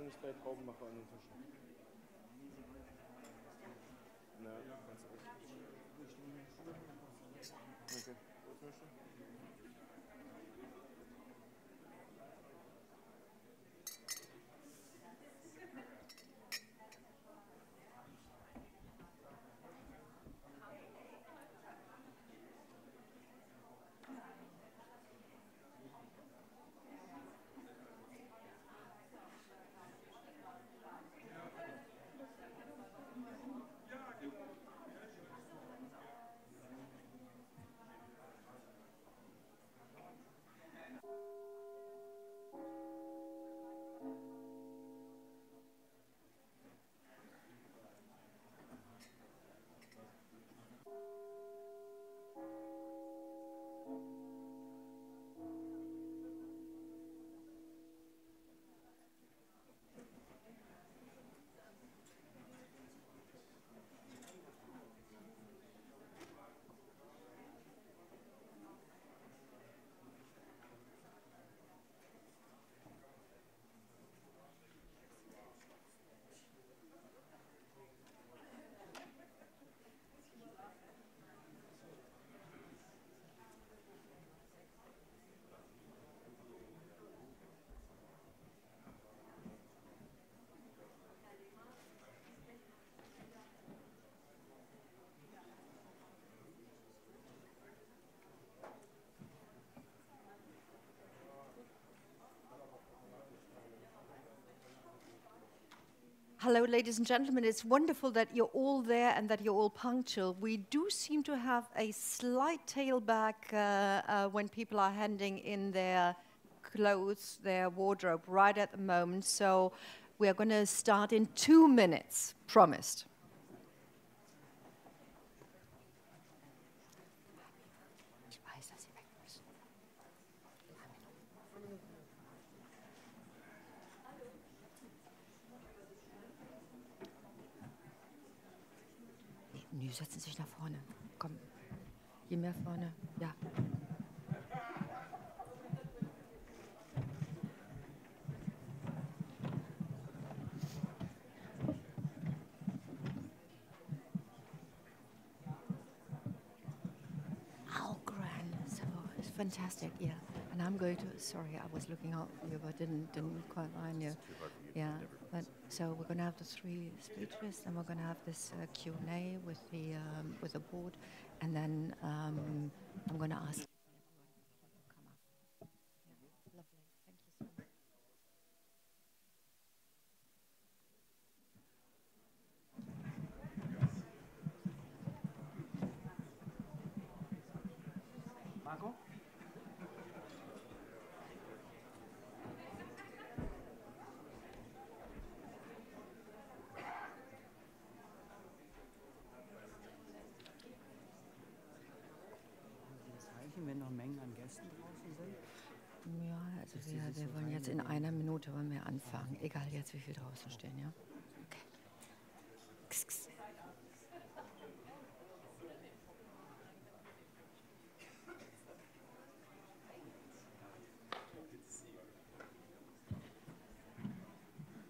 kann ich 3 Trauben machen an den Tischen. Na, kannst du echt. Okay, was möchtest du? Hello, ladies and gentlemen. It's wonderful that you're all there and that you're all punctual. We do seem to have a slight tailback when people are handing in their clothes, their wardrobe right at the moment. So we are going to start in 2 minutes, promised. Die setzen sich nach vorne. Komm, je mehr vorne, ja. Oh, grand. So it's fantastic, yeah. And I'm going to. Sorry, I was looking out for you, but didn't quite find you. Yeah, but so we're going to have the 3 speeches, and we're going to have this Q&A with the board, and then I'm going to ask. Marco? Wenn noch Mengen an Gästen draußen sind? Ja, also wir wollen jetzt in 1 Minute wollen wir anfangen. Egal jetzt, wie viel draußen stehen, ja? Okay.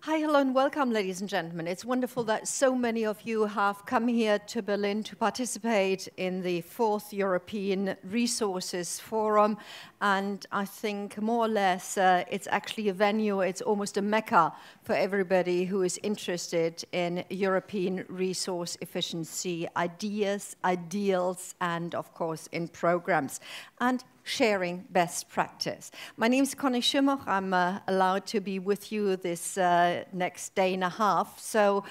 Hi, hello, and welcome, ladies and gentlemen. It's wonderful that so many of you have come here to Berlin to participate in the 4th European Resources Forum. And I think more or less it's actually a venue, it's almost a mecca for everybody who is interested in European resource efficiency ideas, ideals, and of course in programs. And sharing best practice. My name is Conny Schimmer. I'm allowed to be with you this next day and a half. So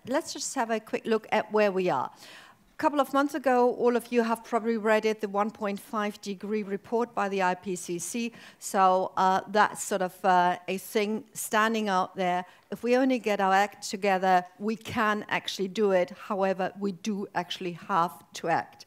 let's just have a quick look at where we are. A couple of months ago, all of you have probably read it, the 1.5-degree report by the IPCC. So that's sort of a thing standing out there. If we only get our act together, we can actually do it. However, we do actually have to act.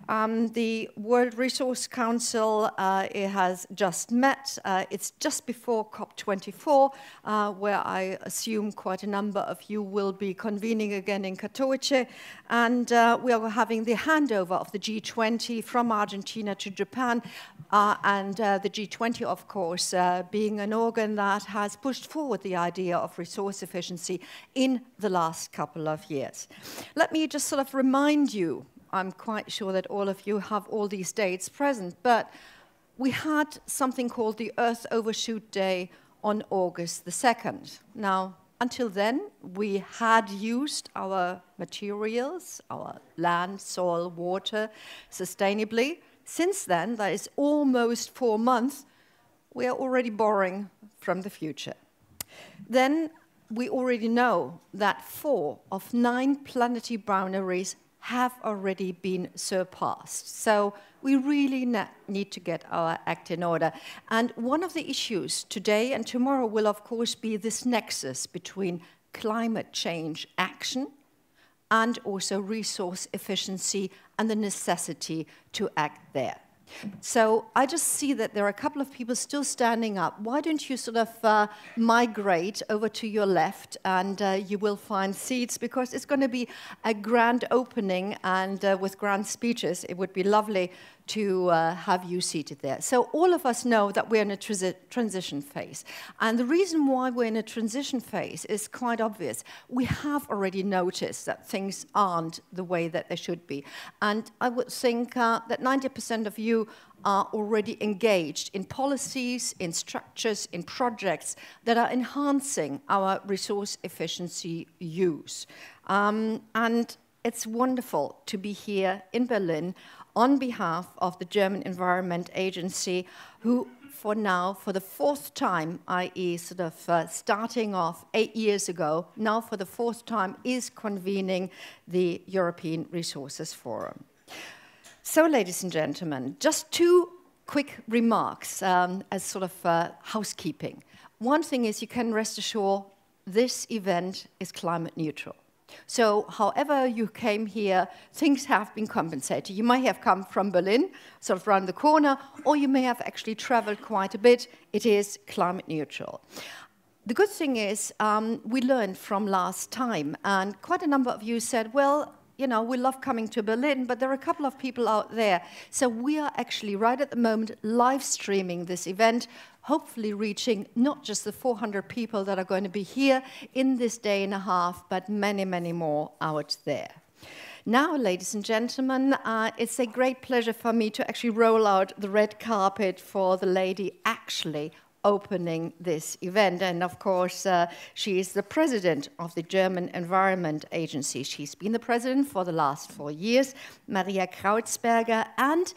The World Resource Council it has just met. It's just before COP24, where I assume quite a number of you will be convening again in Katowice. And we are having the handover of the G20 from Argentina to Japan. And the G20, of course, being an organ that has pushed forward the idea of resource efficiency in the last couple of years. Let me just sort of remind you, I'm quite sure that all of you have all these dates present, but we had something called the Earth Overshoot Day on August the 2nd. Now, until then, we had used our materials, our land, soil, water, sustainably. Since then, that is almost 4 months, we are already borrowing from the future. Then we already know that 4 of 9 planetary boundaries have already been surpassed. So we really need to get our act in order. And one of the issues today and tomorrow will, of course, be this nexus between climate change action and also resource efficiency and the necessity to act there. So I just see that there are a couple of people still standing up. Why don't you sort of migrate over to your left, and you will find seats, because it's going to be a grand opening, and with grand speeches, it would be lovely to have you seated there. So all of us know that we're in a transition phase. And the reason why we're in a transition phase is quite obvious. We have already noticed that things aren't the way that they should be. And I would think that 90% of you are already engaged in policies, in structures, in projects that are enhancing our resource efficiency use. And it's wonderful to be here in Berlin on behalf of the German Environment Agency, who for now, for the 4th time, i.e. sort of starting off 8 years ago, now for the 4th time is convening the European Resources Forum. So, ladies and gentlemen, just 2 quick remarks as sort of housekeeping. One thing is, you can rest assured this event is climate neutral. So however you came here, things have been compensated. You may have come from Berlin, sort of around the corner, or you may have actually traveled quite a bit. It is climate neutral. The good thing is we learned from last time, and quite a number of you said, well, you know, we love coming to Berlin, but there are a couple of people out there. So we are actually right at the moment live streaming this event, hopefully reaching not just the 400 people that are going to be here in this day and a half, but many, many more out there. Now, ladies and gentlemen, it's a great pleasure for me to actually roll out the red carpet for the lady actually opening this event. And of course, she is the president of the German Environment Agency. She's been the president for the last 4 years, Maria Krautsberger. And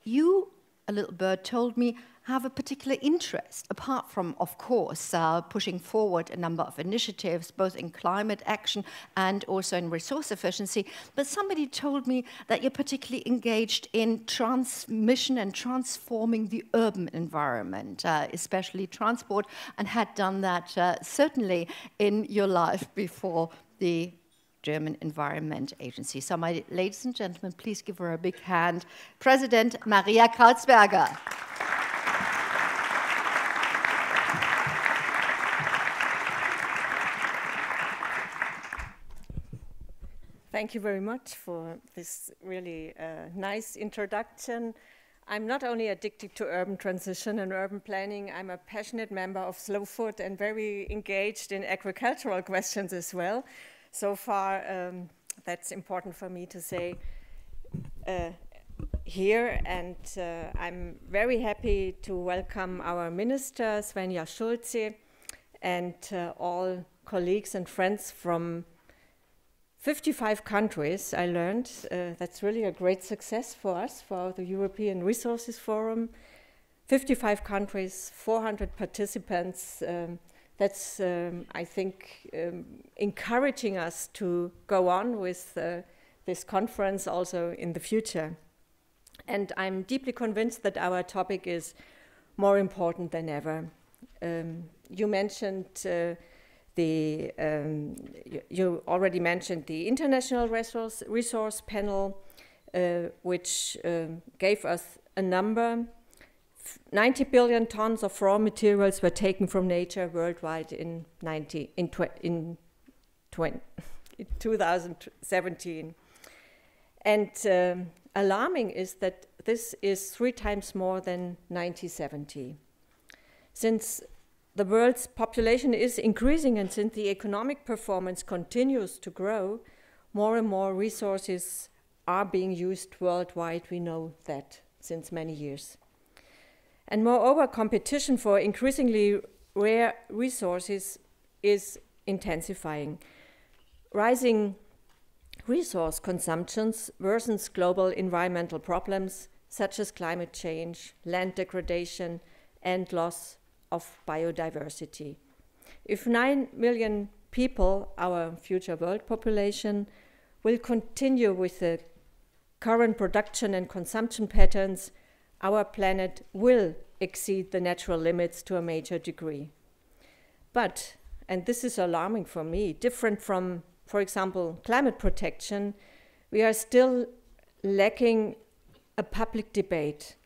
you, a little bird told me, have a particular interest, apart from, of course, pushing forward a number of initiatives, both in climate action and also in resource efficiency. But somebody told me that you're particularly engaged in transmission and transforming the urban environment, especially transport, and had done that certainly in your life before the German Environment Agency. So, my ladies and gentlemen, please give her a big hand. President Maria Krautsberger. Thank you very much for this really nice introduction. I'm not only addicted to urban transition and urban planning, I'm a passionate member of Slow Food and very engaged in agricultural questions as well. So far, that's important for me to say here, and I'm very happy to welcome our Minister, Svenja Schulze, and all colleagues and friends from 55 countries, I learned. That's really a great success for us, for the European Resources Forum. 55 countries, 400 participants. That's, I think, encouraging us to go on with this conference also in the future. And I'm deeply convinced that our topic is more important than ever. You mentioned you already mentioned the International Resource Panel. which gave us a number. 90 billion tons of raw materials were taken from nature worldwide in 2017. And alarming is that this is 3 times more than 1970. Since the world's population is increasing and since the economic performance continues to grow, more and more resources are being used worldwide. We know that since many years. And moreover, competition for increasingly rare resources is intensifying. Rising resource consumptions worsens global environmental problems such as climate change, land degradation, and loss of biodiversity. If 9 million people, our future world population, will continue with the current production and consumption patterns, our planet will exceed the natural limits to a major degree. But, and this is alarming for me, different from, for example, climate protection, we are still lacking a public debate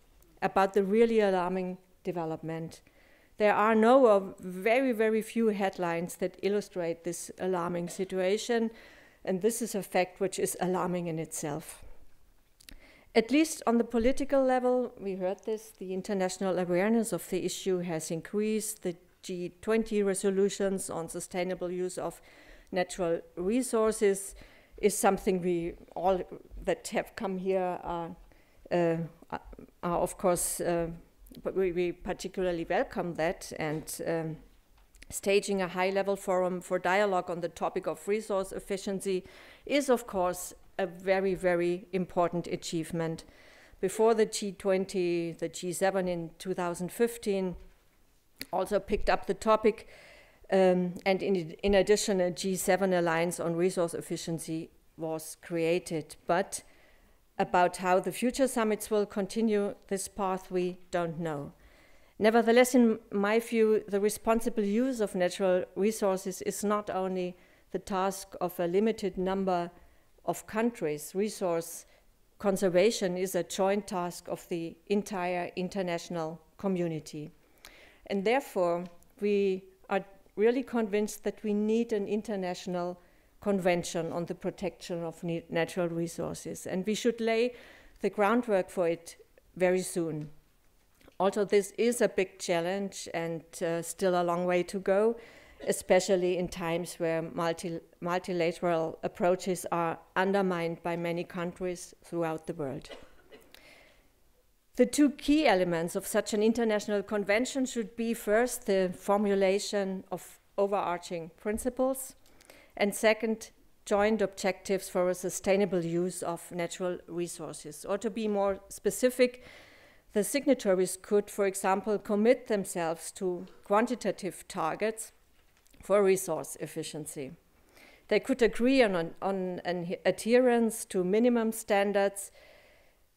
about the really alarming development. There are no or very, very few headlines that illustrate this alarming situation, and this is a fact which is alarming in itself. At least on the political level, we heard this, the international awareness of the issue has increased. The G20 resolutions on sustainable use of natural resources is something we all that have come here are of course, but we particularly welcome that, and staging a high-level forum for dialogue on the topic of resource efficiency is, of course, a very, very important achievement. Before the G20, the G7 in 2015 also picked up the topic, and in addition, a G7 alliance on resource efficiency was created. But about how the future summits will continue this path, we don't know. Nevertheless, in my view, the responsible use of natural resources is not only the task of a limited number of countries. Resource conservation is a joint task of the entire international community. And therefore, we are really convinced that we need an international convention on the protection of natural resources, and we should lay the groundwork for it very soon. Also, this is a big challenge and still a long way to go, especially in times where multilateral approaches are undermined by many countries throughout the world. The 2 key elements of such an international convention should be, first, the formulation of overarching principles, and second, joint objectives for a sustainable use of natural resources. Or to be more specific, the signatories could, for example, commit themselves to quantitative targets for resource efficiency. They could agree on an adherence to minimum standards,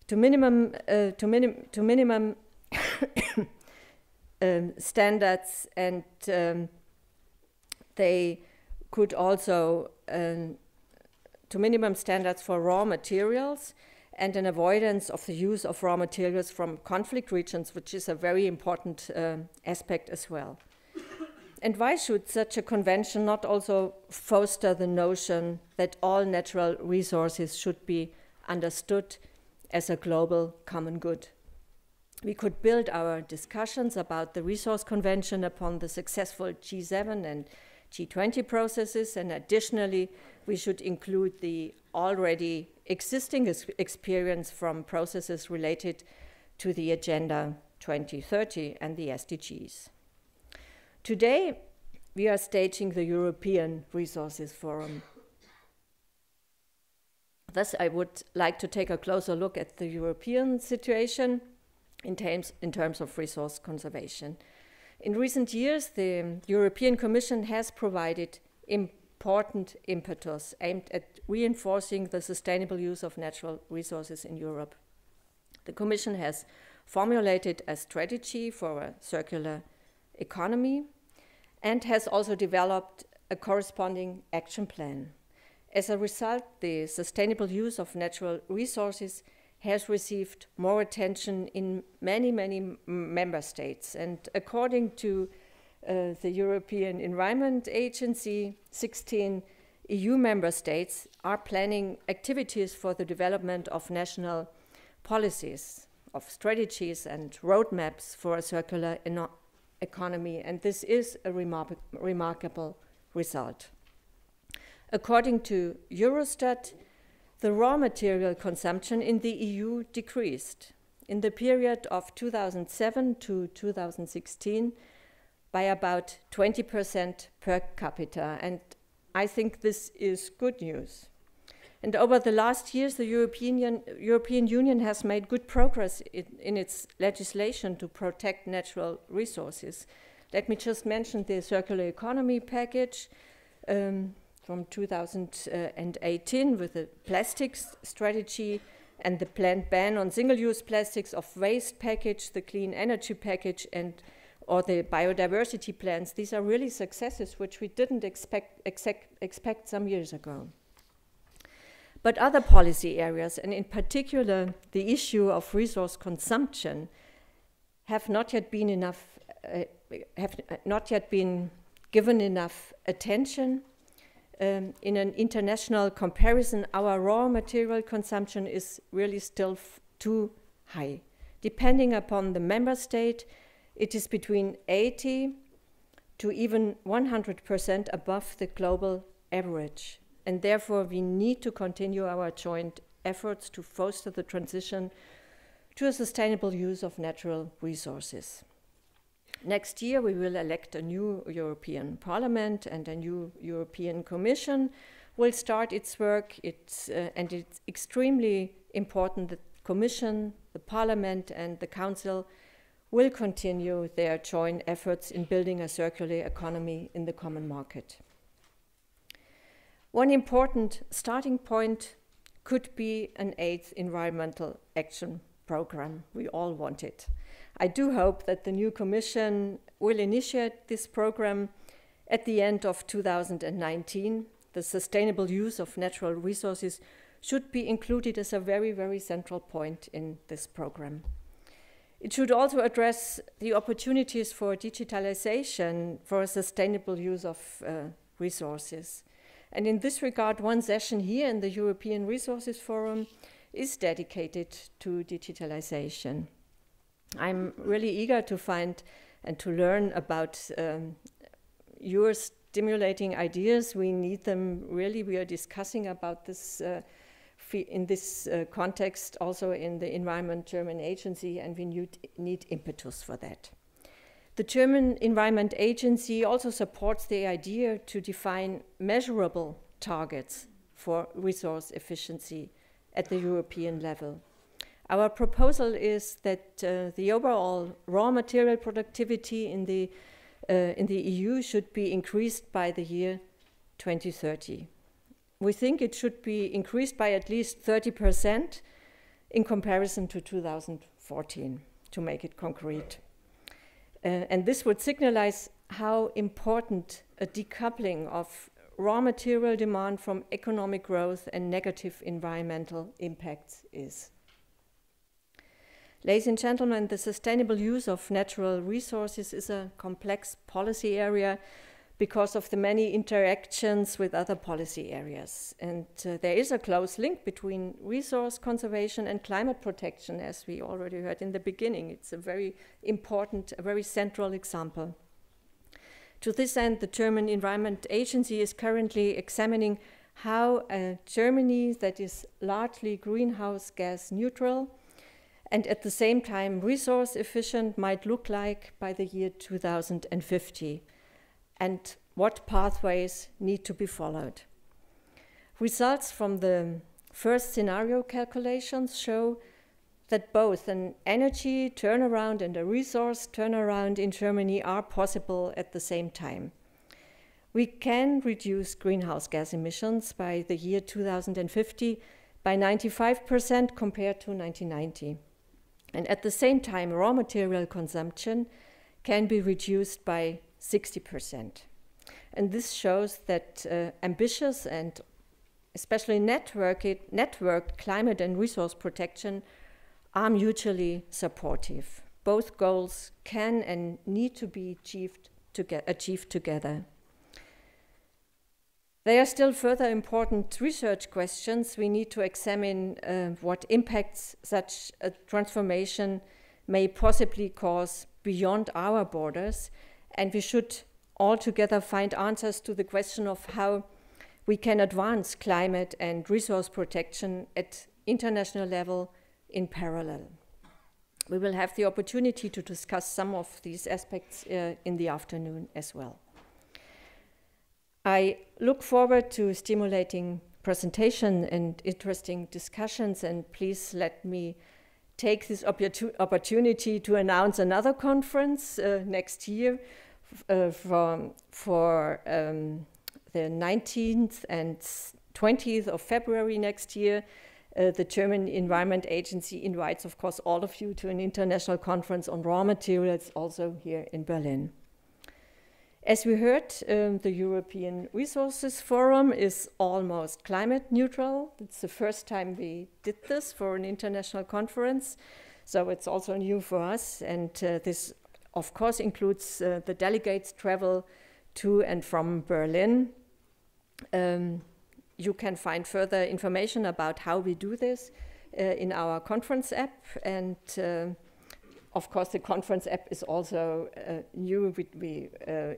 to minimum standards, and they could also to minimum standards for raw materials and an avoidance of the use of raw materials from conflict regions, which is a very important aspect as well. And why should such a convention not also foster the notion that all natural resources should be understood as a global common good? We could build our discussions about the resource convention upon the successful G7 and G20 processes, and additionally, we should include the already existing experience from processes related to the Agenda 2030 and the SDGs. Today, we are staging the European Resources Forum. Thus, I would like to take a closer look at the European situation in terms of resource conservation. In recent years, the European Commission has provided important impetus aimed at reinforcing the sustainable use of natural resources in Europe. The Commission has formulated a strategy for a circular economy and has also developed a corresponding action plan. As a result, the sustainable use of natural resources has received more attention in many, many member states. And according to the European Environment Agency, 16 EU member states are planning activities for the development of national policies, of strategies and roadmaps for a circular economy, and this is a remarkable result. According to Eurostat, the raw material consumption in the EU decreased in the period of 2007 to 2016 by about 20% per capita, and I think this is good news. And over the last years, the European Union has made good progress in its legislation to protect natural resources. Let me just mention the circular economy package from 2018 with the plastics strategy and the planned ban on single-use plastics of waste package, the clean energy package, or the biodiversity plans. These are really successes which we didn't expect some years ago. But other policy areas, and in particular the issue of resource consumption, have not yet been given enough attention. In an international comparison, our raw material consumption is really still too high. Depending upon the member state, it is between 80 to even 100% above the global average. And therefore, we need to continue our joint efforts to foster the transition to a sustainable use of natural resources. Next year, we will elect a new European Parliament, and a new European Commission will start its work. And it's extremely important that the Commission, the Parliament, and the Council will continue their joint efforts in building a circular economy in the common market. One important starting point could be an 8th environmental action program. We all want it. I do hope that the new Commission will initiate this program at the end of 2019. The sustainable use of natural resources should be included as a very, very central point in this program. It should also address the opportunities for digitalization for a sustainable use of resources. And in this regard, one session here in the European Resources Forum is dedicated to digitalization. I'm really eager to find and to learn about your stimulating ideas. We need them really. We are discussing about this in this context also in the Environment German Agency, and we need impetus for that. The German Environment Agency also supports the idea to define measurable targets for resource efficiency at the European level. Our proposal is that the overall raw material productivity in the EU should be increased by the year 2030. We think it should be increased by at least 30% in comparison to 2014, to make it concrete. And this would signalize how important a decoupling of raw material demand from economic growth and negative environmental impacts is. Ladies and gentlemen, the sustainable use of natural resources is a complex policy area because of the many interactions with other policy areas. And there is a close link between resource conservation and climate protection, as we already heard in the beginning. It's a very important, a very central example. To this end, the German Environment Agency is currently examining how a Germany that is largely greenhouse gas neutral and at the same time resource efficient might look like by the year 2050, and what pathways need to be followed. Results from the first scenario calculations show that both an energy turnaround and a resource turnaround in Germany are possible at the same time. We can reduce greenhouse gas emissions by the year 2050 by 95% compared to 1990. And at the same time, raw material consumption can be reduced by 60%. And this shows that ambitious and especially networked climate and resource protection, are mutually supportive. Both goals can and need to be achieved together. There are still further important research questions. We need to examine what impacts such a transformation may possibly cause beyond our borders, and we should all together find answers to the question of how we can advance climate and resource protection at international level in parallel. We will have the opportunity to discuss some of these aspects in the afternoon as well. I look forward to stimulating presentation and interesting discussions, and please let me take this opportunity to announce another conference next year for the 19th and 20th of February next year. The German Environment Agency invites, of course, all of you to an international conference on raw materials, also here in Berlin. As we heard, the European Resources Forum is almost climate neutral. It's the first time we did this for an international conference, so it's also new for us. And this, of course, includes the delegates' travel to and from Berlin. You can find further information about how we do this in our conference app, and of course, the conference app is also new. We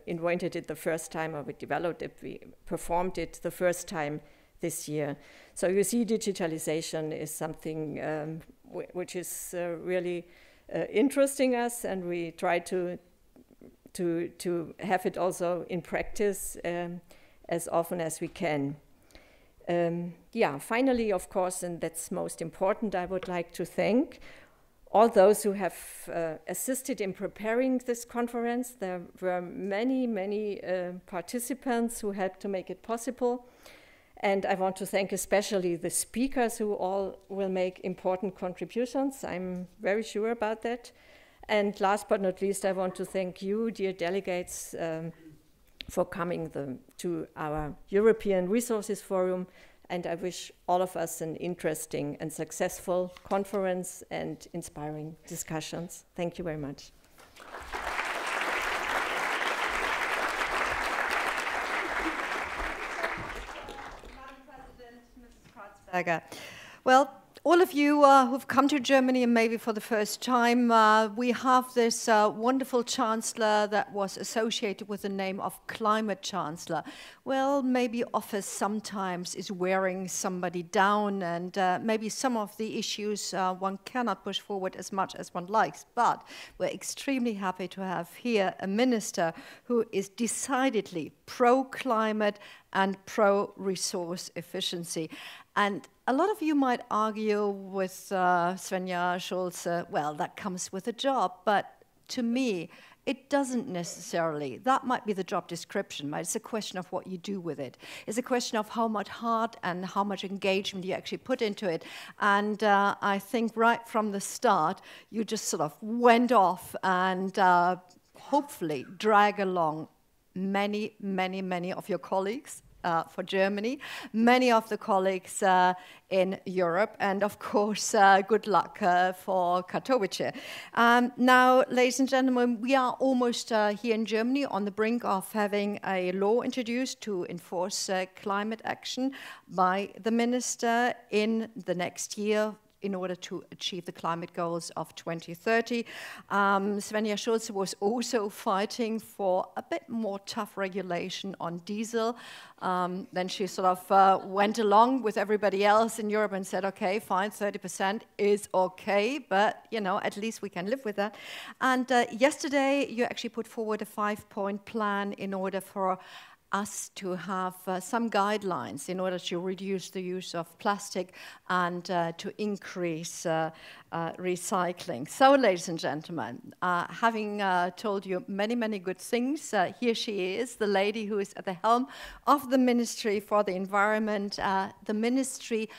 invented it the first time, or we developed it, we performed it the first time this year. So you see, digitalization is something which is really interesting us, and we try to have it also in practice as often as we can. Finally, of course, and that's most important, I would like to thank all those who have assisted in preparing this conference. There were many participants who helped to make it possible. And I want to thank especially the speakers who all will make important contributions. I'm very sure about that. And last but not least, I want to thank you, dear delegates, for coming to our European Resources Forum. And I wish all of us an interesting and successful conference and inspiring discussions. Thank you very much. Madam President, Mrs. Kratzberger. Well, all of you who've come to Germany, and maybe for the first time, we have this wonderful chancellor that was associated with the name of climate chancellor. Well, maybe office sometimes is wearing somebody down, and maybe some of the issues one cannot push forward as much as one likes. But we're extremely happy to have here a minister who is decidedly pro-climate and pro-resource efficiency. And a lot of you might argue with Svenja Schulze, well, that comes with a job, but to me, it doesn't necessarily. That might be the job description, but it's a question of what you do with it. It's a question of how much heart and how much engagement you actually put into it. And I think right from the start, you just sort of went off and hopefully drag along many of your colleagues for Germany, many of the colleagues in Europe, and of course, good luck for Katowice. Now, ladies and gentlemen, we are almost here in Germany on the brink of having a law introduced to enforce climate action by the minister in the next year, in order to achieve the climate goals of 2030. Svenja Schulze was also fighting for a bit more tough regulation on diesel. Then she sort of went along with everybody else in Europe and said, okay, fine, 30% is okay, but you know, at least we can live with that. And yesterday, you actually put forward a 5-point plan in order for us to have some guidelines in order to reduce the use of plastic and to increase recycling. So, ladies and gentlemen, having told you many good things, here she is, the lady who is at the helm of the Ministry for the Environment, the ministry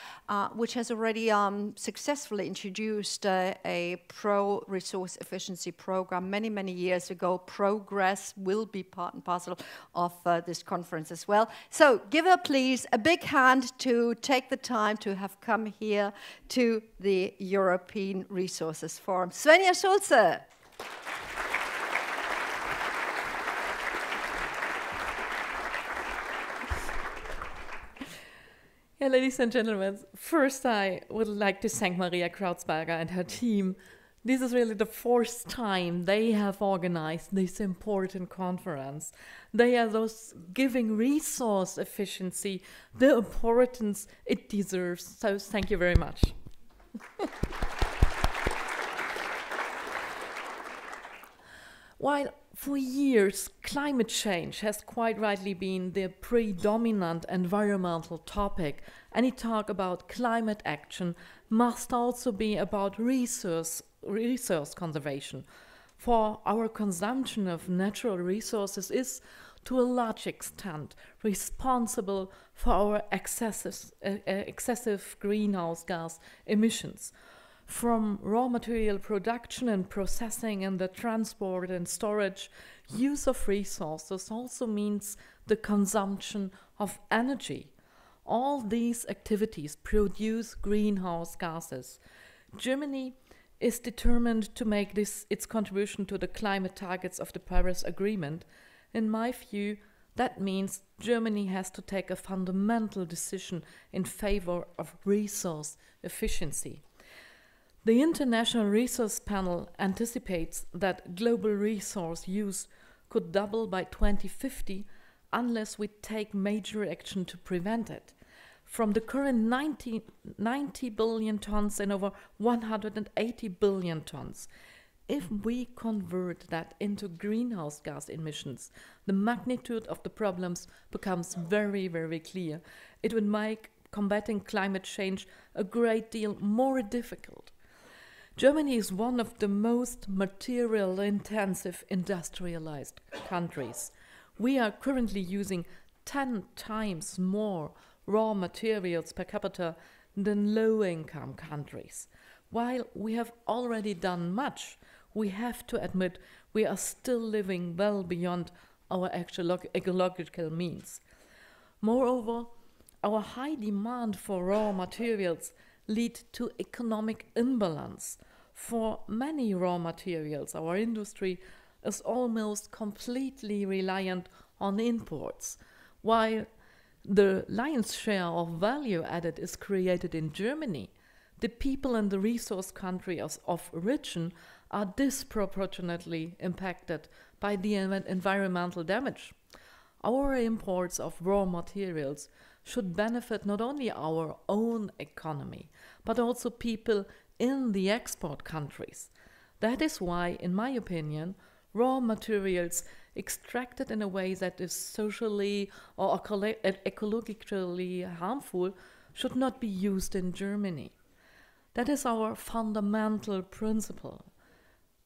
which has already successfully introduced a pro-resource efficiency program many years ago. Progress will be part and parcel of this conference as well. So give her, please, a big hand to take the time to have come here to the European Resources Forum. Svenja Schulze. Yeah, ladies and gentlemen, first I would like to thank Maria Krautsberger and her team. This is really the fourth time they have organized this important conference. They are those giving resource efficiency the importance it deserves. So thank you very much. While for years climate change has quite rightly been the predominant environmental topic, any talk about climate action must also be about resource conservation. For our consumption of natural resources is, to a large extent, responsible for our excessive greenhouse gas emissions. From raw material production and processing and the transport and storage, use of resources also means the consumption of energy. All these activities produce greenhouse gases. Germany is determined to make this its contribution to the climate targets of the Paris Agreement. In my view, that means Germany has to take a fundamental decision in favor of resource efficiency. The International Resource Panel anticipates that global resource use could double by 2050 unless we take major action to prevent it. From the current 90 billion tons and over 180 billion tons, if we convert that into greenhouse gas emissions, the magnitude of the problems becomes very, very clear. It would make combating climate change a great deal more difficult. Germany is one of the most material-intensive industrialized countries. We are currently using 10 times more raw materials per capita than low-income countries. While we have already done much, we have to admit we are still living well beyond our actual ecological means. Moreover, our high demand for raw materials lead to economic imbalance. For many raw materials, our industry is almost completely reliant on imports, while the lion's share of value added is created in Germany. The people in the resource country of origin are disproportionately impacted by the environmental damage. Our imports of raw materials should benefit not only our own economy, but also people in the export countries. That is why, in my opinion, raw materials extracted in a way that is socially or ecologically harmful should not be used in Germany. That is our fundamental principle.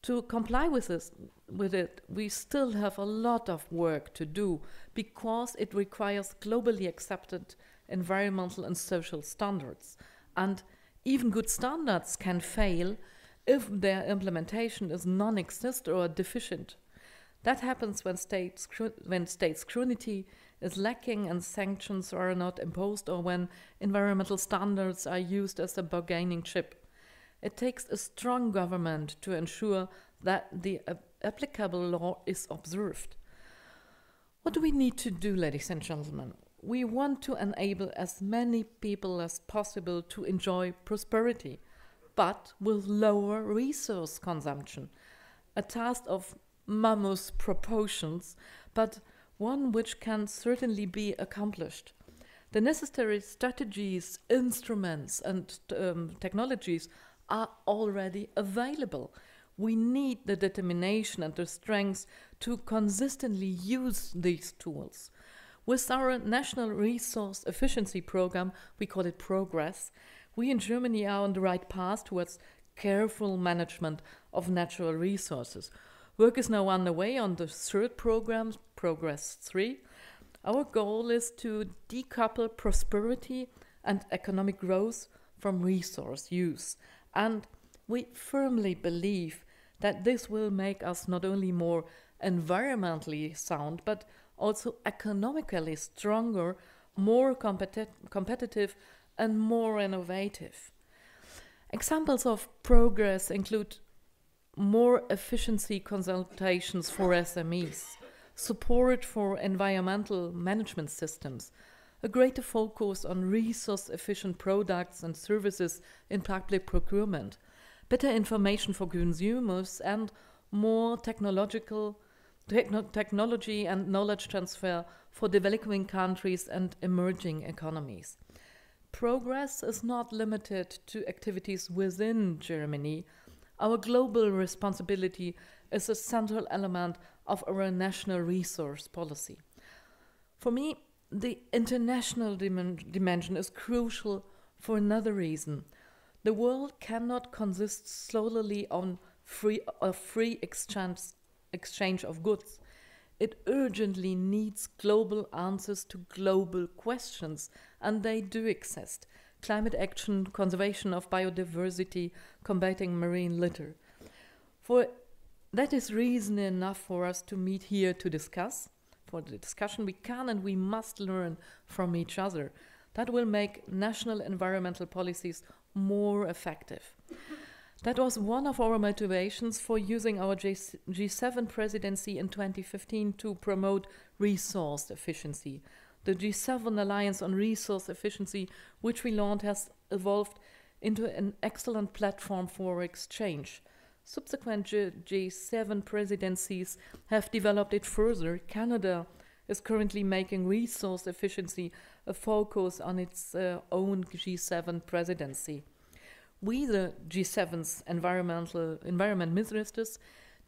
To comply with it, we still have a lot of work to do because it requires globally accepted environmental and social standards. And even good standards can fail if their implementation is non-existent or deficient. That happens when state scrutiny is lacking and sanctions are not imposed, or when environmental standards are used as a bargaining chip. It takes a strong government to ensure that the applicable law is observed. What do we need to do, ladies and gentlemen? We want to enable as many people as possible to enjoy prosperity, but with lower resource consumption. A task of mammoth proportions, but one which can certainly be accomplished. The necessary strategies, instruments, and technologies are already available. We need the determination and the strength to consistently use these tools. With our National Resource Efficiency Program, we call it Progress, we in Germany are on the right path towards careful management of natural resources. Work is now underway on the third program, Progress 3. Our goal is to decouple prosperity and economic growth from resource use. And we firmly believe that this will make us not only more environmentally sound, but also economically stronger, more competitive and more innovative. Examples of progress include more efficiency consultations for SMEs, support for environmental management systems, a greater focus on resource-efficient products and services in public procurement, better information for consumers, and more technology and knowledge transfer for developing countries and emerging economies. Progress is not limited to activities within Germany. Our global responsibility is a central element of our national resource policy. For me, the international dimension is crucial for another reason. The world cannot consist solely on free exchange of goods. It urgently needs global answers to global questions, and they do exist. Climate action, conservation of biodiversity, combating marine litter. For that is reason enough for us to meet here to discuss. For the discussion we can and we must learn from each other. That will make national environmental policies more effective. That was one of our motivations for using our G7 presidency in 2015 to promote resource efficiency. The G7 Alliance on Resource Efficiency, which we launched, has evolved into an excellent platform for exchange. Subsequent G7 presidencies have developed it further. Canada is currently making resource efficiency a focus on its own G7 presidency. We, the G7's environment ministers,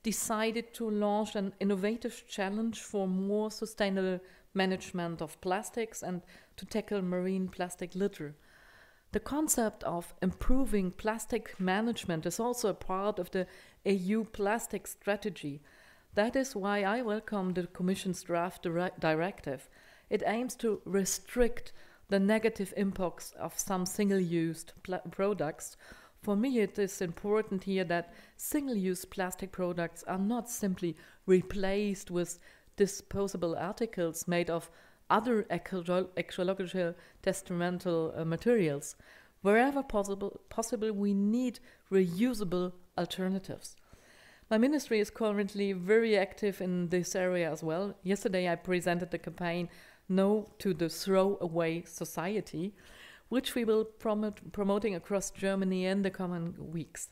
decided to launch an innovative challenge for more sustainable management of plastics and to tackle marine plastic litter. The concept of improving plastic management is also a part of the EU plastic strategy. That is why I welcome the Commission's draft directive. It aims to restrict the negative impacts of some single-use products. For me, it is important here that single-use plastic products are not simply replaced with disposable articles made of other ecological detrimental materials. Wherever possible, we need reusable alternatives. My ministry is currently very active in this area as well. Yesterday I presented the campaign No to the Throwaway Society, which we will promoting across Germany in the coming weeks.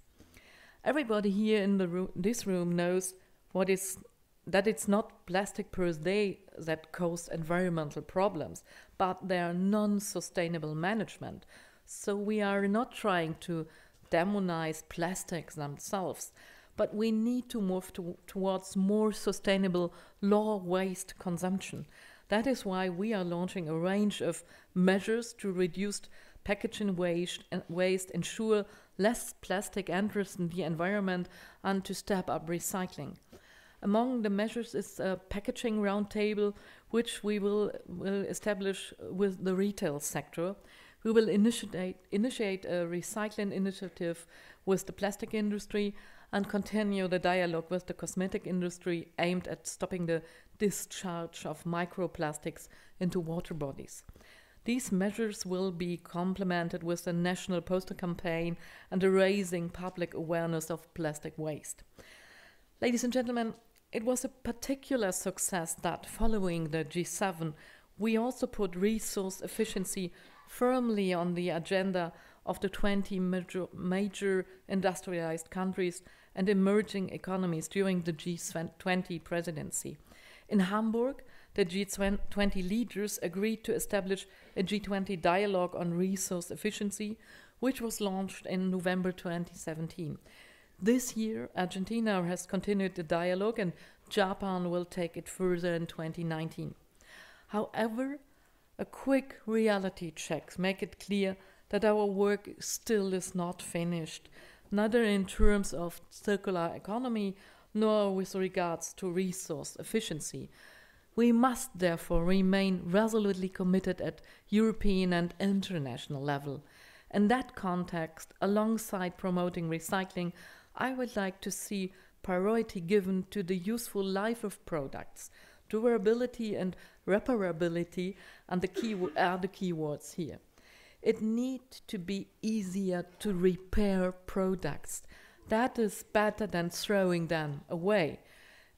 Everybody here in this room knows that it's not plastic per se that cause environmental problems, but their non-sustainable management. So we are not trying to demonize plastics themselves, but we need to move towards more sustainable low waste consumption. That is why we are launching a range of measures to reduce packaging waste, ensure less plastic enters in the environment, and to step up recycling. Among the measures is a packaging roundtable, which we will establish with the retail sector. We will initiate a recycling initiative with the plastic industry and continue the dialogue with the cosmetic industry aimed at stopping the discharge of microplastics into water bodies. These measures will be complemented with a national poster campaign and a raising public awareness of plastic waste. Ladies and gentlemen, it was a particular success that following the G7, we also put resource efficiency firmly on the agenda of the 20 major industrialized countries and emerging economies during the G20 presidency. In Hamburg, the G20 leaders agreed to establish a G20 dialogue on resource efficiency, which was launched in November 2017. This year, Argentina has continued the dialogue and Japan will take it further in 2019. However, a quick reality check makes it clear that our work still is not finished, neither in terms of circular economy nor with regards to resource efficiency. We must therefore remain resolutely committed at European and international level. In that context, alongside promoting recycling, I would like to see priority given to the useful life of products, Durability and reparability and the keywords here. It needs to be easier to repair products. That is better than throwing them away.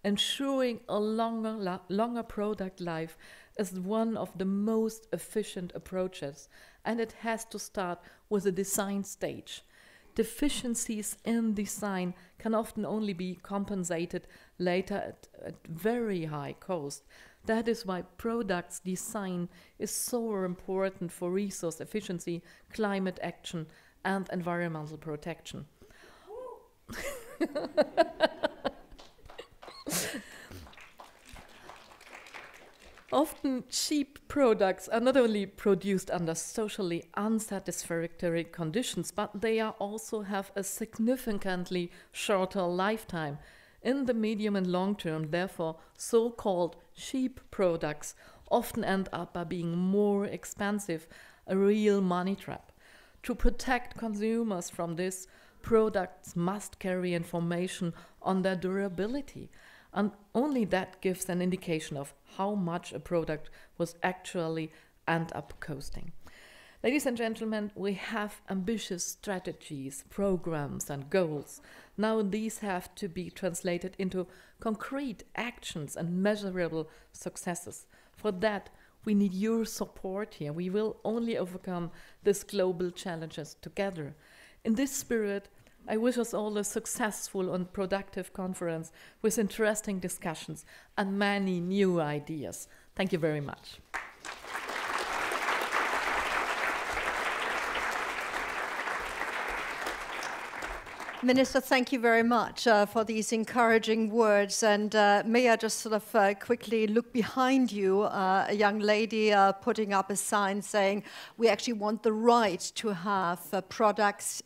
Ensuring a longer product life is one of the most efficient approaches, and it has to start with the design stage. Deficiencies in design can often only be compensated later at very high cost. That is why products design is so important for resource efficiency, climate action, and environmental protection. Often cheap products are not only produced under socially unsatisfactory conditions, but they also have a significantly shorter lifetime. In the medium and long term, therefore, so-called cheap products often end up by being more expensive, a real money trap. To protect consumers from this, products must carry information on their durability, and only that gives an indication of how much a product was actually end up costing. Ladies and gentlemen, we have ambitious strategies, programs, and goals. Now these have to be translated into concrete actions and measurable successes. For that, we need your support here. We will only overcome these global challenges together. In this spirit, I wish us all a successful and productive conference with interesting discussions and many new ideas. Thank you very much. Minister, thank you very much for these encouraging words. And may I just sort of quickly look behind you, a young lady putting up a sign saying, we actually want the right to have products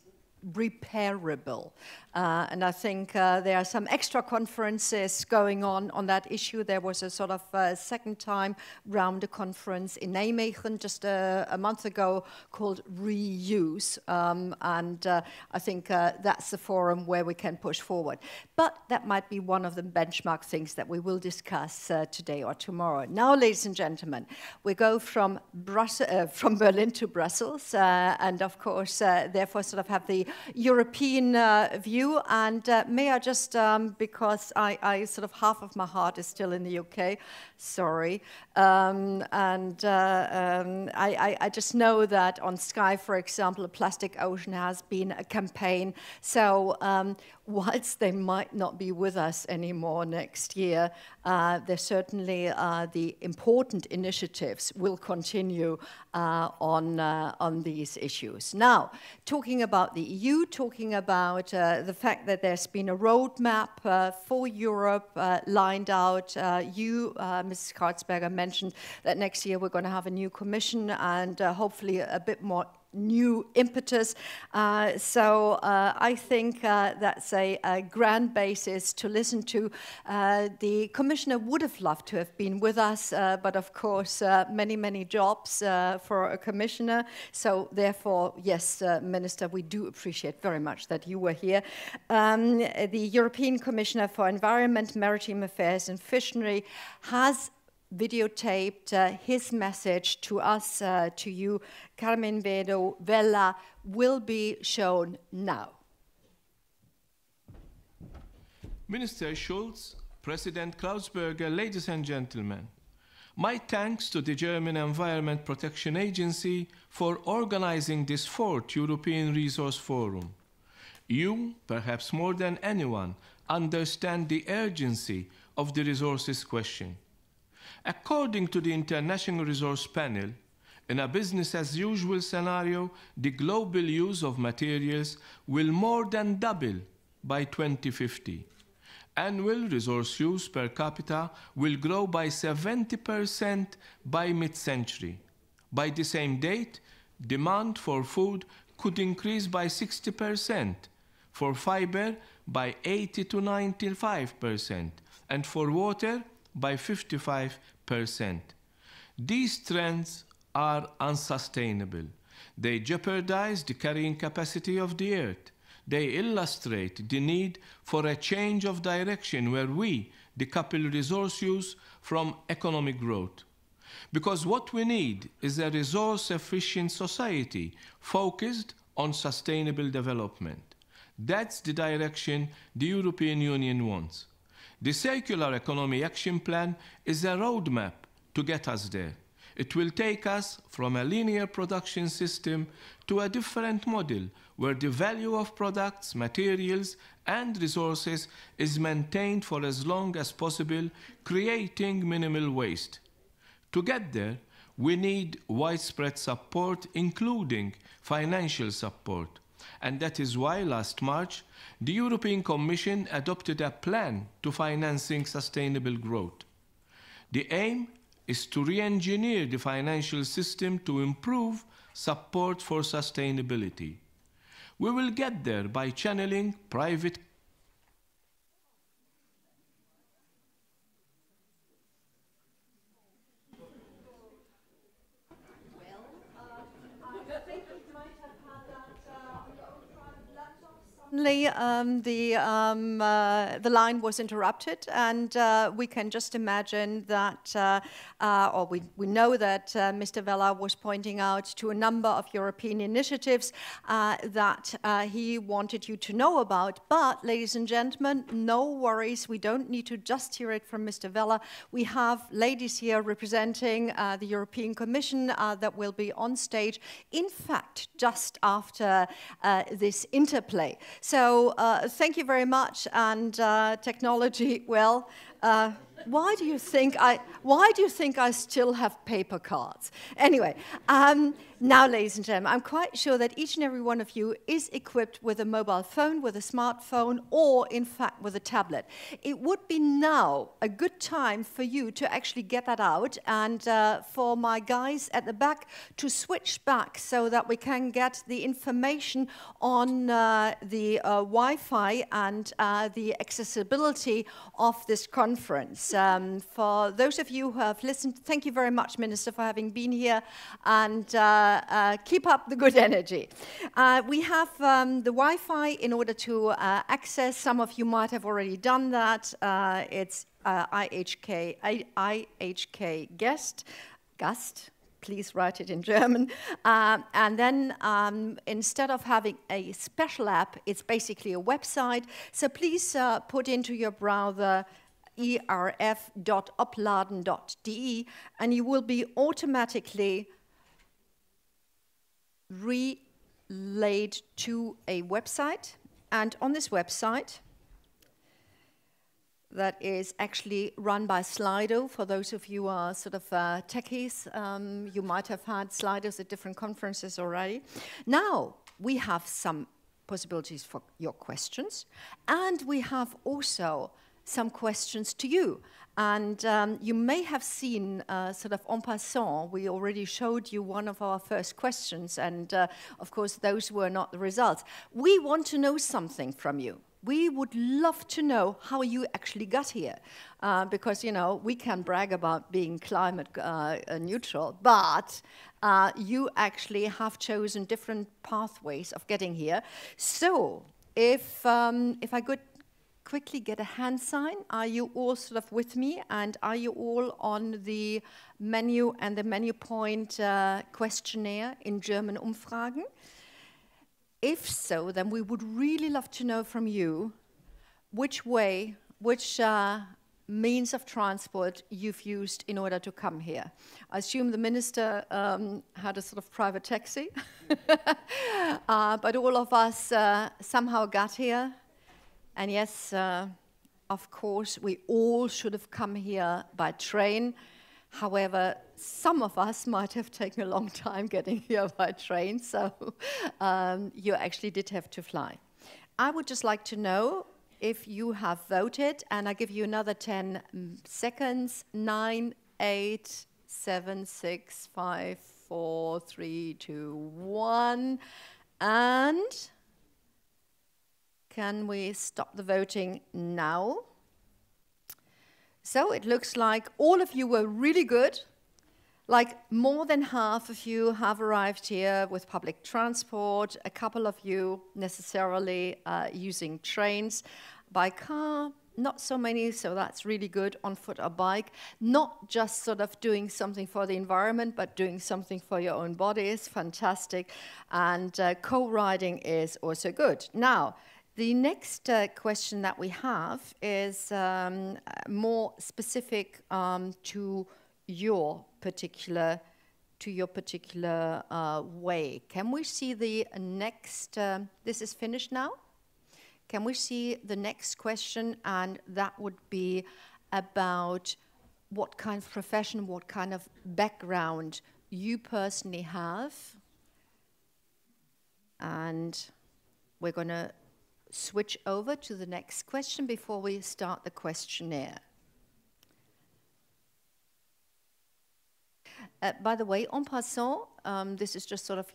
repairable. And I think there are some extra conferences going on that issue. There was a sort of second time round a conference in Nijmegen just a month ago called Reuse. And I think that's the forum where we can push forward. But that might be one of the benchmark things that we will discuss today or tomorrow. Now, ladies and gentlemen, we go from Berlin to Brussels, and of course, therefore, sort of have the European view. And may I just, because I sort of half of my heart is still in the UK, sorry, I just know that on Sky, for example, a Plastic Ocean has been a campaign. So whilst they might not be with us anymore next year, there's certainly the important initiatives will continue on these issues. Now, talking about the EU, talking about the fact that there's been a roadmap for Europe lined out. You, Mrs. Karlsberger, mentioned that next year we're going to have a new commission and hopefully a bit more new impetus. So I think that's a grand basis to listen to. The Commissioner would have loved to have been with us, but of course, many jobs for a Commissioner. So therefore, yes, Minister, we do appreciate very much that you were here. The European Commissioner for Environment, Maritime Affairs and Fishery has videotaped his message to us, to you. Carmen Vela will be shown now. Minister Schulz, President Klausberger, ladies and gentlemen, my thanks to the German Environment Protection Agency for organizing this fourth European Resource Forum. You, perhaps more than anyone, understand the urgency of the resources question. According to the International Resource Panel, in a business-as-usual scenario, the global use of materials will more than double by 2050. Annual resource use per capita will grow by 70% by mid-century. By the same date, demand for food could increase by 60%, for fiber by 80 to 95%, and for water by 55%. These trends are unsustainable. They jeopardize the carrying capacity of the Earth. They illustrate the need for a change of direction where we, decouple resource use from economic growth. Because what we need is a resource-efficient society focused on sustainable development. That's the direction the European Union wants. The Circular Economy Action Plan is a roadmap to get us there. It will take us from a linear production system to a different model where the value of products, materials, and resources is maintained for as long as possible, creating minimal waste. To get there, we need widespread support, including financial support. And that is why last March, the European Commission adopted a plan to financing sustainable growth. The aim is to re-engineer the financial system to improve support for sustainability. We will get there by channeling private the line was interrupted, and we can just imagine that, or we know that Mr. Vella was pointing out to a number of European initiatives that he wanted you to know about. But, ladies and gentlemen, no worries. We don't need to just hear it from Mr. Vella. We have ladies here representing the European Commission that will be on stage, in fact, just after this interplay. So thank you very much. And technology, well, why do you think I still have paper cards? Anyway, now, ladies and gentlemen, I'm quite sure that each and every one of you is equipped with a mobile phone, with a smartphone, or in fact with a tablet. It would be now a good time for you to actually get that out, and for my guys at the back to switch back so that we can get the information on the Wi-Fi and the accessibility of this conference. For those of you who have listened, thank you very much, Minister, for having been here, and keep up the good energy. We have the Wi-Fi in order to access. Some of you might have already done that. It's IHK Gast. Please write it in German. And then instead of having a special app, it's basically a website. So please put into your browser erf.opladen.de, and you will be automatically relayed to a website. And on this website, that is actually run by Slido. For those of you who are sort of techies, you might have had Slidos at different conferences already. Now, we have some possibilities for your questions, and we have also some questions to you. And you may have seen, sort of en passant, we already showed you one of our first questions, and of course, those were not the results. We want to know something from you. We would love to know how you actually got here, because, you know, we can brag about being climate neutral, but you actually have chosen different pathways of getting here. So, if I could quickly get a hand sign. Are you all sort of with me? And are you all on the menu and the menu point questionnaire in German Umfragen? If so, then we would really love to know from you which means of transport you've used in order to come here. I assume the minister had a sort of private taxi, but all of us somehow got here. And yes, of course, we all should have come here by train. However, some of us might have taken a long time getting here by train, so you actually did have to fly. I would just like to know if you have voted, and I give you another 10 seconds. 9, 8, 7, 6, 5, 4, 3, 2, 1, and can we stop the voting now? So it looks like all of you were really good. Like more than half of you have arrived here with public transport, a couple of you necessarily using trains. By car, not so many, so that's really good, on foot or bike. Not just sort of doing something for the environment, but doing something for your own body is fantastic. And co-riding is also good. Now, the next question that we have is more specific to your particular way. Can we see the next? This is finished now. Can we see the next question? And that would be about what kind of profession, what kind of background you personally have. And we're going to switch over to the next question before we start the questionnaire. By the way, en passant, this is just sort of,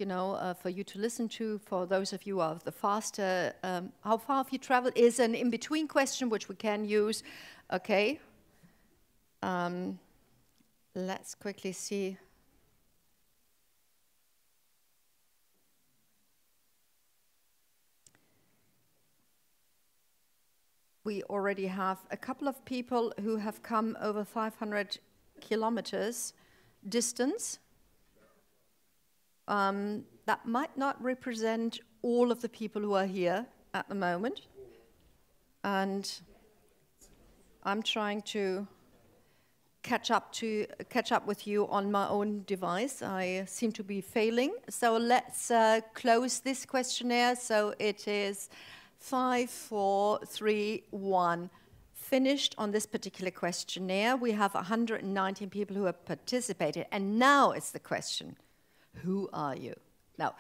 for you to listen to, for those of you who are the faster, how far have you traveled is an in-between question, which we can use. Okay. Let's quickly see. We already have a couple of people who have come over 500 kilometers distance. That might not represent all of the people who are here at the moment. And I'm trying to catch up with you on my own device. I seem to be failing. So let's close this questionnaire. So it is 5, 4, 3, 1. Finished on this particular questionnaire. We have 119 people who have participated. And now it's the question, who are you? Now,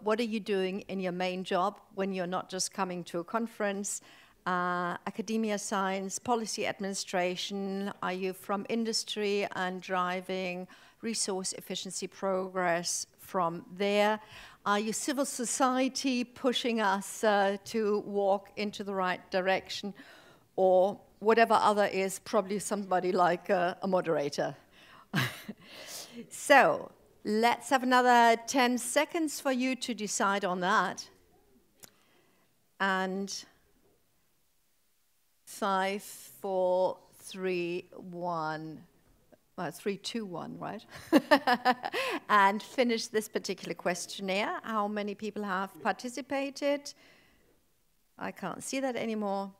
what are you doing in your main job when you're not just coming to a conference? Academia, science, policy administration? Are you from industry and driving resource efficiency progress from there? Are you civil society pushing us to walk into the right direction? Or whatever other is probably somebody like a moderator. So let's have another 10 seconds for you to decide on that. And 5, 4, 3, 1. Well, 3, 2, 1, right? And finish this particular questionnaire. How many people have participated? I can't see that anymore.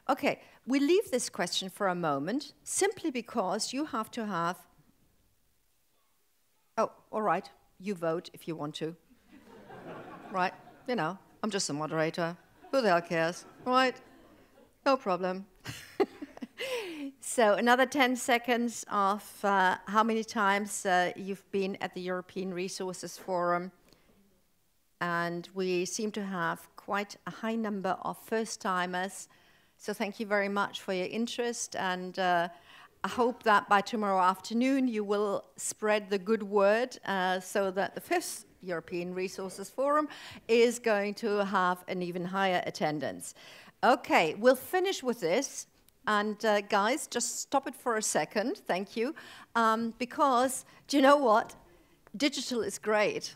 Okay, we leave this question for a moment, simply because you have to have... Oh, all right, you vote if you want to. Right, I'm just a moderator. Who the hell cares, right? No problem. So another 10 seconds of how many times you've been at the European Resources Forum. And we seem to have quite a high number of first-timers. So thank you very much for your interest. And I hope that by tomorrow afternoon you will spread the good word so that the 5th European Resources Forum is going to have an even higher attendance. Okay, we'll finish with this. And guys, just stop it for a second. Thank you. Because, do you know what? Digital is great,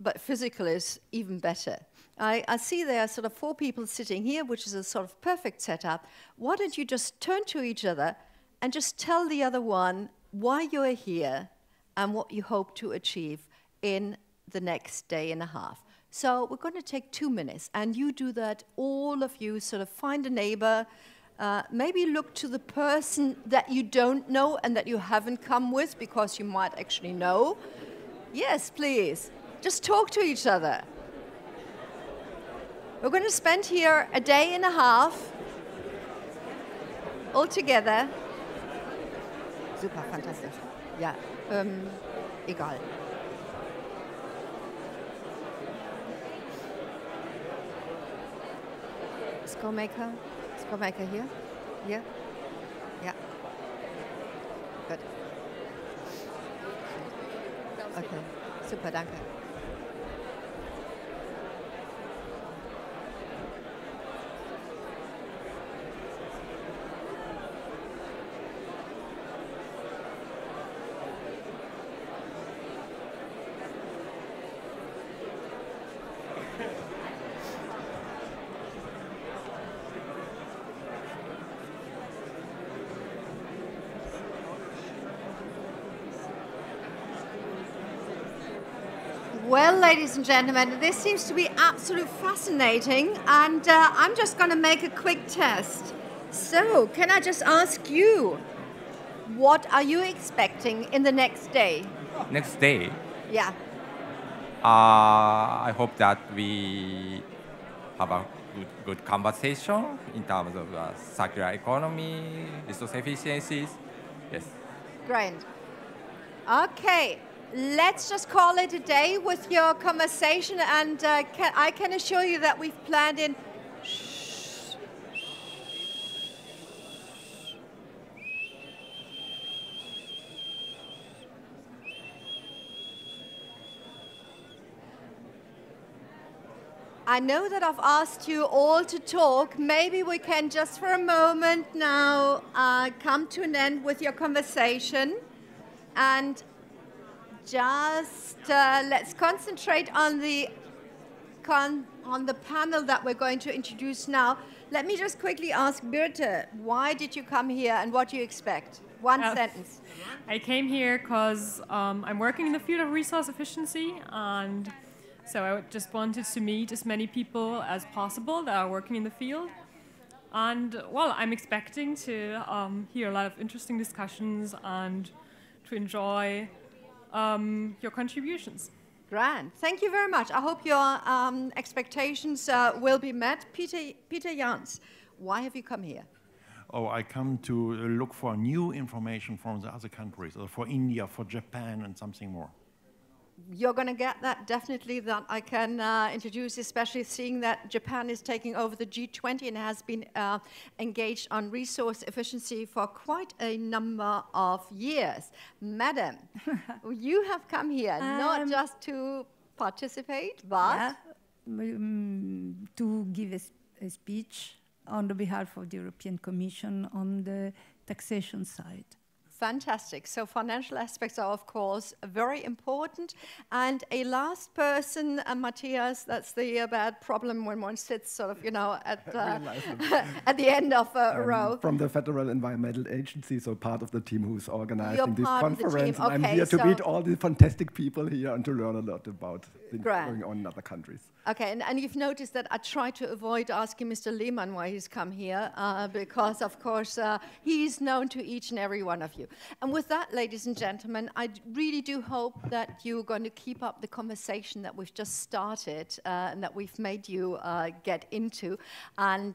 but physical is even better. I see there are sort of 4 people sitting here, which is a sort of perfect setup. Why don't you just turn to each other and just tell the other one why you're here and what you hope to achieve in the next day and a half. So we're going to take 2 minutes, and you do that, all of you, sort of find a neighbor, maybe look to the person that you don't know and that you haven't come with, because you might actually know. Yes, please. Just talk to each other. We're going to spend here a day and a half all together. Super, fantastisch. Ja, egal. Scoremaker here? Yeah? Yeah. Good. Okay, super, danke. Well, ladies and gentlemen, this seems to be absolutely fascinating, and I'm just going to make a quick test. So, can I just ask you, what are you expecting in the next day? Next day, Yeah. I hope that we have a good conversation in terms of circular economy, resource efficiencies. Yes. Great. Okay, let's just call it a day with your conversation, and I can assure you that we've planned in. I know that I've asked you all to talk. Maybe we can just for a moment now come to an end with your conversation, and just let's concentrate on the panel that we're going to introduce now. Let me just quickly ask Birte, why did you come here and what do you expect? One sentence. I came here because I'm working in the field of resource efficiency, and so I just wanted to meet as many people as possible that are working in the field. And, well, I'm expecting to hear a lot of interesting discussions and to enjoy your contributions. Grand. Thank you very much. I hope your expectations will be met. Peter Jans, why have you come here? Oh, I come to look for new information from the other countries, or for India, for Japan, and something more. You're going to get that, definitely, that I can introduce, especially seeing that Japan is taking over the G20 and has been engaged on resource efficiency for quite a number of years. Madam, you have come here not just to participate, but... Yeah, to give a speech on the behalf of the European Commission on the taxation side. Fantastic. So financial aspects are, of course, very important. And a last person, Matthias, that's the bad problem when one sits sort of, at the end of a row. From the Federal Environmental Agency, so part of the team who's organizing this part conference. of the team. I'm here to meet all the fantastic people here and to learn a lot about things going on in other countries. Okay, and you've noticed that I try to avoid asking Mr. Lehmann why he's come here, because, of course, he's known to each and every one of you. And with that, ladies and gentlemen, I really do hope that you're going to keep up the conversation that we've just started and that we've made you get into. And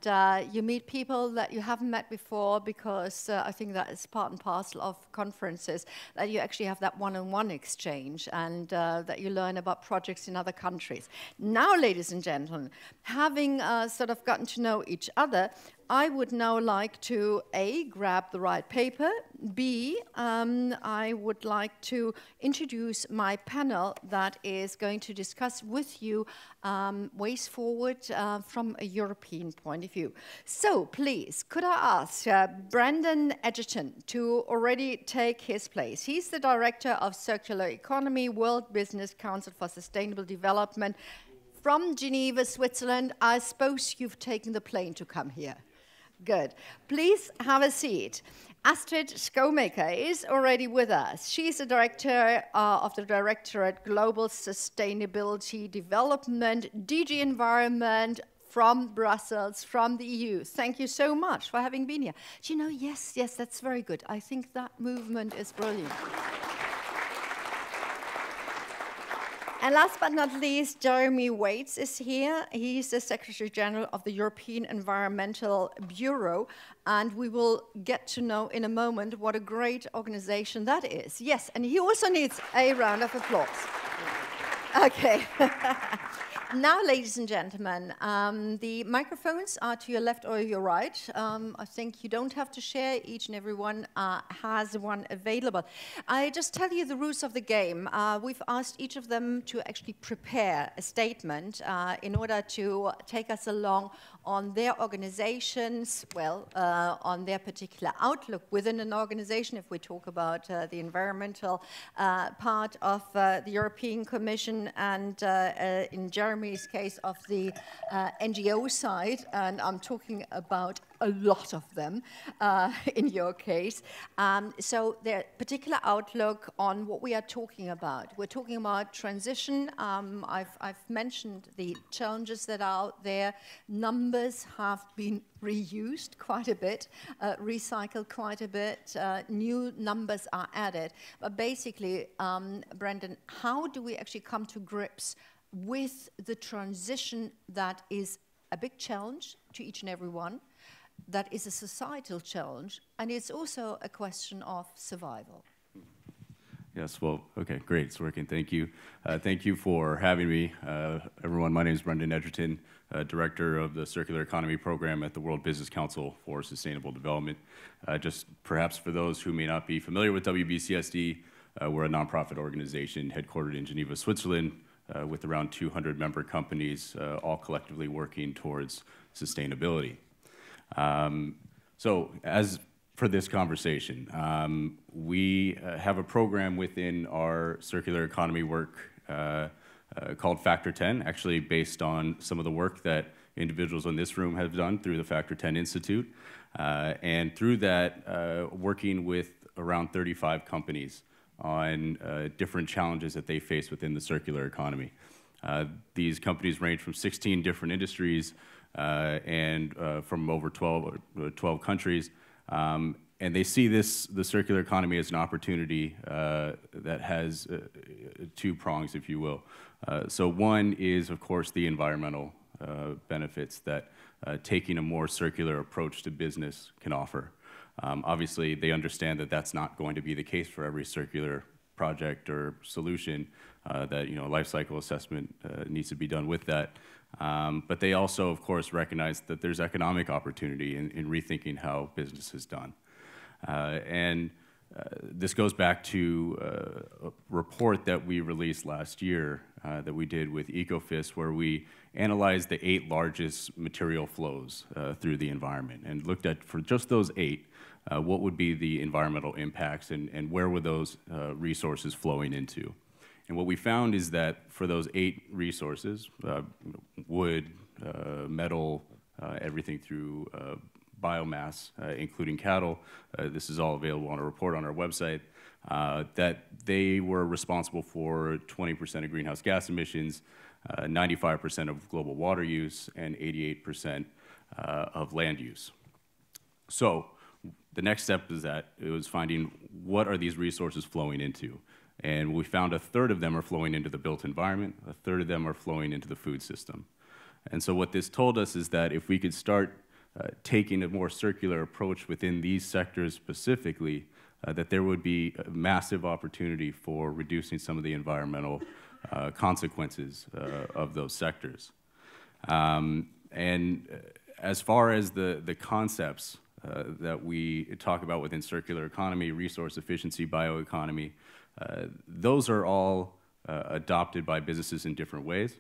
you meet people that you haven't met before, because I think that is part and parcel of conferences, that you actually have that one-on-one exchange and that you learn about projects in other countries. Now, ladies and gentlemen, having sort of gotten to know each other, I would now like to, A, grab the right paper, B, I would like to introduce my panel that is going to discuss with you ways forward from a European point of view. So, please, could I ask Brendan Edgerton to already take his place? He's the Director of Circular Economy, World Business Council for Sustainable Development from Geneva, Switzerland. I suppose you've taken the plane to come here. Good. Please have a seat. Astrid Skomaker is already with us. She's the director of the Directorate Global Sustainability Development, DG Environment, from Brussels, from the EU. Thank you so much for having been here. Do you know, yes, that's very good. I think that movement is brilliant. And last but not least, Jeremy Waits is here. He's the Secretary General of the European Environmental Bureau, and we will get to know in a moment what a great organization that is. Yes, and he also needs a round of applause. Okay. Now, ladies and gentlemen, the microphones are to your left or your right. I think you don't have to share. Each and every one has one available. I just tell you the rules of the game. We've asked each of them to actually prepare a statement in order to take us along on their organizations, on their particular outlook within an organization, if we talk about the environmental part of the European Commission, and in Jeremy's case of the NGO side, and I'm talking about a lot of them in your case. So their particular outlook on what we are talking about. We're talking about transition. I've mentioned the challenges that are out there. Numbers have been reused quite a bit, recycled quite a bit. New numbers are added. But basically, Brendan, how do we actually come to grips with the transition that is a big challenge to each and every one, that is a societal challenge, and it's also a question of survival? Yes, well, okay, great, it's working, thank you. Thank you for having me. Everyone, my name is Brendan Edgerton, Director of the Circular Economy Program at the World Business Council for Sustainable Development. Just perhaps for those who may not be familiar with WBCSD, we're a nonprofit organization headquartered in Geneva, Switzerland, with around 200 member companies, all collectively working towards sustainability. So as for this conversation, we have a program within our circular economy work called Factor 10, actually based on some of the work that individuals in this room have done through the Factor 10 Institute. And through that, working with around 35 companies on different challenges that they face within the circular economy. These companies range from 16 different industries and from over 12 countries. And they see the circular economy as an opportunity that has two prongs, if you will. So one is, of course, the environmental benefits that taking a more circular approach to business can offer. Obviously, they understand that that's not going to be the case for every circular project or solution, that life cycle assessment needs to be done with that. But they also, of course, recognize that there's economic opportunity in rethinking how business is done. And this goes back to a report that we released last year that we did with Ecofis, where we analyzed the 8 largest material flows through the environment and looked at, for just those 8, what would be the environmental impacts and where were those resources flowing into. And what we found is that for those 8 resources, wood, metal, everything through biomass, including cattle, this is all available on a report on our website, that they were responsible for 20% of greenhouse gas emissions, 95% of global water use, and 88% of land use. So the next step is that it was finding what are these resources flowing into. And we found 1/3 of them are flowing into the built environment, 1/3 of them are flowing into the food system. And so what this told us is that if we could start taking a more circular approach within these sectors specifically, that there would be a massive opportunity for reducing some of the environmental consequences of those sectors. And as far as the concepts that we talk about within circular economy, resource efficiency, bioeconomy, those are all adopted by businesses in different ways.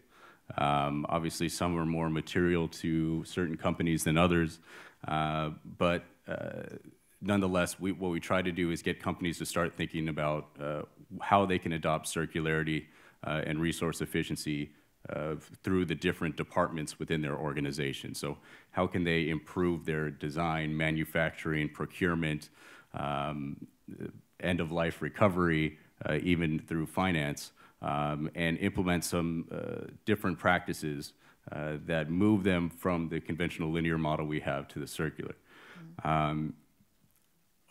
Obviously, some are more material to certain companies than others, but nonetheless, what we try to do is get companies to start thinking about how they can adopt circularity and resource efficiency through the different departments within their organization. So how can they improve their design, manufacturing, procurement, end-of-life recovery, even through finance, and implement some different practices that move them from the conventional linear model we have to the circular.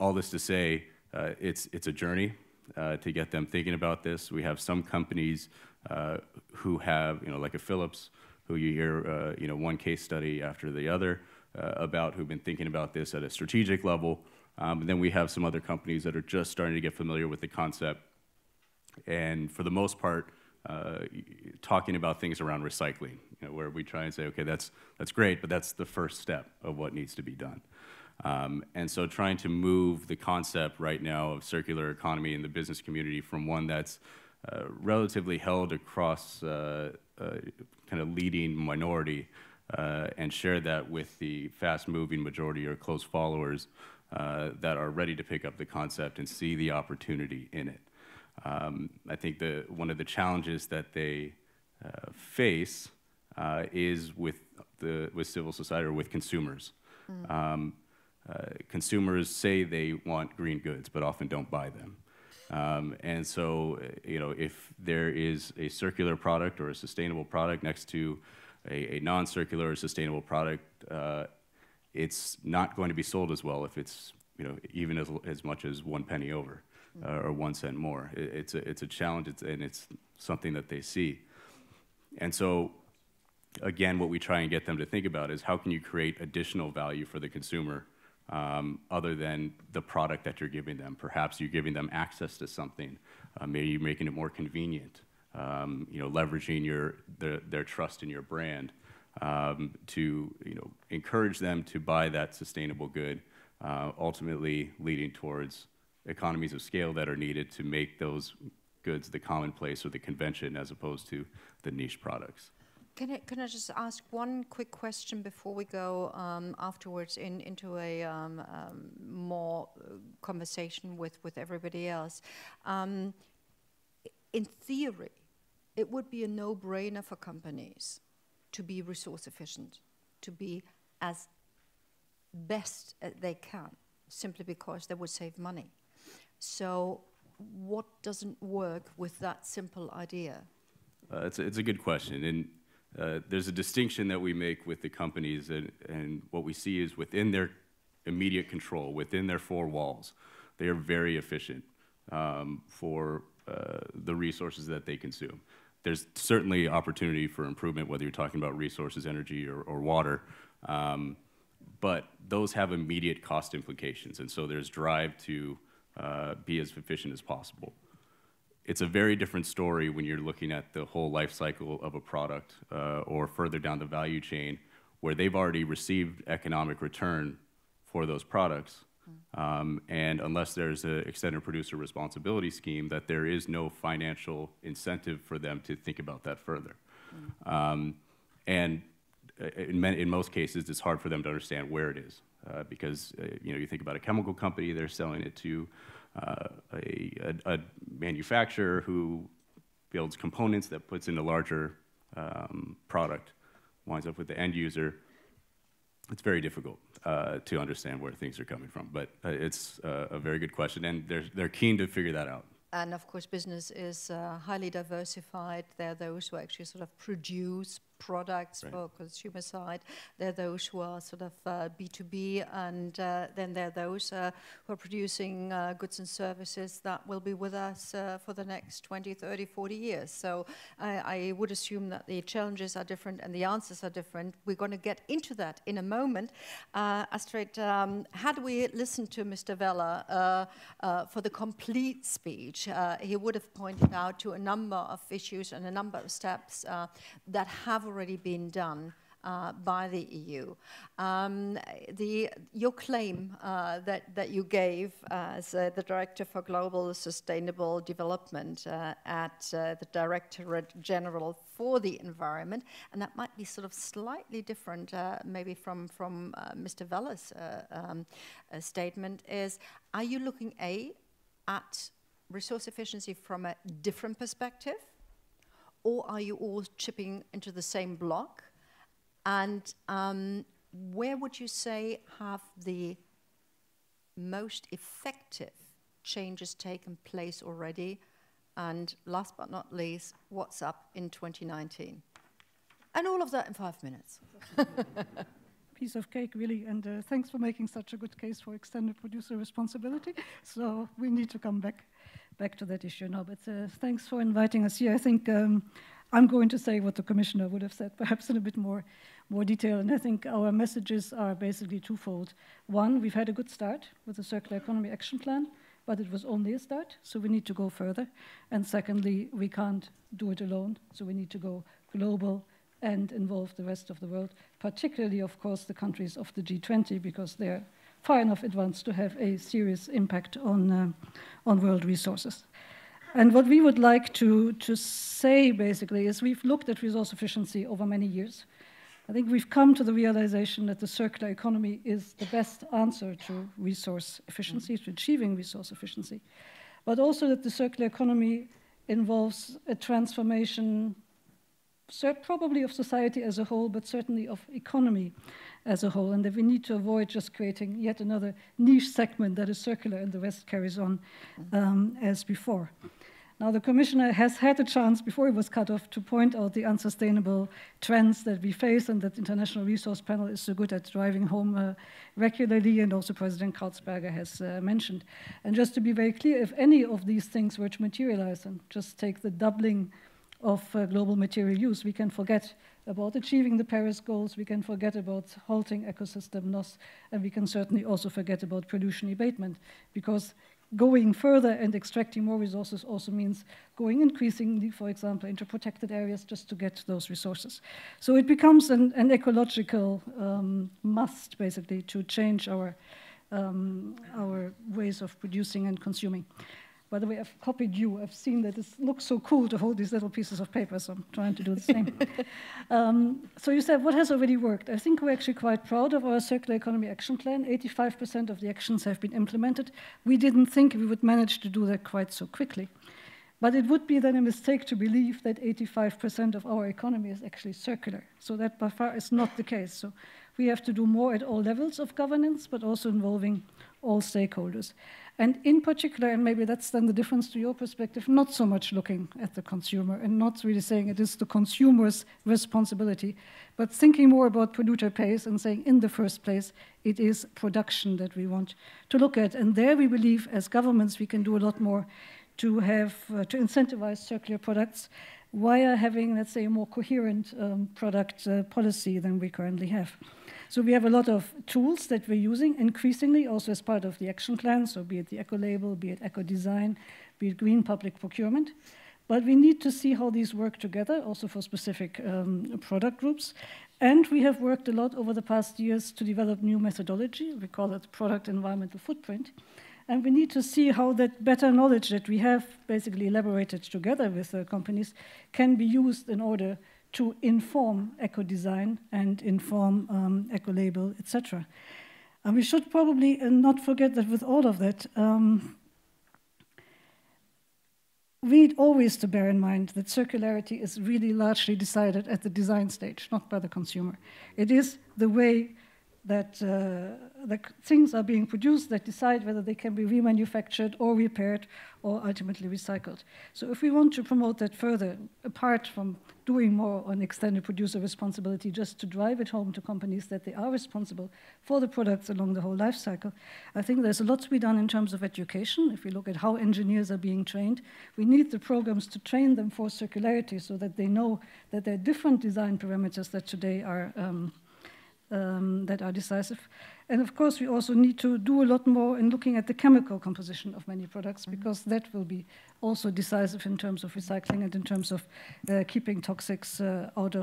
All this to say, it's a journey to get them thinking about this. We have some companies who have, like a Philips, who you hear, one case study after the other about, who've been thinking about this at a strategic level. And then we have some other companies that are just starting to get familiar with the concept. And for the most part, talking about things around recycling, where we try and say, okay, that's great, but that's the first step of what needs to be done. And so trying to move the concept right now of circular economy in the business community from one that's relatively held across kind of leading minority and share that with the fast-moving majority or close followers that are ready to pick up the concept and see the opportunity in it. I think one of the challenges that they face is with civil society or with consumers. Consumers say they want green goods, but often don't buy them. And so, if there is a circular product or a sustainable product next to a non-circular or sustainable product, it's not going to be sold as well if it's, even as much as 1 penny over or 1 cent more. It's a challenge, and it's something that they see. And so, again, what we try and get them to think about is how can you create additional value for the consumer other than the product that you're giving them. Perhaps you're giving them access to something. Maybe you're making it more convenient. Leveraging their trust in your brand to encourage them to buy that sustainable good, ultimately leading towards economies of scale that are needed to make those goods the commonplace or the convention as opposed to the niche products. Can I just ask one quick question before we go afterwards into a more conversation with everybody else? In theory, it would be a no-brainer for companies to be resource efficient, to be as best as they can, simply because they would save money. So what doesn't work with that simple idea? It's a good question. And there's a distinction that we make with the companies, and what we see is within their immediate control, within their four walls, they are very efficient for the resources that they consume. There's certainly opportunity for improvement, whether you're talking about resources, energy, or water, but those have immediate cost implications, and so there's drive to be as efficient as possible. It's a very different story when you're looking at the whole life cycle of a product or further down the value chain, where they've already received economic return for those products. And unless there's an extended producer responsibility scheme, that there is no financial incentive for them to think about that further. And in most cases, it's hard for them to understand where it is because you think about a chemical company, they're selling it to a manufacturer who builds components that puts in a larger product, winds up with the end user. It's very difficult to understand where things are coming from, but it's a very good question, and they're keen to figure that out. And of course, business is highly diversified. There are those who actually sort of produce products for consumer side. There are those who are sort of B2B, and then there are those who are producing goods and services that will be with us for the next 20, 30, 40 years. So I would assume that the challenges are different and the answers are different. We're going to get into that in a moment. Astrid, how do we listen to Mr. Weller for the complete speech? He would have pointed out to a number of issues and a number of steps that have already been done by the EU. Your claim that you gave as the Director for Global Sustainable Development at the Directorate General for the Environment, and that might be sort of slightly different maybe from Mr. Weller's statement, is, are you looking at resource efficiency from a different perspective, or are you all chipping into the same block? And where would you say have the most effective changes taken place already? And last but not least, what's up in 2019? And all of that in 5 minutes. Piece of cake, really, and thanks for making such a good case for extended producer responsibility. So we need to come back to that issue now, but thanks for inviting us here. I think I'm going to say what the Commissioner would have said, perhaps in a bit more detail, and I think our messages are basically twofold. One, we've had a good start with the Circular Economy Action Plan, but it was only a start, so we need to go further. And secondly, we can't do it alone, so we need to go global and involve the rest of the world, particularly, of course, the countries of the G20, because they're far enough advanced to have a serious impact on world resources. And what we would like to say, basically, is we've looked at resource efficiency over many years. I think we've come to the realization that the circular economy is the best answer to resource efficiency, to achieving resource efficiency, but also that the circular economy involves a transformation probably of society as a whole, but certainly of economy as a whole, and that we need to avoid just creating yet another niche segment that is circular and the rest carries on as before. Now, the Commissioner has had a chance, before he was cut off, to point out the unsustainable trends that we face and that the International Resource Panel is so good at driving home regularly, and also President Krausberger has mentioned. And just to be very clear, if any of these things were to materialize, and just take the doubling of global material use, we can forget about achieving the Paris goals, we can forget about halting ecosystem loss, and we can certainly also forget about pollution abatement, because going further and extracting more resources also means going increasingly, for example, into protected areas just to get those resources. So it becomes an ecological must, basically, to change our ways of producing and consuming. By the way, I've copied you. I've seen that it looks so cool to hold these little pieces of paper, so I'm trying to do the same. So you said, what has already worked? I think we're actually quite proud of our Circular Economy Action Plan. 85% of the actions have been implemented. We didn't think we would manage to do that quite so quickly. But it would be then a mistake to believe that 85% of our economy is actually circular. So that by far is not the case. So we have to do more at all levels of governance, but also involving all stakeholders. And in particular, and maybe that's then the difference to your perspective, not so much looking at the consumer and not really saying it is the consumer's responsibility, but thinking more about polluter pays and saying in the first place, it is production that we want to look at. And there we believe as governments we can do a lot more to have, to incentivize circular products via having, let's say, a more coherent product policy than we currently have. So we have a lot of tools that we're using increasingly also as part of the action plan, so be it the eco-label, be it eco-design, be it green public procurement. But we need to see how these work together, also for specific product groups. And we have worked a lot over the past years to develop new methodology. We call it product environmental footprint. And we need to see how that better knowledge that we have basically elaborated together with companies can be used in order to inform eco-design and inform eco-label, etc. And we should probably not forget that with all of that, we need always to bear in mind that circularity is really largely decided at the design stage, not by the consumer. It is the way that the things are being produced that decide whether they can be remanufactured or repaired or ultimately recycled. So if we want to promote that further, apart from doing more on extended producer responsibility, just to drive it home to companies that they are responsible for the products along the whole life cycle, I think there's a lot to be done in terms of education. If we look at how engineers are being trained, we need the programs to train them for circularity so that they know that there are different design parameters that today are decisive. And of course, we also need to do a lot more in looking at the chemical composition of many products, because that will be also decisive in terms of recycling and in terms of keeping toxics out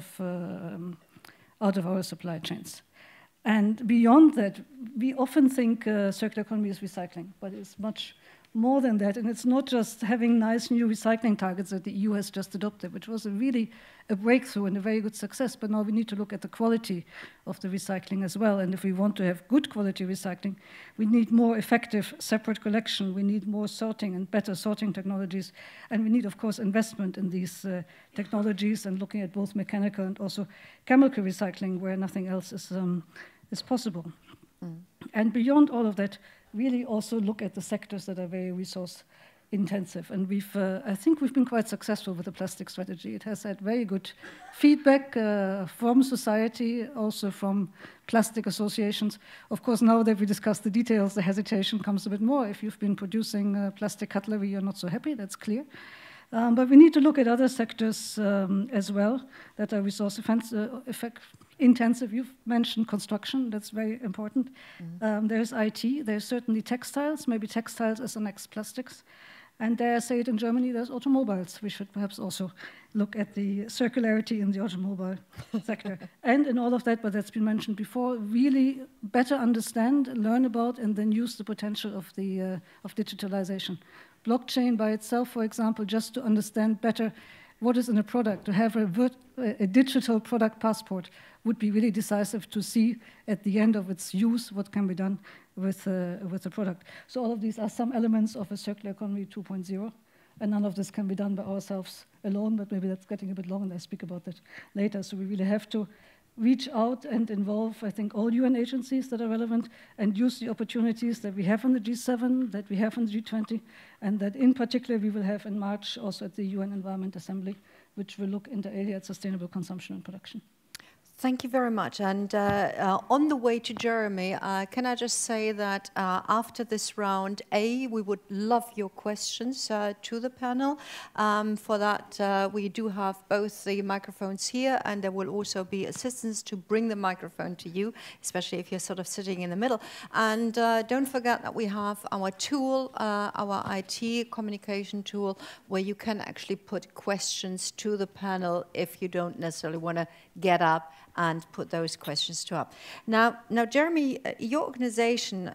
of our supply chains. And beyond that, we often think circular economy is recycling, but it's much more than that. And it's not just having nice new recycling targets that the EU has just adopted, which was really a breakthrough and a very good success. But now we need to look at the quality of the recycling as well. And if we want to have good quality recycling, we need more effective separate collection. We need more sorting and better sorting technologies. And we need, of course, investment in these technologies and looking at both mechanical and also chemical recycling where nothing else is possible. And beyond all of that, really also look at the sectors that are very resource intensive. And I think we've been quite successful with the plastic strategy. It has had very good feedback from society, also from plastic associations. Of course, now that we discussed the details, the hesitation comes a bit more. If you've been producing plastic cutlery, you're not so happy, that's clear. But we need to look at other sectors as well that are resource intensive. You've mentioned construction, that's very important. There's IT, there's certainly textiles, maybe textiles as the next plastics. And dare I say it in Germany, there's automobiles. We should perhaps also look at the circularity in the automobile sector. And in all of that, but that's been mentioned before, really better understand, learn about, and then use the potential of digitalization. Blockchain by itself, for example, just to understand better what is in a product, to have a digital product passport would be really decisive to see at the end of its use what can be done with the product. So all of these are some elements of a circular economy 2.0, and none of this can be done by ourselves alone, but maybe that's getting a bit long, and I speak about that later. So we really have to reach out and involve, I think, all UN agencies that are relevant and use the opportunities that we have in the G7, that we have in the G20, and that in particular we will have in March also at the UN Environment Assembly, which will look inter alia at sustainable consumption and production. Thank you very much. And on the way to Jeremy, can I just say that after this round, we would love your questions to the panel. For that, we do have both the microphones here, and there will also be assistants to bring the microphone to you, especially if you're sort of sitting in the middle. And don't forget that we have our tool, our IT communication tool, where you can actually put questions to the panel if you don't necessarily want to get up and put those questions to up. Now, Jeremy, your organization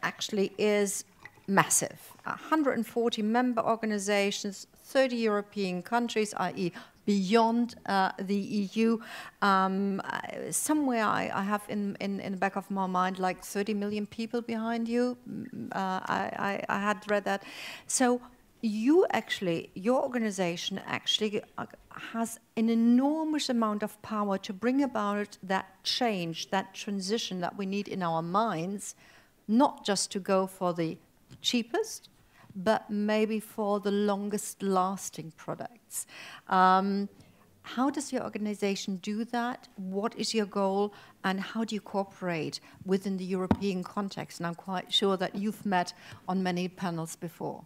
actually is massive. 140 member organizations, 30 European countries, i.e. beyond the EU. Somewhere I have in the back of my mind like 30 million people behind you. I had read that. So your organization actually has an enormous amount of power to bring about that change, that transition that we need in our minds, not just to go for the cheapest, but maybe for the longest lasting products. How does your organization do that? What is your goal? And how do you cooperate within the European context? And I'm quite sure that you've met on many panels before.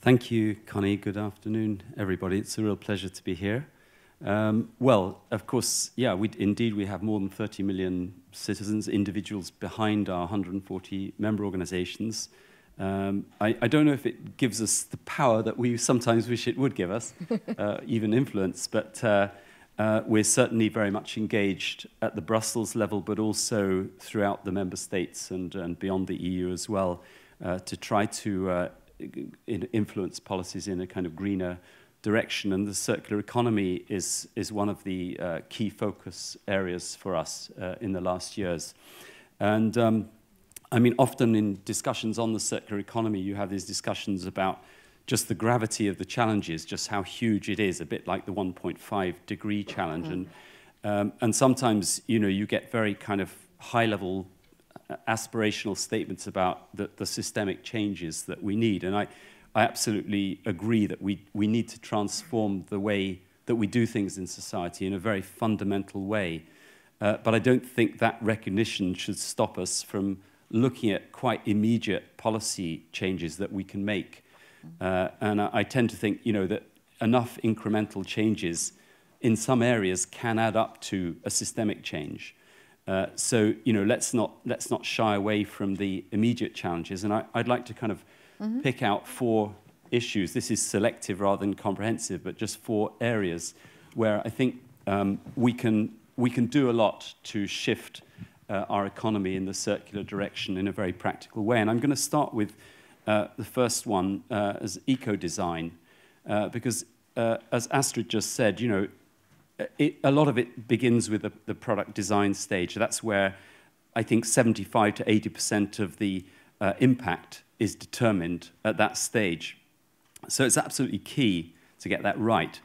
Thank you, Connie. Good afternoon, everybody. It's a real pleasure to be here. Well, of course, yeah, we have more than 30 million citizens, individuals behind our 140 member organizations. I don't know if it gives us the power that we sometimes wish it would give us, even influence, but we're certainly very much engaged at the Brussels level, but also throughout the member states and beyond the EU as well, to try to influence policies in a kind of greener direction. And the circular economy is one of the key focus areas for us in the last years. And I mean, often in discussions on the circular economy, you have these discussions about just the gravity of the challenges, just how huge it is, a bit like the 1.5 degree challenge. And sometimes, you know, you get very kind of high-level aspirational statements about the systemic changes that we need. And I absolutely agree that we need to transform the way that we do things in society in a very fundamental way. But I don't think that recognition should stop us from looking at quite immediate policy changes that we can make. And I tend to think, you know, that enough incremental changes in some areas can add up to a systemic change. So, you know, let's not shy away from the immediate challenges. And I'd like to kind of pick out 4 issues. This is selective rather than comprehensive, but just 4 areas where I think we can do a lot to shift our economy in the circular direction in a very practical way. And I'm going to start with the first one as eco-design, because as Astrid just said, you know, a lot of it begins with the product design stage. That's where I think 75 to 80% of the impact is determined at that stage. So it's absolutely key to get that right.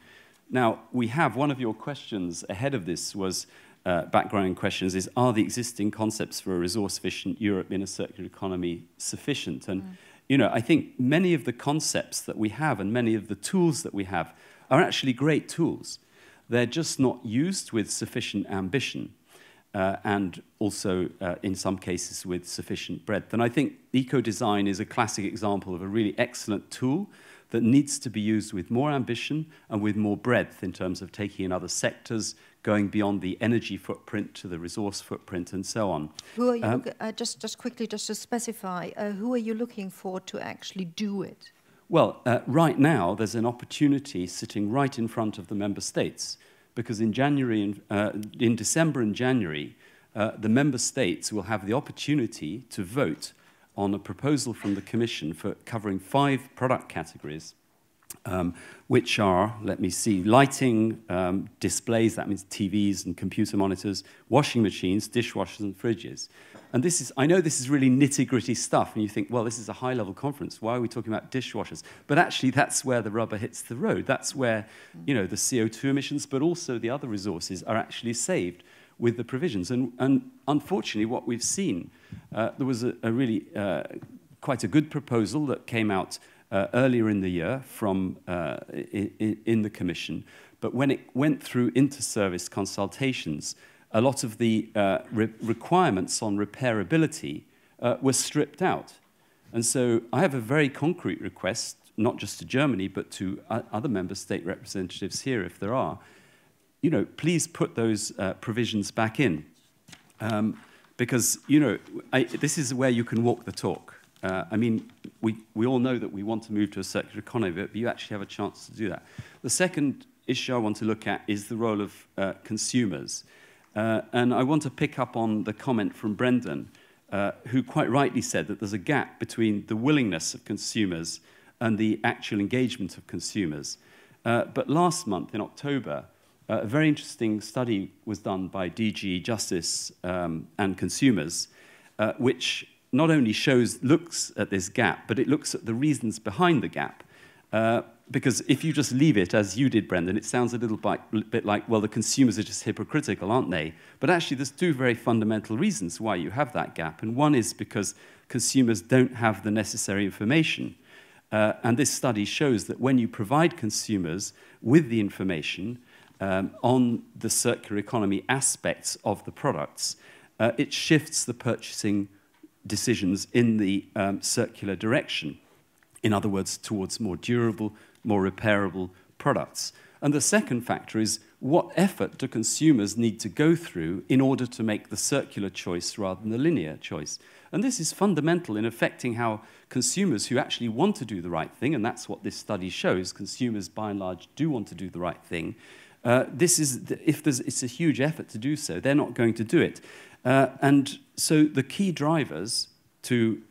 Now, we have one of your questions ahead of this was background questions is, are the existing concepts for a resource-efficient Europe in a circular economy sufficient? And, you know, I think many of the concepts that we have and many of the tools that we have are actually great tools. They're just not used with sufficient ambition and also, in some cases, with sufficient breadth. And I think eco-design is a classic example of a really excellent tool that needs to be used with more ambition and with more breadth in terms of taking in other sectors, going beyond the energy footprint to the resource footprint and so on. Who are you, just quickly, just to specify, who are you looking for to actually do it? Well, right now, there's an opportunity sitting right in front of the member states, because in December and January, the member states will have the opportunity to vote on a proposal from the Commission for covering 5 product categories which are, let me see, lighting, displays, that means TVs and computer monitors, washing machines, dishwashers and fridges. And this is, I know this is really nitty-gritty stuff, and you think, well, this is a high-level conference. Why are we talking about dishwashers? But actually, that's where the rubber hits the road. That's where, you know, the CO2 emissions, but also the other resources are actually saved with the provisions. And unfortunately, what we've seen, there was a really quite a good proposal that came out earlier in the year from in the Commission. But when it went through inter-service consultations, a lot of the requirements on repairability were stripped out. And so I have a very concrete request, not just to Germany, but to other member state representatives here, if there are. You know, please put those provisions back in. Because, you know, this is where you can walk the talk. I mean, we all know that we want to move to a circular economy, but you actually have a chance to do that. The second issue I want to look at is the role of consumers. And I want to pick up on the comment from Brendan, who quite rightly said that there's a gap between the willingness of consumers and the actual engagement of consumers. But last month, in October, a very interesting study was done by DG Justice and Consumers, which not only looks at this gap, but it looks at the reasons behind the gap. Because if you just leave it, as you did, Brendan, it sounds a little bit like, well, the consumers are just hypocritical, aren't they? But actually, there's two very fundamental reasons why you have that gap. And one is because consumers don't have the necessary information. And this study shows that when you provide consumers with the information on the circular economy aspects of the products, it shifts the purchasing decisions in the circular direction. In other words, towards more durable, more repairable products. And the second factor is what effort do consumers need to go through in order to make the circular choice rather than the linear choice? And this is fundamental in affecting how consumers who actually want to do the right thing, and that's what this study shows, consumers by and large do want to do the right thing. It's a huge effort to do so, they're not going to do it. And so the key drivers to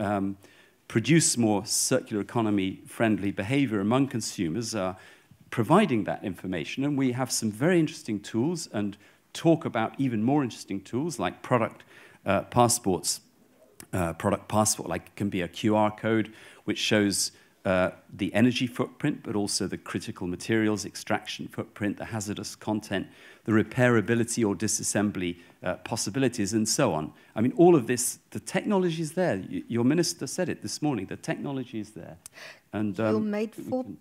produce more circular economy friendly behavior among consumers are providing that information. And we have some very interesting tools and talk about even more interesting tools like product passports. Product passport, like it can be a QR code which shows the energy footprint, but also the critical materials extraction footprint, the hazardous content, the repairability or disassembly possibilities, and so on. I mean, all of this, the technology is there. Your minister said it this morning. The technology is there. And you made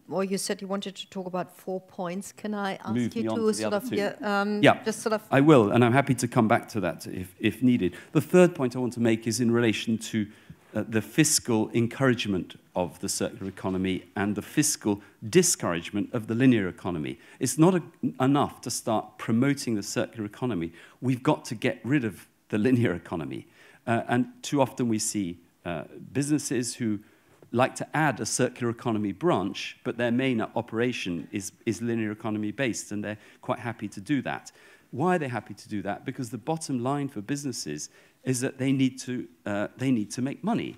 or you said you wanted to talk about 4 points. Can I ask you to sort of, just sort of? I will, and I'm happy to come back to that if needed. The third point I want to make is in relation to the fiscal encouragement of the circular economy and the fiscal discouragement of the linear economy. It's not enough to start promoting the circular economy. We've got to get rid of the linear economy. And too often we see businesses who like to add a circular economy branch, but their main operation is linear economy based, and they're quite happy to do that. Why are they happy to do that? Because the bottom line for businesses is that they need to make money.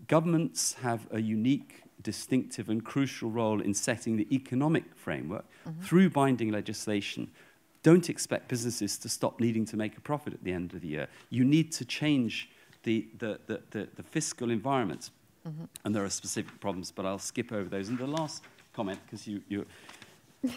Governments have a unique, distinctive and crucial role in setting the economic framework through binding legislation. Don't expect businesses to stop needing to make a profit at the end of the year. You need to change the fiscal environment. And there are specific problems, but I'll skip over those. And the last comment, because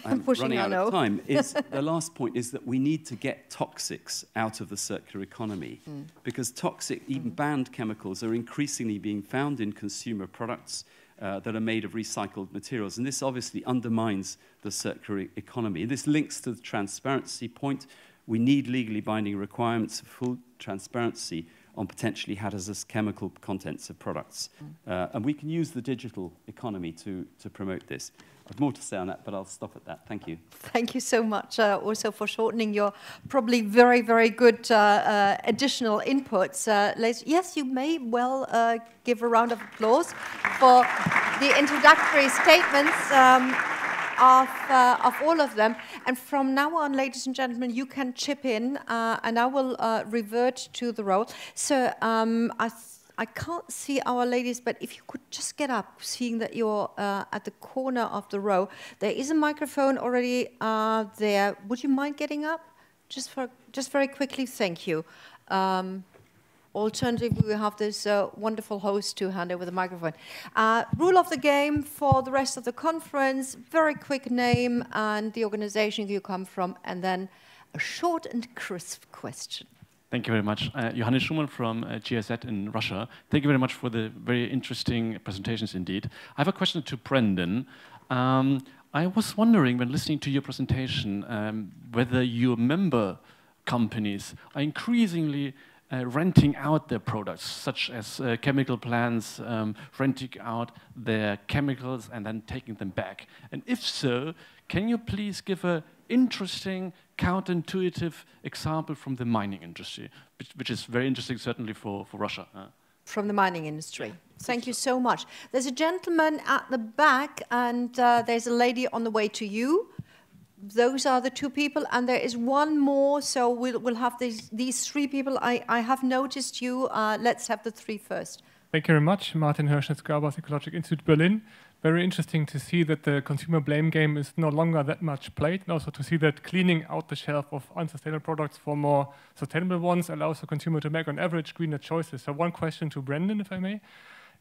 I'm running out of time, is the last point is that we need to get toxics out of the circular economy, because toxic, even banned chemicals are increasingly being found in consumer products that are made of recycled materials. And this obviously undermines the circular economy. This links to the transparency point. We need legally binding requirements for full transparency on potentially hazardous chemical contents of products. And we can use the digital economy to promote this. I have more to say on that, but I'll stop at that. Thank you. Thank you so much also for shortening your probably very, very good additional inputs. Yes, you may well give a round of applause for the introductory statements of all of them. And from now on, ladies and gentlemen, you can chip in, and I will revert to the role. So I can't see our ladies, but if you could just get up, seeing that you're at the corner of the row. There is a microphone already there. Would you mind getting up? Just very quickly, thank you. Alternatively, we have this wonderful host to hand over the microphone. Rule of the game for the rest of the conference, very quick name and the organization you come from, and then a short and crisp question. Thank you very much. Johannes Schumann from GSZ in Russia. Thank you very much for the very interesting presentations indeed. I have a question to Brendan. I was wondering, when listening to your presentation, whether your member companies are increasingly renting out their products, such as chemical plants, renting out their chemicals and then taking them back. And if so, can you please give an interesting, counterintuitive example from the mining industry, which is very interesting, certainly for Russia. From the mining industry. Thank you so much. There's a gentleman at the back, and there's a lady on the way to you. Those are the two people, and there is one more, so we'll have these three people. I have noticed you. Let's have the three first. Thank you very much. Martin Hirschnitz-Gerbers, Ecologic Institute, Berlin. Very interesting to see that the consumer blame game is no longer that much played, and also to see that cleaning out the shelf of unsustainable products for more sustainable ones allows the consumer to make, on average, greener choices. So one question to Brendan, if I may.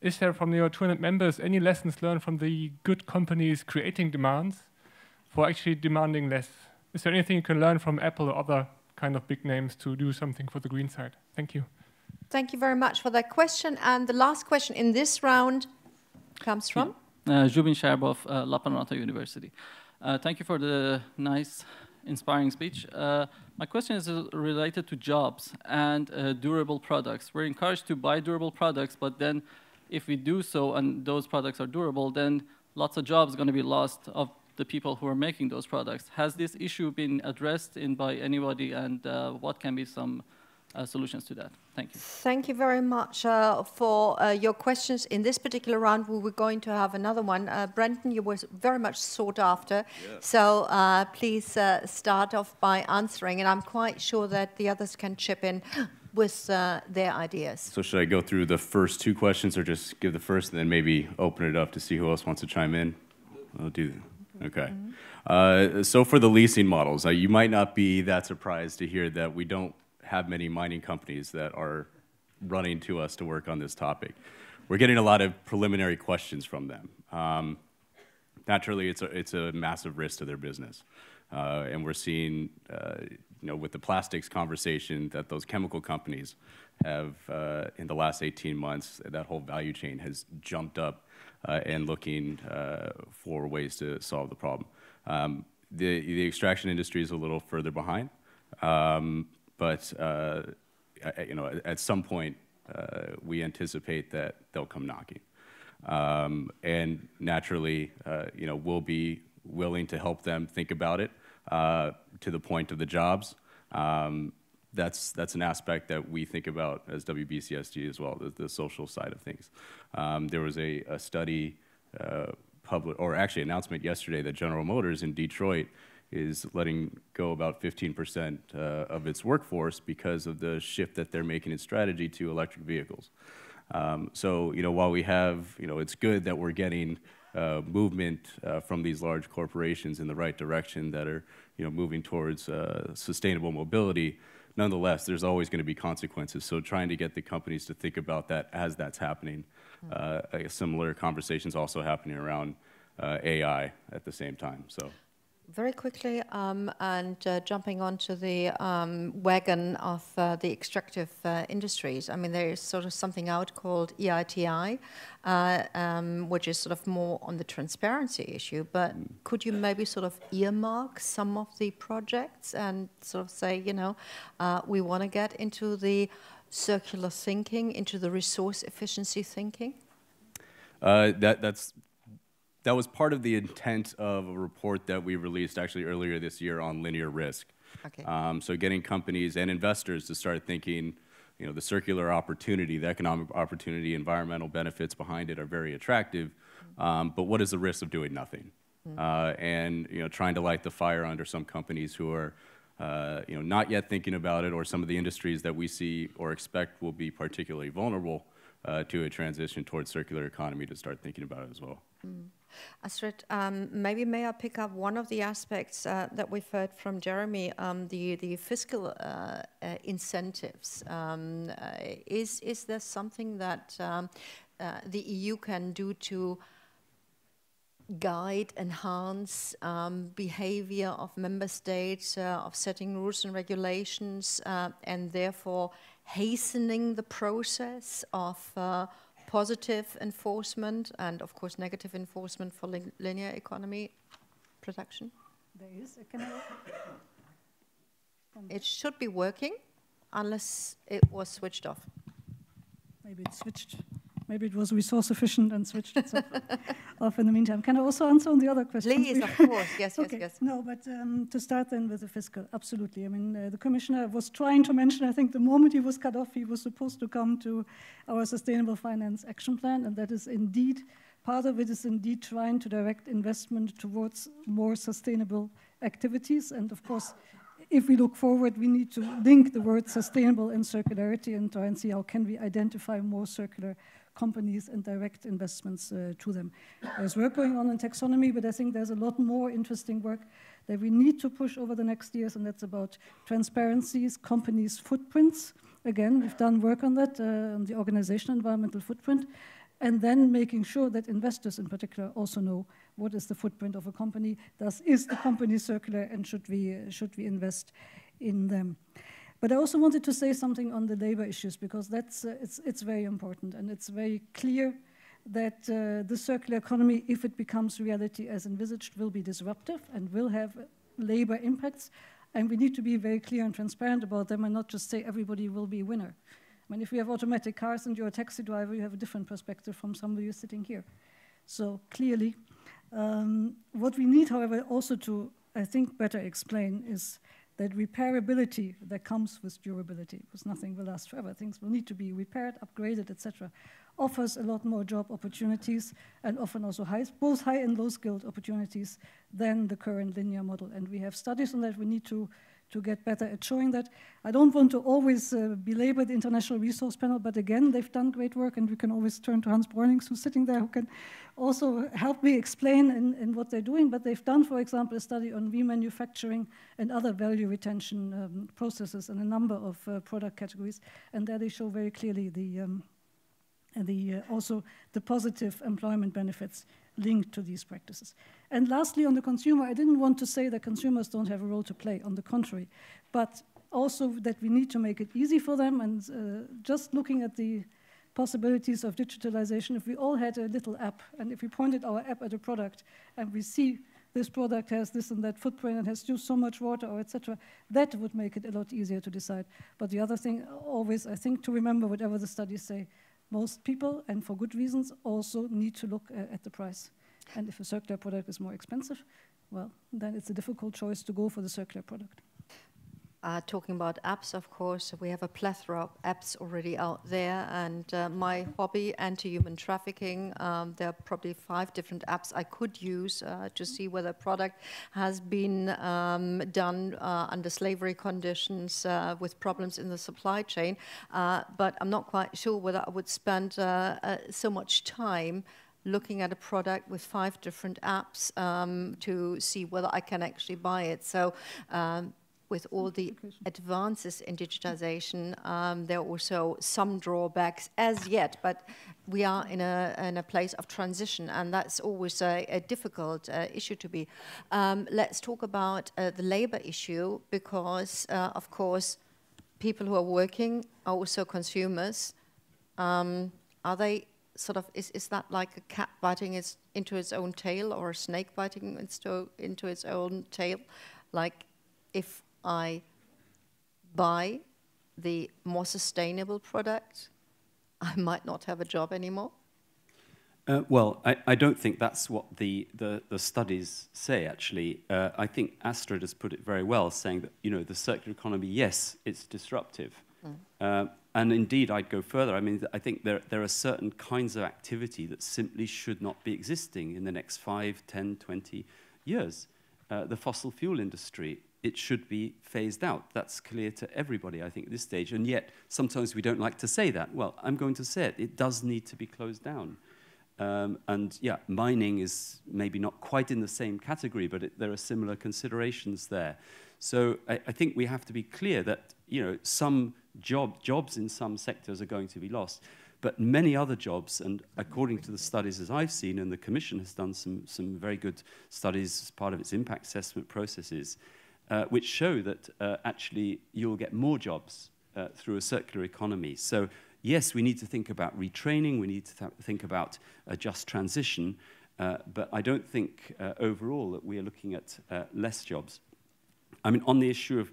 Is there, from your 200 members, any lessons learned from the good companies creating demands for actually demanding less? Is there anything you can learn from Apple or other kind of big names to do something for the green side? Thank you. Thank you very much for that question. And the last question in this round comes from? Zhubin Sharbov, Lapanrata University. Thank you for the nice, inspiring speech. My question is related to jobs and durable products. We're encouraged to buy durable products, but then if we do so and those products are durable, then lots of jobs are going to be lost of the people who are making those products. Has this issue been addressed by anybody, and what can be some solutions to that? Thank you. Thank you very much for your questions. In this particular round, we were going to have another one. Brendan, you were very much sought after, so please start off by answering, and I'm quite sure that the others can chip in with their ideas. So should I go through the first two questions, or just give the first and then maybe open it up to see who else wants to chime in? I'll do that. Okay. So for the leasing models, you might not be that surprised to hear that we don't have many mining companies that are running to us to work on this topic. We're getting a lot of preliminary questions from them. Naturally, it's a massive risk to their business. And we're seeing, with the plastics conversation, that those chemical companies have, in the last 18 months, that whole value chain has jumped up and looking for ways to solve the problem. The extraction industry is a little further behind. But at some point, we anticipate that they'll come knocking, and naturally, we'll be willing to help them think about it to the point of the jobs. That's an aspect that we think about as WBCSG as well, the social side of things. There was a study, actually announcement yesterday that General Motors in Detroit is letting go about 15% of its workforce because of the shift that they're making in strategy to electric vehicles. So, while we have, it's good that we're getting movement from these large corporations in the right direction that are, moving towards sustainable mobility, nonetheless, there's always going to be consequences. So trying to get the companies to think about that as that's happening. Similar conversations also happening around AI at the same time. So. Very quickly, and jumping onto the wagon of the extractive industries. I mean, there is sort of something out called EITI, which is sort of more on the transparency issue. But could you maybe sort of earmark some of the projects and sort of say, we want to get into the circular thinking, into the resource efficiency thinking? That was part of the intent of a report that we released actually earlier this year on linear risk. Okay. So getting companies and investors to start thinking, the circular opportunity, the economic opportunity, environmental benefits behind it are very attractive, but what is the risk of doing nothing? And trying to light the fire under some companies who are not yet thinking about it, or some of the industries that we see or expect will be particularly vulnerable to a transition towards circular economy to start thinking about it as well. Astrid, maybe may I pick up one of the aspects that we've heard from Jeremy, the fiscal incentives. Is there something that the EU can do to guide, enhance behavior of member states, of setting rules and regulations, and therefore hastening the process of positive enforcement and, of course, negative enforcement for linear economy production? There is. It should be working, unless it was switched off. Maybe it switched. Maybe it was resource efficient and switched itself off in the meantime. Can I also answer on the other question? Please, of course. Yes, okay. yes. No, but to start then with the fiscal, absolutely. I mean, the commissioner was trying to mention, I think the moment he was cut off, he was supposed to come to our Sustainable Finance Action Plan, and that is indeed, part of it is indeed trying to direct investment towards more sustainable activities. And of course, if we look forward, we need to link the word sustainable and circularity and try and see how can we identify more circular companies and direct investments to them. There's work going on in taxonomy, but I think there's a lot more interesting work that we need to push over the next years, and that's about transparencies, companies' footprints. Again, we've done work on that, on the organizational environmental footprint, and then making sure that investors in particular also know what is the footprint of a company, thus is the company circular, and should we invest in them. But I also wanted to say something on the labor issues, because that's it's very important, and it's very clear that the circular economy, if it becomes reality as envisaged, will be disruptive and will have labor impacts, and we need to be very clear and transparent about them and not just say everybody will be a winner. I mean, if we have automatic cars and you're a taxi driver, you have a different perspective from somebody who's sitting here. So clearly, what we need, however, also to, I think, better explain is that repairability that comes with durability, because nothing will last forever, things will need to be repaired, upgraded, etc., offers a lot more job opportunities and often also both high and low skilled opportunities than the current linear model. And we have studies on that. We need to get better at showing that. I don't want to always belabor the International Resource Panel, but again, they've done great work, and we can always turn to Hans Breunings, who's sitting there, who can also help me explain in what they're doing. But they've done, for example, a study on remanufacturing and other value retention processes in a number of product categories, and there they show very clearly also the positive employment benefits linked to these practices. And lastly, on the consumer, I didn't want to say that consumers don't have a role to play, on the contrary, but also that we need to make it easy for them. And just looking at the possibilities of digitalization, if we all had a little app, and if we pointed our app at a product, and we see this product has this and that footprint and has used so much water, or etc., that would make it a lot easier to decide. But the other thing, always, I think, to remember, whatever the studies say, most people, and for good reasons, also need to look at the price. And if a circular product is more expensive, well, then it's a difficult choice to go for the circular product. Talking about apps, of course, we have a plethora of apps already out there, and my hobby, anti-human trafficking, there are probably 5 different apps I could use to see whether a product has been done under slavery conditions with problems in the supply chain, but I'm not quite sure whether I would spend so much time looking at a product with 5 different apps to see whether I can actually buy it. So with all the advances in digitization, there are also some drawbacks as yet, but we are in a place of transition, and that's always a difficult issue to be. Let's talk about the labor issue, because, of course, people who are working are also consumers. Are they sort of, is that like a cat biting into its own tail, or a snake biting into its own tail? Like, if I buy the more sustainable product, I might not have a job anymore? Well, I don't think that's what the studies say, actually. I think Astrid has put it very well, saying that, you know, the circular economy, yes, it's disruptive. And indeed, I'd go further. I mean, I think there are certain kinds of activity that simply should not be existing in the next 5, 10, 20 years. The fossil fuel industry it should be phased out. That's clear to everybody, I think, at this stage. And yet, sometimes we don't like to say that. Well, I'm going to say it. It does need to be closed down. And yeah, mining is maybe not quite in the same category, but there are similar considerations there. So I think we have to be clear that, you know, some jobs in some sectors are going to be lost, but many other jobs, and according to the studies as I've seen, and the Commission has done some very good studies as part of its impact assessment processes, which show that actually you'll get more jobs through a circular economy. So yes, we need to think about retraining, we need to think about a just transition, but I don't think overall that we are looking at less jobs. I mean, on the issue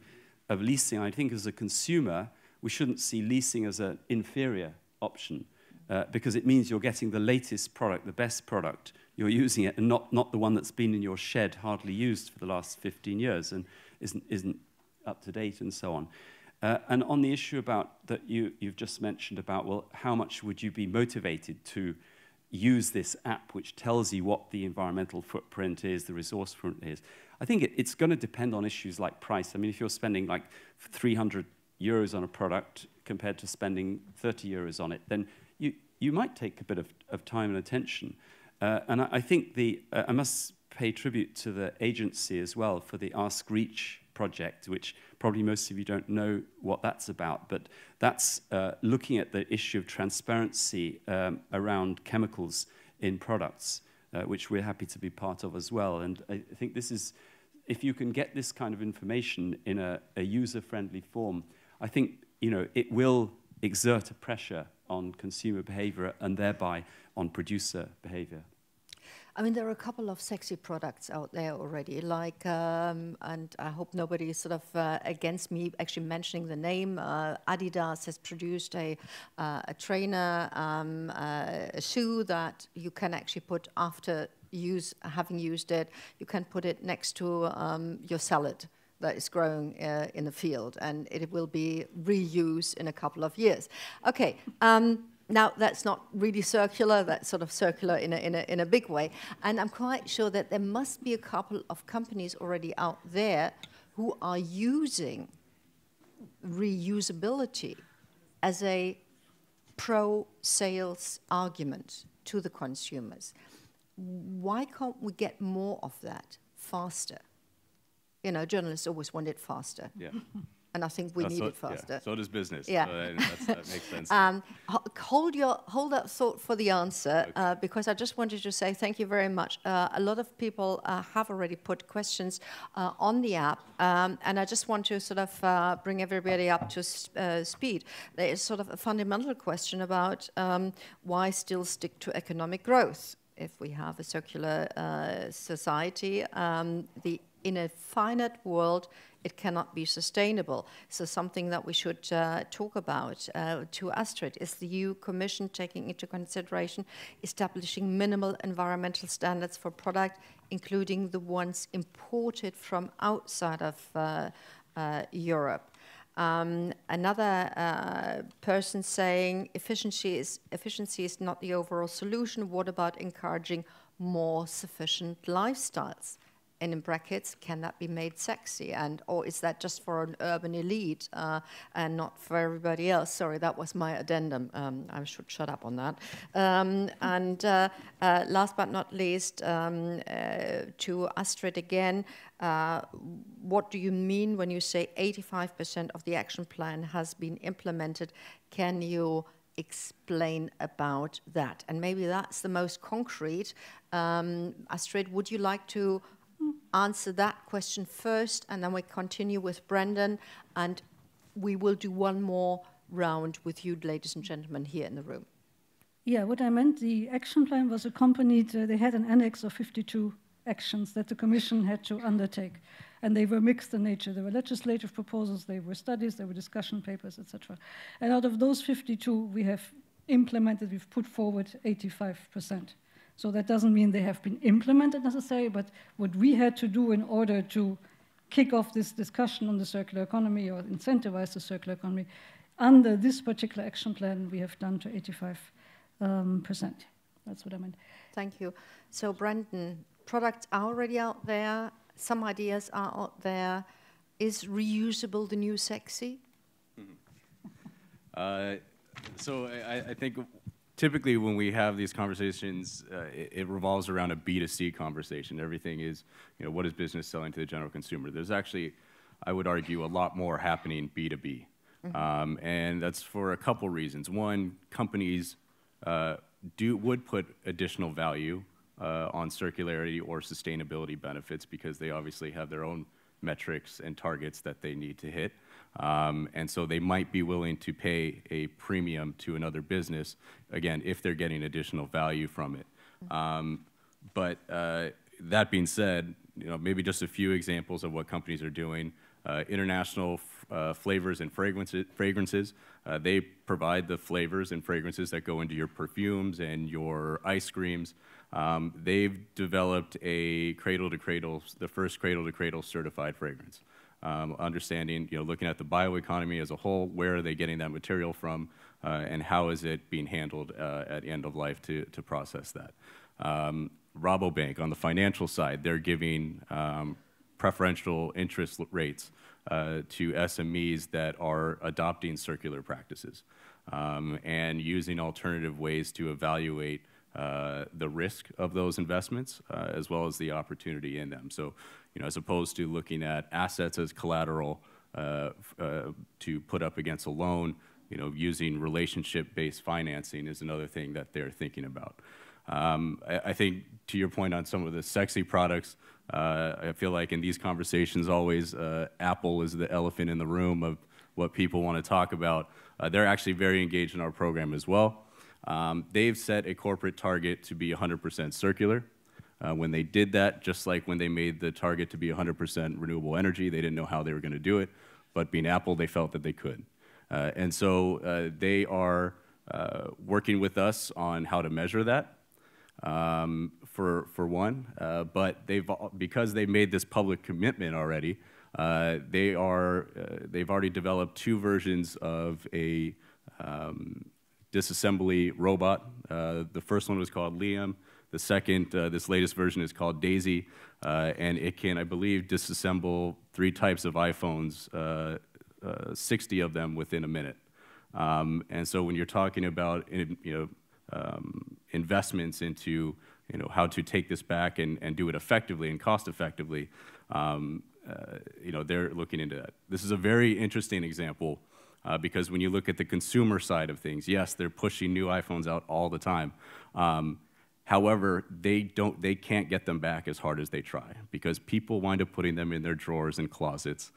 of leasing, I think as a consumer, we shouldn't see leasing as an inferior option because it means you're getting the latest product, the best product, you're using it, and not the one that's been in your shed, hardly used for the last 15 years and isn't up to date and so on. And on the issue about that you've just mentioned about, well, how much would you be motivated to use this app which tells you what the environmental footprint is, the resource footprint is? I think it's going to depend on issues like price. I mean, if you're spending like 300 euros on a product compared to spending 30 euros on it, then you might take a bit of time and attention. And I think I must pay tribute to the agency as well for the Ask Reach project, which probably most of you don't know what that's about, but that's looking at the issue of transparency around chemicals in products, which we're happy to be part of as well. And I think this is, if you can get this kind of information in a user-friendly form, I think, you know, it will exert a pressure on consumer behavior and thereby on producer behavior. I mean, there are a couple of sexy products out there already, like, and I hope nobody is sort of against me actually mentioning the name. Adidas has produced a trainer, a shoe that you can actually put after having used it. You can put it next to your salad that is growing in the field, and it will be reused in a couple of years. Okay. Now, that's not really circular, that's sort of circular in a big way. And I'm quite sure that there must be a couple of companies already out there who are using reusability as a pro-sales argument to the consumers. Why can't we get more of that faster? You know, journalists always want it faster. Yeah. And I think we need it faster. Yeah, so does business. Yeah. That makes sense. Hold that thought for the answer, okay. Because I just wanted to say thank you very much. A lot of people have already put questions on the app, and I just want to sort of bring everybody up to speed. There is sort of a fundamental question about why still stick to economic growth if we have a circular society. In a finite world, it cannot be sustainable. So something that we should talk about to Astrid is the EU Commission taking into consideration establishing minimal environmental standards for product, including the ones imported from outside of Europe. Another person saying efficiency is not the overall solution. What about encouraging more sufficient lifestyles? And in brackets, can that be made sexy? Or is that just for an urban elite and not for everybody else? Sorry, that was my addendum. I should shut up on that. Last but not least, to Astrid again, what do you mean when you say 85% of the action plan has been implemented? Can you explain about that? And maybe that's the most concrete. Astrid, would you like to answer that question first, and then we continue with Brendan, and we will do one more round with you, ladies and gentlemen, here in the room. Yeah, what I meant, the action plan was accompanied, they had an annex of 52 actions that the Commission had to undertake, and they were mixed in nature. There were legislative proposals, there were studies, there were discussion papers, etc. And out of those 52, we have implemented, we've put forward 85%. So that doesn't mean they have been implemented necessarily, but what we had to do in order to kick off this discussion on the circular economy or incentivize the circular economy, under this particular action plan, we have done to 85%. That's what I meant. Thank you. So Brendan, products are already out there, some ideas are out there. Is reusable the new sexy? So I think typically when we have these conversations, it revolves around a B2C conversation. Everything is, what is business selling to the general consumer? There's actually, I would argue, a lot more happening B2B. And that's for a couple reasons. One, companies would put additional value on circularity or sustainability benefits because they obviously have their own metrics and targets that they need to hit. And so they might be willing to pay a premium to another business, again, if they're getting additional value from it. But that being said, maybe just a few examples of what companies are doing. International flavors and fragrances. They provide the flavors and fragrances that go into your perfumes and your ice creams. They've developed a cradle-to-cradle, the first cradle-to-cradle certified fragrance. Understanding, looking at the bioeconomy as a whole, where are they getting that material from, and how is it being handled at end of life to process that. Rabobank, on the financial side, they're giving preferential interest rates to SMEs that are adopting circular practices and using alternative ways to evaluate the risk of those investments as well as the opportunity in them. So, as opposed to looking at assets as collateral to put up against a loan, using relationship-based financing is another thing that they're thinking about. I think, to your point on some of the sexy products, I feel like in these conversations always Apple is the elephant in the room of what people want to talk about. They're actually very engaged in our program as well. They've set a corporate target to be 100% circular. When they did that, just like when they made the target to be 100% renewable energy, they didn't know how they were going to do it, but being Apple, they felt that they could. And so they are working with us on how to measure that. For one, but because they made this public commitment already, they've already developed 2 versions of a disassembly robot. The first one was called Liam. The second, this latest version, is called Daisy, and it can, I believe, disassemble 3 types of iPhones, 60 of them within a minute. And so when you're talking about investments into how to take this back and do it effectively and cost effectively, they're looking into that. This is a very interesting example because when you look at the consumer side of things, yes, they're pushing new iPhones out all the time. However, they can't get them back as hard as they try because people wind up putting them in their drawers and closets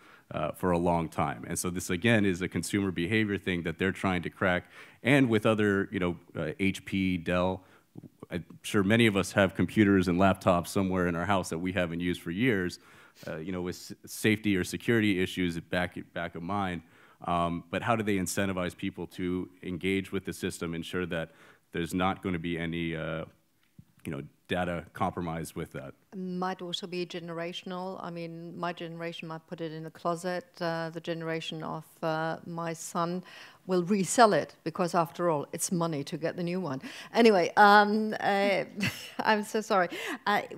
for a long time. And so this, again, is a consumer behavior thing that they're trying to crack. And with other, HP, Dell, I'm sure many of us have computers and laptops somewhere in our house that we haven't used for years, with safety or security issues back of mind. But how do they incentivize people to engage with the system, ensure that there's not going to be any data compromised with that? Might also be generational. I mean, my generation might put it in the closet. The generation of my son will resell it because, after all, it's money to get the new one. Anyway, I'm so sorry.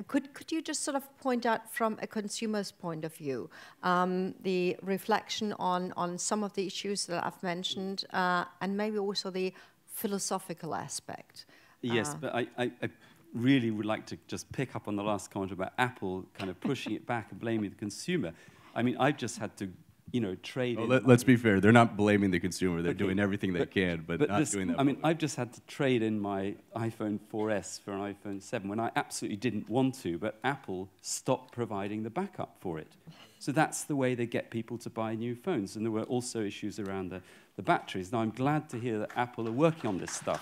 Could you just sort of point out from a consumer's point of view the reflection on some of the issues that I've mentioned and maybe also the philosophical aspect? Yes, but I really would like to just pick up on the last comment about Apple kind of pushing it back and blaming the consumer. I mean, I've just had to, trade. Let's be fair. They're not blaming the consumer. They're doing everything they can, but not doing that. I mean, I've just had to trade in my iPhone 4S for an iPhone 7 when I absolutely didn't want to, but Apple stopped providing the backup for it. So that's the way they get people to buy new phones. And there were also issues around the batteries. Now, I'm glad to hear that Apple are working on this stuff.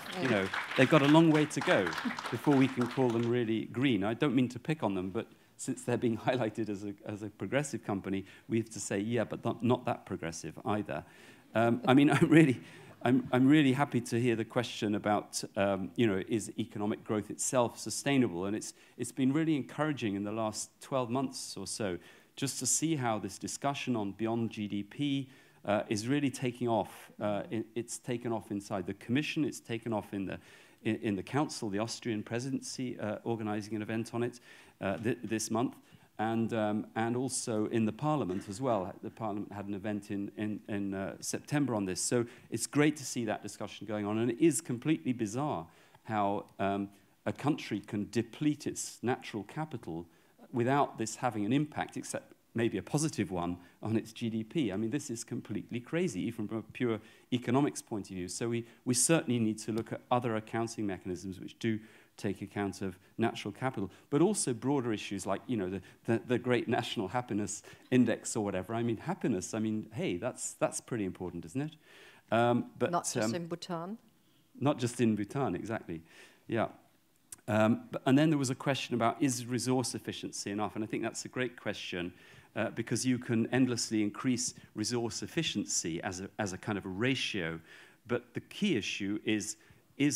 They've got a long way to go before we can call them really green. I don't mean to pick on them, but since they're being highlighted as a progressive company, we have to say, yeah, but not that progressive either. I mean, I'm really happy to hear the question about, is economic growth itself sustainable? And it's been really encouraging in the last 12 months or so just to see how this discussion on beyond GDP is really taking off. It's taken off inside the Commission. It's taken off in the Council, the Austrian presidency organizing an event on it this month. and also in the Parliament as well. The Parliament had an event in September on this. So it's great to see that discussion going on. And it is completely bizarre how a country can deplete its natural capital without this having an impact, except maybe a positive one, on its GDP. I mean, this is completely crazy, even from a pure economics point of view. So we certainly need to look at other accounting mechanisms which do take account of natural capital, but also broader issues like, you know, the great national happiness index or whatever. I mean, happiness, I mean, hey, that's pretty important, isn't it? But not just in Bhutan. Not just in Bhutan, exactly. Yeah. And then there was a question about, is resource efficiency enough? And I think that's a great question, because you can endlessly increase resource efficiency as a kind of a ratio. But the key issue is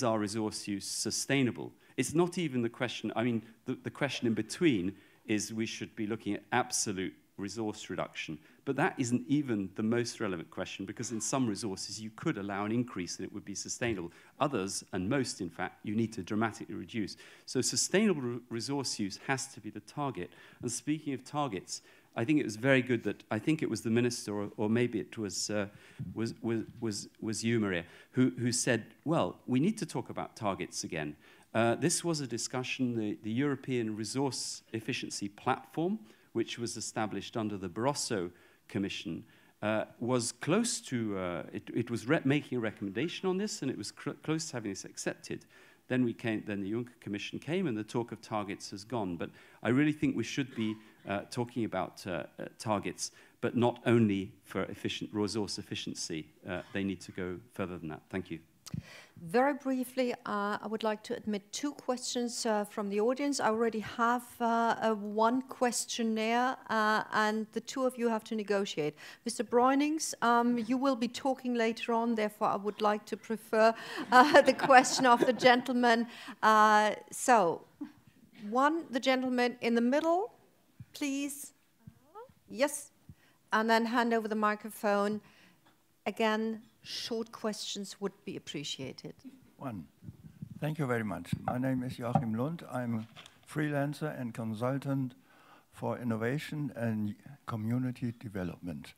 our resource use sustainable? It's not even the question, I mean, the question in between is we should be looking at absolute resource reduction. But that isn't even the most relevant question, because in some resources you could allow an increase and it would be sustainable. Others, and most in fact, you need to dramatically reduce. So sustainable resource use has to be the target. And speaking of targets, I think it was very good that, I think it was the minister, or maybe it was you, Maria, who said, well, we need to talk about targets again. This was a discussion, the European Resource Efficiency Platform, which was established under the Barroso Commission, was close to, it was making a recommendation on this, and it was close to having this accepted. Then the Juncker Commission came, and the talk of targets has gone. But I really think we should be talking about targets, but not only for resource efficiency. They need to go further than that. Thank you. Very briefly, I would like to admit 2 questions from the audience. I already have one questionnaire, and the 2 of you have to negotiate. Mr. Breunings, you will be talking later on, therefore I would like to prefer the question of the gentleman. So, the gentleman in the middle, please. Yes, and then hand over the microphone. Again, short questions would be appreciated. Thank you very much. My name is Joachim Lund. I'm a freelancer and consultant for innovation and community development.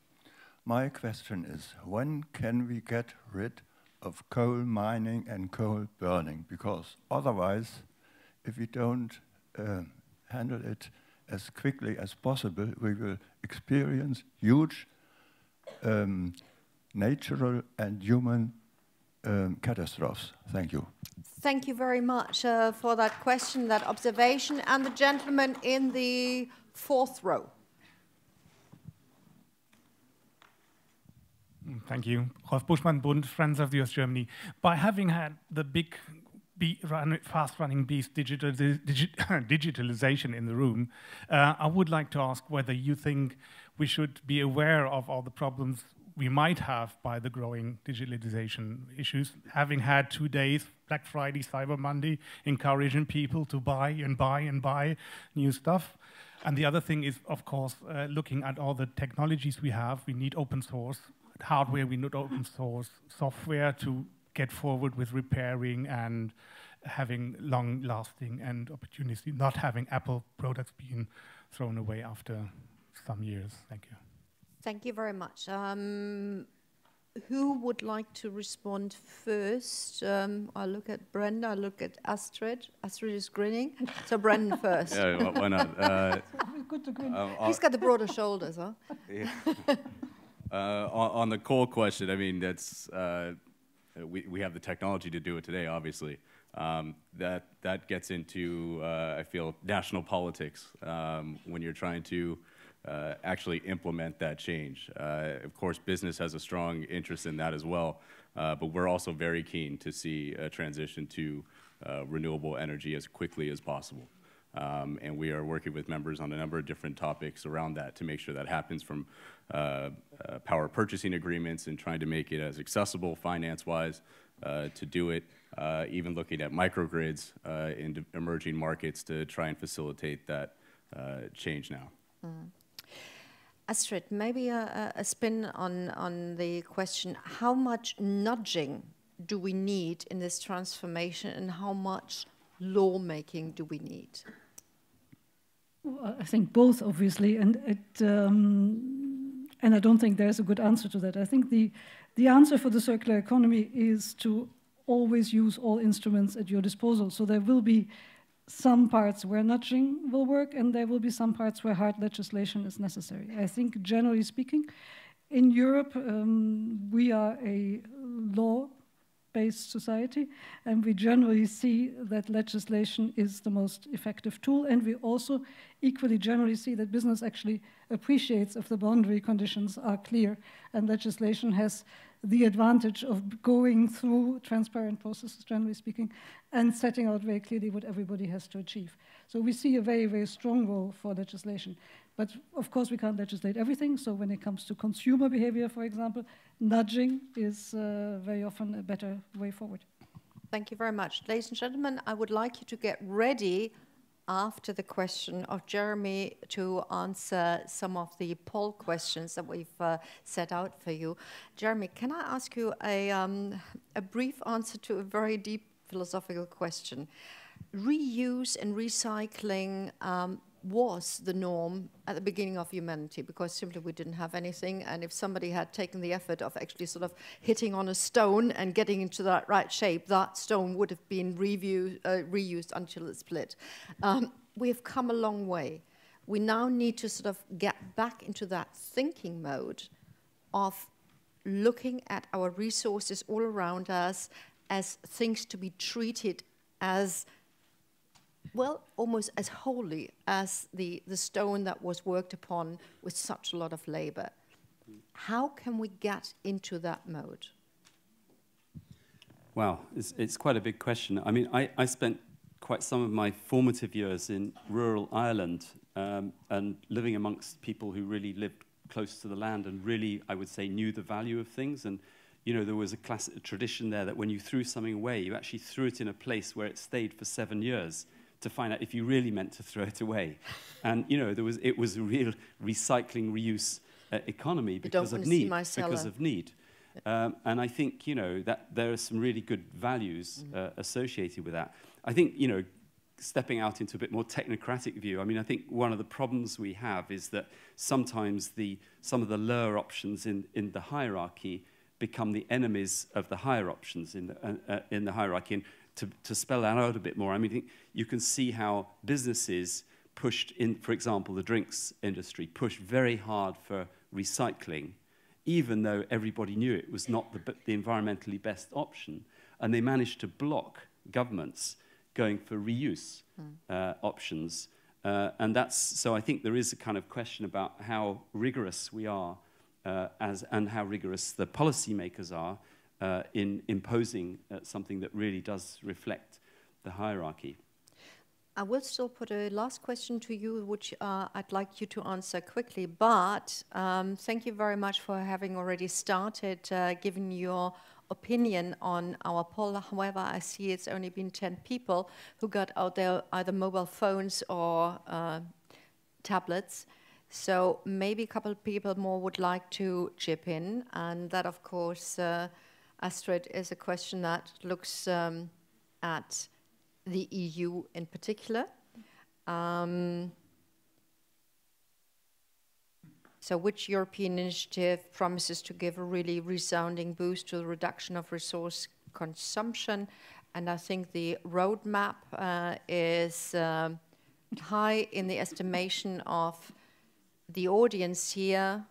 My question is, when can we get rid of coal mining and coal burning? Because otherwise, if we don't handle it as quickly as possible, we will experience huge natural and human catastrophes. Thank you. Thank you very much for that question, that observation. And the gentleman in the 4th row. Thank you. Rolf Buschmann, Bund, Friends of the Earth, Germany. By having had the big fast-running beast digitalization in the room, I would like to ask whether you think we should be aware of all the problems we might have by the growing digitalization issues, having had 2 days, Black Friday, Cyber Monday, encouraging people to buy and buy and buy new stuff. And the other thing is, of course, looking at all the technologies we have. We need open source hardware, we need open source software to get forward with repairing and having long-lasting and opportunity, not having Apple products being thrown away after some years. Thank you. Thank you very much. Who would like to respond first? I look at Brenda, I look at Astrid. Astrid is grinning. So Brendan first. Yeah, why not? He's got the broader shoulders, huh? Yeah. On the coal question, I mean, that's we have the technology to do it today, obviously. That gets into, I feel, national politics when you're trying to actually implement that change. Of course, business has a strong interest in that as well, but we're also very keen to see a transition to renewable energy as quickly as possible. And we are working with members on a number of different topics around that to make sure that happens, from power purchasing agreements and trying to make it as accessible finance-wise to do it, even looking at microgrids in emerging markets to try and facilitate that change now. Astrid, maybe a spin on the question, how much nudging do we need in this transformation, and how much lawmaking do we need? Well, I think both, obviously, and I don't think there's a good answer to that. I think the answer for the circular economy is to always use all instruments at your disposal. So there will be some parts where nudging will work, and there will be some parts where hard legislation is necessary. I think, generally speaking, in Europe, we are a law-based society, and we generally see that legislation is the most effective tool, and we also equally generally see that business actually appreciates if the boundary conditions are clear, and legislation has the advantage of going through transparent processes, generally speaking, and setting out very clearly what everybody has to achieve. So we see a very, very strong role for legislation. But of course, we can't legislate everything. So when it comes to consumer behavior, for example, nudging is very often a better way forward. Thank you very much. Ladies and gentlemen, I would like you to get ready after the question of Jeremy to answer some of the poll questions that we've set out for you. Jeremy, can I ask you a brief answer to a very deep philosophical question? Reuse and recycling was the norm at the beginning of humanity because simply we didn't have anything, and if somebody had taken the effort of actually sort of hitting on a stone and getting into that right shape, that stone would have been reused until it split. We have come a long way. We now need to sort of get back into that thinking mode of looking at our resources all around us as things to be treated as, well, almost as holy as the stone that was worked upon with such a lot of labor. How can we get into that mode? Wow, it's quite a big question. I mean, I spent quite some of my formative years in rural Ireland and living amongst people who really lived close to the land and really, I would say, knew the value of things. And, you know, there was a classic tradition there that when you threw something away, you actually threw it in a place where it stayed for 7 years to find out if you really meant to throw it away. And, you know, it was a real recycling, reuse economy because of need. And I think, you know, that there are some really good values associated with that. I think, you know, stepping out into a bit more technocratic view, I mean, I think one of the problems we have is that sometimes some of the lower options in the hierarchy become the enemies of the higher options in the hierarchy. And to spell that out a bit more, I mean, I think you can see how businesses pushed in, for example, the drinks industry pushed very hard for recycling, even though everybody knew it was not the environmentally best option. And they managed to block governments going for reuse options. And so I think there is a kind of question about how rigorous we are and how rigorous the policymakers are in imposing something that really does reflect the hierarchy. I will still put a last question to you, which I'd like you to answer quickly, but thank you very much for having already started giving your opinion on our poll. However, I see it's only been 10 people who got out their either mobile phones or tablets. So maybe a couple of people more would like to chip in, and that, of course, Astrid, is a question that looks at the EU in particular. So which European initiative promises to give a really resounding boost to the reduction of resource consumption? And I think the roadmap is high in the estimation of the audience here.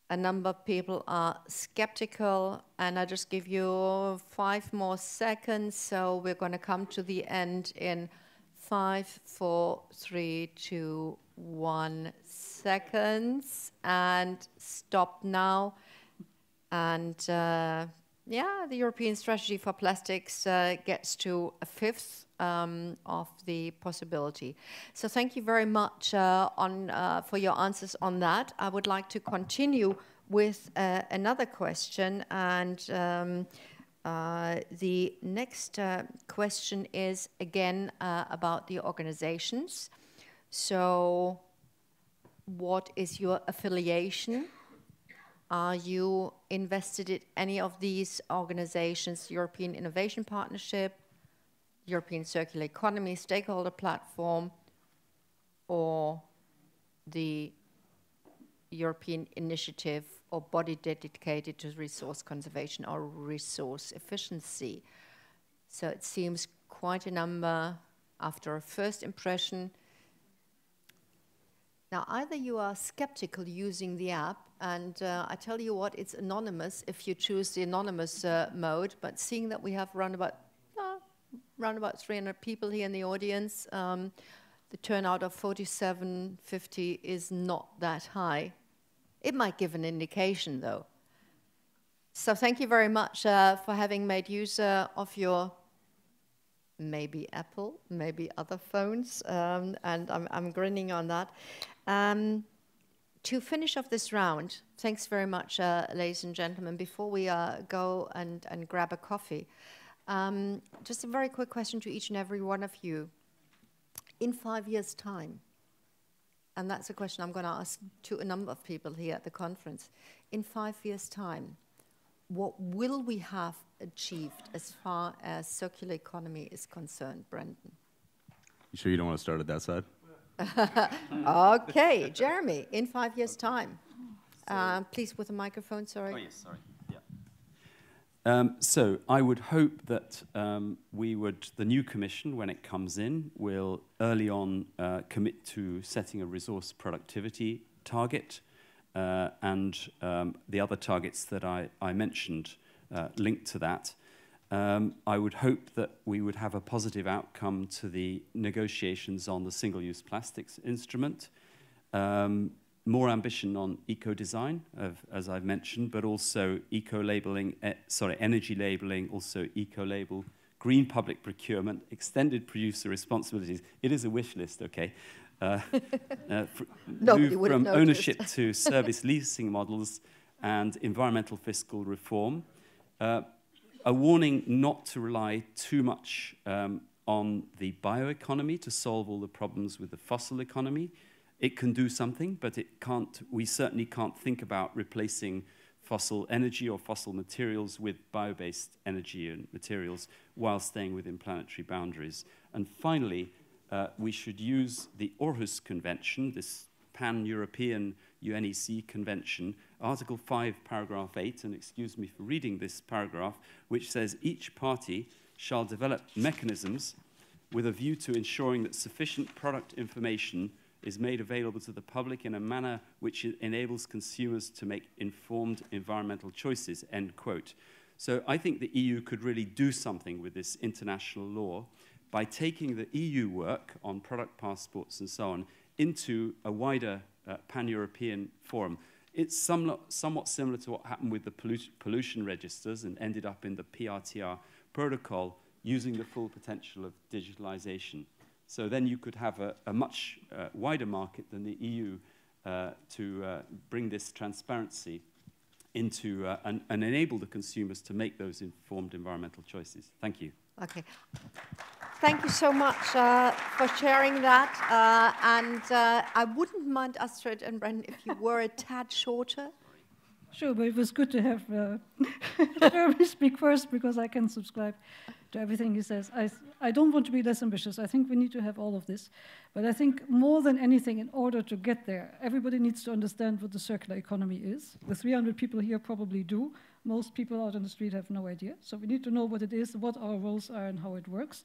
A number of people are skeptical, and I just give you 5 more seconds. So we're going to come to the end in 5, 4, 3, 2, 1 seconds, and stop now. And yeah, the European strategy for plastics gets to a fifth of the possibility. So thank you very much for your answers on that. I would like to continue with another question, and the next question is again about the organizations. So what is your affiliation? Are you invested in any of these organizations, European Innovation Partnership, European Circular Economy, Stakeholder Platform, or the European initiative or body dedicated to resource conservation or resource efficiency. So it seems quite a number after a first impression. Now, either you are skeptical using the app, and I tell you what, it's anonymous if you choose the anonymous mode, but seeing that we have around about 300 people here in the audience, the turnout of 4750 is not that high. It might give an indication, though. So thank you very much for having made use of your maybe Apple, maybe other phones, and I'm grinning on that. To finish off this round, thanks very much, ladies and gentlemen. Before we go and grab a coffee, just a very quick question to each and every one of you. In 5 years' time, and that's a question I'm going to ask to a number of people here at the conference, in 5 years' time, what will we have achieved as far as circular economy is concerned, Brendan? You sure you don't want to start at that side? Okay, Jeremy, in 5 years' time. Please, with the microphone, sorry. Oh, yes, sorry. So I would hope that the new commission, when it comes in, will early on commit to setting a resource productivity target and the other targets that I mentioned linked to that. I would hope that we would have a positive outcome to the negotiations on the single-use plastics instrument. More ambition on eco-design, as I've mentioned, but also eco-labeling, energy labeling, also eco-label, green public procurement, extended producer responsibilities. It is a wish list, okay? Move from ownership to service leasing models and environmental fiscal reform. A warning not to rely too much on the bioeconomy to solve all the problems with the fossil economy. It can do something, but it can't. We certainly can't think about replacing fossil energy or fossil materials with bio-based energy and materials while staying within planetary boundaries. And finally, we should use the Aarhus Convention, this pan-European UNEC convention, Article 5, Paragraph 8, and excuse me for reading this paragraph, which says each party shall develop mechanisms with a view to ensuring that sufficient product information is made available to the public in a manner which enables consumers to make informed environmental choices, end quote. So I think the EU could really do something with this international law by taking the EU work on product passports and so on into a wider pan-European forum. It's somewhat similar to what happened with the pollution registers and ended up in the PRTR protocol using the full potential of digitalization. So then you could have a much wider market than the EU to bring this transparency into and enable the consumers to make those informed environmental choices. Thank you. Okay. Thank you so much for sharing that. And I wouldn't mind, Astrid and Brendan, if you were a tad shorter. Sure, but it was good to have Jeremy speak first because I can subscribe to everything he says. I don't want to be less ambitious. I think we need to have all of this. But I think more than anything, in order to get there, everybody needs to understand what the circular economy is. The 300 people here probably do. Most people out on the street have no idea. So we need to know what it is, what our roles are, and how it works.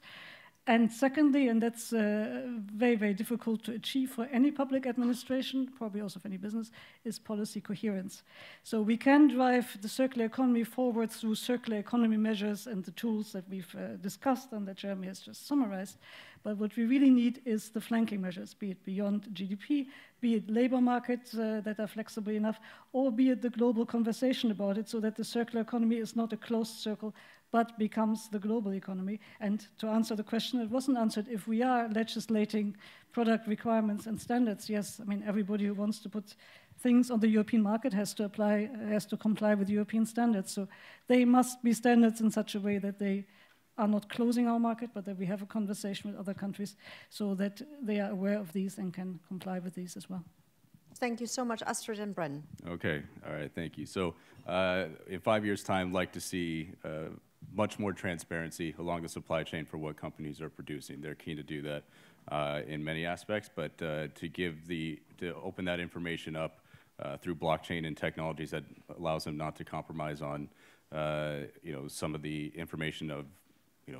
And secondly, and that's very, very difficult to achieve for any public administration, probably also for any business, is policy coherence. So we can drive the circular economy forward through circular economy measures and the tools that we've discussed and that Jeremy has just summarized. But what we really need is the flanking measures, be it beyond GDP, be it labor markets that are flexible enough, or be it the global conversation about it so that the circular economy is not a closed circle, but becomes the global economy. And to answer the question that wasn't answered, if we are legislating product requirements and standards, yes, I mean, everybody who wants to put things on the European market has to comply with European standards. So they must be standards in such a way that they are not closing our market, but that we have a conversation with other countries so that they are aware of these and can comply with these as well. Thank you so much, Astrid and Brendan. Okay, all right, thank you. So in 5 years' time, I'd like to see much more transparency along the supply chain for what companies are producing. They're keen to do that in many aspects, but to open that information up through blockchain and technologies that allows them not to compromise on some of the information of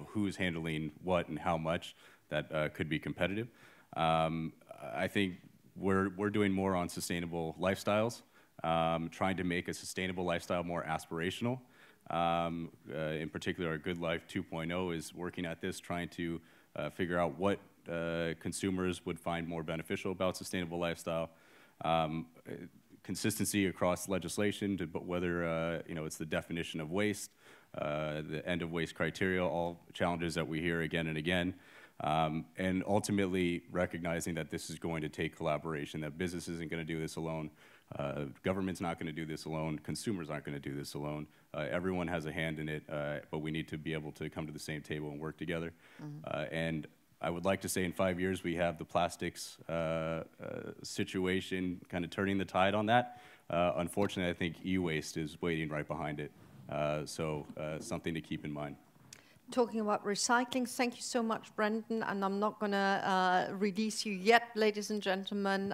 who's handling what and how much that could be competitive. I think we're doing more on sustainable lifestyles, trying to make a sustainable lifestyle more aspirational. In particular, our Good Life 2.0 is working at this, trying to figure out what consumers would find more beneficial about sustainable lifestyle. Consistency across legislation, but whether it's the definition of waste, the end of waste criteria, all challenges that we hear again and again. And ultimately recognizing that this is going to take collaboration, that business isn't going to do this alone, government's not going to do this alone, consumers aren't going to do this alone. Everyone has a hand in it, but we need to be able to come to the same table and work together. And I would like to say in 5 years we have the plastics situation kind of turning the tide on that. Unfortunately, I think e-waste is waiting right behind it. So something to keep in mind. Talking about recycling, thank you so much, Brendan. And I'm not going to release you yet, ladies and gentlemen.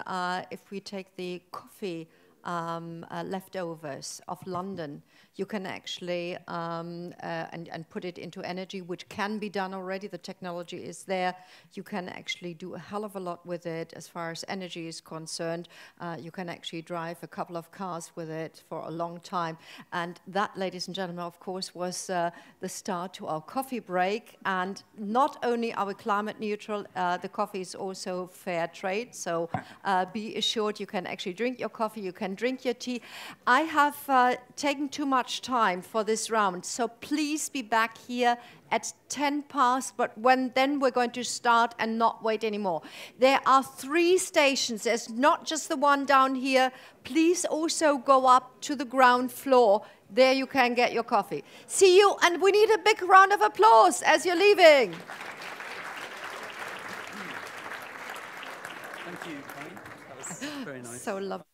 If we take the coffee leftovers of London, you can actually and put it into energy, which can be done already. The technology is there. You can actually do a hell of a lot with it as far as energy is concerned. You can actually drive a couple of cars with it for a long time. And that, ladies and gentlemen, of course, was the start to our coffee break. And not only are we climate neutral, the coffee is also fair trade. So be assured you can actually drink your coffee, you can drink your tea. I have taken too much time for this round, so please be back here at 10 past, but then we're going to start and not wait anymore. There are 3 stations. There's not just the one down here. Please also go up to the ground floor. There you can get your coffee. See you, and we need a big round of applause as you're leaving. Thank you, Connie. That was very nice. So lovely.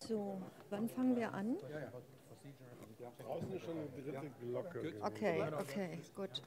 So, wann fangen wir an? Draußen ist schon die dritte Glocke. Okay, okay, gut.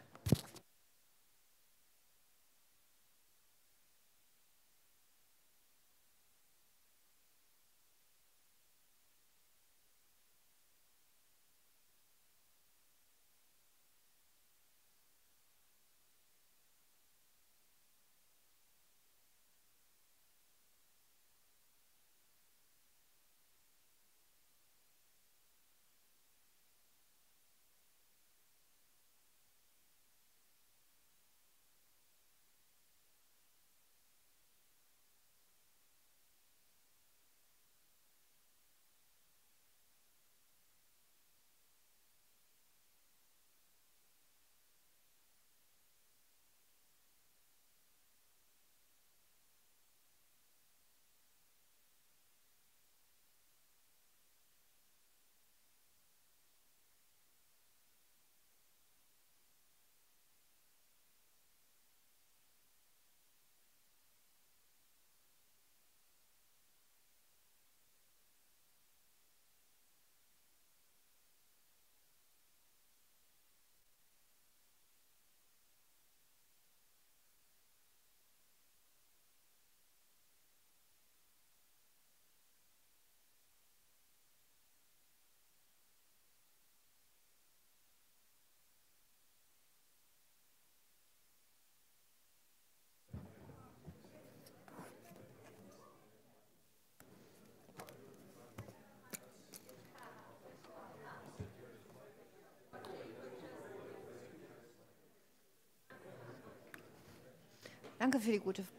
Danke für die gute Frage.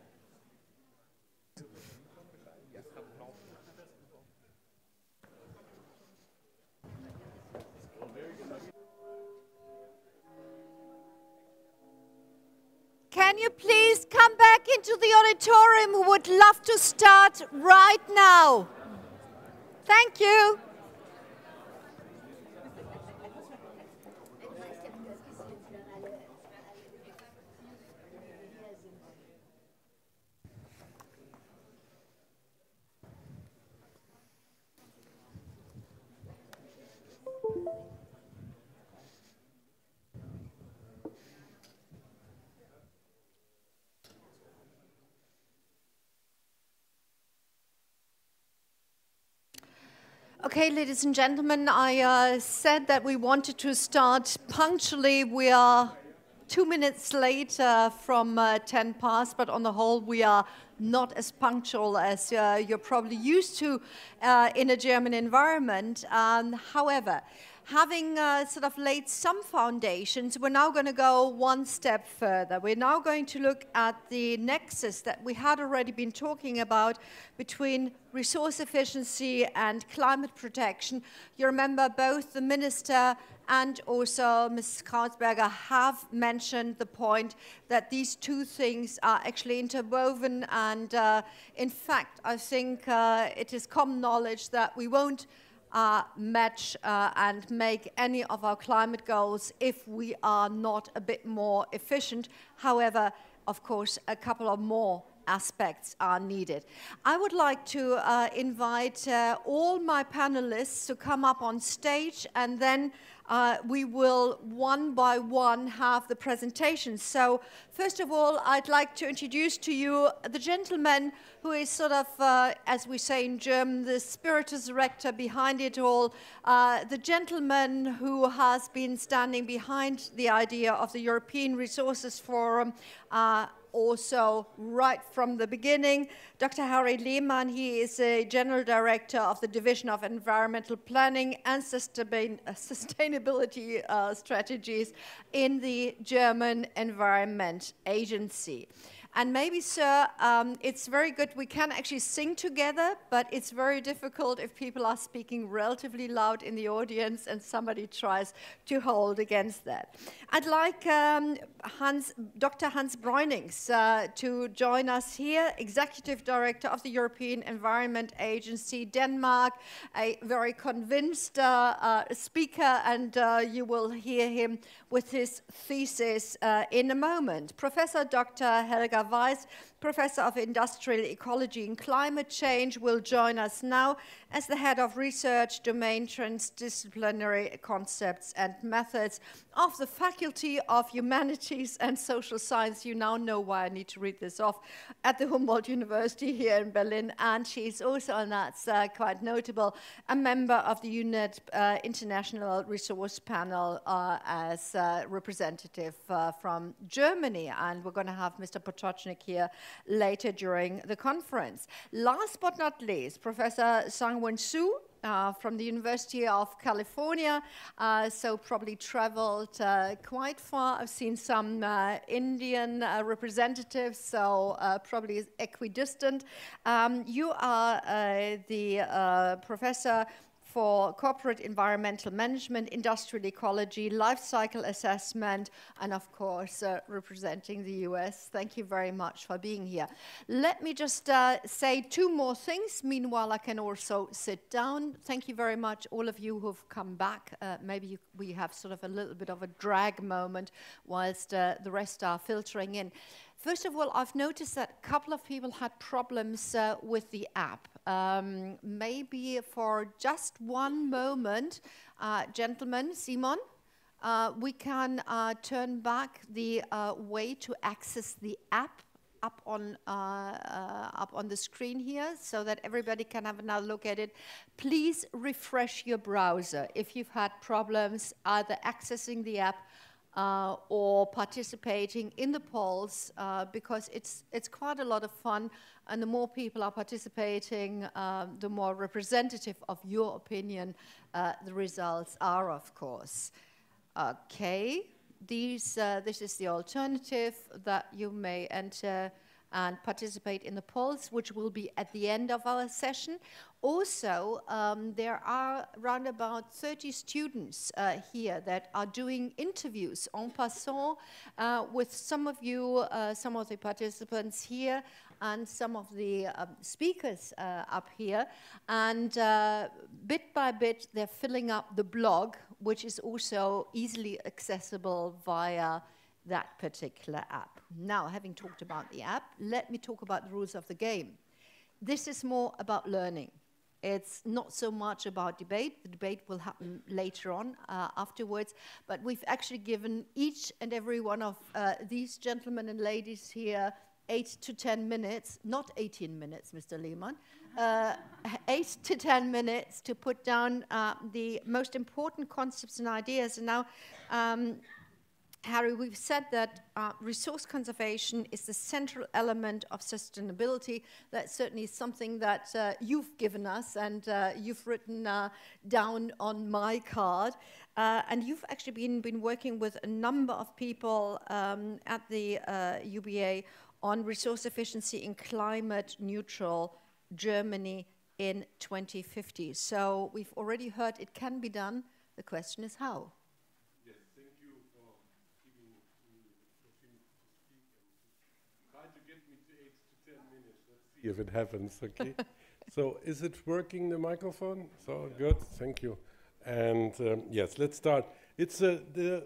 Can you please come back into the auditorium who would love to start right now? Thank you. Okay, ladies and gentlemen, I said that we wanted to start punctually. We are 2 minutes late from 10 past, but on the whole, we are not as punctual as you're probably used to in a German environment. However, having sort of laid some foundations, we're now going to go one step further. We're now going to look at the nexus that we had already been talking about between resource efficiency and climate protection. You remember both the minister and also Ms. Krautsberger have mentioned the point that these two things are actually interwoven, and in fact, I think it is common knowledge that we won't match and make any of our climate goals if we are not a bit more efficient. However, of course, a couple of more aspects are needed. I would like to invite all my panelists to come up on stage, and then we will one by one have the presentations. So first of all, I'd like to introduce to you the gentleman who is sort of, as we say in German, the spiritus rector behind it all, the gentleman who has been standing behind the idea of the European Resources Forum also right from the beginning. Dr. Harry Lehmann, he is a General Director of the Division of Environmental Planning and Sustainability Strategies in the German Environment Agency. And maybe, sir, it's very good we can actually sing together, but it's very difficult if people are speaking relatively loud in the audience and somebody tries to hold against that. I'd like Dr. Hans Breunings to join us here, Executive Director of the European Environment Agency, Denmark, a very convinced speaker, and you will hear him with his thesis in a moment. Professor Dr. Helga Weiss, Professor of Industrial Ecology and Climate Change, will join us now as the Head of Research, Domain Transdisciplinary Concepts and Methods of the Faculty of Humanities and Social Science. You now know why I need to read this off, at the Humboldt University here in Berlin. And she's also, and that's quite notable, a member of the UNED International Resource Panel as representative from Germany. And we're going to have Mr. Potocznik here later during the conference. Last but not least, Professor Sang-Wen Su from the University of California, so probably traveled quite far. I've seen some Indian representatives, so probably equidistant. You are the professor for corporate environmental management, industrial ecology, life cycle assessment, and of course, representing the US. Thank you very much for being here. Let me just say two more things. Meanwhile, I can also sit down. Thank you very much, all of you who've come back. Maybe we have sort of a little bit of a drag moment whilst the rest are filtering in. First of all, I've noticed that a couple of people had problems with the app. Maybe for just one moment, gentlemen, Simon, we can turn back the way to access the app up on the screen here so that everybody can have another look at it. Please refresh your browser if you've had problems either accessing the app or participating in the polls, because it's quite a lot of fun, and the more people are participating, the more representative of your opinion the results are, of course. Okay, this is the alternative that you may enter and participate in the polls, which will be at the end of our session. Also, there are around about 30 students here that are doing interviews en passant with some of you, some of the participants here, and some of the speakers up here. And bit by bit, they're filling up the blog, which is also easily accessible via that particular app. Now, having talked about the app, let me talk about the rules of the game. This is more about learning. It's not so much about debate. The debate will happen later on afterwards, but we've actually given each and every one of these gentlemen and ladies here 8 to 10 minutes, not 18 minutes, Mr. Lehmann, 8 to 10 minutes to put down the most important concepts and ideas. And now, Harry, we've said that resource conservation is the central element of sustainability. That's certainly something that you've given us, and you've written down on my card. And you've actually been working with a number of people at the UBA on resource efficiency in climate neutral Germany in 2050. So we've already heard it can be done. The question is how. If it happens, okay. So is it working, the microphone? So good, thank you. And yes, let's start. It's the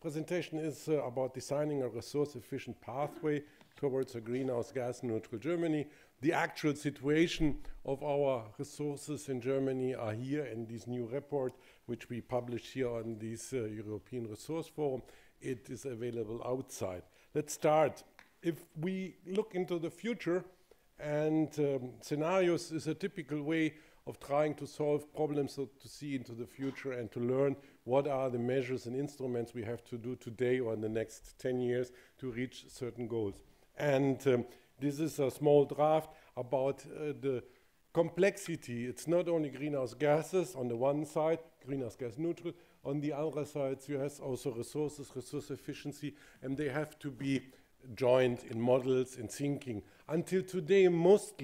presentation is about designing a resource-efficient pathway towards a greenhouse gas neutral Germany. The actual situation of our resources in Germany are here in this new report, which we published here on this European Resource Forum. It is available outside. Let's start. If we look into the future, and scenarios is a typical way of trying to solve problems, so to see into the future and to learn what are the measures and instruments we have to do today or in the next 10 years to reach certain goals. And this is a small draft about the complexity. It's not only greenhouse gases on the one side, greenhouse gas neutral, on the other side you have also resources, resource efficiency, and they have to be joined in models, in thinking. Until today, most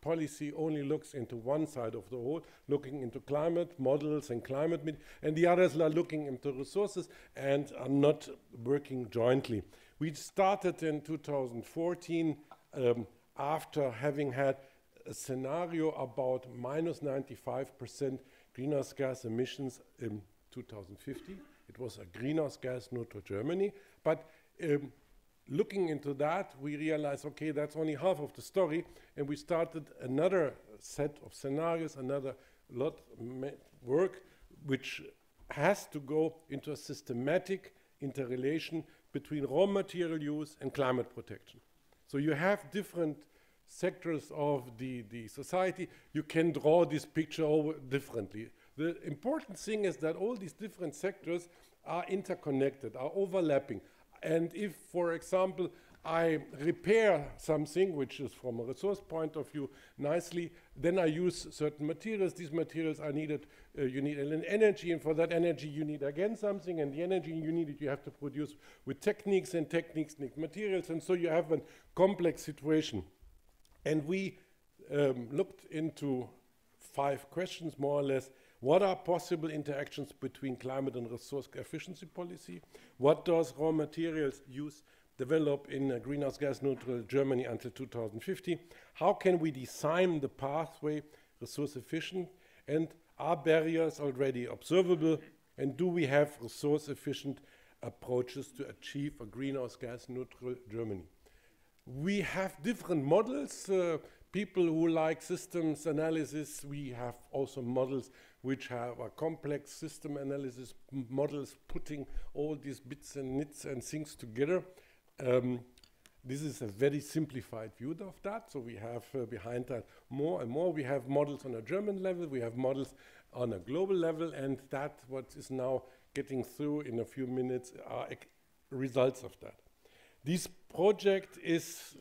policy only looks into one side of the whole, looking into climate models and climate, and the others are looking into resources and are not working jointly. We started in 2014 after having had a scenario about minus 95% greenhouse gas emissions in 2050. It was a greenhouse gas neutral Germany, but looking into that, we realized, okay, that's only half of the story, and we started another set of scenarios, another work, which has to go into a systematic interrelation between raw material use and climate protection. So you have different sectors of the society. You can draw this picture over differently. The important thing is that all these different sectors are interconnected, are overlapping. And if, for example, I repair something, which is from a resource point of view nicely, then I use certain materials. These materials are needed, you need energy, and for that energy you need again something, and the energy you need you have to produce with techniques, and techniques need materials, and so you have a complex situation. And we looked into 5 questions, more or less. What are possible interactions between climate and resource efficiency policy? What does raw materials use develop in a greenhouse gas neutral Germany until 2050? How can we design the pathway resource efficient? And are barriers already observable? And do we have resource efficient approaches to achieve a greenhouse gas neutral Germany? We have different models. People who like systems analysis, we have also models which have a complex system analysis models putting all these bits and nits and things together. This is a very simplified view of that. So we have behind that more and more. We have models on a German level, we have models on a global level, and that what is now getting through in a few minutes are results of that. This project is,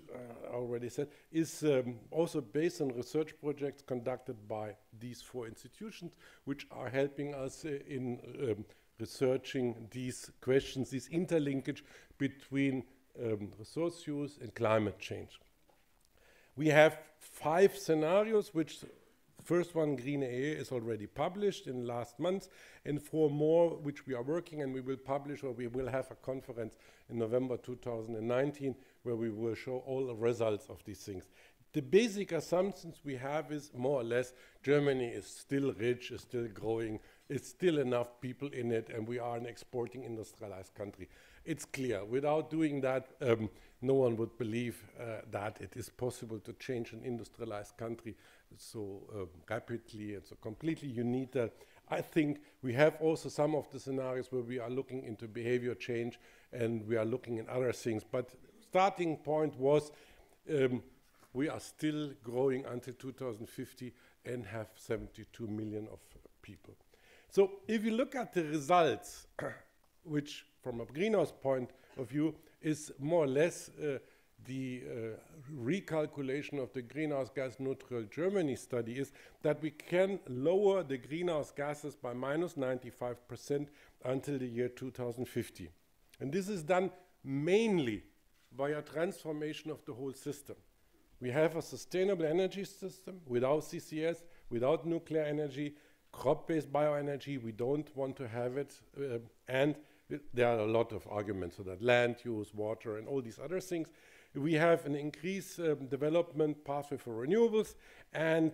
I already said, is also based on research projects conducted by these 4 institutions, which are helping us in researching these questions, this interlinkage between resource use and climate change. We have 5 scenarios, which first one, Green Air, is already published in last month, and 4 more which we are working, and we will publish, or we will have a conference in November 2019 where we will show all the results of these things. The basic assumptions we have is more or less Germany is still rich, is still growing, it's still enough people in it, and we are an exporting industrialized country. It's clear. Without doing that, no one would believe that it is possible to change an industrialized country so rapidly and so completely. You need that. I think we have also some of the scenarios where we are looking into behavior change and we are looking at other things. But starting point was we are still growing until 2050 and have 72 million of people. So if you look at the results, which from a greenhouse point of view is more or less the recalculation of the greenhouse gas neutral Germany study, is that we can lower the greenhouse gases by -95% until the year 2050. And this is done mainly via transformation of the whole system. We have a sustainable energy system without CCS, without nuclear energy, crop-based bioenergy. We don't want to have it, and there are a lot of arguments for that, land use, water, and all these other things. We have an increased development pathway for renewables and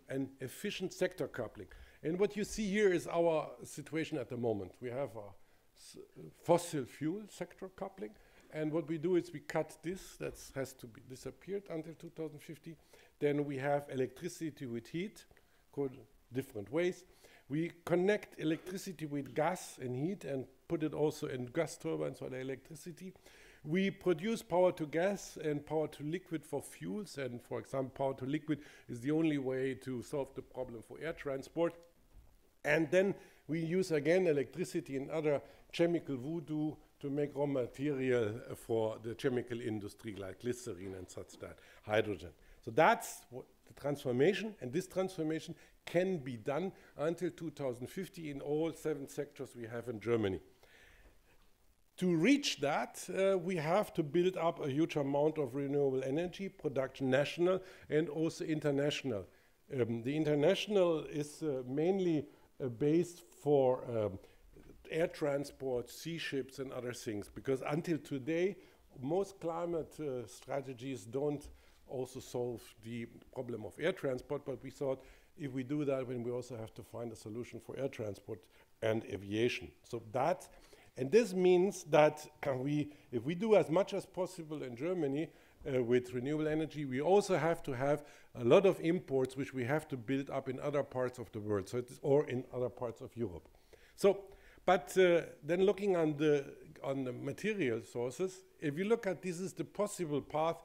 an efficient sector coupling. And what you see here is our situation at the moment. We have a fossil fuel sector coupling, and what we do is we cut this, that has to be disappeared until 2050. Then we have electricity with heat, called different ways. We connect electricity with gas and heat and put it also in gas turbines for the electricity. We produce power to gas and power to liquid for fuels, and for example, power to liquid is the only way to solve the problem for air transport. And then we use again electricity and other chemical voodoo to make raw material for the chemical industry like glycerin and such that, hydrogen. So that's what the transformation, and this transformation can be done until 2050 in all 7 sectors we have in Germany. To reach that, we have to build up a huge amount of renewable energy production, national and also international. The international is mainly based for air transport, sea ships and other things, because until today, most climate strategies don't also solve the problem of air transport, but we thought if we do that, then we also have to find a solution for air transport and aviation. So that And this means that if we do as much as possible in Germany with renewable energy, we also have to have a lot of imports which we have to build up in other parts of the world, or in other parts of Europe. So, but then looking on the material sources, if you look at this is the possible path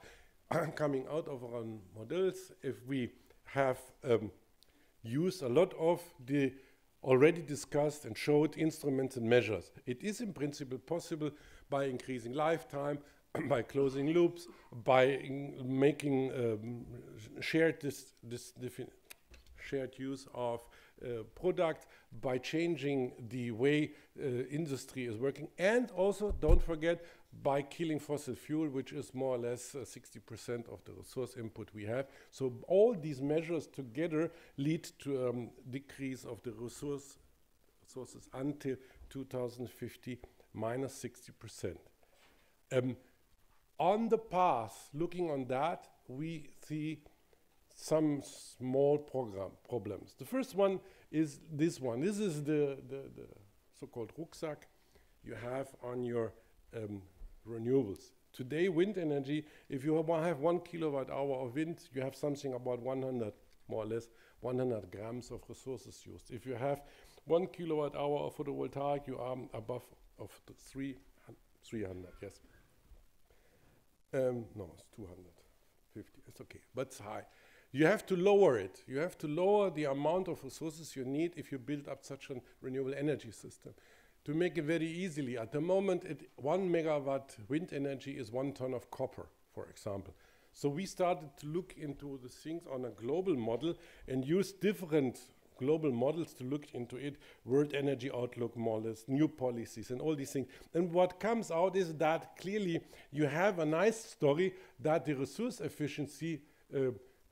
coming out of our models if we have used a lot of the already discussed and showed instruments and measures. It is in principle possible by increasing lifetime, by closing loops, by making shared use of product, by changing the way industry is working, and also, don't forget, by killing fossil fuel, which is more or less 60% of the resource input we have. So all these measures together lead to decrease of the resources until 2050, minus 60%. On the path, looking on that, we see some small problems. The first one is this one. This is the so-called rucksack you have on your renewables. Today, wind energy, if you have 1 kilowatt hour of wind, you have something about 100, more or less, 100 grams of resources used. If you have 1 kilowatt hour of photovoltaic, you are above of the 300, yes. No, it's 250, it's okay, but it's high. You have to lower it. You have to lower the amount of resources you need if you build up such a renewable energy system. To make it very easily, at the moment, 1 megawatt wind energy is 1 ton of copper, for example. So we started to look into the things on a global model and use different global models to look into it, World Energy Outlook models, new policies, and all these things. And what comes out is that clearly you have a nice story that the resource efficiency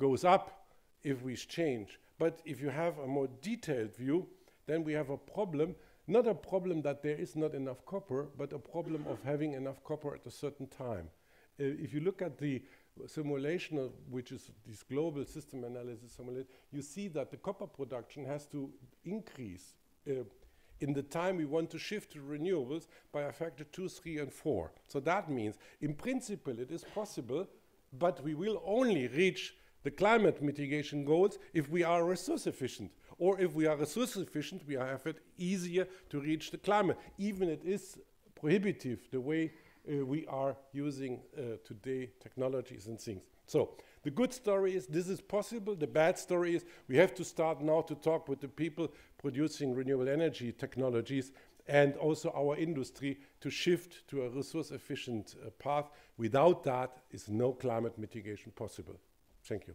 goes up if we change. But if you have a more detailed view, then we have a problem. Not a problem that there is not enough copper, but a problem of having enough copper at a certain time. If you look at the simulation, which is this global system analysis simulation, you see that the copper production has to increase in the time we want to shift to renewables by a factor 2, 3, and 4. So that means, in principle, it is possible, but we will only reach the climate mitigation goals if we are resource efficient. Or if we are resource efficient, we have it easier to reach the climate. Even it is prohibitive the way we are using today technologies and things. So the good story is this is possible. The bad story is we have to start now to talk with the people producing renewable energy technologies and also our industry to shift to a resource efficient path. Without that is no climate mitigation possible. Thank you.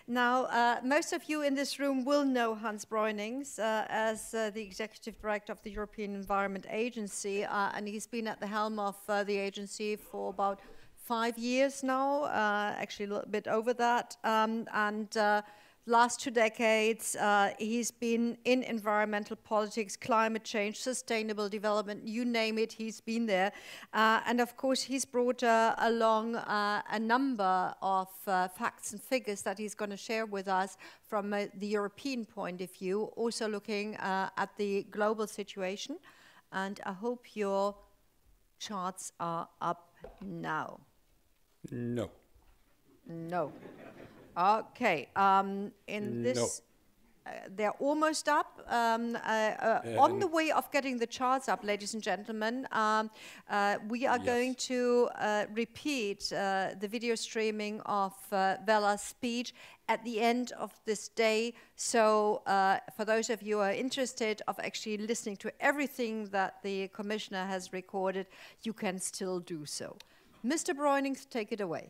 Now, most of you in this room will know Hans Breunings as the Executive Director of the European Environment Agency, and he's been at the helm of the agency for about 5 years now, actually a little bit over that, last 2 decades, he's been in environmental politics, climate change, sustainable development, you name it, he's been there. And of course, he's brought along a number of facts and figures that he's going to share with us from the European point of view, also looking at the global situation. And I hope your charts are up now. No. No. Okay, they're almost up. On the way of getting the charts up, ladies and gentlemen, we are going to repeat the video streaming of Vella's speech at the end of this day. So for those of you who are interested of actually listening to everything that the Commissioner has recorded, you can still do so. Mr. Breunings, take it away.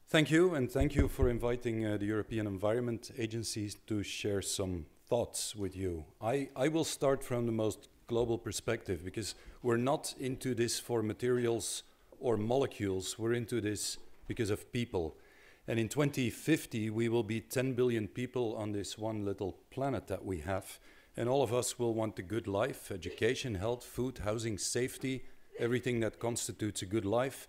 Thank you, and thank you for inviting the European Environment Agency to share some thoughts with you. I will start from the most global perspective, because we're not into this for materials or molecules, we're into this because of people. And in 2050, we will be 10 billion people on this one little planet that we have, and all of us will want a good life, education, health, food, housing, safety, everything that constitutes a good life.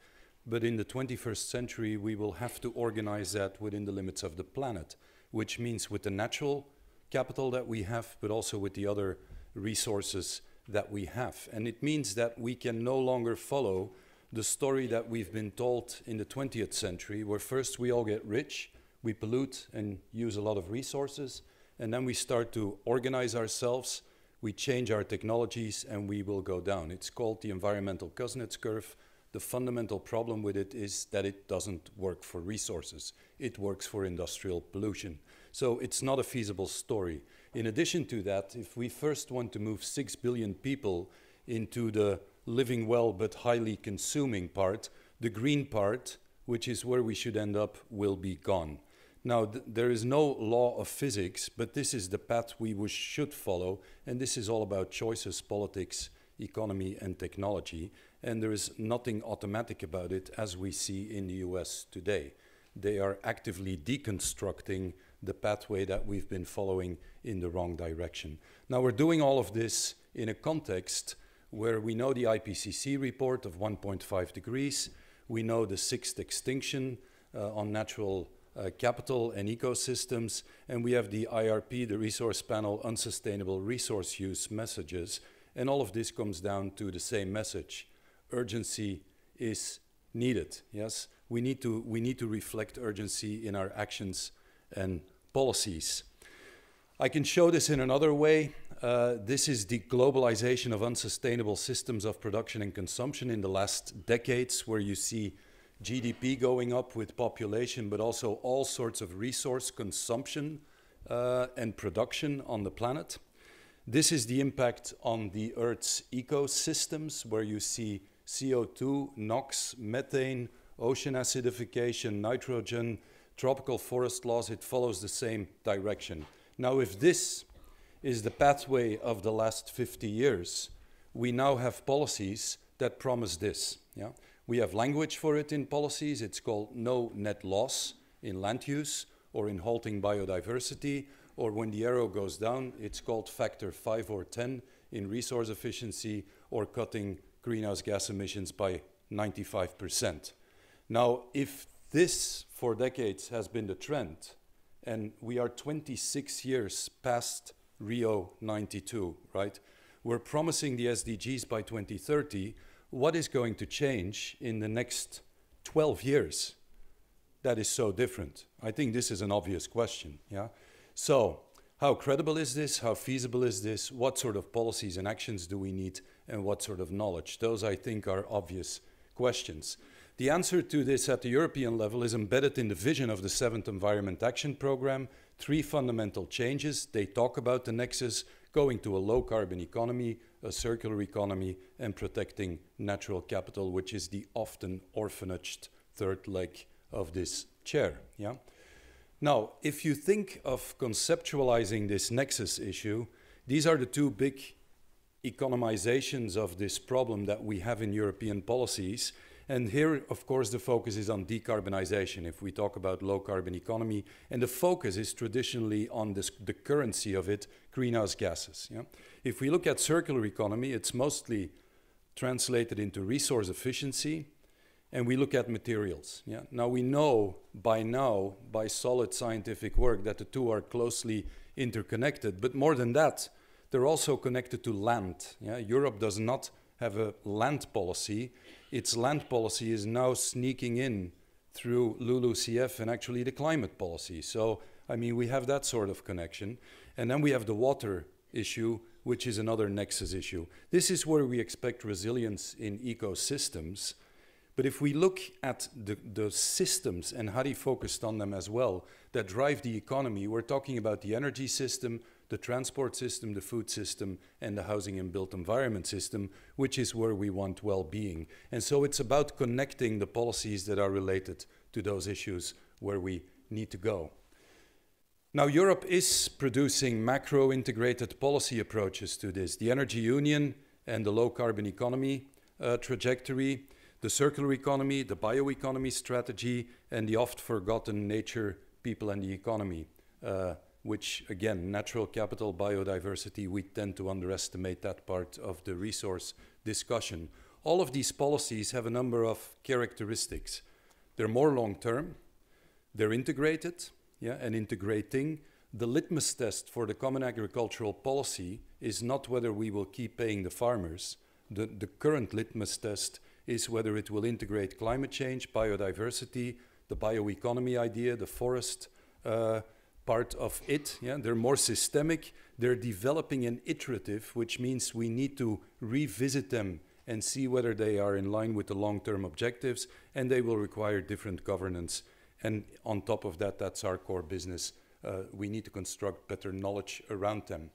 but in the 21st century we will have to organize that within the limits of the planet, which means with the natural capital that we have, but also with the other resources that we have. And it means that we can no longer follow the story that we've been told in the 20th century, where first we all get rich, we pollute and use a lot of resources, and then we start to organize ourselves, we change our technologies, and we will go down. It's called the environmental Kuznets curve. The fundamental problem with it is that it doesn't work for resources. It works for industrial pollution. So it's not a feasible story. In addition to that, if we first want to move 6 billion people into the living well but highly consuming part, the green part, which is where we should end up, will be gone. Now, there is no law of physics, but this is the path we should follow, and this is all about choices, politics, economy, and technology, and there is nothing automatic about it, as we see in the US today. They are actively deconstructing the pathway that we've been following in the wrong direction. Now, we're doing all of this in a context where we know the IPCC report of 1.5 degrees, we know the 6th extinction on natural capital and ecosystems, and we have the IRP, the Resource Panel, Unsustainable Resource Use messages, and all of this comes down to the same message. Urgency is needed, yes? We need to reflect urgency in our actions and policies. I can show this in another way. This is the globalization of unsustainable systems of production and consumption in the last decades, where you see GDP going up with population, but also all sorts of resource consumption and production on the planet. This is the impact on the Earth's ecosystems, where you see CO2, NOx, methane, ocean acidification, nitrogen, tropical forest loss. It follows the same direction. Now, if this is the pathway of the last 50 years, we now have policies that promise this. Yeah? We have language for it in policies. It's called no net loss in land use or in halting biodiversity, or when the arrow goes down, it's called factor 5 or 10 in resource efficiency or cutting greenhouse gas emissions by 95%. Now, if this for decades has been the trend, and we are 26 years past Rio 92, right? We're promising the SDGs by 2030. What is going to change in the next 12 years that is so different? I think this is an obvious question, yeah? So, how credible is this? How feasible is this? What sort of policies and actions do we need? And what sort of knowledge? Those, I think, are obvious questions. The answer to this at the European level is embedded in the vision of the 7th Environment Action Programme. 3 fundamental changes. They talk about the nexus, going to a low-carbon economy, a circular economy, and protecting natural capital, which is the often orphanaged third leg of this chair. Yeah? Now, if you think of conceptualizing this nexus issue, these are the 2 big economizations of this problem that we have in European policies. And here, of course, the focus is on decarbonization if we talk about low-carbon economy. And the focus is traditionally on the currency of it, greenhouse gases. Yeah? If we look at circular economy, it's mostly translated into resource efficiency, and we look at materials. Yeah? Now, we know by solid scientific work, that the 2 are closely interconnected. But more than that, they're also connected to land. Yeah? Europe does not have a land policy. Its land policy is now sneaking in through LULUCF and actually the climate policy. So, I mean, we have that sort of connection. And then we have the water issue, which is another nexus issue. This is where we expect resilience in ecosystems. But if we look at the systems, and Harry focused on them as well, that drive the economy, we're talking about the energy system, the transport system, the food system, and the housing and built environment system, which is where we want well-being. And so it's about connecting the policies that are related to those issues where we need to go. Now, Europe is producing macro-integrated policy approaches to this. The Energy Union and the low-carbon economy trajectory, the circular economy, the bioeconomy strategy, and the oft-forgotten nature, people, and the economy, which, again, natural capital, biodiversity, we tend to underestimate that part of the resource discussion. all of these policies have a number of characteristics. They're more long-term, they're integrated, and integrating. The litmus test for the common agricultural policy is not whether we will keep paying the farmers. The current litmus test is whether it will integrate climate change, biodiversity, the bioeconomy idea, the forest part of it. They're more systemic. They're developing an iterative, which means we need to revisit them and see whether they are in line with the long-term objectives, and they will require different governance. And on top of that, that's our core business. We need to construct better knowledge around them.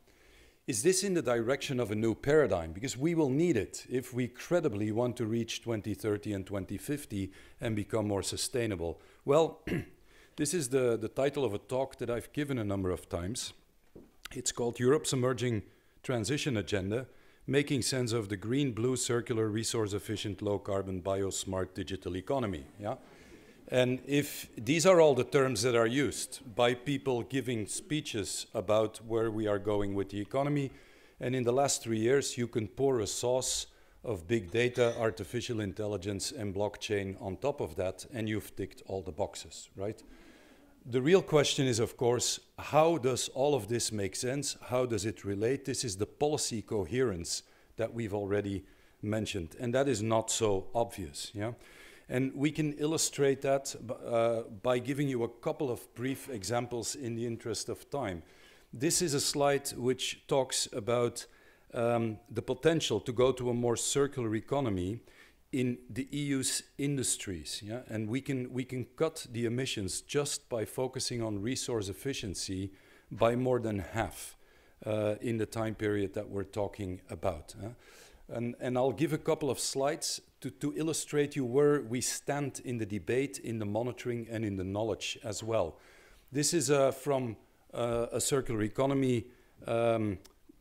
Is this in the direction of a new paradigm? Because we will need it if we credibly want to reach 2030 and 2050 and become more sustainable. Well, this is the title of a talk that I've given a number of times. It's called Europe's Emerging Transition Agenda, Making Sense of the Green, Blue, Circular, Resource-Efficient, Low-Carbon, Bio-Smart Digital Economy. And if these are all the terms that are used by people giving speeches about where we are going with the economy, and in the last 3 years, you can pour a sauce of big data, artificial intelligence, and blockchain on top of that, and you've ticked all the boxes, right? The real question is, of course, how does all of this make sense? How does it relate? This is the policy coherence that we've already mentioned, and that is not so obvious, And we can illustrate that by giving you a couple of brief examples in the interest of time. This is a slide which talks about the potential to go to a more circular economy in the EU's industries. And we can cut the emissions just by focusing on resource efficiency by more than half in the time period that we're talking about. And I'll give a couple of slides to illustrate you where we stand in the debate, in the monitoring, and in the knowledge as well. This is from a circular economy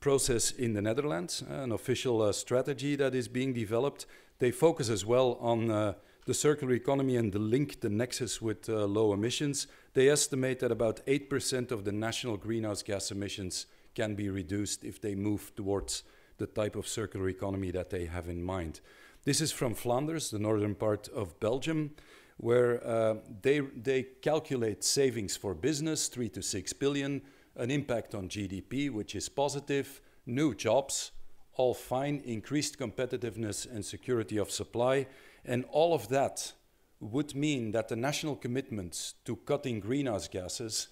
process in the Netherlands, an official strategy that is being developed. They focus as well on the circular economy and the link, the nexus with low emissions. They estimate that about 8% of the national greenhouse gas emissions can be reduced if they move towards the type of circular economy that they have in mind. This is from Flanders, the northern part of Belgium, where they calculate savings for business, 3 to 6 billion, an impact on GDP, which is positive, new jobs, all fine, increased competitiveness and security of supply. And all of that would mean that the national commitments to cutting greenhouse gases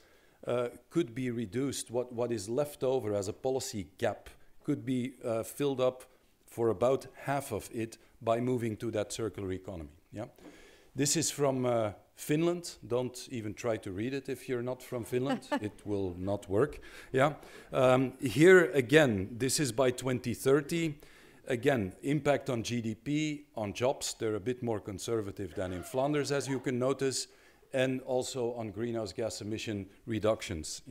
could be reduced. What is left over as a policy gap could be filled up for about half of it by moving to that circular economy. This is from Finland. Don't even try to read it if you're not from Finland. It will not work. Here again, this is by 2030. Again, impact on GDP, on jobs. They're a bit more conservative than in Flanders, as you can notice, and also on greenhouse gas emission reductions.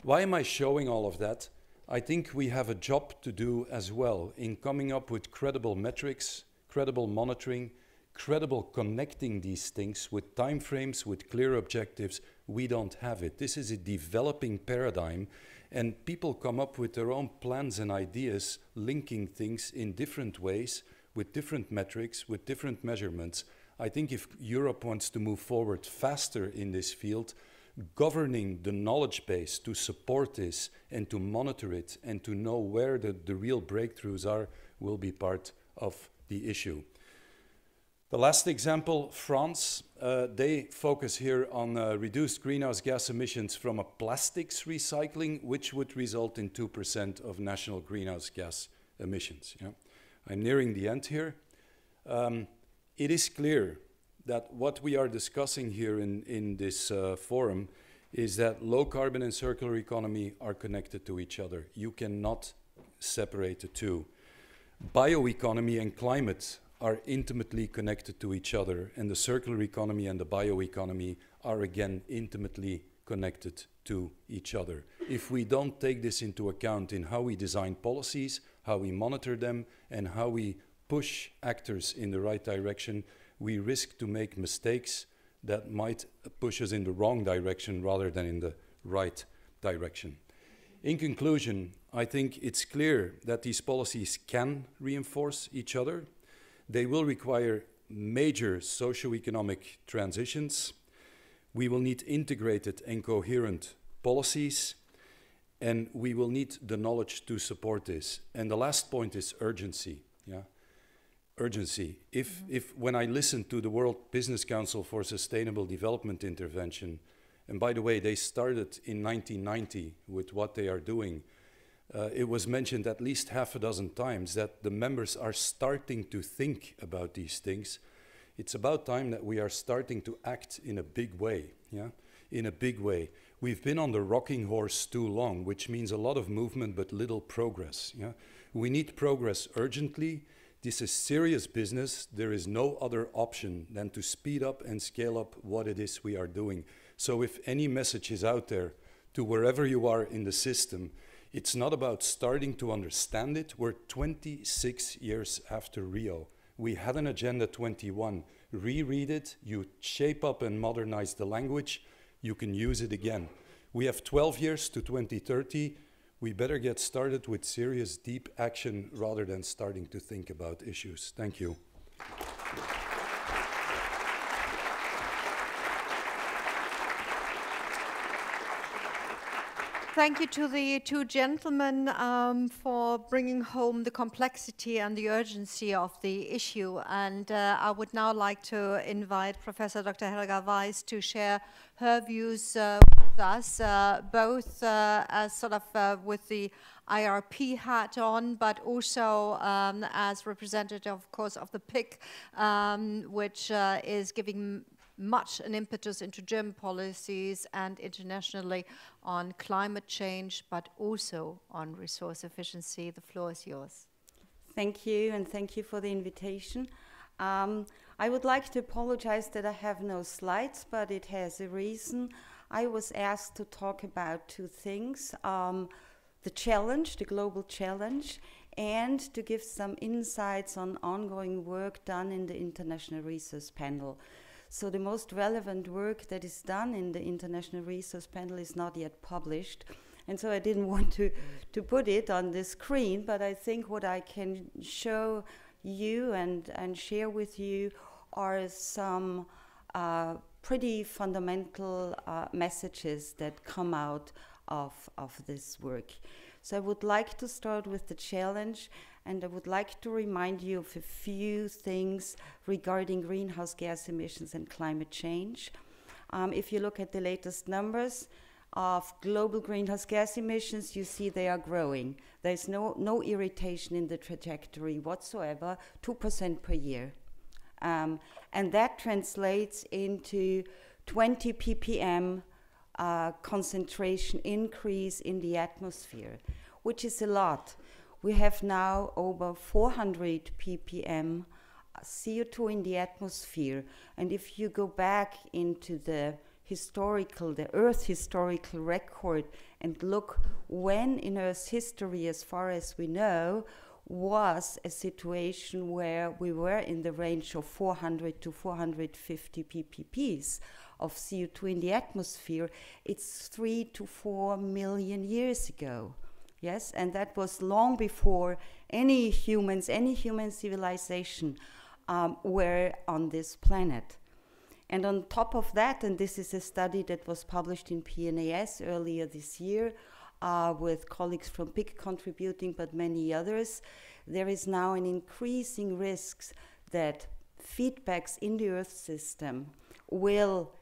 Why am I showing all of that? I think we have a job to do as well in coming up with credible metrics, credible monitoring, credible connecting these things with timeframes, with clear objectives. We don't have it. This is a developing paradigm, and people come up with their own plans and ideas, linking things in different ways, with different metrics, with different measurements. I think if Europe wants to move forward faster in this field, governing the knowledge base to support this and to monitor it and to know where the real breakthroughs are will be part of the issue. The last example, France, they focus here on reduced greenhouse gas emissions from a plastics recycling, which would result in 2% of national greenhouse gas emissions. I'm nearing the end here. It is clear that what we are discussing here in this forum is that low carbon and circular economy are connected to each other. You cannot separate the two. Bioeconomy and climate are intimately connected to each other, and the circular economy and the bioeconomy are again intimately connected to each other. If we don't take this into account in how we design policies, how we monitor them, and how we push actors in the right direction, we risk to make mistakes that might push us in the wrong direction rather than in the right direction. In conclusion, I think it's clear that these policies can reinforce each other. They will require major socio-economic transitions. We will need integrated and coherent policies, and we will need the knowledge to support this. And the last point is urgency. Yeah, urgency. If when I listen to the World Business Council for Sustainable Development Intervention, and by the way, they started in 1990 with what they are doing, it was mentioned at least half a dozen times that the members are starting to think about these things. It's about time that we are starting to act in a big way, yeah? In a big way. We've been on the rocking horse too long, which means a lot of movement but little progress, yeah? We need progress urgently. This is serious business. There is no other option than to speed up and scale up what it is we are doing. So if any message is out there to wherever you are in the system, it's not about starting to understand it. We're 26 years after Rio. We had an Agenda 21. Reread it, you shape up and modernize the language, you can use it again. We have 12 years to 2030. We better get started with serious, deep action rather than starting to think about issues. Thank you. Thank you to the two gentlemen for bringing home the complexity and the urgency of the issue. And I would now like to invite Professor Dr. Helga Weiss to share her views with us, both as sort of with the IRP hat on, but also as representative, of course, of the PIC, which is giving much an impetus into German policies and internationally on climate change, but also on resource efficiency. The floor is yours. Thank you, and thank you for the invitation. I would like to apologize that I have no slides, but it has a reason. I was asked to talk about two things, the challenge, the global challenge, and to give some insights on ongoing work done in the International Resource Panel. So the most relevant work that is done in the International Resource Panel is not yet published. And so I didn't want to put it on the screen, but I think what I can show you and share with you are some pretty fundamental messages that come out of this work. So I would like to start with the challenge, and I would like to remind you of a few things regarding greenhouse gas emissions and climate change. If you look at the latest numbers of global greenhouse gas emissions, you see they are growing. There's no irritation in the trajectory whatsoever, 2% per year. And that translates into 20 ppm concentration increase in the atmosphere, which is a lot. We have now over 400 ppm CO2 in the atmosphere. And if you go back into the Earth historical record and look when in Earth's history, as far as we know, was a situation where we were in the range of 400 to 450 ppps of CO2 in the atmosphere, it's 3 to 4 million years ago. Yes, and that was long before any human civilization were on this planet. And on top of that, and this is a study that was published in PNAS earlier this year, with colleagues from PIC contributing, but many others, there is now an increasing risk that feedbacks in the Earth system will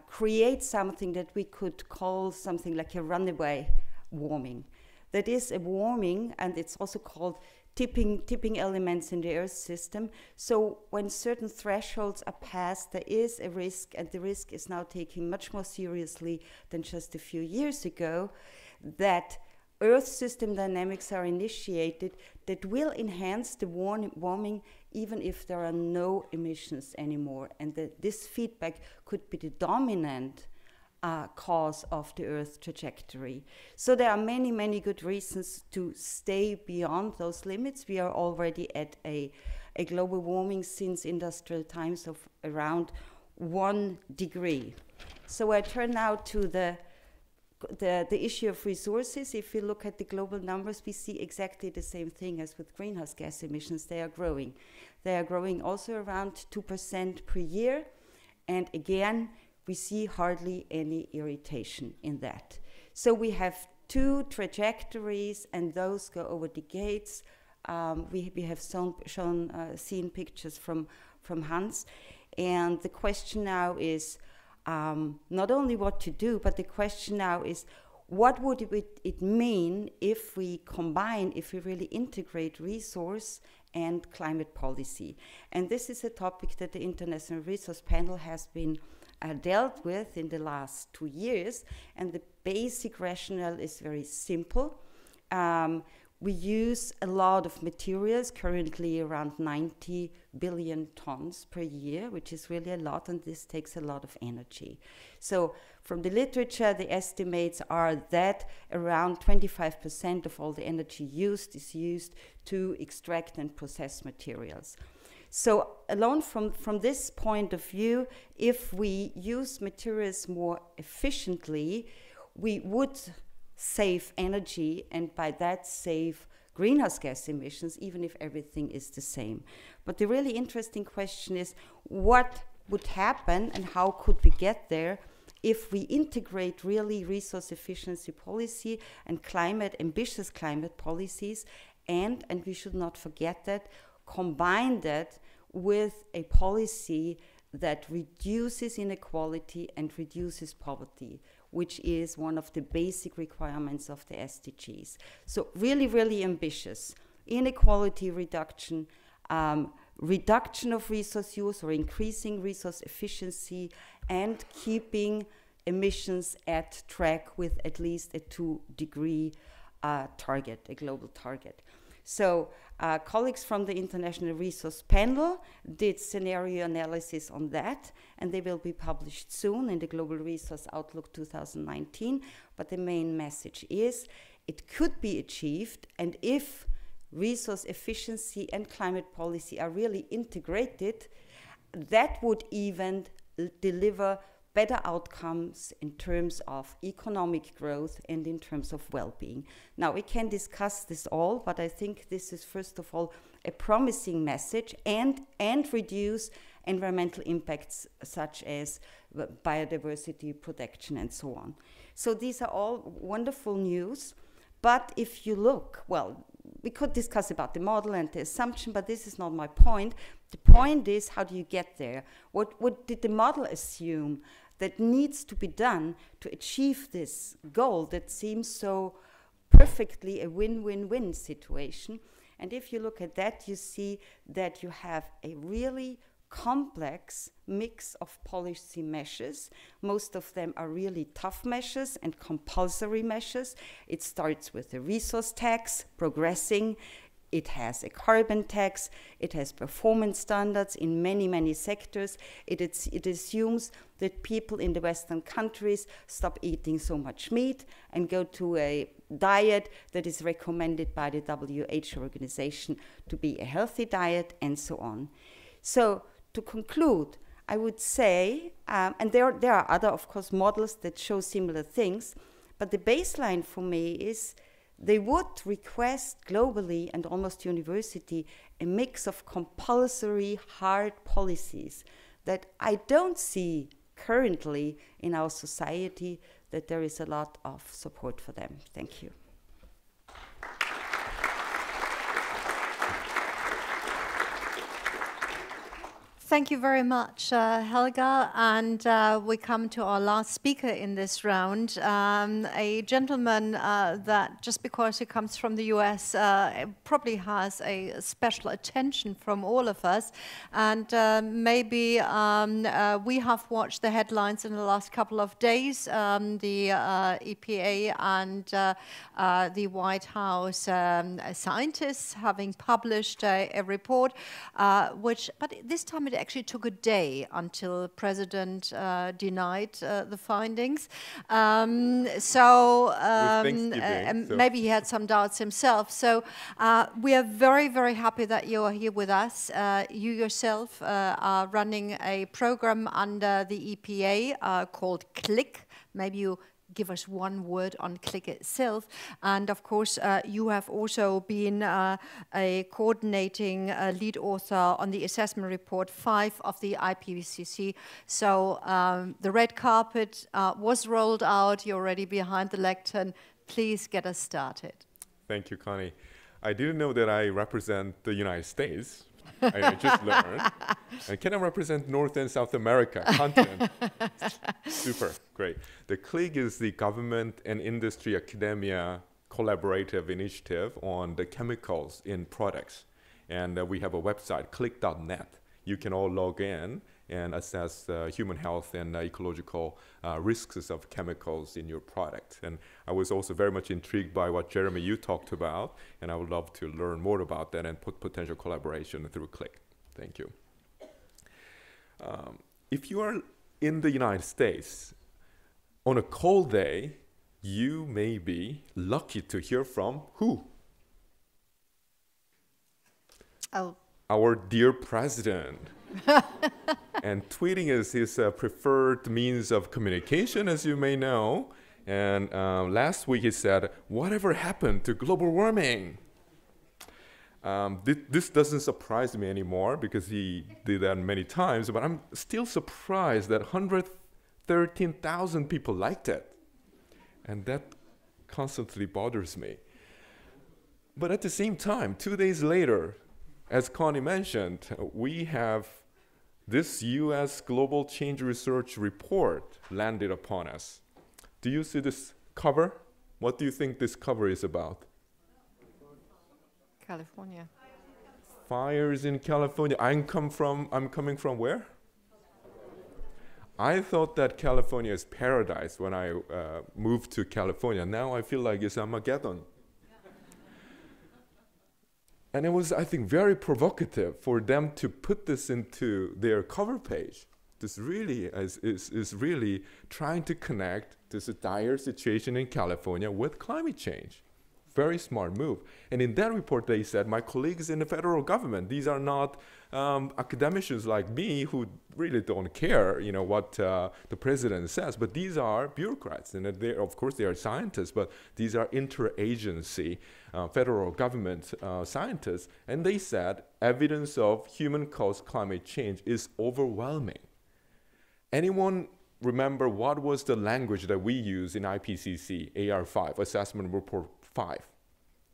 create something that we could call something like a runaway warming. That is a warming, and it's also called tipping elements in the Earth system. So when certain thresholds are passed, there is a risk, and the risk is now taken much more seriously than just a few years ago, that Earth system dynamics are initiated that will enhance the warming even if there are no emissions anymore, and that this feedback could be the dominant cause of the Earth trajectory. So there are many, many good reasons to stay beyond those limits. We are already at a global warming since industrial times of around 1 degree. So I turn now to the the issue of resources, if we look at the global numbers, we see exactly the same thing as with greenhouse gas emissions. They are growing. They are growing also around 2% per year. And again, we see hardly any irritation in that. So we have two trajectories, and those go over decades. We have seen pictures from Hans. And the question now is not only what to do, but the question now is what would it mean if we combine, if we really integrate resource and climate policy. And this is a topic that the International Resource Panel has been dealt with in the last 2 years. And the basic rationale is very simple. We use a lot of materials, currently around 90 billion tons per year, which is really a lot, and this takes a lot of energy. So from the literature, the estimates are that around 25% of all the energy used is used to extract and process materials. So alone from this point of view, if we use materials more efficiently, we would save energy, and by that save greenhouse gas emissions, even if everything is the same. But the really interesting question is what would happen and how could we get there if we integrate really resource efficiency policy and ambitious climate policies, and we should not forget that, combine that with a policy that reduces inequality and reduces poverty, which is one of the basic requirements of the SDGs. So really, really ambitious. Inequality reduction, reduction of resource use or increasing resource efficiency, and keeping emissions at track with at least a 2-degree target, a global target. So colleagues from the International Resource Panel did scenario analysis on that, and they will be published soon in the Global Resource Outlook 2019. But the main message is it could be achieved, and if resource efficiency and climate policy are really integrated, that would even deliver better outcomes in terms of economic growth and in terms of well-being. Now, we can discuss this all, but I think this is, first of all, a promising message and reduce environmental impacts such as biodiversity protection and so on. So these are all wonderful news, but if you look, well, we could discuss about the model and the assumption, but this is not my point. The point is, how do you get there? What did the model assume that needs to be done to achieve this goal that seems so perfectly a win-win-win situation? And if you look at that, you see that you have a really complex mix of policy measures. Most of them are really tough measures and compulsory measures. It starts with a resource tax, progressing. It has a carbon tax. It has performance standards in many, many sectors. It assumes that people in the Western countries stop eating so much meat and go to a diet that is recommended by the WHO organization to be a healthy diet, and so on. So to conclude, I would say, and there are other, of course, models that show similar things, but the baseline for me is they would request globally and almost universally a mix of compulsory hard policies that I don't see currently in our society, that there is a lot of support for them. Thank you. Thank you very much, Helga. And we come to our last speaker in this round, a gentleman that just because he comes from the US probably has a special attention from all of us. And maybe we have watched the headlines in the last couple of days, the EPA and the White House scientists having published a report, but this time it actually took a day until President denied the findings. So maybe he had some doubts himself. So we are very, very happy that you are here with us. You yourself are running a program under the EPA called CLIC. Maybe you give us one word on Click itself. And of course, you have also been a coordinating lead author on the assessment report 5 of the IPCC. So the red carpet was rolled out. You're already behind the lectern. Please get us started. Thank you, Connie. I didn't know that I represent the United States. I just learned. And can I represent North and South America continent? Super, great. The CLIG is the government and industry academia collaborative initiative on the chemicals in products. And we have a website, click.net. You can all log in and assess human health and ecological risks of chemicals in your product. And I was also very much intrigued by what, Jeremy, you talked about, and I would love to learn more about that and put potential collaboration through CLIck. Thank you. If you are in the United States, on a cold day, you may be lucky to hear from who? Oh. Our dear president. And tweeting is his preferred means of communication, as you may know. And last week he said, whatever happened to global warming? This doesn't surprise me anymore because he did that many times, but I'm still surprised that 113,000 people liked it. And that constantly bothers me. But at the same time, 2 days later, as Connie mentioned, we have this US Global Change Research report landed upon us. Do you see this cover? What do you think this cover is about? California. Fires in California. I'm coming from where? I thought that California is paradise when I moved to California. Now I feel like it's Armageddon. And it was, I think, very provocative for them to put this into their cover page. This really is really trying to connect this dire situation in California with climate change. Very smart move. And in that report, they said, my colleagues in the federal government, these are not academicians like me who really don't care, you know, what the president says, but these are bureaucrats. And they, of course, they are scientists, but these are interagency federal government scientists. And they said evidence of human-caused climate change is overwhelming. Anyone remember what was the language that we use in IPCC AR5, Assessment Report 5?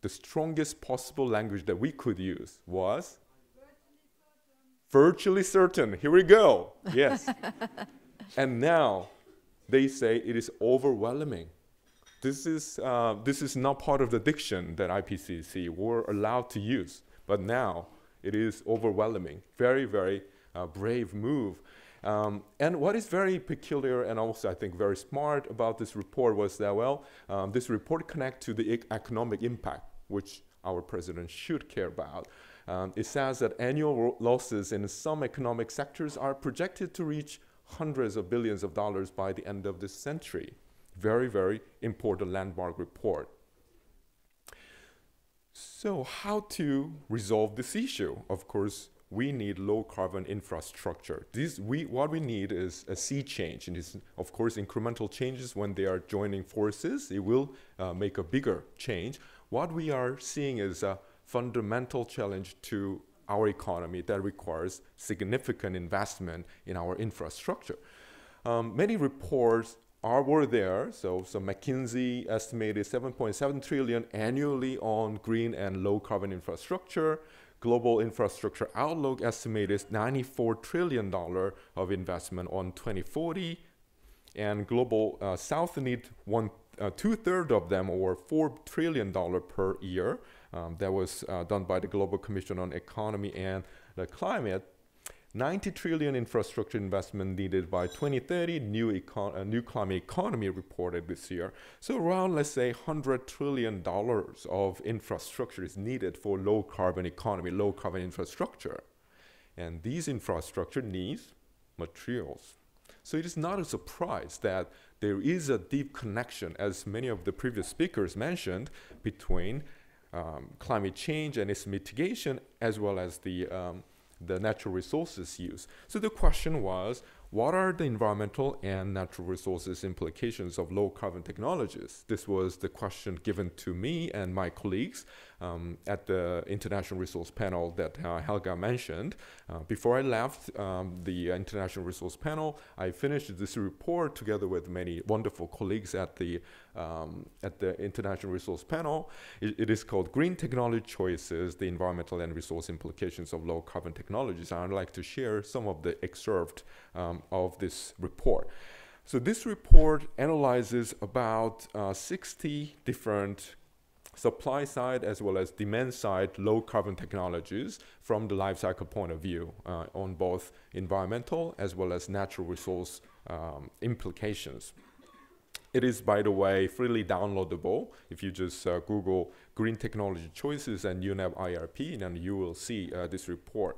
The strongest possible language that we could use was? Virtually certain. Here we go. Yes. And now they say it is overwhelming. This is not part of the diction that IPCC were allowed to use, but now it is overwhelming. Very, very brave move. And what is very peculiar and also I think very smart about this report was that, well, this report connects to the economic impact, which our president should care about. It says that annual losses in some economic sectors are projected to reach hundreds of billions of dollars by the end of this century. Very, very important landmark report. So how to resolve this issue? Of course, we need low carbon infrastructure. What we need is a sea change. And it's, of course, incremental changes when they are joining forces. It will make a bigger change. What we are seeing is a fundamental challenge to our economy that requires significant investment in our infrastructure. Many reports were there. So McKinsey estimated 7.7 trillion annually on green and low carbon infrastructure. Global Infrastructure Outlook estimated $94 trillion of investment on 2040. And Global South need 2/3 of them, or $4 trillion per year. That was done by the Global Commission on Economy and the Climate. 90 trillion infrastructure investment needed by 2030, new climate economy reported this year. So around, let's say, $100 trillion of infrastructure is needed for low carbon economy, low carbon infrastructure. And these infrastructure needs materials. So it is not a surprise that there is a deep connection, as many of the previous speakers mentioned, between climate change and its mitigation, as well as the natural resources use. So the question was, what are the environmental and natural resources implications of low carbon technologies? This was the question given to me and my colleagues at the International Resource Panel that Helga mentioned. Before I left the International Resource Panel, I finished this report together with many wonderful colleagues at the International Resource Panel. It is called Green Technology Choices, the Environmental and Resource Implications of Low Carbon Technologies. I'd like to share some of the excerpt of this report. So this report analyzes about 60 different supply side as well as demand side low carbon technologies from the life cycle point of view on both environmental as well as natural resource implications. It is, by the way, freely downloadable. If you just Google Green Technology Choices and UNEP IRP, then you will see this report.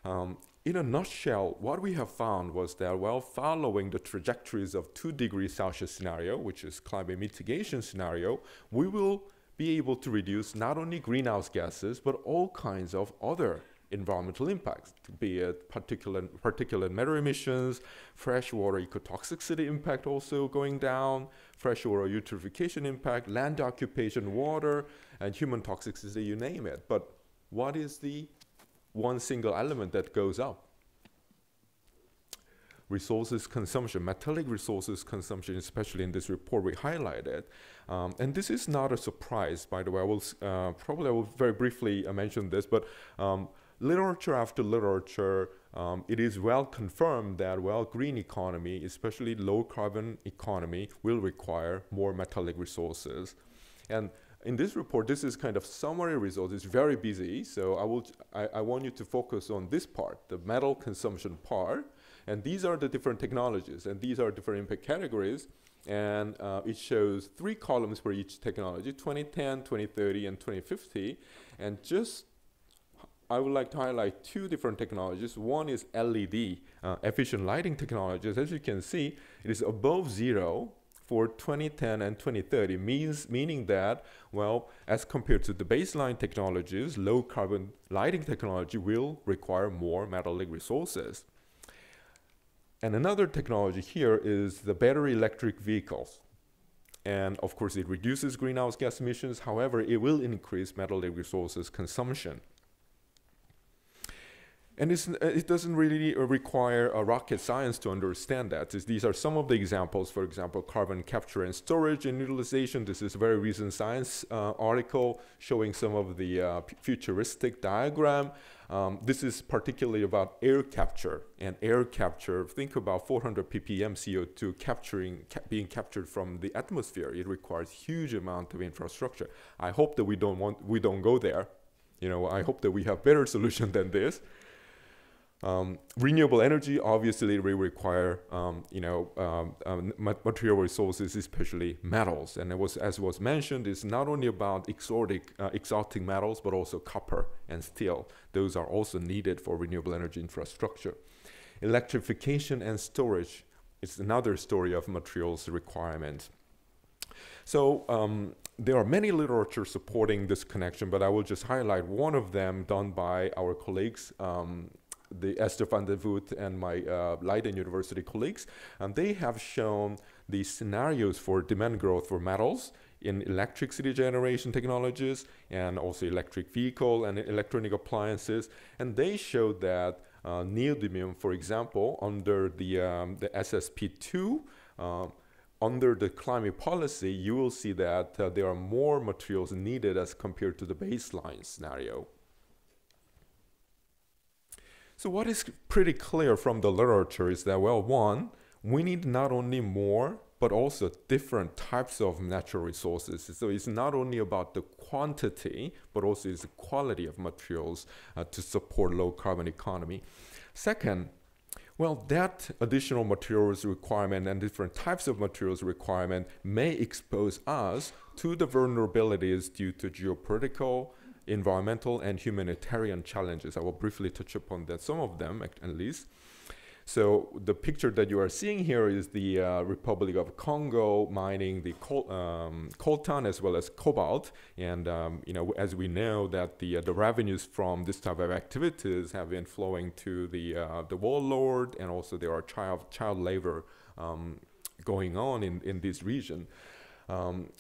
In a nutshell, what we have found was that, well, following the trajectories of 2 degrees Celsius scenario, which is climate mitigation scenario, we will be able to reduce not only greenhouse gases, but all kinds of other environmental impacts, be it particulate matter emissions, freshwater ecotoxicity impact also going down, freshwater eutrophication impact, land occupation, water, and human toxicity, you name it. But what is the one single element that goes up? Resources consumption, metallic resources consumption, especially in this report we highlighted. And this is not a surprise, by the way. I will very briefly mention this, but literature after literature, it is well confirmed that, well, green economy, especially low carbon economy, will require more metallic resources. And in this report, this is kind of summary results. It's very busy, so I want you to focus on this part, the metal consumption part. And these are the different technologies, and these are different impact categories. And it shows 3 columns for each technology, 2010, 2030, and 2050. And I would like to highlight 2 different technologies. One is LED, efficient lighting technologies. As you can see, it is above 0 for 2010 and 2030, meaning that, well, as compared to the baseline technologies, low carbon lighting technology will require more metallic resources. And another technology here is the battery electric vehicles. And of course, it reduces greenhouse gas emissions. However, it will increase metallic resources consumption. And it doesn't really require a rocket science to understand that. These are some of the examples, for example, carbon capture and storage and utilization. This is a very recent science article showing some of the futuristic diagram. This is particularly about air capture. And air capture, think about 400 ppm CO2 being captured from the atmosphere. It requires huge amount of infrastructure. I hope that we don't go there. You know, I hope that we have better solution than this. Renewable energy obviously will require material resources, especially metals. And as was mentioned, it's not only about exotic metals, but also copper and steel. Those are also needed for renewable energy infrastructure. Electrification and storage is another story of materials requirement. So there are many literature supporting this connection, but I will just highlight one of them done by our colleagues, the Esther van der Voet and my Leiden University colleagues, and they have shown the scenarios for demand growth for metals in electricity generation technologies and also electric vehicle and electronic appliances. And they showed that neodymium, for example, under the SSP2, under the climate policy, you will see that there are more materials needed as compared to the baseline scenario. So what is pretty clear from the literature is that, well, one, we need not only more, but also different types of natural resources. So it's not only about the quantity, but also it's the quality of materials to support low carbon economy. Second, well, that additional materials requirement and different types of materials requirement may expose us to the vulnerabilities due to geopolitical, environmental, and humanitarian challenges. I will briefly touch upon that, some of them at least. So the picture that you are seeing here is the Republic of Congo mining the coltan as well as cobalt. And you know, as we know that the revenues from this type of activities have been flowing to the warlord, and also there are child labor going on in this region.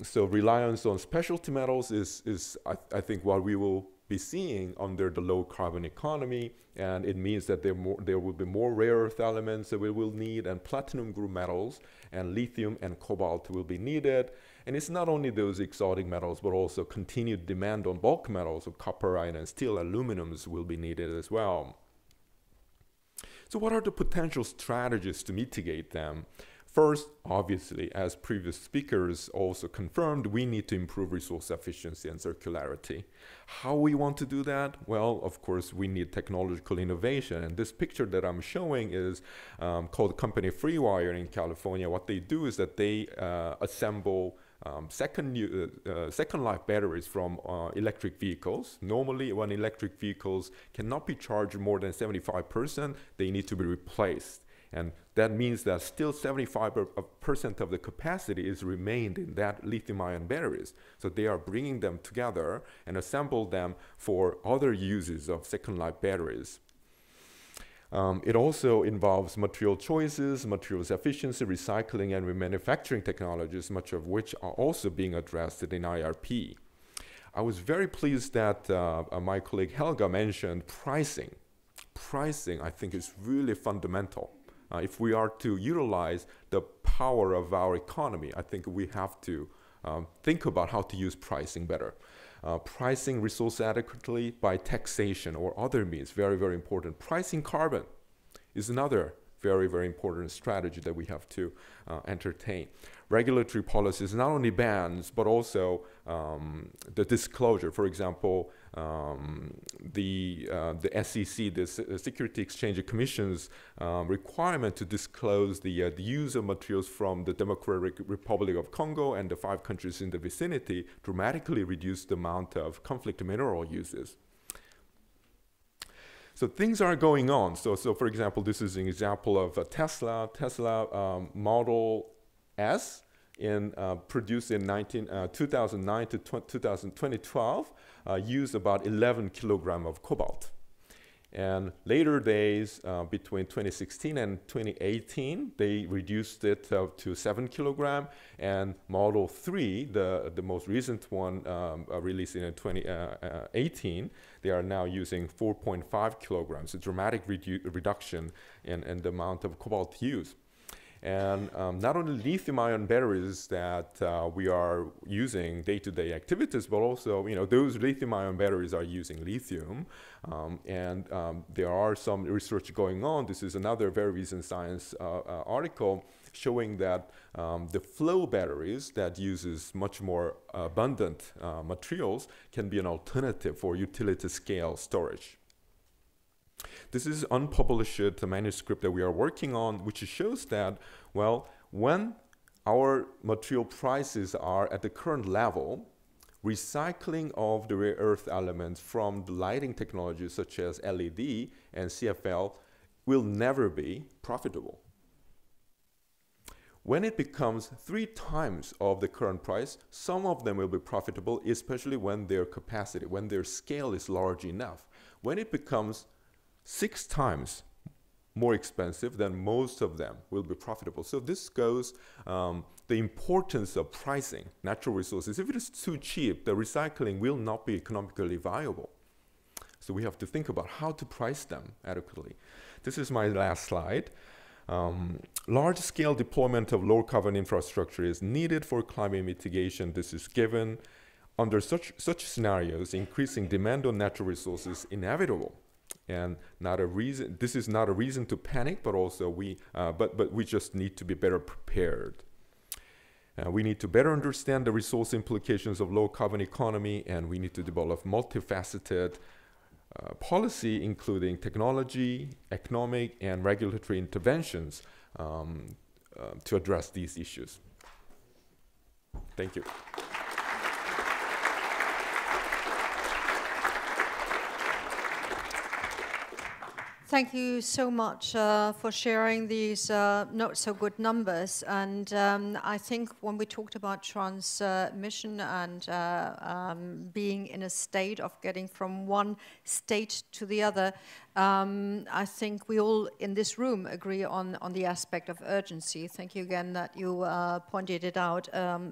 So reliance on specialty metals is I think what we will be seeing under the low carbon economy, and it means that there will be more rare earth elements that we will need, and platinum group metals and lithium and cobalt will be needed. And it's not only those exotic metals, but also continued demand on bulk metals of copper, iron, and steel, aluminums will be needed as well. So what are the potential strategies to mitigate them? First, obviously, as previous speakers also confirmed, we need to improve resource efficiency and circularity. How we want to do that? Well, of course, we need technological innovation. And this picture that I'm showing is called company FreeWire in California. What they do is that they assemble second life batteries from electric vehicles. Normally, when electric vehicles cannot be charged more than 75%, they need to be replaced. And that means that still 75% of the capacity is remained in that lithium-ion batteries. So they are bringing them together and assemble them for other uses of second life batteries. It also involves material choices, materials efficiency, recycling, and remanufacturing technologies, much of which are also being addressed in IRP. I was very pleased that my colleague Helga mentioned pricing. Pricing, I think, is really fundamental. If we are to utilize the power of our economy, I think we have to think about how to use pricing better. Pricing resource adequately by taxation or other means, very, very important. Pricing carbon is another very, very important strategy that we have to entertain. Regulatory policies, not only bans, but also the disclosure. For example, the SEC, the Security Exchange Commission's requirement to disclose the use of materials from the Democratic Republic of Congo and the 5 countries in the vicinity dramatically reduced the amount of conflict mineral uses. So things are going on. So for example, this is an example of a Tesla Model S produced in 2009 to 2012, used about 11 kilograms of cobalt. And later days, between 2016 and 2018, they reduced it to 7 kilograms. And Model 3, the most recent one released in 2018, they are now using 4.5 kilograms, a dramatic reduction in the amount of cobalt used. And not only lithium-ion batteries that we are using day-to-day activities, but also, you know, those lithium-ion batteries are using lithium. And there are some research going on. This is another very recent Science article showing that the flow batteries that uses much more abundant materials can be an alternative for utility-scale storage. This is unpublished manuscript that we are working on, which shows that, well, when our material prices are at the current level, recycling of the rare earth elements from the lighting technologies such as LED and CFL will never be profitable. When it becomes 3 times of the current price, some of them will be profitable, especially when their capacity, when their scale is large enough. When it becomes 6 times more expensive, then most of them will be profitable. So this goes the importance of pricing natural resources. If it is too cheap, the recycling will not be economically viable. So we have to think about how to price them adequately. This is my last slide. Large-scale deployment of low-carbon infrastructure is needed for climate mitigation. This is given. Under such scenarios, increasing demand on natural resources is inevitable. And this is not a reason to panic, but also but we just need to be better prepared. We need to better understand the resource implications of low carbon economy, and we need to develop multifaceted policy, including technology, economic, and regulatory interventions to address these issues. Thank you. Thank you so much for sharing these not so good numbers. And I think when we talked about transmission and being in a state of getting from one state to the other, I think we all in this room agree on the aspect of urgency. Thank you again that you pointed it out.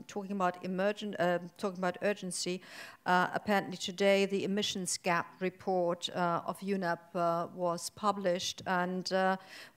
Talking about urgency, apparently today the emissions gap report of UNEP was published, and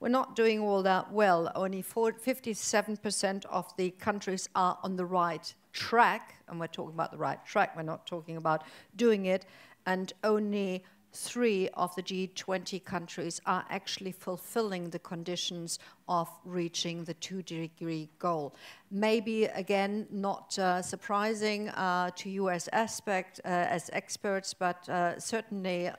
we're not doing all that well. Only 57% of the countries are on the right track, and we're talking about the right track, we're not talking about doing it, and only 3 of the G20 countries are actually fulfilling the conditions of reaching the 2-degree goal. Maybe, again, not surprising to you as experts, but certainly,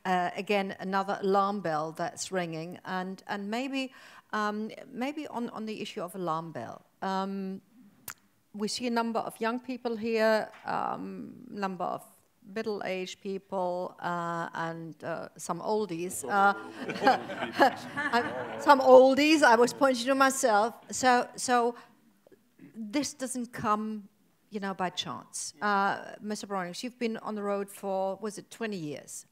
again, another alarm bell that's ringing. And maybe on the issue of alarm bell, we see a number of young people here, number of middle-aged people and some oldies. Some oldies, I was pointing to myself. So this doesn't come, by chance. Mr. Bronings, you've been on the road for, was it 20 years?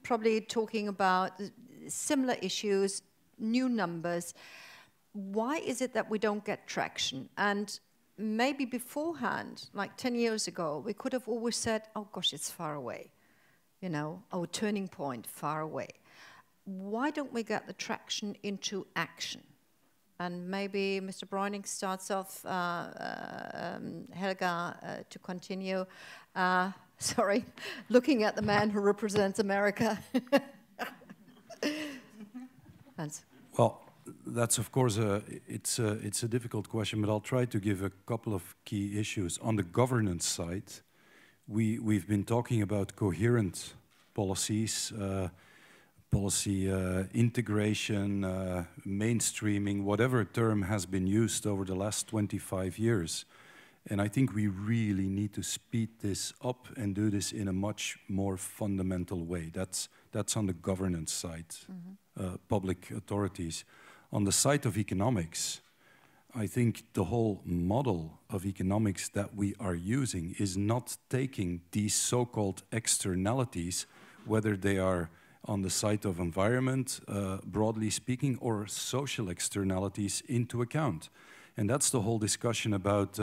Probably talking about similar issues, new numbers. Why is it that we don't get traction? And maybe beforehand, like 10 years ago, we could have always said, oh gosh, it's far away, our turning point, far away. Why don't we get the traction into action? And maybe Mr. Bräuning starts off, Helga, to continue. Sorry, looking at the man who represents America. Thanks. Well, that's of course it's a difficult question, but I'll try to give a couple of key issues. On the governance side, we've been talking about coherent policies, policy integration, mainstreaming, whatever term has been used over the last 25 years. And I think we really need to speed this up and do this in a much more fundamental way. That's on the governance side, public authorities. On the side of economics, I think the whole model of economics that we are using is not taking these so-called externalities, whether they are on the side of environment, broadly speaking, or social externalities into account. And that's the whole discussion about,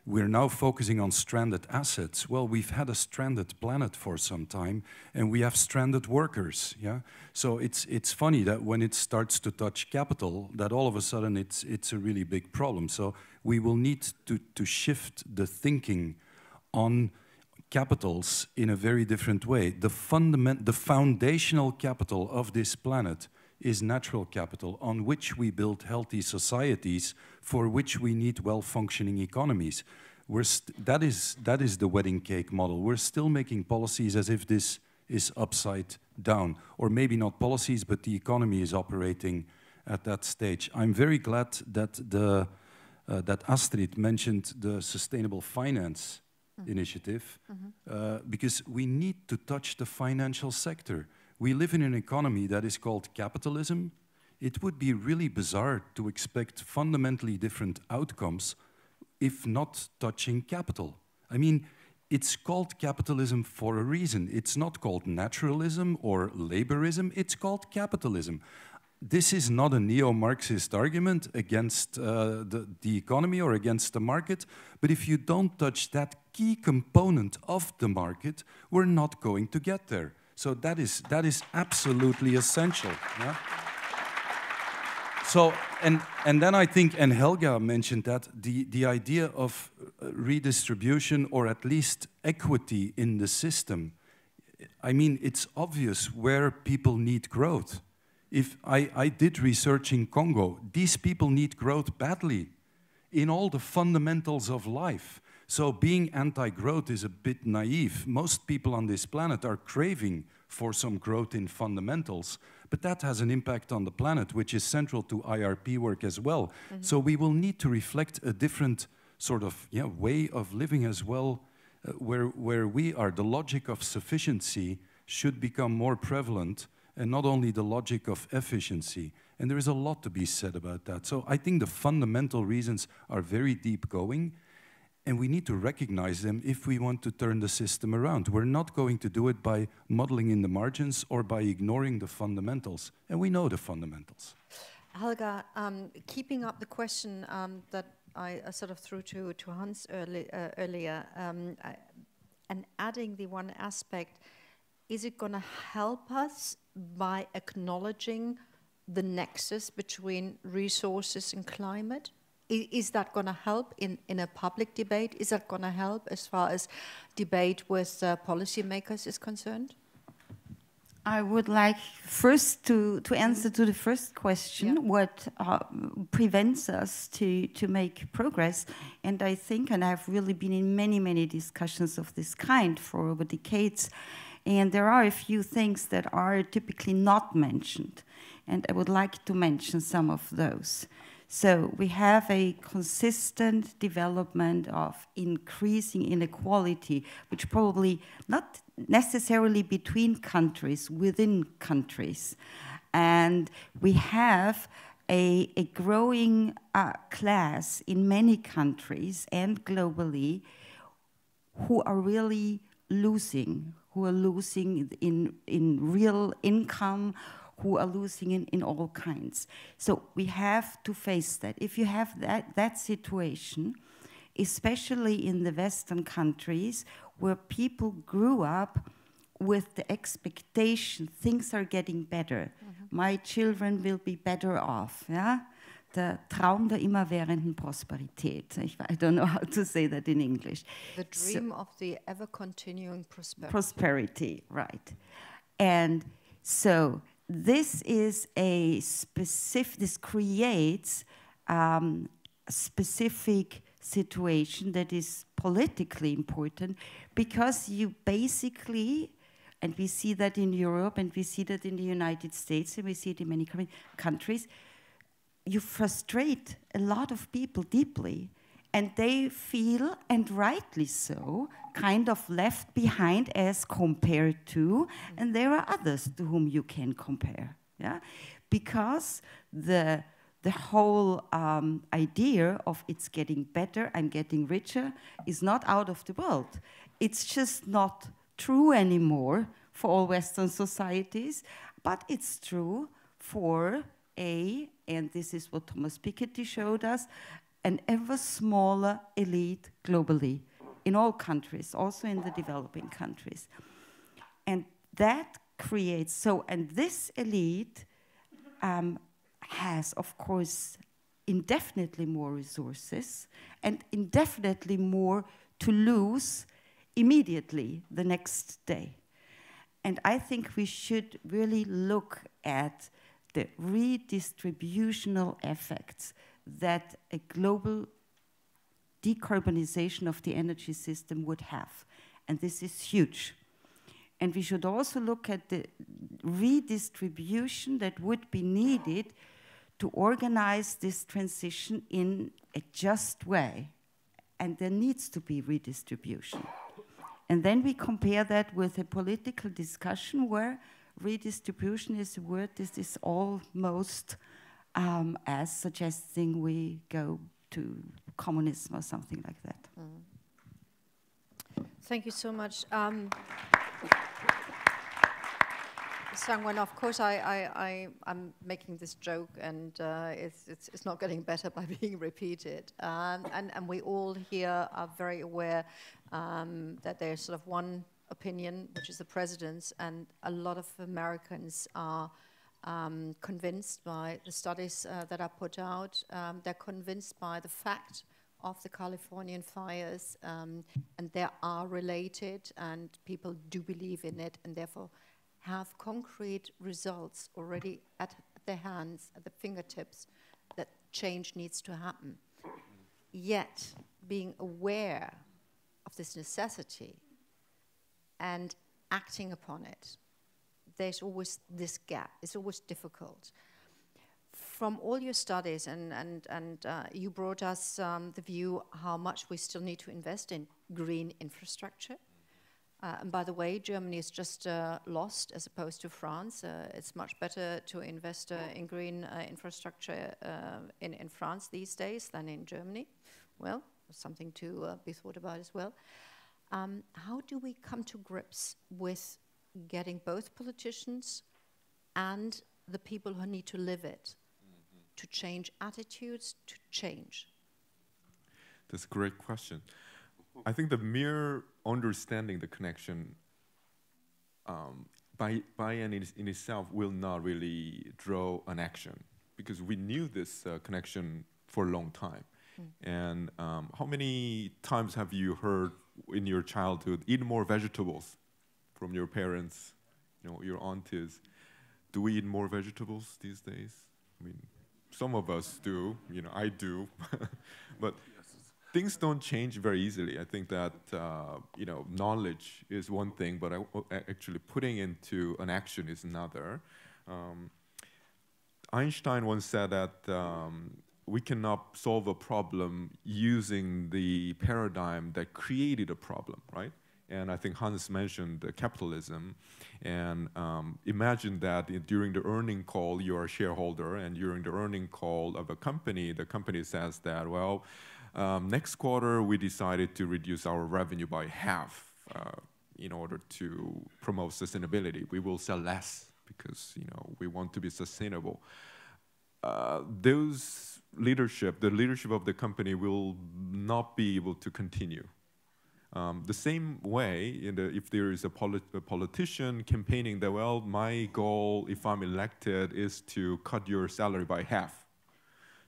we're now focusing on stranded assets. Well, we've had a stranded planet for some time, and we have stranded workers, yeah? So it's funny that when it starts to touch capital, that all of a sudden it's a really big problem. So we will need to shift the thinking on capitals in a very different way. The foundational capital of this planet is natural capital on which we build healthy societies for which we need well-functioning economies. That is the wedding cake model. We're still making policies as if this is upside down, or maybe not policies, but the economy is operating at that stage. I'm very glad that that Astrid mentioned the sustainable finance initiative, because we need to touch the financial sector. We live in an economy that is called capitalism. It would be really bizarre to expect fundamentally different outcomes if not touching capital. I mean, it's called capitalism for a reason. It's not called naturalism or laborism, it's called capitalism. This is not a neo-Marxist argument against the economy or against the market, but if you don't touch that key component of the market, we're not going to get there. So that is absolutely essential. Yeah? So, and then I think, and Helga mentioned that, the idea of redistribution or at least equity in the system. I mean, it's obvious where people need growth. If I did research in Congo, these people need growth badly in all the fundamentals of life. So being anti-growth is a bit naive. Most people on this planet are craving for some growth in fundamentals, but that has an impact on the planet, which is central to IRP work as well. So we will need to reflect a different sort of way of living as well, where we are. The logic of sufficiency should become more prevalent, and not only the logic of efficiency. And there is a lot to be said about that. So I think the fundamental reasons are very deep going, and we need to recognize them if we want to turn the system around. We're not going to do it by muddling in the margins or by ignoring the fundamentals, and we know the fundamentals. Helga, keeping up the question that I sort of threw to Hans earlier, and adding the one aspect, is it going to help us by acknowledging the nexus between resources and climate? Is that going to help in a public debate? Is that going to help as far as debate with policymakers is concerned? I would like first to answer to the first question, what prevents us to make progress. And I think, and I've really been in many, many discussions of this kind for over decades, and there are a few things that are typically not mentioned. And I would like to mention some of those. So we have a consistent development of increasing inequality, which probably not necessarily between countries, within countries. And we have a growing class in many countries and globally who are really losing, in real income, who are losing in all kinds. So we have to face that. If you have that situation, especially in the Western countries, where people grew up with the expectation things are getting better. My children will be better off. Yeah? Der Traum der immerwährenden Prosperität. I don't know how to say that in English. The dream of the ever-continuing prosperity. Prosperity, right. And so this is a specific, this creates a specific situation that is politically important, because you basically, and we see that in Europe, and we see that in the United States, and we see it in many countries, you frustrate a lot of people deeply, and they feel, and rightly so, kind of left behind as compared to, and there are others to whom you can compare, yeah? Because the whole idea of it's getting better, I'm getting richer, is not out of the world. It's just not true anymore for all Western societies, but it's true for and this is what Thomas Piketty showed us, an ever smaller elite globally, in all countries, also in the developing countries. And that creates, and this elite has, of course, indefinitely more resources and indefinitely more to lose immediately the next day. And I think we should really look at the redistributional effects that a global decarbonization of the energy system would have. And this is huge. And we should also look at the redistribution that would be needed to organize this transition in a just way. And there needs to be redistribution. And then we compare that with a political discussion where redistribution is a word that is almost as suggesting we go to communism or something like that. Thank you so much. Sangwan, of course, I'm making this joke, and it's not getting better by being repeated. And we all here are very aware that there's sort of one opinion, which is the president's, and a lot of Americans are convinced by the studies that are put out. They're convinced by the fact of the Californian fires, and they are related, and people do believe in it, and therefore have concrete results already at their hands, at the fingertips, that change needs to happen. Yet, being aware of this necessity and acting upon it, there's always this gap. It's always difficult. From all your studies, and you brought us the view how much we still need to invest in green infrastructure, And by the way, Germany is just lost as opposed to France. It's much better to invest in green infrastructure in France these days than in Germany. Well, something to be thought about as well. How do we come to grips with getting both politicians and the people who need to live it to change attitudes, to change? That's a great question. I think the mere understanding the connection by and in itself will not really draw an action, because we knew this connection for a long time. And how many times have you heard in your childhood, eat more vegetables from your parents, your aunties? Do we eat more vegetables these days? I mean, some of us do, I do, but things don't change very easily. I think that, knowledge is one thing, but actually putting into an action is another. Einstein once said that we cannot solve a problem using the paradigm that created a problem, right? And I think Hans mentioned capitalism. And imagine that during the earning call, you're a shareholder, and during the earning call of a company, the company says that, well, next quarter, we decided to reduce our revenue by half in order to promote sustainability. We will sell less because we want to be sustainable. The leadership of the company will not be able to continue. The same way, if there is a politician campaigning that, well, my goal, if I'm elected, is to cut your salary by half,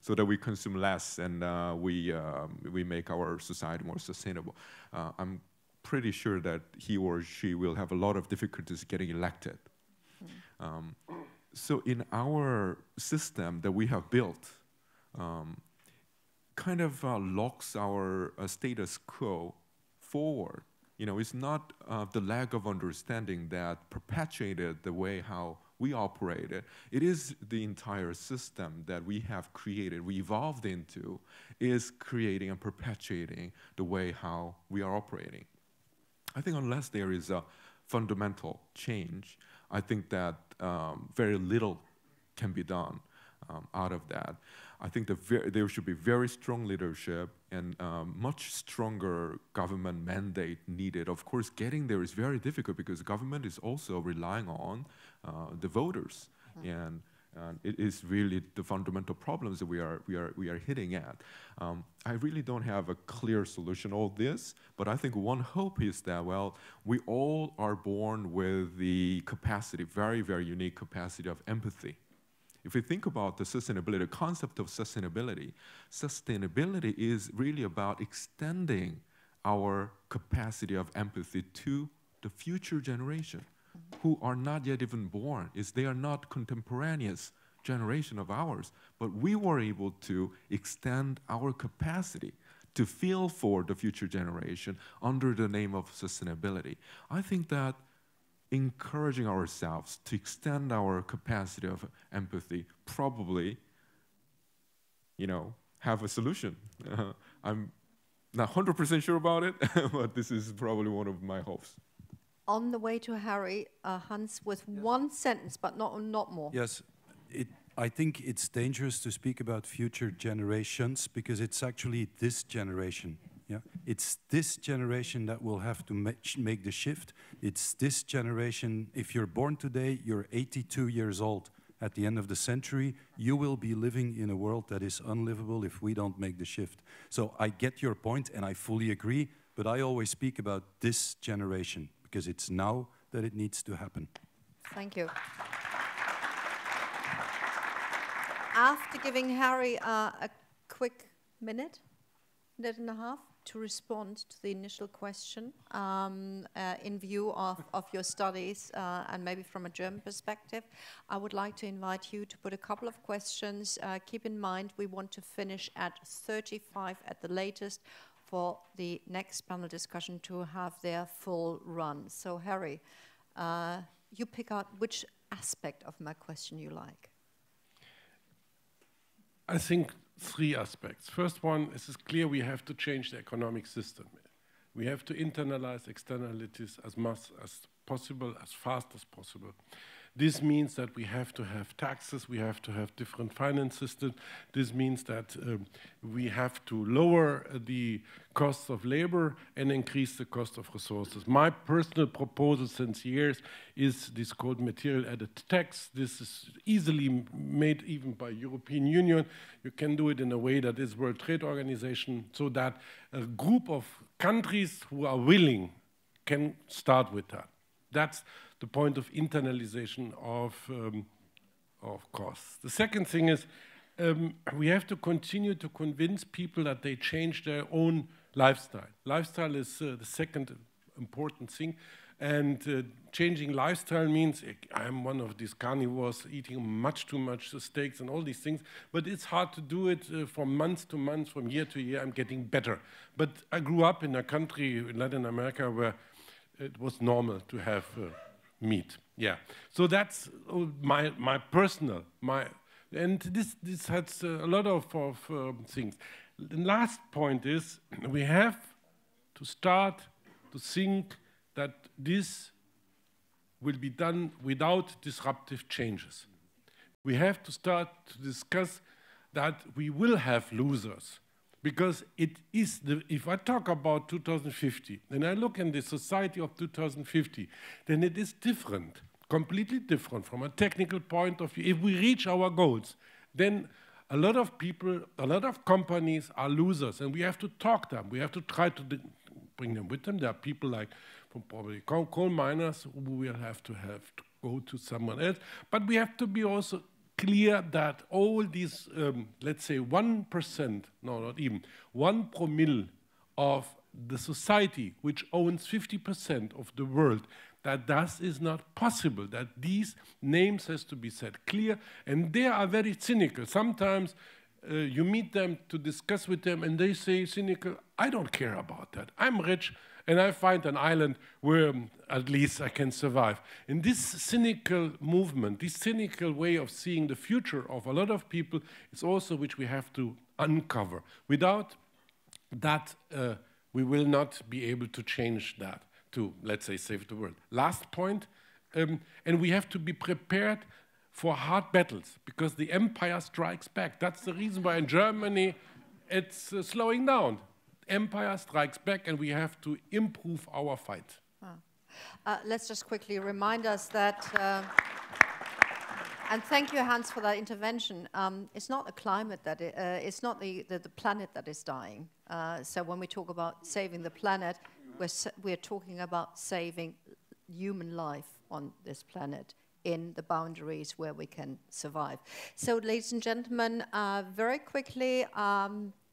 so that we consume less and we make our society more sustainable. I'm pretty sure that he or she will have a lot of difficulties getting elected. So in our system that we have built, kind of locks our status quo forward. It's not the lack of understanding that perpetuated the way how we operate it. It is the entire system that we have created, we evolved into, is creating and perpetuating the way how we are operating. I think unless there is a fundamental change, I think that very little can be done out of that. I think that there should be very strong leadership and much stronger government mandate needed. Of course, getting there is very difficult because the government is also relying on the voters, and it is really the fundamental problems that we are hitting at. I really don't have a clear solution to all this, but I think one hope is that, well, we all are born with the capacity, very, very unique capacity of empathy. If we think about the sustainability, the concept of sustainability, sustainability is really about extending our capacity of empathy to the future generation who are not yet even born. They are not contemporaneous generation of ours, but we were able to extend our capacity to feel for the future generation under the name of sustainability. I think that encouraging ourselves to extend our capacity of empathy probably, have a solution. I'm not 100% sure about it, but this is probably one of my hopes. On the way to Harry, Hans, with one sentence, but not more. Yes, I think it's dangerous to speak about future generations because it's actually this generation. Yeah, it's this generation that will have to make the shift. It's this generation. If you're born today, you're 82 years old. At the end of the century, you will be living in a world that is unlivable if we don't make the shift. So I get your point, and I fully agree, but I always speak about this generation because it's now that it needs to happen. Thank you. After giving Harry a quick minute and a half, to respond to the initial question in view of your studies and maybe from a German perspective, I would like to invite you to put a couple of questions. Keep in mind we want to finish at 35 at the latest for the next panel discussion to have their full run. So Harry, you pick out which aspect of my question you like. I think three aspects. First one is it's clear we have to change the economic system. We have to internalize externalities as much as possible, as fast as possible. This means that we have to have taxes, we have to have different finance systems. This means that we have to lower the costs of labor and increase the cost of resources. My personal proposal since years is this called material added tax. This is easily made even by European Union. You can do it in a way that is World Trade Organization, so that a group of countries who are willing can start with that. That's the point of internalization of costs. The second thing is we have to continue to convince people that they change their own lifestyle. Lifestyle is the second important thing. And changing lifestyle means I'm one of these carnivores eating much too much steaks and all these things, but it's hard to do it from month to month, from year to year. I'm getting better. But I grew up in a country in Latin America where it was normal to have meat. Yeah. So that's my personal, and this has a lot of things. The last point is we have to start to think that this will be done without disruptive changes. We have to start to discuss that we will have losers. Because it is, if I talk about 2050, and I look in the society of 2050, then it is different, completely different from a technical point of view. If we reach our goals, then a lot of people, a lot of companies are losers, and we have to talk to them. We have to try to bring them with them. There are people like from probably coal miners who will have to go to someone else. But we have to be also clear that all these, let's say 1%, no, not even, 1 promille of the society which owns 50% of the world, that is not possible, that these names has to be set clear, and they are very cynical. Sometimes you meet them to discuss with them and they say cynical, I don't care about that. I'm rich and I find an island where at least I can survive. And this cynical movement, this cynical way of seeing the future of a lot of people is also which we have to uncover. Without that, we will not be able to change that to, let's say, save the world. Last point, and we have to be prepared for hard battles, because the empire strikes back. That's the reason why in Germany it's slowing down. Empire strikes back, and we have to improve our fight. Let's just quickly remind us that, and thank you, Hans, for that intervention. It's not the climate that it's not the planet that is dying. So when we talk about saving the planet, we're talking about saving human life on this planet in the boundaries where we can survive. So, ladies and gentlemen, very quickly,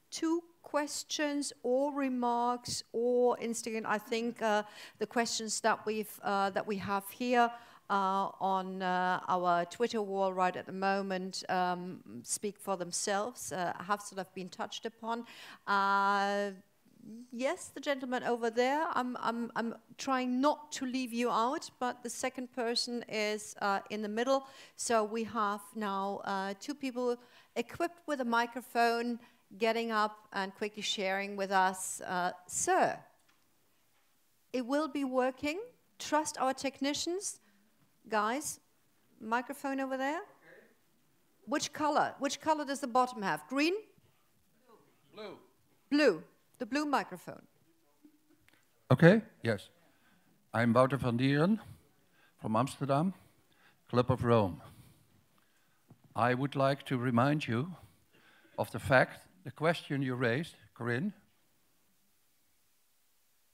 2 questions or remarks or instigate. I think the questions that we have here on our Twitter wall right at the moment speak for themselves. Have sort of been touched upon. Yes, the gentleman over there. I'm trying not to leave you out, but the second person is in the middle. So we have now 2 people equipped with a microphone, getting up and quickly sharing with us. Sir, it will be working. Trust our technicians. Guys, microphone over there. Okay. Which color? Which color does the bottom have? Green? Blue. Blue. The blue microphone. Okay, yes. I'm Wouter van Dieren from Amsterdam, Club of Rome. I would like to remind you of the fact, the question you raised, Corinne,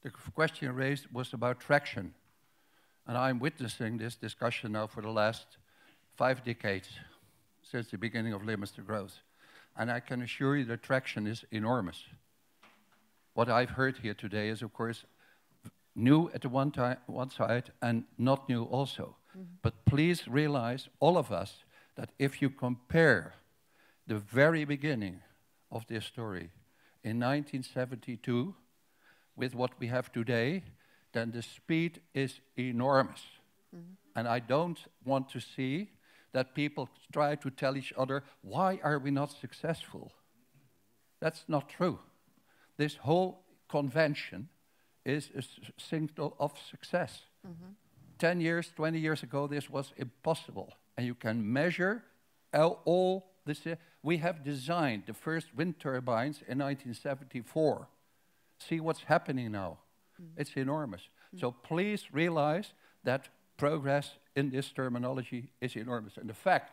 the question raised was about traction. And I'm witnessing this discussion now for the last 5 decades, since the beginning of limits to growth. And I can assure you that traction is enormous. What I've heard here today is, of course, new at the one side and not new also. Mm-hmm. But please realize, all of us, that if you compare the very beginning of this story in 1972 with what we have today, then the speed is enormous. Mm-hmm. And I don't want to see that people try to tell each other, why are we not successful? That's not true. This whole convention is a signal of success. 10 years, 20 years ago, this was impossible. And you can measure all this. We have designed the first wind turbines in 1974. See what's happening now. It's enormous. So please realize that progress in this terminology is enormous. And the fact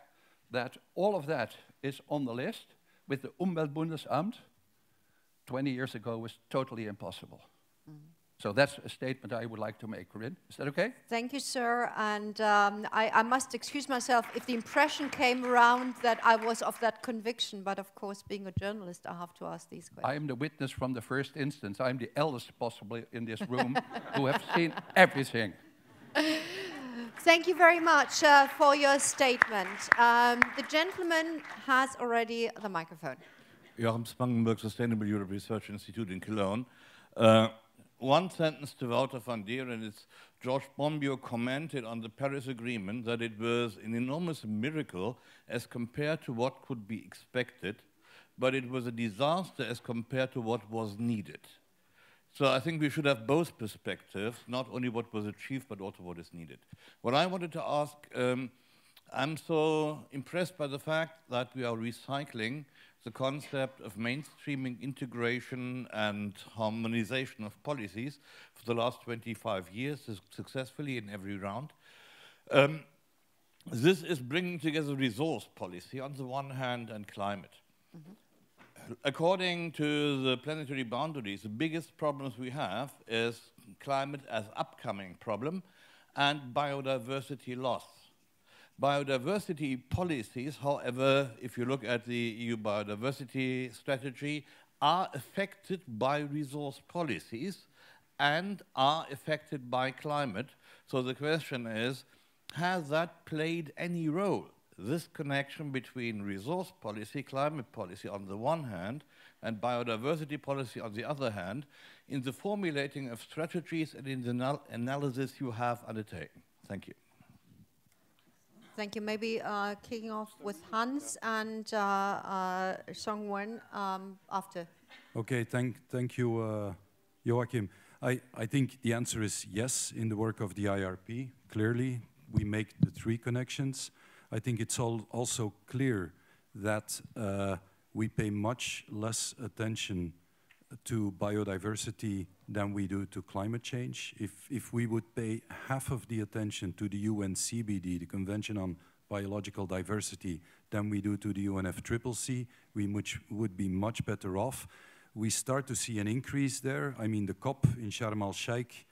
that all of that is on the list with the Umweltbundesamt 20 years ago was totally impossible. So that's a statement I would like to make, Corinne. Is that okay? Thank you, sir. And I must excuse myself if the impression came around that I was of that conviction. But of course, being a journalist, I have to ask these questions. I am the witness from the first instance. I'm the eldest possibly in this room who have seen everything. Thank you very much for your statement. The gentleman has already the microphone. Joachim Spangenberg, Sustainable Europe Research Institute in Cologne. One sentence to Wouter van Dieren is George Monbiot commented on the Paris Agreement that it was an enormous miracle as compared to what could be expected, but it was a disaster as compared to what was needed. So I think we should have both perspectives, not only what was achieved, but also what is needed. What I wanted to ask, I'm so impressed by the fact that we are recycling the concept of mainstreaming, integration, and harmonization of policies for the last 25 years successfully in every round. This is bringing together resource policy on the one hand and climate. According to the planetary boundaries, the biggest problems we have is climate as upcoming problem and biodiversity loss. Biodiversity policies, however, if you look at the EU biodiversity strategy, are affected by resource policies and are affected by climate. So the question is, has that played any role? This connection between resource policy, climate policy on the one hand, and biodiversity policy on the other hand, in the formulating of strategies and in the analysis you have undertaken. Thank you. Thank you. Maybe kicking off with Hans and Song-Wen after. Okay, thank you, Joachim. I think the answer is yes in the work of the IRP. Clearly, we make the three connections. I think it's also clear that we pay much less attention to biodiversity than we do to climate change. If we would pay half of the attention to the UNCBD, the Convention on Biological Diversity, than we do to the UNFCCC, we would be much better off. We start to see an increase there. I mean, the COP in Sharm el-Sheikh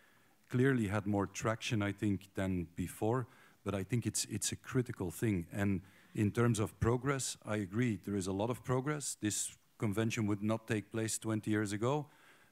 clearly had more traction, I think, than before, but I think it's a critical thing. And in terms of progress, I agree, there is a lot of progress. This convention would not take place 20 years ago,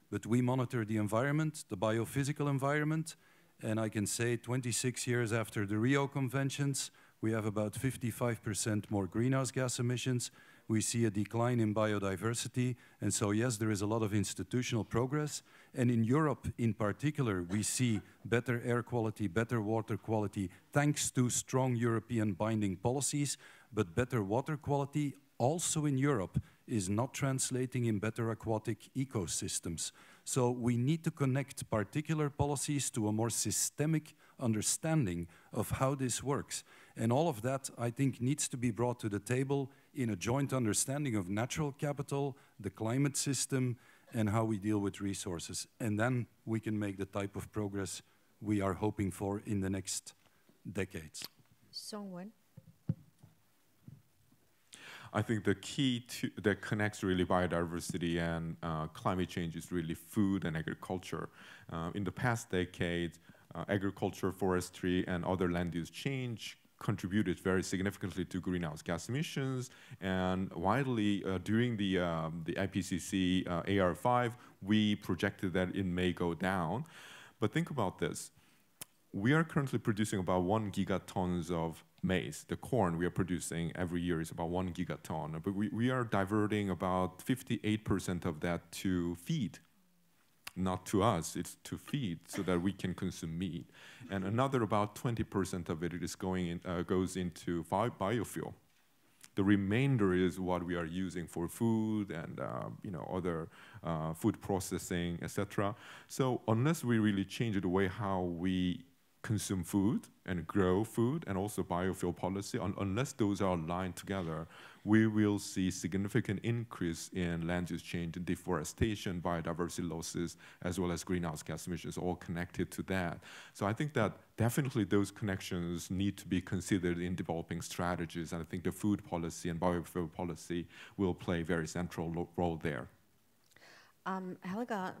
but we monitor the environment, the biophysical environment, and I can say 26 years after the Rio conventions, we have about 55% more greenhouse gas emissions. We see a decline in biodiversity, and so yes, there is a lot of institutional progress. And in Europe in particular, we see better air quality, better water quality, thanks to strong European binding policies, but better water quality also in Europe is not translating in better aquatic ecosystems. So we need to connect particular policies to a more systemic understanding of how this works. And all of that, I think, needs to be brought to the table in a joint understanding of natural capital, the climate system, and how we deal with resources. And then we can make the type of progress we are hoping for in the next decades. Song-Wen. I think the key that connects really biodiversity and climate change is really food and agriculture. In the past decades, agriculture, forestry, and other land use change contributed very significantly to greenhouse gas emissions. And widely, during the IPCC AR5, we projected that it may go down. But think about this. We are currently producing about 1 gigatons of maize. The corn we are producing every year is about 1 gigaton, but we are diverting about 58% of that to feed. Not to us, it's to feed so that we can consume meat. And another about 20% of it is goes into biofuel. The remainder is what we are using for food and other food processing, etc. So unless we really change the way how we consume food and grow food and also biofuel policy, unless those are aligned together, we will see significant increase in land use change and deforestation, biodiversity losses, as well as greenhouse gas emissions, all connected to that. So I think that definitely those connections need to be considered in developing strategies, and I think the food policy and biofuel policy will play a very central role there. Helga,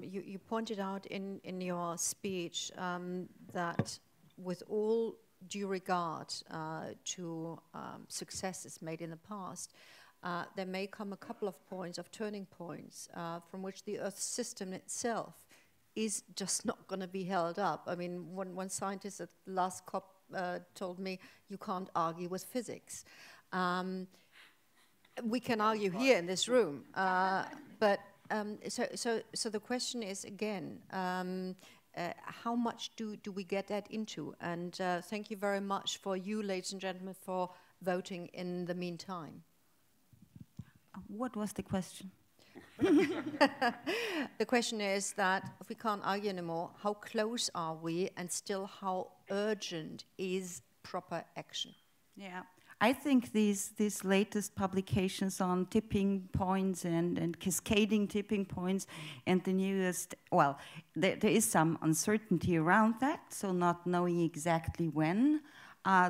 you pointed out in your speech that with all due regard to successes made in the past, there may come a couple of points, of turning points, from which the Earth system itself is just not going to be held up. I mean, one scientist at the last COP told me, you can't argue with physics. We can argue here in this room, but so the question is, again, how much do we get that into? And thank you very much for you, ladies and gentlemen, for voting in the meantime. What was the question? The question is that if we can't argue anymore, how close are we, and still how urgent is proper action? Yeah. I think these latest publications on tipping points and cascading tipping points and the newest, well, there is some uncertainty around that, so not knowing exactly when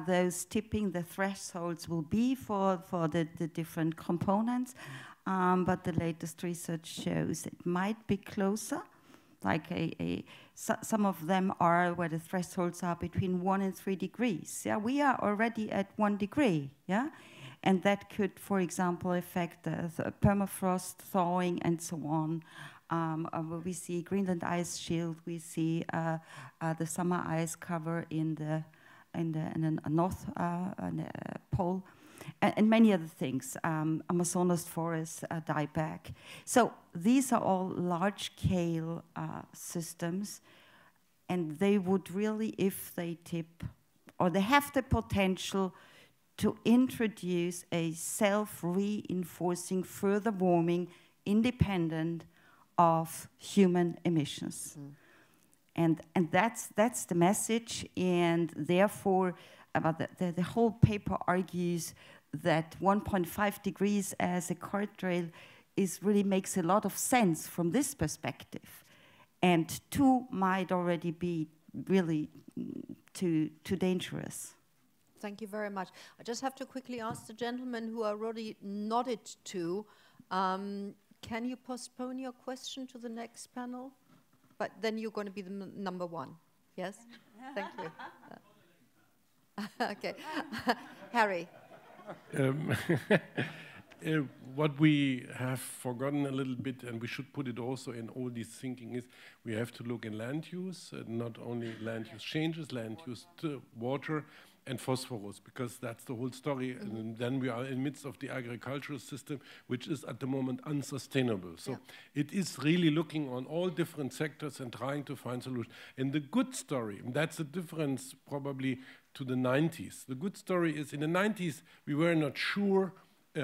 those the thresholds will be for the different components, but the latest research shows it might be closer. Like some of them are where the thresholds are between 1 and 3 degrees. Yeah, we are already at 1 degree. Yeah, and that could, for example, affect the permafrost thawing and so on. We see Greenland ice shield. We see the summer ice cover in the North Pole. And many other things, Amazonas forests die back. So these are all large-scale systems, and they would really, if they tip, or they have the potential to introduce a self-reinforcing further warming independent of human emissions. And that's the message, and therefore, about the whole paper argues that 1.5 degrees as a guardrail really makes a lot of sense from this perspective, and 2 might already be really too dangerous. Thank you very much. I just have to quickly ask the gentlemen who are already nodded to, can you postpone your question to the next panel? But then you're going to be the number 1. Yes? Thank you. Okay. Harry. What we have forgotten a little bit, and we should put it also in all this thinking, is we have to look in land use, not only land use changes, land use to water and phosphorus, because that's the whole story. And then we are in the midst of the agricultural system, which is at the moment unsustainable. So it is really looking on all different sectors and trying to find solutions. And the good story, and that's the difference probably to the 90s. The good story is in the 90s, we were not sure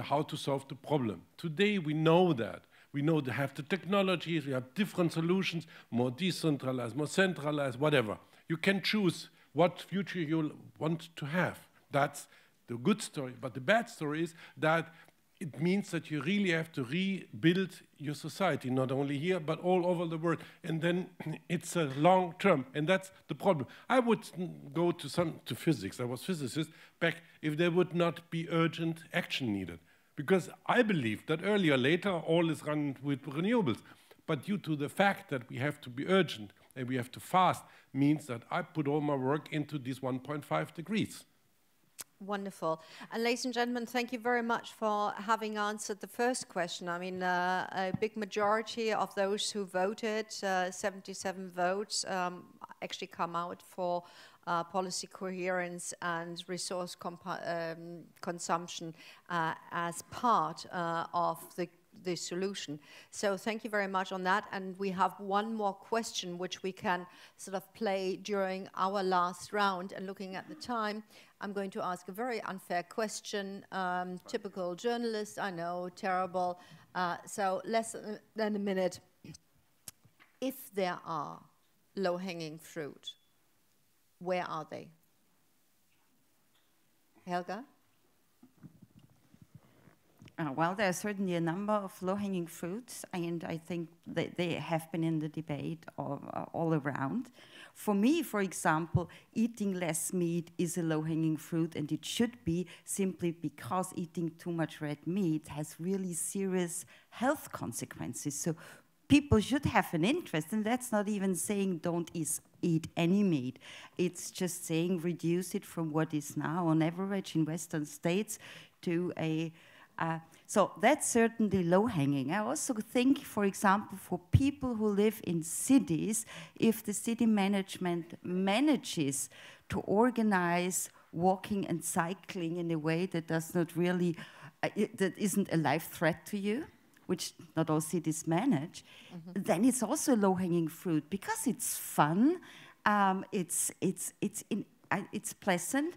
how to solve the problem. Today, we know that. We know to have the technologies, we have different solutions, more decentralized, more centralized, whatever. You can choose what future you want to have. That's the good story. But the bad story is that it means that you really have to rebuild your society, not only here, but all over the world. And then it's a long term, and that's the problem. I would go to physics. I was a physicist back if there would not be urgent action needed. Because I believe that earlier or later, all is run with renewables. But due to the fact that we have to be urgent and we have to fast, means that I put all my work into these 1.5 degrees. Wonderful. And ladies and gentlemen, thank you very much for having answered the first question. I mean, a big majority of those who voted, 77 votes, actually come out for policy coherence and resource consumption as part of the solution. So thank you very much on that. And we have one more question which we can sort of play during our last round. And looking at the time, I'm going to ask a very unfair question. Typical journalist, I know, terrible. So less than a minute. If there are low-hanging fruit, where are they? Helga? Well, there are certainly a number of low-hanging fruits, and I think that they have been in the debate all around. For me, for example, eating less meat is a low-hanging fruit, and it should be, simply because eating too much red meat has really serious health consequences. So people should have an interest, and that's not even saying don't eat any meat. It's just saying reduce it from what is now on average in Western states to a... so that's certainly low-hanging. I also think, for example, for people who live in cities, if the city management manages to organize walking and cycling in a way that does not really, that isn't a life threat to you, which not all cities manage, then it's also low-hanging fruit because it's fun, it's pleasant,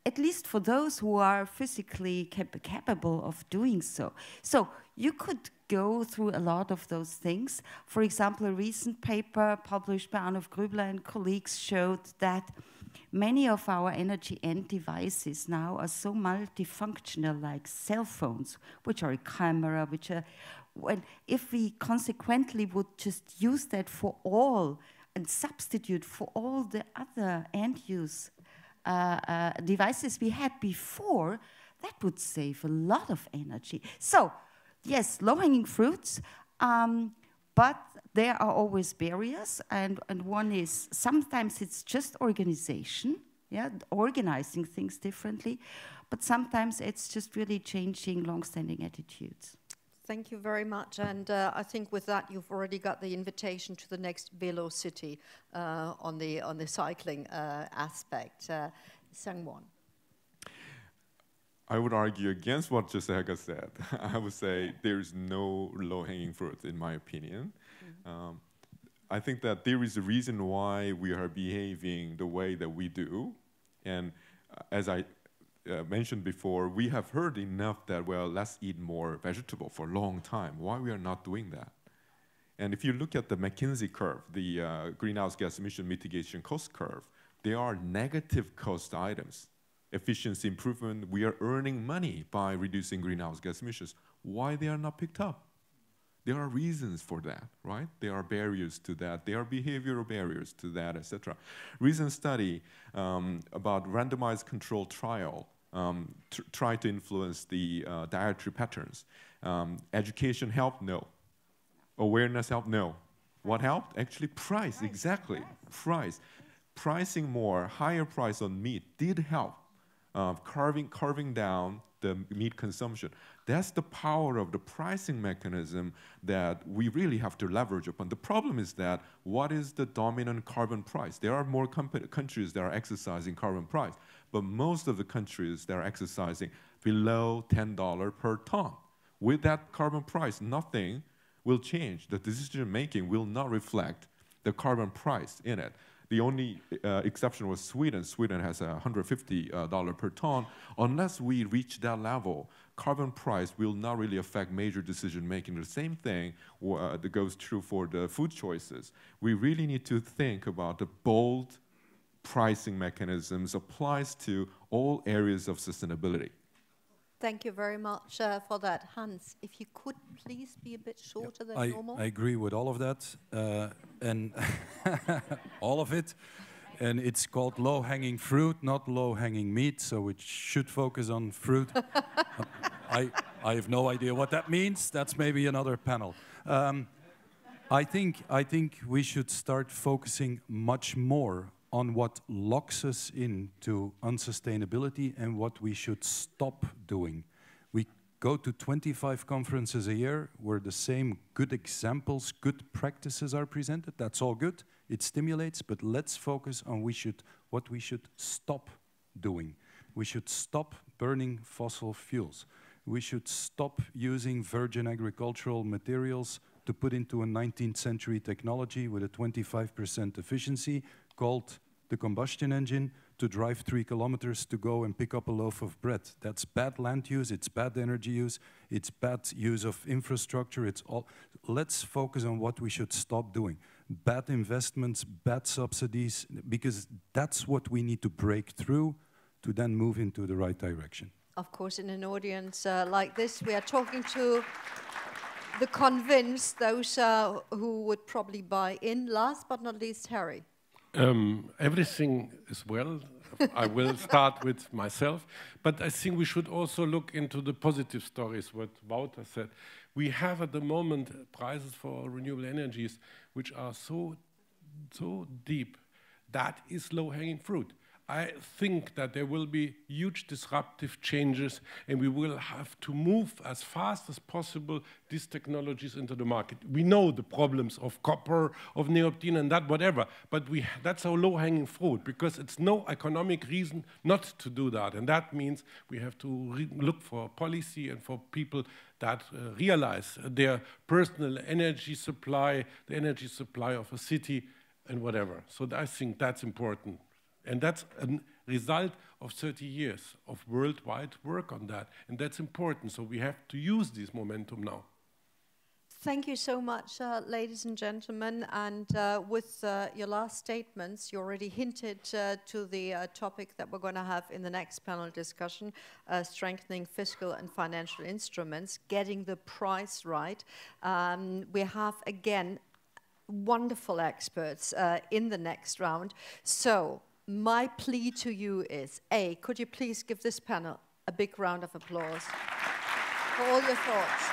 at least for those who are physically capable of doing so. So you could go through a lot of those things. For example, a recent paper published by Arnulf Grübler and colleagues showed that many of our energy end devices now are so multifunctional, like cell phones, which are a camera, which are, well, if we consequently would just use that for all and substitute for all the other end-use devices we had before, that would save a lot of energy. So, yes, low-hanging fruits, but there are always barriers, and one is sometimes it's just organization, yeah, organizing things differently, but sometimes it's just really changing long-standing attitudes. Thank you very much, and I think with that you've already got the invitation to the next Velo City on the cycling aspect. Sang-won. I would argue against what Jessica said. I would say there's no low-hanging fruit, in my opinion. I think that there is a reason why we are behaving the way that we do, and as I mentioned before, we have heard enough that, well, let's eat more vegetable for a long time. Why we are not doing that? And if you look at the McKinsey curve, the greenhouse gas emission mitigation cost curve, there are negative cost items. Efficiency improvement, we are earning money by reducing greenhouse gas emissions. Why they are not picked up? There are reasons for that, right? There are barriers to that. There are behavioral barriers to that, etc. Recent study about randomized controlled trial try to influence the dietary patterns. Education helped? No. Awareness helped? No. What helped? Actually, price, exactly. Price. Pricing more, higher price on meat did help, carving down the meat consumption. That's the power of the pricing mechanism that we really have to leverage upon. The problem is that what is the dominant carbon price? There are more countries that are exercising carbon price, but most of the countries that are exercising below $10 per ton. With that carbon price, nothing will change. The decision making will not reflect the carbon price in it. The only exception was Sweden. Sweden has $150 per ton. Unless we reach that level, carbon price will not really affect major decision making. The same thing that goes true for the food choices. We really need to think about the bold pricing mechanisms applies to all areas of sustainability. Thank you very much for that. Hans, if you could please be a bit shorter than normal. I agree with all of that, and all of it. And it's called low-hanging fruit, not low-hanging meat, so it should focus on fruit. I have no idea what that means. That's maybe another panel. I think we should start focusing much more on what locks us into unsustainability and what we should stop doing. We go to 25 conferences a year where the same good examples, good practices are presented. That's all good. It stimulates, but let's focus on what we should stop doing. We should stop burning fossil fuels. We should stop using virgin agricultural materials to put into a 19th century technology with a 25% efficiency called the combustion engine to drive 3 kilometers to go and pick up a loaf of bread. That's bad land use, it's bad energy use, it's bad use of infrastructure, it's all. Let's focus on what we should stop doing. Bad investments, bad subsidies, because that's what we need to break through to then move into the right direction. Of course, in an audience like this, we are talking to the convinced, those who would probably buy in. Last but not least, Harry. Everything is well. I will start with myself, but I think we should also look into the positive stories, what Wouter said. We have at the moment prices for renewable energies which are so deep. That is low-hanging fruit. I think that there will be huge disruptive changes, and we will have to move as fast as possible these technologies into the market. We know the problems of copper, of neodymium, and that whatever, but that's our low-hanging fruit, because it's no economic reason not to do that, and that means we have to look for policy and for people that realize their personal energy supply, the energy supply of a city, and whatever. So I think that's important. And that's a result of 30 years of worldwide work on that. And that's important. So we have to use this momentum now. Thank you so much, ladies and gentlemen. And with your last statements, you already hinted to the topic that we're going to have in the next panel discussion, strengthening fiscal and financial instruments, getting the price right. We have, again, wonderful experts in the next round. So my plea to you is, A, could you please give this panel a big round of applause for all your thoughts?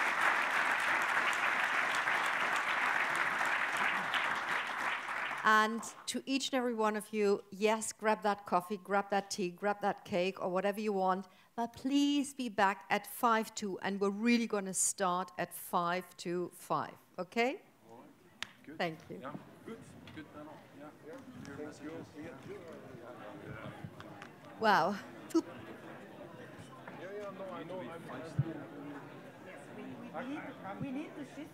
And to each and every one of you, yes, grab that coffee, grab that tea, grab that cake, or whatever you want, but please be back at 5 to, and we're really going to start at 5 to 5, okay? All right. Good. Thank you. Yeah. Good panel. Yeah. Wow. Yeah, no, I know. Yes, we need the shift.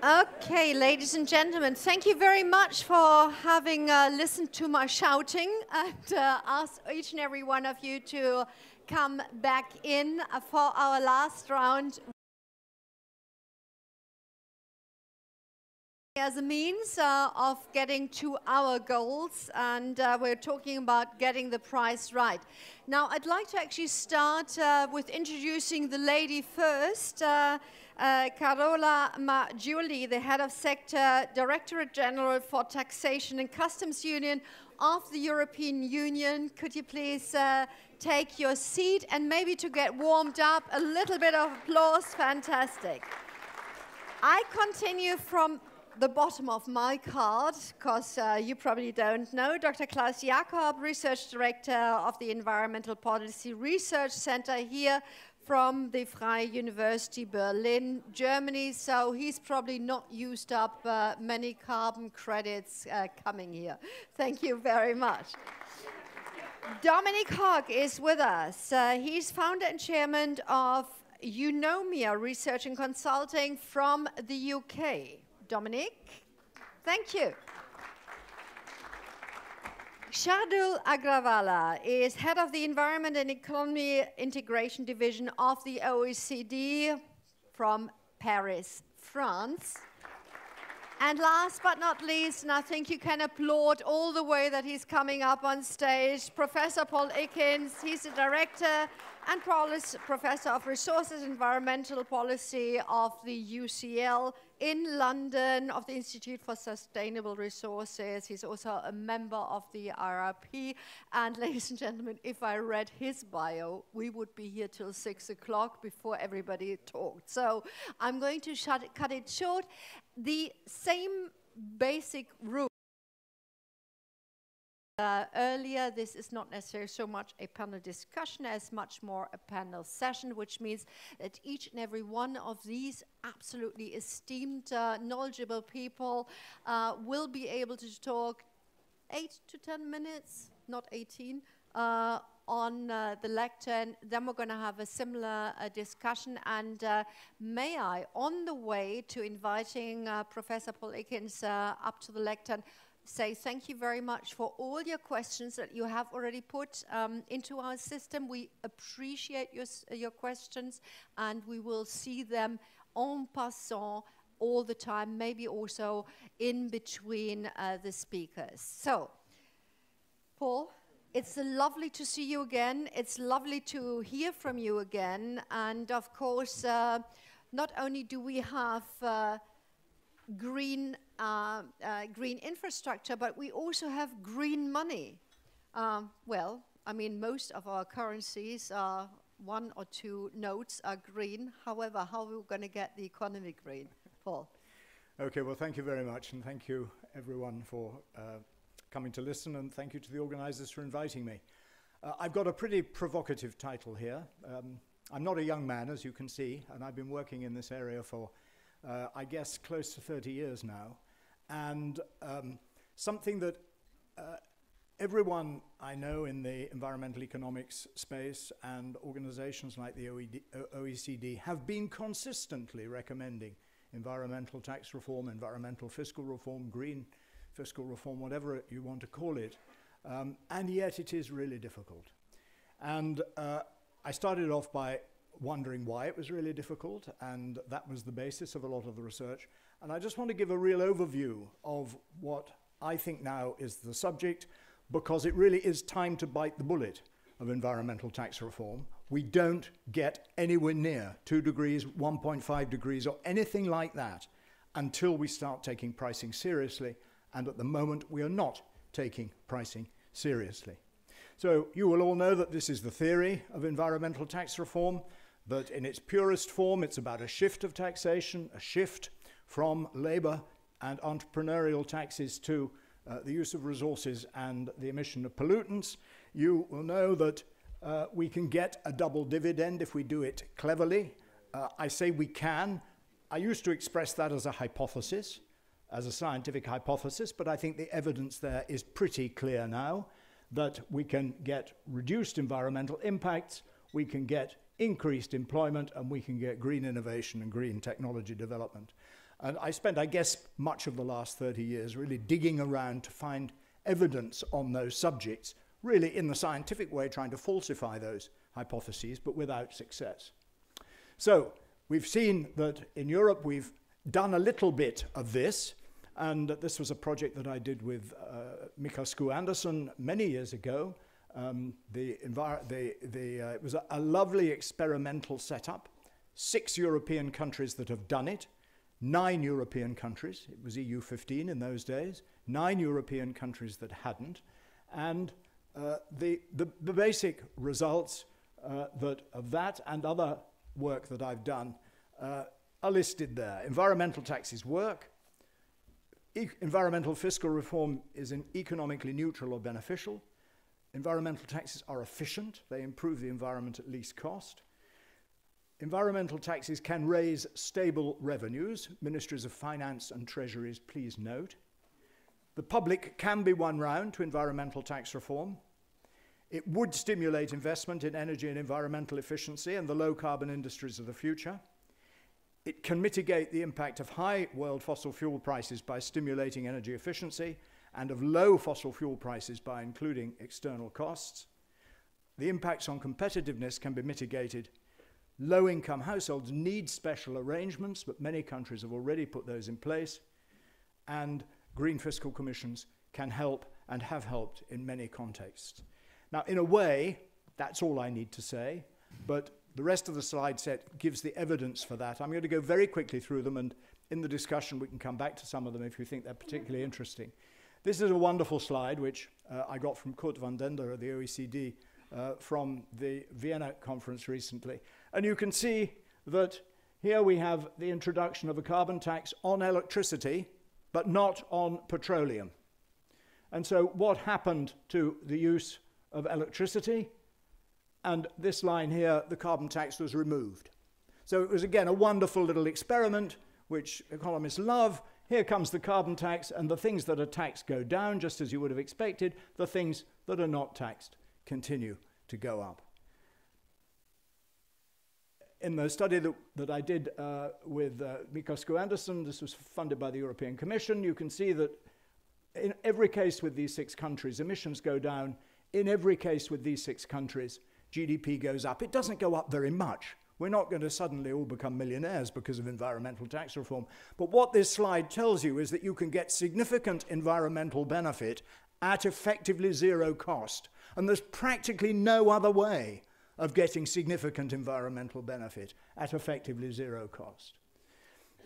Okay, ladies and gentlemen, thank you very much for having listened to my shouting, and ask each and every one of you to come back in for our last round. As a means of getting to our goals, and we're talking about getting the price right. Now, I'd like to actually start with introducing the lady first. Carola Maggiuli, the head of sector, Directorate General for Taxation and Customs Union of the European Union. Could you please take your seat, and maybe to get warmed up, a little bit of applause. Fantastic. I continue from the bottom of my card, because you probably don't know, Dr. Klaus Jakob, Research Director of the Environmental Policy Research Center here from the Freie University Berlin, Germany. So he's probably not used up many carbon credits coming here. Thank you very much. Dominic Hogg is with us. He's founder and chairman of Eunomia Research and Consulting from the UK. Dominic, thank you. Shardul Agrawala is head of the Environment and Economy Integration Division of the OECD from Paris, France. And last but not least, and I think you can applaud all the way that he's coming up on stage, Professor Paul Ekins. He's the director and professor of Resources and Environmental Policy of the UCL in London, of the Institute for Sustainable Resources. He's also a member of the RRP. And ladies and gentlemen, if I read his bio, we would be here till 6 o'clock before everybody talked. So I'm going to cut it short. The same basic rule. Earlier, this is not necessarily so much a panel discussion as much more a panel session, which means that each and every one of these absolutely esteemed, knowledgeable people will be able to talk 8 to 10 minutes, not 18, on the lectern. Then we're going to have a similar discussion. And may I, on the way to inviting Professor Paul Ekins up to the lectern, say thank you very much for all your questions that you have already put into our system. We appreciate your questions, and we will see them en passant all the time, maybe also in between the speakers. So, Paul, it's lovely to see you again. It's lovely to hear from you again. And of course, not only do we have green infrastructure, but we also have green money. Well, I mean, most of our currencies are 1 or 2 notes are green. However, how are we going to get the economy green? Paul. Okay, well, thank you very much, and thank you, everyone, for coming to listen, and thank you to the organizers for inviting me. I've got a pretty provocative title here. I'm not a young man, as you can see, and I've been working in this area for, I guess, close to 30 years now. And something that everyone I know in the environmental economics space and organizations like the OECD have been consistently recommending environmental tax reform, environmental fiscal reform, green fiscal reform, whatever you want to call it, and yet it is really difficult. And I started off by wondering why it was really difficult, and that was the basis of a lot of the research. And I just want to give a real overview of what I think now is the subject, because it really is time to bite the bullet of environmental tax reform. We don't get anywhere near 2 degrees, 1.5 degrees, or anything like that until we start taking pricing seriously. And at the moment, we are not taking pricing seriously. So you will all know that this is the theory of environmental tax reform, that in its purest form, it's about a shift of taxation, a shift from labor and entrepreneurial taxes to the use of resources and the emission of pollutants. You will know that we can get a double dividend if we do it cleverly. I say we can. I used to express that as a hypothesis, as a scientific hypothesis, but I think the evidence there is pretty clear now that we can get reduced environmental impacts, we can get increased employment, and we can get green innovation and green technology development. And I spent, I guess, much of the last 30 years really digging around to find evidence on those subjects, really in the scientific way trying to falsify those hypotheses, but without success. So we've seen that in Europe we've done a little bit of this, and this was a project that I did with Mikael Skue-Andersen many years ago. It was a lovely experimental setup. 6 European countries that have done it, 9 European countries, it was EU 15 in those days, 9 European countries that hadn't, and the basic results of that and other work that I've done are listed there. Environmental taxes work. Environmental fiscal reform is economically neutral or beneficial. Environmental taxes are efficient. They improve the environment at least cost. Environmental taxes can raise stable revenues. Ministries of Finance and Treasuries, please note. The public can be won round to environmental tax reform. It would stimulate investment in energy and environmental efficiency and the low-carbon industries of the future. It can mitigate the impact of high world fossil fuel prices by stimulating energy efficiency and of low fossil fuel prices by including external costs. The impacts on competitiveness can be mitigated. Low-income households need special arrangements, but many countries have already put those in place. And green fiscal commissions can help and have helped in many contexts. Now, in a way, that's all I need to say, but the rest of the slide set gives the evidence for that. I'm going to go very quickly through them, and in the discussion we can come back to some of them if you think they're particularly interesting. This is a wonderful slide, which I got from Kurt van Dender at the OECD from the Vienna conference recently. And you can see that here we have the introduction of a carbon tax on electricity, but not on petroleum. And so what happened to the use of electricity? And this line here, the carbon tax was removed. So it was, again, a wonderful little experiment, which economists love. Here comes the carbon tax, and the things that are taxed go down, just as you would have expected. The things that are not taxed continue to go up. In the study that I did with Mikael Skue-Andersen, this was funded by the European Commission, you can see that in every case with these 6 countries, emissions go down. In every case with these 6 countries, GDP goes up. It doesn't go up very much. We're not going to suddenly all become millionaires because of environmental tax reform. But what this slide tells you is that you can get significant environmental benefit at effectively zero cost. And there's practically no other way of getting significant environmental benefit at effectively zero cost.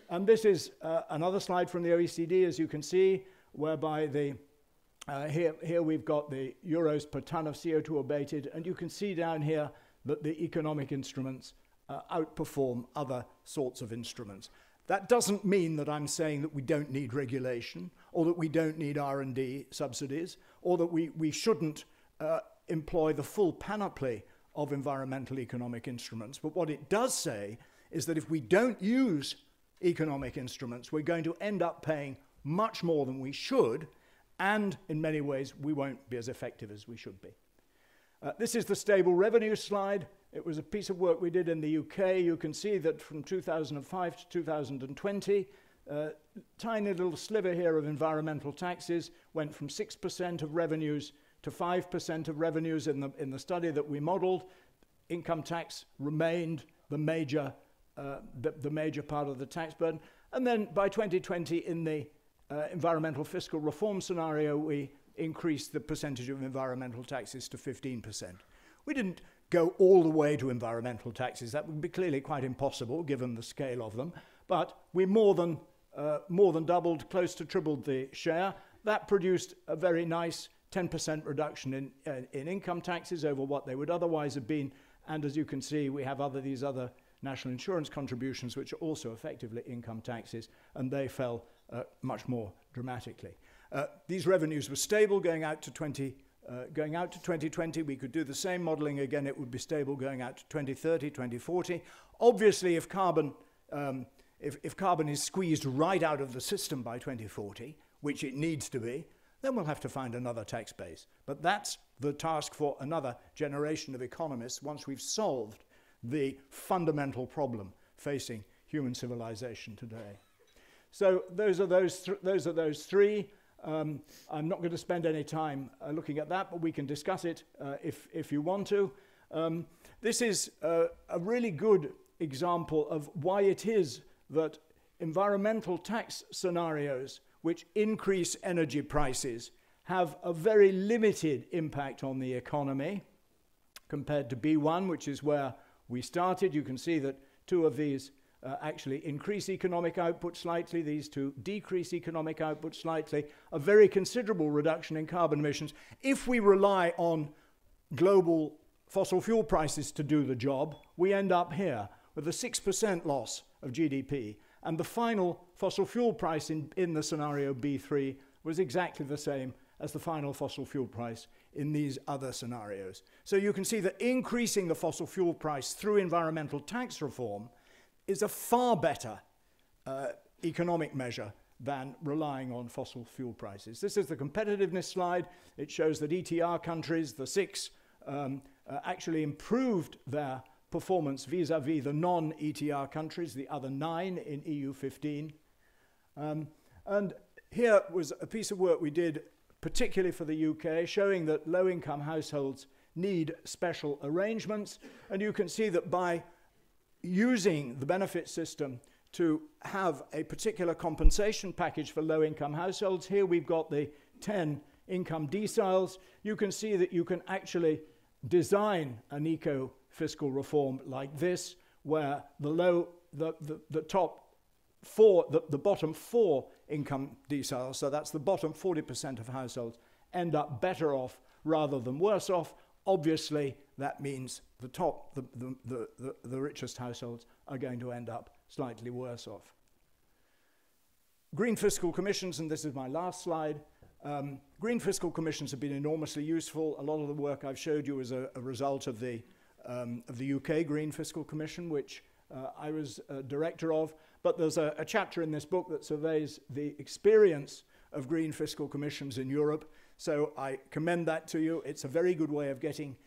And this is another slide from the OECD, as you can see, whereby here we've got the euros per ton of CO2 abated, and you can see down here that the economic instruments outperform other sorts of instruments. That doesn't mean that I'm saying that we don't need regulation, or that we don't need R&D subsidies, or that we shouldn't employ the full panoply of environmental economic instruments. But what it does say is that if we don't use economic instruments, we're going to end up paying much more than we should, and in many ways we won't be as effective as we should be. This is the stable revenue slide. It was a piece of work we did in the UK. You can see that from 2005 to 2020, tiny little sliver here of environmental taxes went from 6% of revenues to 5% of revenues in the study that we modeled. Income tax remained the major part of the tax burden. And then by 2020, in the environmental fiscal reform scenario, we increased the percentage of environmental taxes to 15%. We didn't go all the way to environmental taxes. That would be clearly quite impossible given the scale of them. But we more than doubled, close to tripled the share. That produced a very nice 10% reduction in income taxes over what they would otherwise have been. And as you can see, we have these other national insurance contributions, which are also effectively income taxes, and they fell much more dramatically. These revenues were stable going out to 2020. We could do the same modeling again. It would be stable going out to 2030, 2040. Obviously, if carbon is squeezed right out of the system by 2040, which it needs to be, then we'll have to find another tax base. But that's the task for another generation of economists once we've solved the fundamental problem facing human civilization today. So those are those three. I'm not going to spend any time looking at that, but we can discuss it if you want to. This is a really good example of why it is that environmental tax scenarios which increase energy prices have a very limited impact on the economy compared to B1, which is where we started. You can see that two of these actually increase economic output slightly, these two decrease economic output slightly, a very considerable reduction in carbon emissions. If we rely on global fossil fuel prices to do the job, we end up here with a 6% loss of GDP. And the final fossil fuel price in the scenario B3 was exactly the same as the final fossil fuel price in these other scenarios. So you can see that increasing the fossil fuel price through environmental tax reform is a far better economic measure than relying on fossil fuel prices. This is the competitiveness slide. It shows that ETR countries, the 6, actually improved their performance vis-à-vis the non-ETR countries, the other 9 in EU 15. And here was a piece of work we did particularly for the UK, showing that low-income households need special arrangements. And you can see that by using the benefit system to have a particular compensation package for low-income households, here we've got the 10 income deciles, you can see that you can actually design an eco-fiscal reform like this, where the bottom 4 income deciles, so that's the bottom 40% of households, end up better off rather than worse off. Obviously, that means the richest households are going to end up slightly worse off. Green fiscal commissions, and this is my last slide. Green fiscal commissions have been enormously useful. A lot of the work I've showed you is a result of the UK Green Fiscal Commission, which I was director of. But there's a chapter in this book that surveys the experience of green fiscal commissions in Europe. So I commend that to you. It's a very good way of getting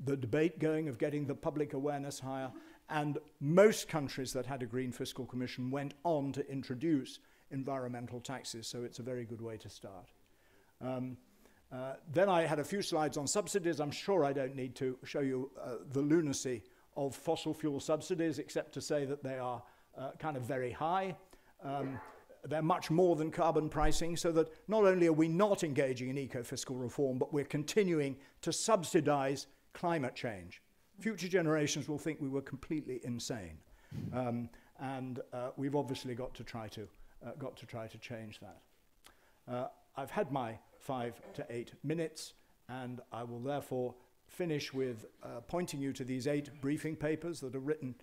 the debate going, of getting the public awareness higher. And most countries that had a green fiscal commission went on to introduce environmental taxes. So it's a very good way to start. Then I had a few slides on subsidies. I'm sure I don't need to show you the lunacy of fossil fuel subsidies, except to say that they are kind of very high. They're much more than carbon pricing, so that not only are we not engaging in eco-fiscal reform, but we're continuing to subsidize climate change. Future generations will think we were completely insane. And we've obviously got to try to change that. I've had my 5 to 8 minutes, and I will therefore finish with pointing you to these 8 briefing papers that are written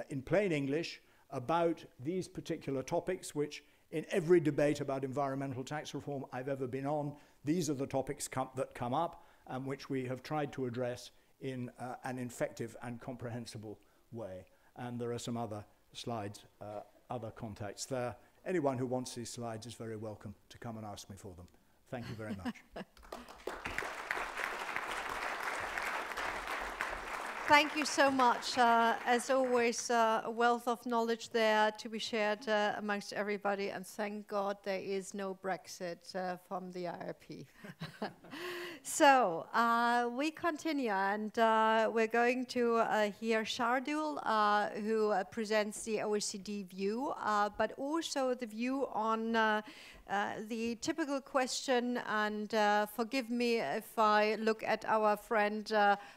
in plain English about these particular topics, which in every debate about environmental tax reform I've ever been on, these are the topics that come up and which we have tried to address in an effective and comprehensible way. And there are some other slides, other contacts there. Anyone who wants these slides is very welcome to come and ask me for them. Thank you very much. Thank you so much. As always, a wealth of knowledge there to be shared amongst everybody, and thank God there is no Brexit from the IRP. So we continue, and we're going to hear Shardul, who presents the OECD view, but also the view on the typical question, and forgive me if I look at our friend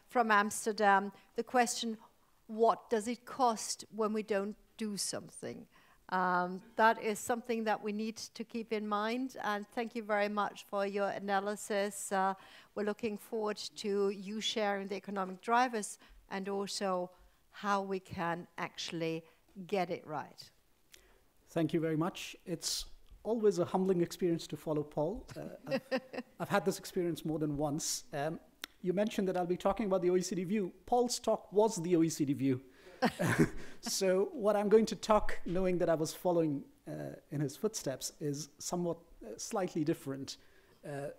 from Amsterdam, the question, what does it cost when we don't do something? That is something that we need to keep in mind, and thank you very much for your analysis. We're looking forward to you sharing the economic drivers and also how we can actually get it right. Thank you very much. It's always a humbling experience to follow Paul. I've had this experience more than once. You mentioned that I'll be talking about the OECD view. Paul's talk was the OECD view. So what I'm going to talk, knowing that I was following in his footsteps, is somewhat slightly different.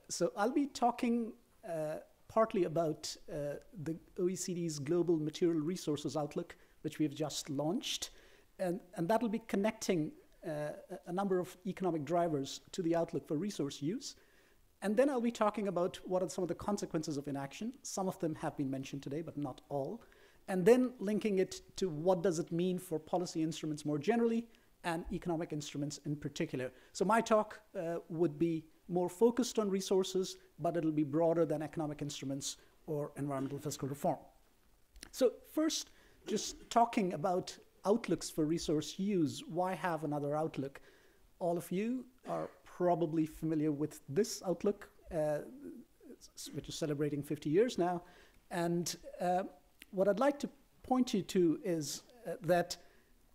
So I'll be talking partly about the OECD's Global Material Resources Outlook, which we have just launched. And that'll be connecting a number of economic drivers to the outlook for resource use. And then I'll be talking about what are some of the consequences of inaction. Some of them have been mentioned today, but not all. And then linking it to what does it mean for policy instruments more generally and economic instruments in particular. So my talk would be more focused on resources, but it'll be broader than economic instruments or environmental fiscal reform. So first, just talking about outlooks for resource use. Why have another outlook? All of you are probably familiar with this outlook, which is celebrating 50 years now. And what I'd like to point you to is that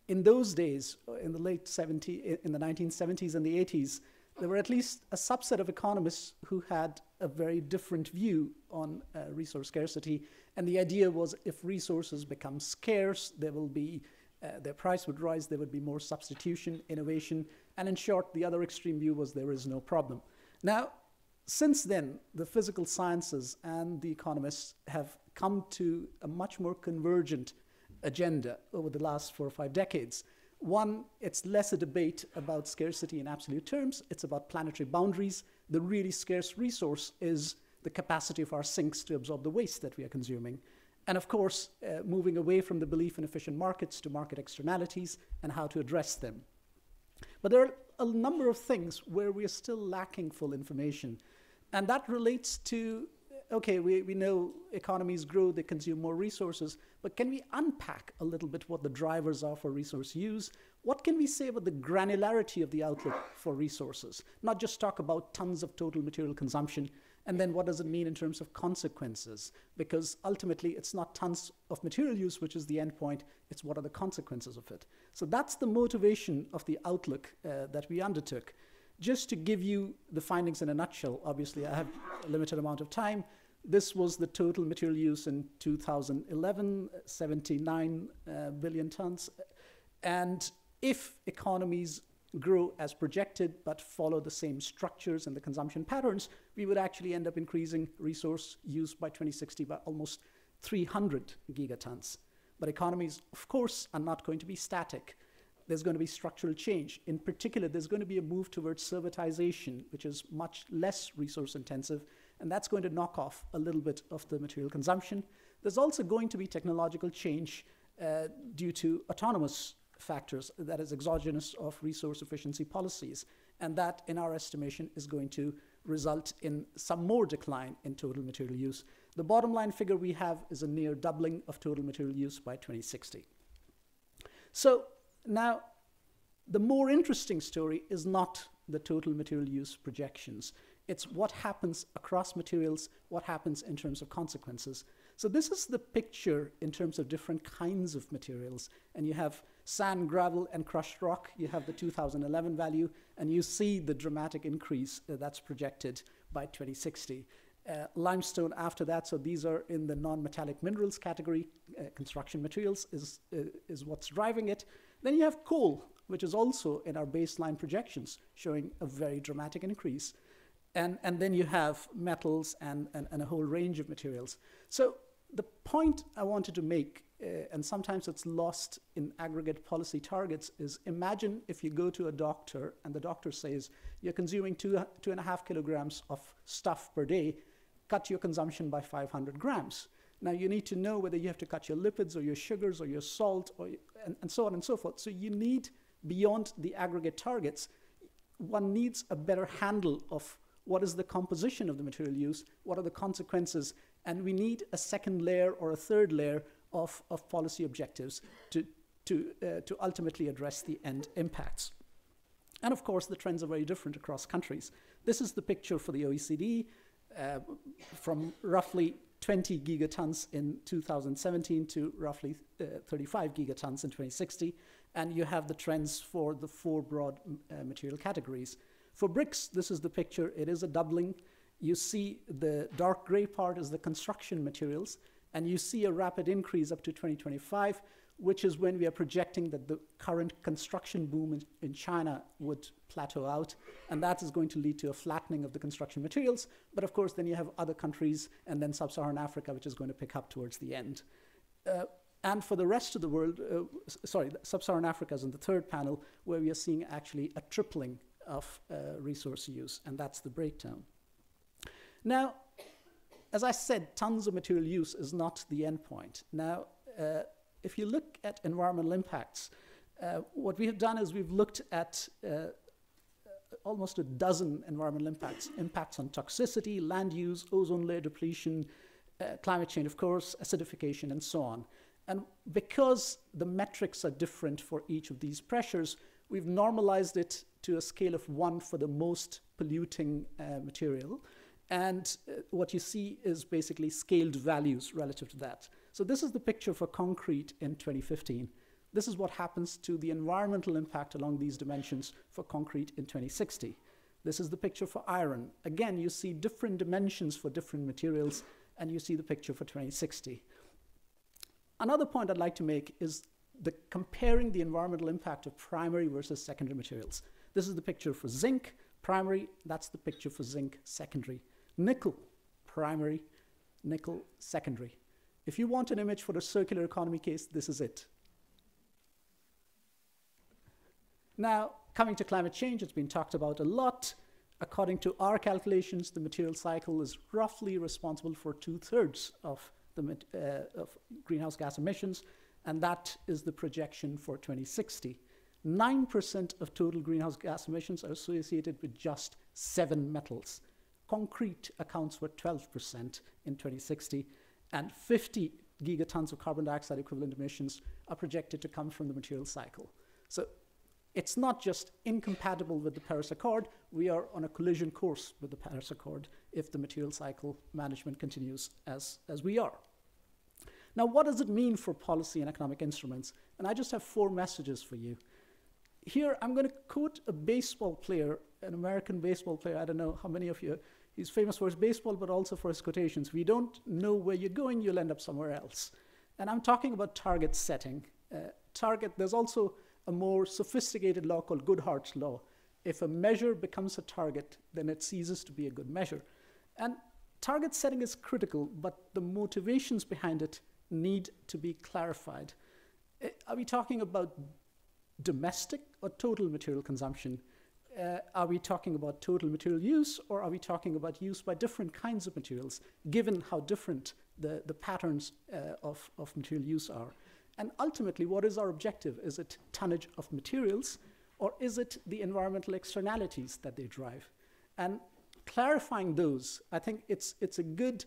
in those days, in the late 70s, in the 1970s and the 80s, there were at least a subset of economists who had a very different view on resource scarcity. And the idea was if resources become scarce, there will be, their price would rise, there would be more substitution, innovation. And in short, the other extreme view was there is no problem. Now, since then, the physical sciences and the economists have come to a much more convergent agenda over the last 4 or 5 decades. One, it's less a debate about scarcity in absolute terms. It's about planetary boundaries. The really scarce resource is the capacity of our sinks to absorb the waste that we are consuming. And of course, moving away from the belief in efficient markets to market externalities and how to address them. But there are a number of things where we are still lacking full information. And that relates to, okay, we know economies grow, they consume more resources, but can we unpack a little bit what the drivers are for resource use? What can we say about the granularity of the outlook for resources? Not just talk about tons of total material consumption, and then what does it mean in terms of consequences? Because ultimately, it's not tons of material use, which is the end point, it's what are the consequences of it. So that's the motivation of the outlook that we undertook. Just to give you the findings in a nutshell, obviously I have a limited amount of time. This was the total material use in 2011, 79 billion tons. And if economies grow as projected but follow the same structures and the consumption patterns, we would actually end up increasing resource use by 2060 by almost 300 gigatons. But economies, of course, are not going to be static. There's going to be structural change. In particular, there's going to be a move towards servitization, which is much less resource intensive, and that's going to knock off a little bit of the material consumption. There's also going to be technological change due to autonomous factors, that is exogenous of resource efficiency policies, and that, in our estimation, is going to result in some more decline in total material use. The bottom line figure we have is a near doubling of total material use by 2060. So now, the more interesting story is not the total material use projections. It's what happens across materials, what happens in terms of consequences. So this is the picture in terms of different kinds of materials. And you have sand, gravel, and crushed rock. You have the 2011 value, and you see the dramatic increase that's projected by 2060. Limestone after that, so these are in the non-metallic minerals category. Construction materials is what's driving it. Then you have coal, which is also in our baseline projections, showing a very dramatic increase. And then you have metals and a whole range of materials. So the point I wanted to make, and sometimes it's lost in aggregate policy targets, is imagine if you go to a doctor and the doctor says, you're consuming 2.5 kilograms of stuff per day, cut your consumption by 500 grams. Now you need to know whether you have to cut your lipids or your sugars or your salt and so on and so forth. So you need, beyond the aggregate targets, one needs a better handle of what is the composition of the material use, what are the consequences, and we need a second layer or a third layer of policy objectives to ultimately address the end impacts. And of course, the trends are very different across countries. This is the picture for the OECD from roughly 20 gigatons in 2017 to roughly 35 gigatons in 2060. And you have the trends for the 4 broad material categories. For bricks, this is the picture. It is a doubling. You see the dark gray part is the construction materials, and you see a rapid increase up to 2025, which is when we are projecting that the current construction boom in China would plateau out, and that is going to lead to a flattening of the construction materials. But of course, then you have other countries, and then sub-Saharan Africa, which is going to pick up towards the end. And for the rest of the world, Sub-Saharan Africa is in the third panel, where we are seeing actually a tripling of resource use, and that's the breakdown. Now, as I said, tons of material use is not the end point. Now, if you look at environmental impacts, what we have done is we've looked at almost a dozen environmental impacts. Impacts on toxicity, land use, ozone layer depletion, climate change, of course, acidification, and so on. And because the metrics are different for each of these pressures, we've normalized it to a scale of 1 for the most polluting material. And what you see is basically scaled values relative to that. So this is the picture for concrete in 2015. This is what happens to the environmental impact along these dimensions for concrete in 2060. This is the picture for iron. Again, you see different dimensions for different materials, and you see the picture for 2060. Another point I'd like to make is comparing the environmental impact of primary versus secondary materials. This is the picture for zinc, primary. That's the picture for zinc, secondary. Nickel, primary. Nickel, secondary. If you want an image for a circular economy case, this is it. Now, coming to climate change, it's been talked about a lot. According to our calculations, the material cycle is roughly responsible for 2/3 of greenhouse gas emissions, and that is the projection for 2060. 9% of total greenhouse gas emissions are associated with just 7 metals. Concrete accounts for 12% in 2060, and 50 gigatons of carbon dioxide equivalent emissions are projected to come from the material cycle. So it's not just incompatible with the Paris Accord, we are on a collision course with the Paris Accord if the material cycle management continues as we are. Now, what does it mean for policy and economic instruments? And I just have 4 messages for you. Here, I'm going to quote a baseball player, an American baseball player. I don't know how many of you, he's famous for his baseball, but also for his quotations. If you don't know where you're going, you'll end up somewhere else. And I'm talking about target setting. There's also a more sophisticated law called Goodhart's law. If a measure becomes a target, then it ceases to be a good measure. And target setting is critical, but the motivations behind it need to be clarified. Are we talking about domestic or total material consumption? Are we talking about total material use, or are we talking about use by different kinds of materials, given how different the patterns of material use are? And ultimately, what is our objective? Is it tonnage of materials, or is it the environmental externalities that they drive? And clarifying those, I think it's a good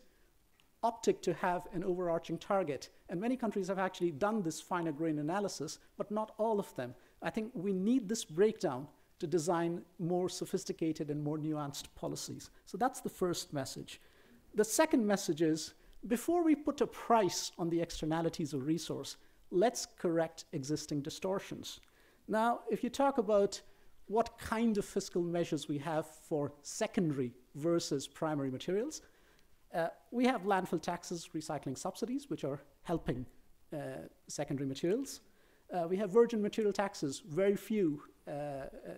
optic to have an overarching target. And many countries have actually done this finer grain analysis, but not all of them. I think we need this breakdown to design more sophisticated and more nuanced policies. So that's the first message. The second message is, before we put a price on the externalities of resource, let's correct existing distortions. Now, if you talk about what kind of fiscal measures we have for secondary versus primary materials, we have landfill taxes, recycling subsidies, which are helping secondary materials. We have virgin material taxes, very few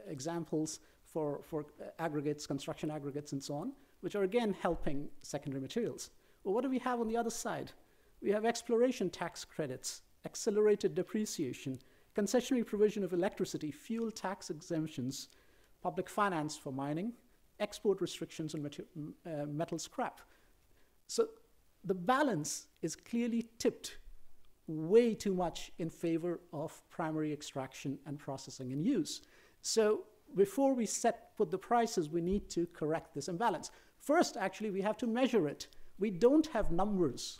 examples for aggregates, construction aggregates, and so on, which are again helping secondary materials. Well, what do we have on the other side? We have exploration tax credits, accelerated depreciation, concessionary provision of electricity, fuel tax exemptions, public finance for mining, export restrictions on metal scrap. So the balance is clearly tipped way too much in favor of primary extraction and processing and use. So before we put the prices, we need to correct this imbalance. First, actually, we have to measure it. We don't have numbers.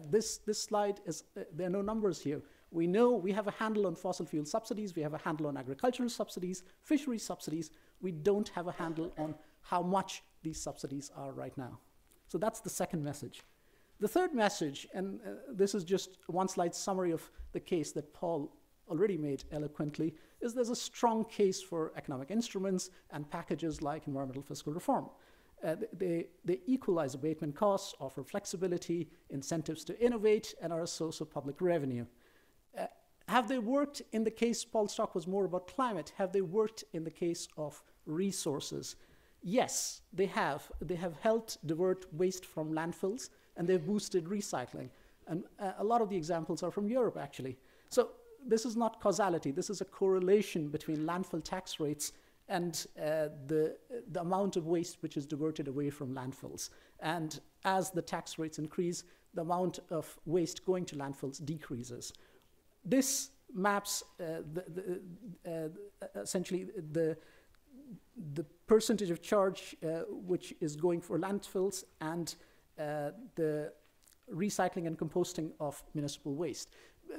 This slide is, there are no numbers here. We know we have a handle on fossil fuel subsidies, we have a handle on agricultural subsidies, fisheries subsidies. We don't have a handle on how much these subsidies are right now. So that's the second message. The third message, and this is just one slide summary of the case that Paul already made eloquently, is there's a strong case for economic instruments and packages like environmental fiscal reform. They equalize abatement costs, offer flexibility, incentives to innovate, and are a source of public revenue. Have they worked in the case, Paul's talk was more about climate, have they worked in the case of resources? Yes, they have. They have helped divert waste from landfills, and they've boosted recycling. And a lot of the examples are from Europe, actually. So this is not causality. This is a correlation between landfill tax rates and the amount of waste which is diverted away from landfills. And as the tax rates increase, the amount of waste going to landfills decreases. This maps essentially the percentage of charge which is going for landfills and the recycling and composting of municipal waste.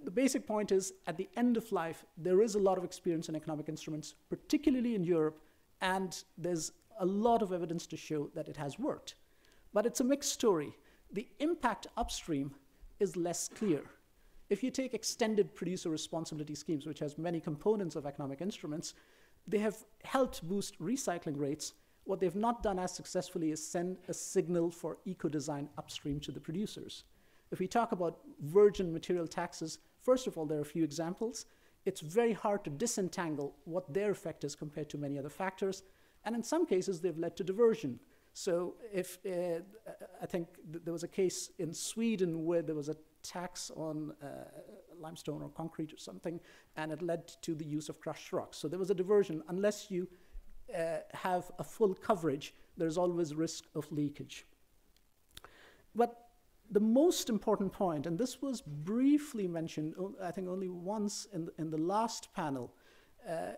The basic point is, at the end of life, there is a lot of experience in economic instruments, particularly in Europe, and there's a lot of evidence to show that it has worked. But it's a mixed story. The impact upstream is less clear. If you take extended producer responsibility schemes, which has many components of economic instruments, they have helped boost recycling rates. What they've not done as successfully is send a signal for eco-design upstream to the producers. If we talk about virgin material taxes, first of all, there are a few examples. It's very hard to disentangle what their effect is compared to many other factors. And in some cases, they've led to diversion. So if I think there was a case in Sweden where there was a tax on limestone or concrete or something, and it led to the use of crushed rocks. So there was a diversion. Unless you have a full coverage, there's always risk of leakage. But the most important point, and this was briefly mentioned, I think only once in the last panel,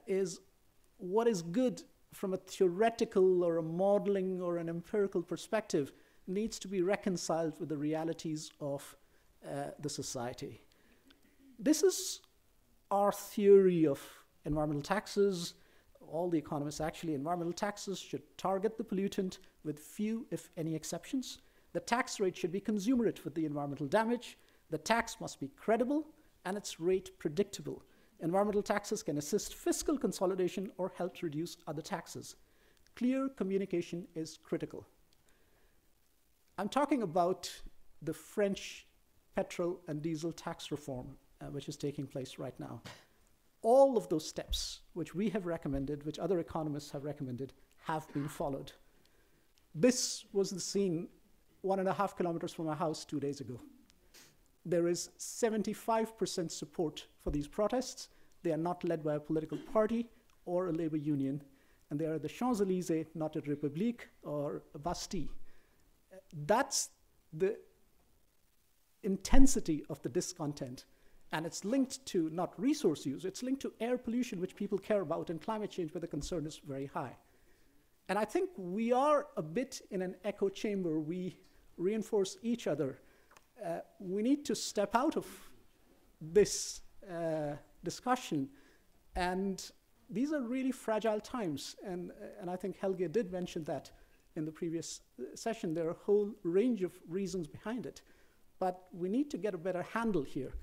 is what is good from a theoretical or a modeling or an empirical perspective needs to be reconciled with the realities of the society. This is our theory of environmental taxes. All the economists actually, environmental taxes should target the pollutant with few, if any, exceptions. The tax rate should be commensurate with the environmental damage. The tax must be credible and its rate predictable. Environmental taxes can assist fiscal consolidation or help to reduce other taxes. Clear communication is critical. I'm talking about the French petrol and diesel tax reform, which is taking place right now. All of those steps, which we have recommended, which other economists have recommended, have been followed. This was the scene 1.5 kilometers from my house 2 days ago. There is 75% support for these protests. They are not led by a political party or a labor union, and they are at the Champs-Élysées, not at République or Bastille. That's the intensity of the discontent, and it's linked to not resource use, it's linked to air pollution, which people care about, and climate change, where the concern is very high. And I think we are a bit in an echo chamber. We reinforce each other. We need to step out of this discussion. And these are really fragile times. And I think Helge did mention that in the previous session. There are a whole range of reasons behind it. But we need to get a better handle here.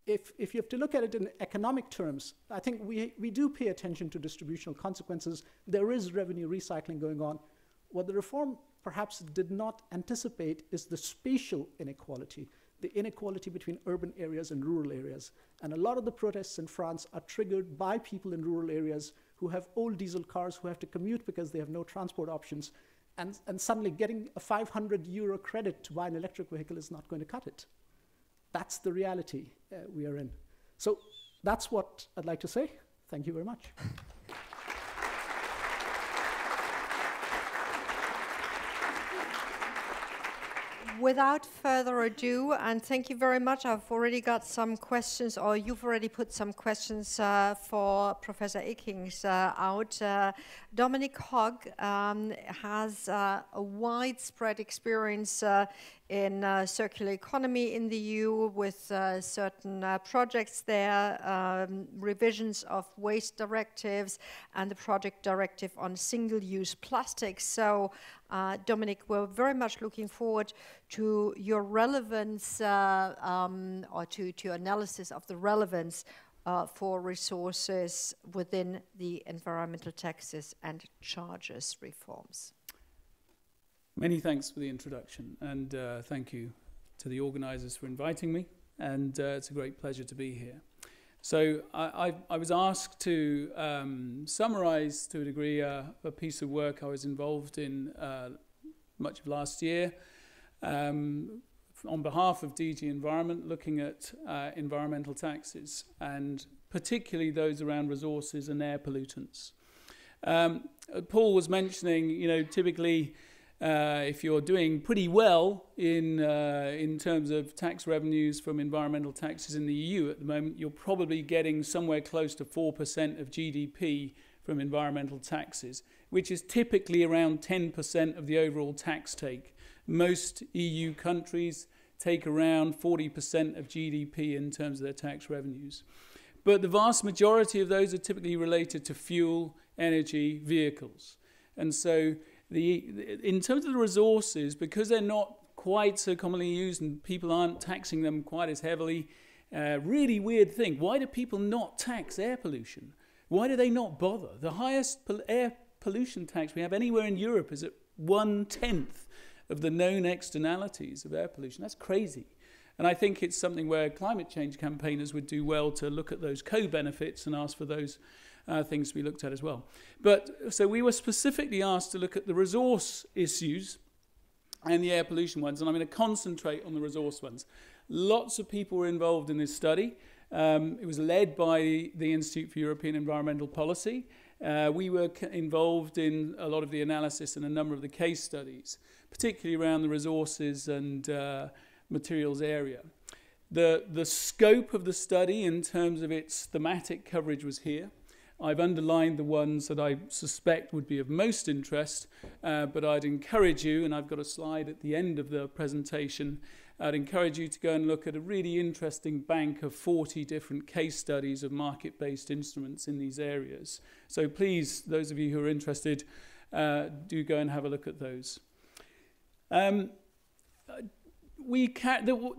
If you have to look at it in economic terms, I think we do pay attention to distributional consequences. There is revenue recycling going on. What the reform perhaps did not anticipate is the spatial inequality, the inequality between urban areas and rural areas. And a lot of the protests in France are triggered by people in rural areas who have old diesel cars, who have to commute because they have no transport options. And suddenly getting a €500 credit to buy an electric vehicle is not going to cut it. That's the reality we are in. So that's what I'd like to say. Thank you very much. Without further ado, and thank you very much, I've already got some questions, or you've already put some questions for Professor Ekings out. Dominic Hogg has a widespread experience in circular economy in the EU with certain projects there, revisions of waste directives, and the project directive on single-use plastics. So, Dominic, we're very much looking forward to your relevance or to your analysis of the relevance for resources within the environmental taxes and charges reforms. Many thanks for the introduction, and thank you to the organisers for inviting me, and it's a great pleasure to be here. So I was asked to summarise, to a degree, a piece of work I was involved in much of last year, on behalf of DG Environment, looking at environmental taxes, and particularly those around resources and air pollutants. Paul was mentioning, typically if you're doing pretty well in terms of tax revenues from environmental taxes in the EU at the moment, you're probably getting somewhere close to 4% of GDP from environmental taxes, which is typically around 10% of the overall tax take. Most EU countries take around 40% of GDP in terms of their tax revenues. But the vast majority of those are typically related to fuel, energy, vehicles. And so in terms of the resources, because they're not quite so commonly used and people aren't taxing them quite as heavily, really weird thing. Why do people not tax air pollution? Why do they not bother? The highest air pollution tax we have anywhere in Europe is at 1/10 of the known externalities of air pollution. That's crazy. And I think it's something where climate change campaigners would do well to look at those co-benefits and ask for those things to be looked at as well. But so we were specifically asked to look at the resource issues and the air pollution ones, and I'm going to concentrate on the resource ones. Lots of people were involved in this study. It was led by the Institute for European Environmental Policy. We were involved in a lot of the analysis and a number of the case studies, particularly around the resources and materials area. The scope of the study in terms of its thematic coverage was here. I've underlined the ones that I suspect would be of most interest, but I'd encourage you, and I've got a slide at the end of the presentation, I'd encourage you to go and look at a really interesting bank of 40 different case studies of market-based instruments in these areas. So please, those of you who are interested, do go and have a look at those. The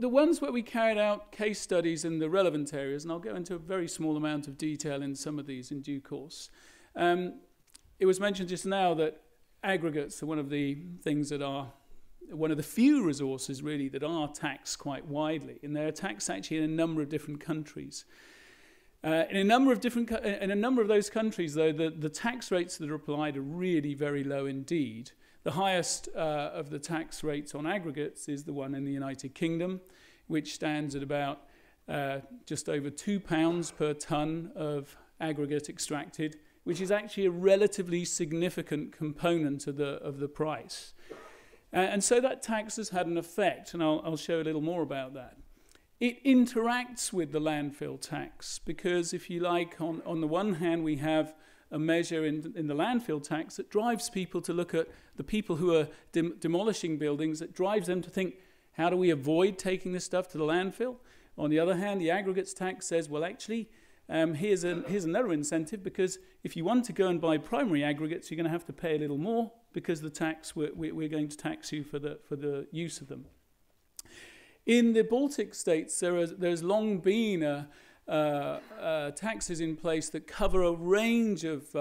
ones where we carried out case studies in the relevant areas, and I'll go into a very small amount of detail in some of these in due course. It was mentioned just now that aggregates are one of the things that are one of the few resources really that are taxed quite widely, and they're taxed actually in a number of different countries. In a number of those countries, though, the tax rates that are applied are really very low indeed. The highest of the tax rates on aggregates is the one in the United Kingdom, which stands at about just over £2 per tonne of aggregate extracted, which is actually a relatively significant component of the price. And so that tax has had an effect, and I'll show a little more about that. It interacts with the landfill tax because, if you like, on the one hand, we have a measure in the landfill tax that drives people to look at the people who are demolishing buildings, that drives them to think, how do we avoid taking this stuff to the landfill? On the other hand, the aggregates tax says, well, actually, here's another incentive, because if you want to go and buy primary aggregates, you're going to have to pay a little more because the tax we're going to tax you for the use of them. In the Baltic states, there's long been taxes in place that cover a range of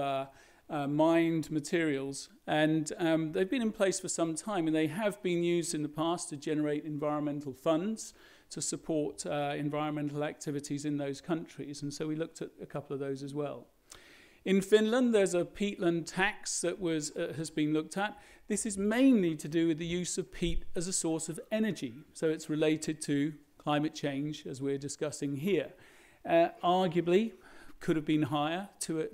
mined materials, and they've been in place for some time, and they have been used in the past to generate environmental funds to support environmental activities in those countries, and so we looked at a couple of those as well. In Finland, there's a peatland tax that has been looked at. This is mainly to do with the use of peat as a source of energy, so it's related to climate change, as we're discussing here. Arguably, could have been higher to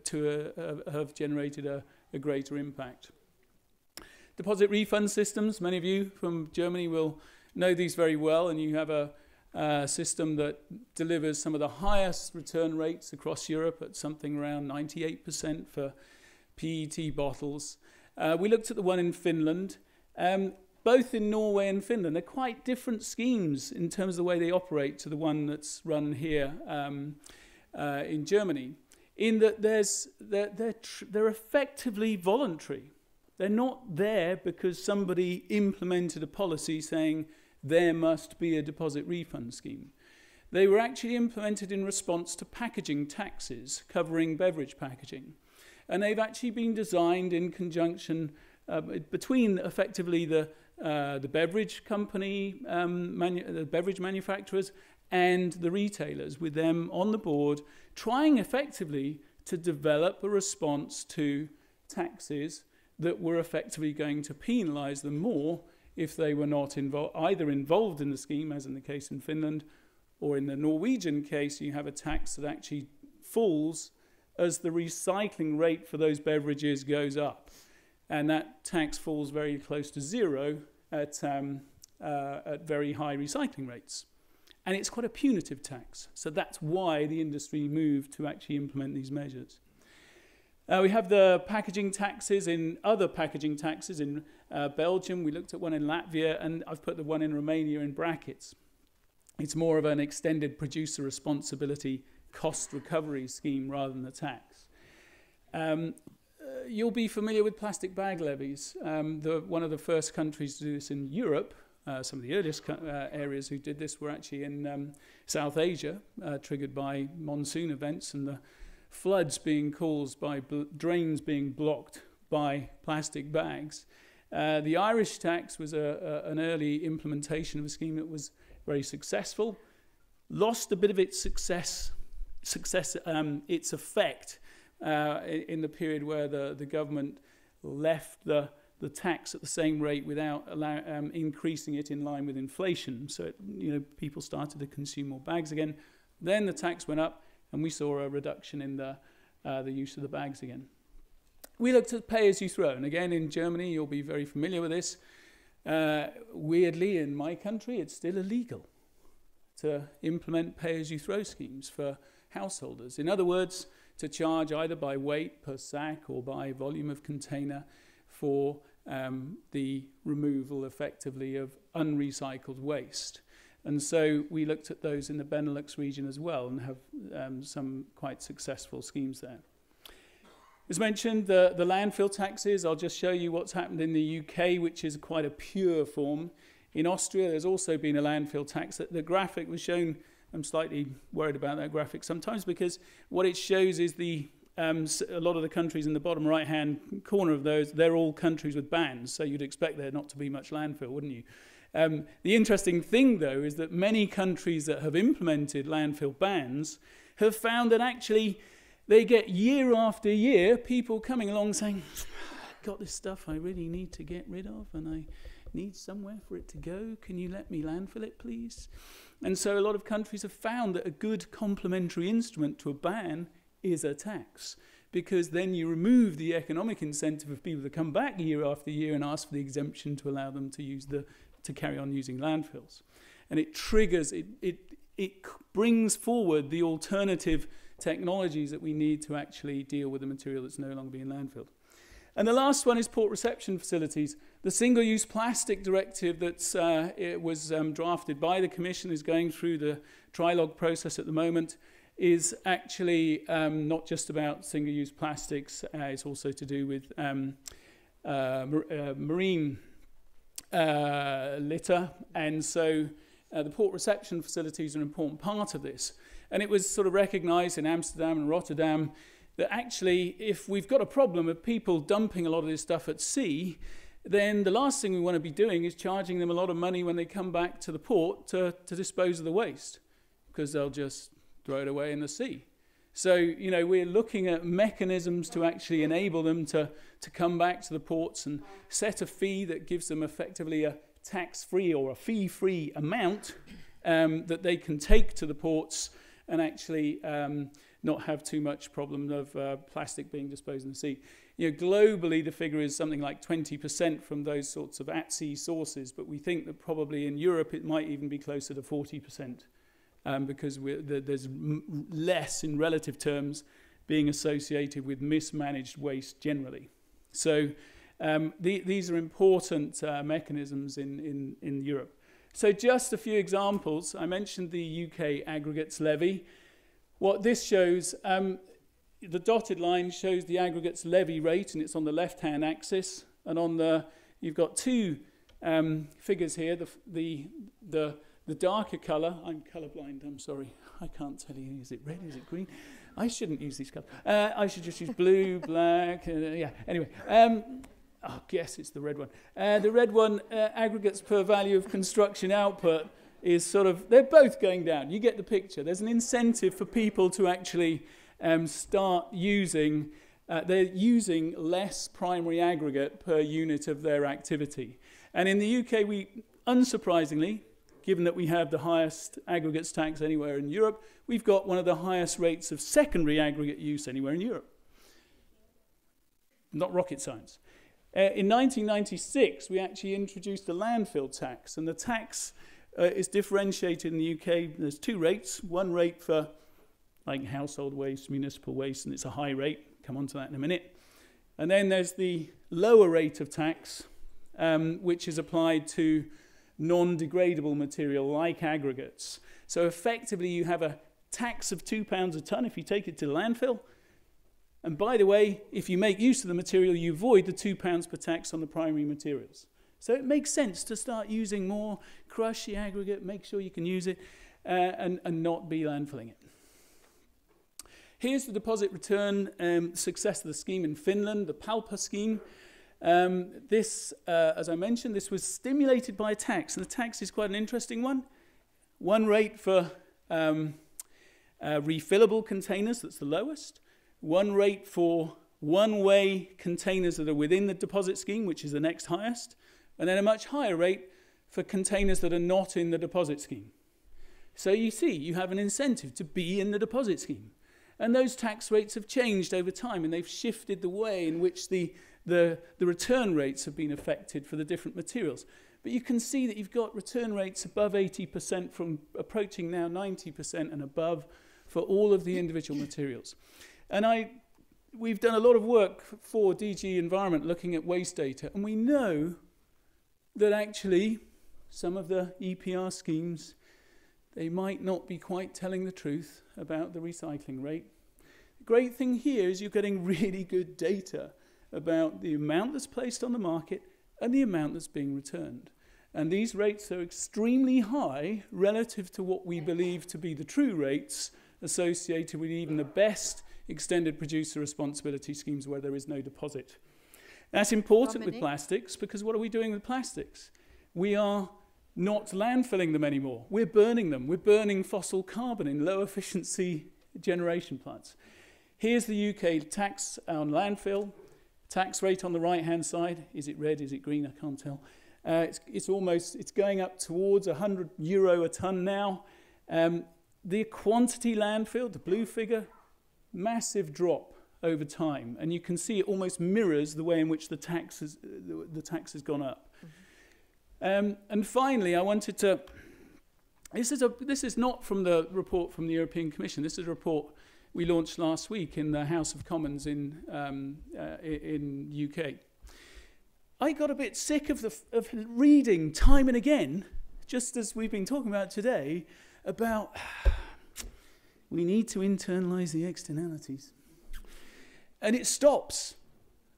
have generated a greater impact. Deposit refund systems, many of you from Germany will know these very well, and you have a system that delivers some of the highest return rates across Europe at something around 98% for PET bottles. We looked at the one in Finland. Both in Norway and Finland, they're quite different schemes in terms of the way they operate to the one that's run here in Germany, in that they're effectively voluntary. They're not there because somebody implemented a policy saying there must be a deposit refund scheme. They were actually implemented in response to packaging taxes covering beverage packaging. And they've actually been designed in conjunction between effectively the beverage company, the beverage manufacturers, and the retailers, with them on the board, trying effectively to develop a response to taxes that were effectively going to penalise them more if they were not either involved in the scheme, as in the case in Finland, or in the Norwegian case, you have a tax that actually falls as the recycling rate for those beverages goes up. And that tax falls very close to zero at very high recycling rates. And it's quite a punitive tax. So that's why the industry moved to actually implement these measures. We have the packaging taxes in other packaging taxes in Belgium. We looked at one in Latvia, and I've put the one in Romania in brackets. It's more of an extended producer responsibility cost recovery scheme rather than a tax. You'll be familiar with plastic bag levies. One of the first countries to do this in Europe, some of the earliest areas who did this were actually in South Asia, triggered by monsoon events and the floods being caused by drains being blocked by plastic bags. The Irish tax was an early implementation of a scheme that was very successful, lost a bit of its its effect in the period where the government left the tax at the same rate without increasing it in line with inflation. So people started to consume more bags again. Then the tax went up, and we saw a reduction in the use of the bags again. We looked at pay-as-you-throw, and again in Germany, you'll be very familiar with this. Weirdly, in my country, it's still illegal to implement pay-as-you-throw schemes for householders. In other words, to charge either by weight per sack or by volume of container for the removal, effectively, of unrecycled waste. And so we looked at those in the Benelux region as well and have some quite successful schemes there. As mentioned, the landfill taxes, I'll just show you what's happened in the UK, which is quite a pure form. In Austria, there's also been a landfill tax. The graphic was shown, I'm slightly worried about that graphic sometimes, because what it shows is a lot of the countries in the bottom right-hand corner of those, they're all countries with bans, so you'd expect there not to be much landfill, wouldn't you? The interesting thing, though, is that many countries that have implemented landfill bans have found that actually they get year after year people coming along saying, I've got this stuff I really need to get rid of and I need somewhere for it to go. Can you let me landfill it, please? And so a lot of countries have found that a good complementary instrument to a ban is a tax, because then you remove the economic incentive of people to come back year after year and ask for the exemption to allow them to carry on using landfills. And it triggers, it brings forward the alternative technologies that we need to actually deal with the material that's no longer being landfilled. And the last one is port reception facilities. The single-use plastic directive that it was drafted by the Commission is going through the trilogue process at the moment, is actually not just about single-use plastics, it's also to do with marine litter, and so the port reception facilities are an important part of this. And it was sort of recognised in Amsterdam and Rotterdam that actually, if we've got a problem of people dumping a lot of this stuff at sea, then the last thing we want to be doing is charging them a lot of money when they come back to the port to dispose of the waste, because they'll just throw it away in the sea. So, we're looking at mechanisms to actually enable them to come back to the ports and set a fee that gives them effectively a tax-free or a fee-free amount that they can take to the ports and actually not have too much problem of plastic being disposed in the sea. Globally, the figure is something like 20% from those sorts of at-sea sources, but we think that probably in Europe it might even be closer to 40%. Because there's less in relative terms being associated with mismanaged waste generally. So these are important mechanisms in Europe. So just a few examples. I mentioned the UK aggregates levy. What this shows, the dotted line shows the aggregates levy rate, and it's on the left-hand axis. And you've got two figures here. The darker colour, I'm colourblind, I'm sorry. I can't tell you, is it red, is it green? I shouldn't use these colours. I should just use blue, black, yeah. Anyway, I guess it's the red one. The red one, aggregates per value of construction output, is they're both going down. You get the picture. There's an incentive for people to actually start using, they're using less primary aggregate per unit of their activity. And in the UK, we, unsurprisingly, given that we have the highest aggregates tax anywhere in Europe, we've got one of the highest rates of secondary aggregate use anywhere in Europe. Not rocket science. In 1996, we actually introduced a landfill tax, and the tax is differentiated in the UK. There's two rates. One rate for like household waste, municipal waste, and it's a high rate. Come on to that in a minute. And then there's the lower rate of tax, which is applied to non-degradable material like aggregates. So effectively, you have a tax of £2 a tonne if you take it to the landfill. And by the way, if you make use of the material, you avoid the £2 per tax on the primary materials. So it makes sense to start using more, crush the aggregate, make sure you can use it, and not be landfilling it. Here's the deposit return success of the scheme in Finland, the Palpa scheme. This, as I mentioned, this was stimulated by a tax, and the tax is quite an interesting one. One rate for refillable containers, that's the lowest. One rate for one-way containers that are within the deposit scheme, which is the next highest, and then a much higher rate for containers that are not in the deposit scheme. So you see, you have an incentive to be in the deposit scheme. And those tax rates have changed over time, and they've shifted the way in which the return rates have been affected for the different materials. But you can see that you've got return rates above 80% from approaching now 90% and above for all of the individual materials. And we've done a lot of work for DG Environment looking at waste data, and we know that actually some of the EPR schemes, they might not be quite telling the truth about the recycling rate. The great thing here is you're getting really good data about the amount that's placed on the market and the amount that's being returned. And these rates are extremely high relative to what we believe to be the true rates associated with even the best extended producer responsibility schemes where there is no deposit. That's important with plastics, because what are we doing with plastics? We are not landfilling them anymore. We're burning them. We're burning fossil carbon in low efficiency generation plants. Here's the UK tax on landfill. Tax rate on the right-hand side. Is it red? Is it green? I can't tell. It's going up towards €100 a tonne now. The quantity landfill, the blue figure, massive drop over time, and you can see it almost mirrors the way in which the tax has gone up. And finally, I wanted to. This is not from the report from the European Commission. This is a report we launched last week in the House of Commons in UK. I got a bit sick of reading time and again, just as we've been talking about today, about we need to internalize the externalities. And it stops.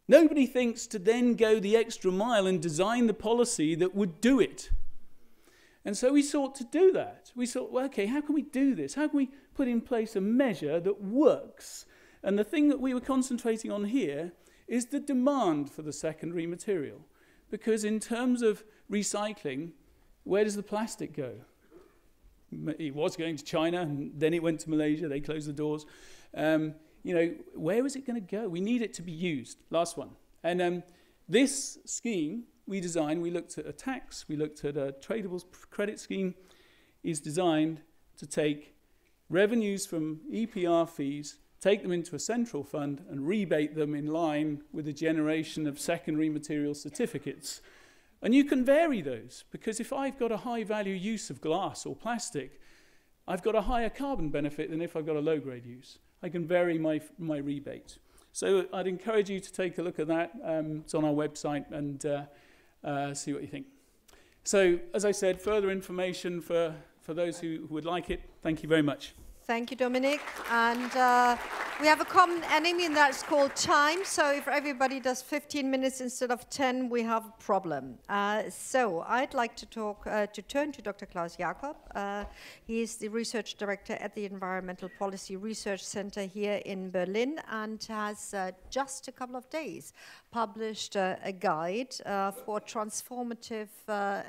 Nobody thinks to then go the extra mile and design the policy that would do it. And so we sought to do that. We thought, well, okay, how can we do this? How can we put in place a measure that works? And the thing that we were concentrating on here is the demand for the secondary material. Because in terms of recycling, where does the plastic go? It was going to China, and then it went to Malaysia. They closed the doors. Where is it going to go? We need it to be used. Last one. And this scheme we designed, we looked at a tax, we looked at a tradable credit scheme, is designed to take revenues from EPR fees, take them into a central fund and rebate them in line with the generation of secondary material certificates. And you can vary those, because if I've got a high value use of glass or plastic, I've got a higher carbon benefit than if I've got a low grade use. I can vary my rebate. So I'd encourage you to take a look at that. It's on our website, and see what you think. So as I said, further information for those who would like it. Thank you very much. Thank you, Dominic. And we have a common enemy, and that's called time. So if everybody does 15 minutes instead of 10, we have a problem. So I'd like to turn to Dr. Klaus Jakob. He is the research director at the Environmental Policy Research Center here in Berlin, and has just a couple of days published a guide for transformative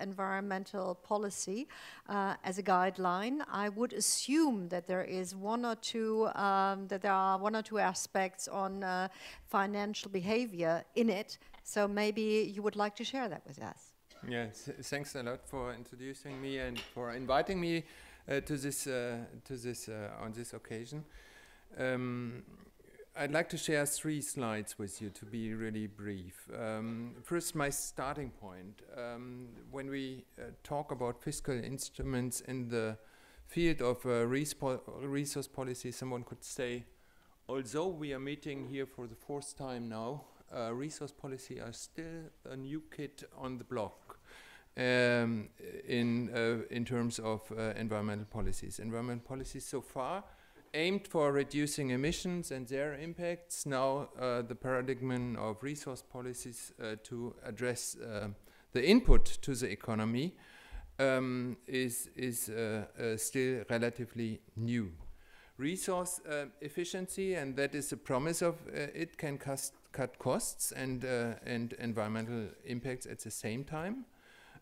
environmental policy as a guideline. I would assume that there are one or two aspects on financial behavior in it. So maybe you would like to share that with us. Yes, thanks a lot for introducing me and for inviting me to this on this occasion. I'd like to share 3 slides with you to be really brief. First, my starting point. When we talk about fiscal instruments in the field of resource policy, someone could say, although we are meeting here for the 4th time now, resource policy are still a new kid on the block in terms of environmental policies. Environmental policies so far aimed for reducing emissions and their impacts. Now the paradigm of resource policies to address the input to the economy is still relatively new. Resource efficiency, and that is the promise of it, can cut costs and environmental impacts at the same time,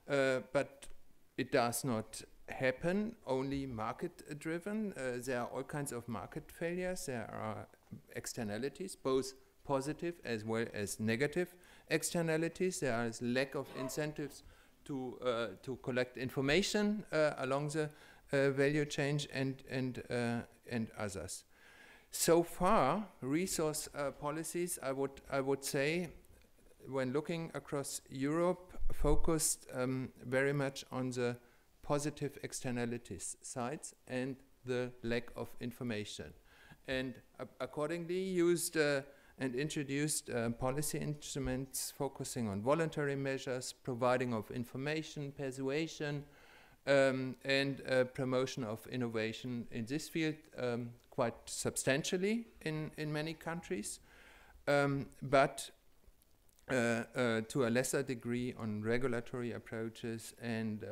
but it does not happen only market-driven. There are all kinds of market failures. There are externalities, both positive as well as negative externalities. There is lack of incentives to collect information along the value chain and others. So far, resource policies, I would say, when looking across Europe, focused very much on the positive externalities sides and the lack of information, and accordingly used and introduced policy instruments focusing on voluntary measures, providing of information, persuasion, and promotion of innovation in this field quite substantially in many countries, but to a lesser degree on regulatory approaches and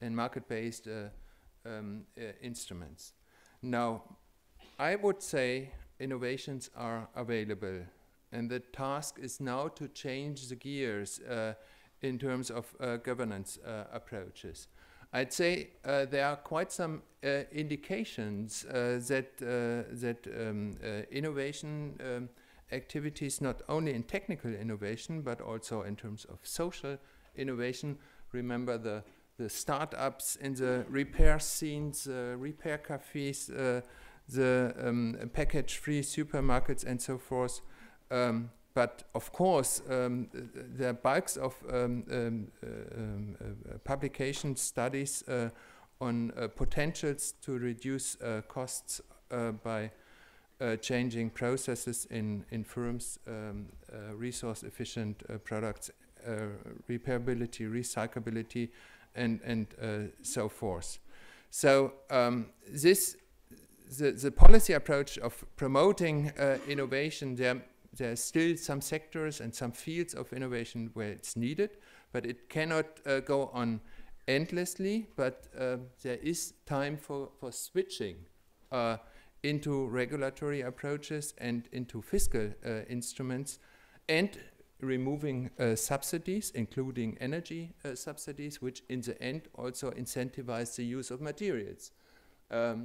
market-based instruments. Now, I would say innovations are available, and the task is now to change the gears in terms of governance approaches. I'd say there are quite some indications that innovation activities, not only in technical innovation, but also in terms of social innovation. Remember the startups in the repair scenes, repair cafes, the package-free supermarkets and so forth. But of course, there are bulks of publication studies on potentials to reduce costs by changing processes in firms, resource-efficient products, repairability, recyclability, and so forth. So the policy approach of promoting innovation, there's still some sectors and some fields of innovation where it's needed, but it cannot go on endlessly, but there is time for switching into regulatory approaches and into fiscal instruments, and removing subsidies, including energy subsidies, which in the end also incentivize the use of materials. Yeah,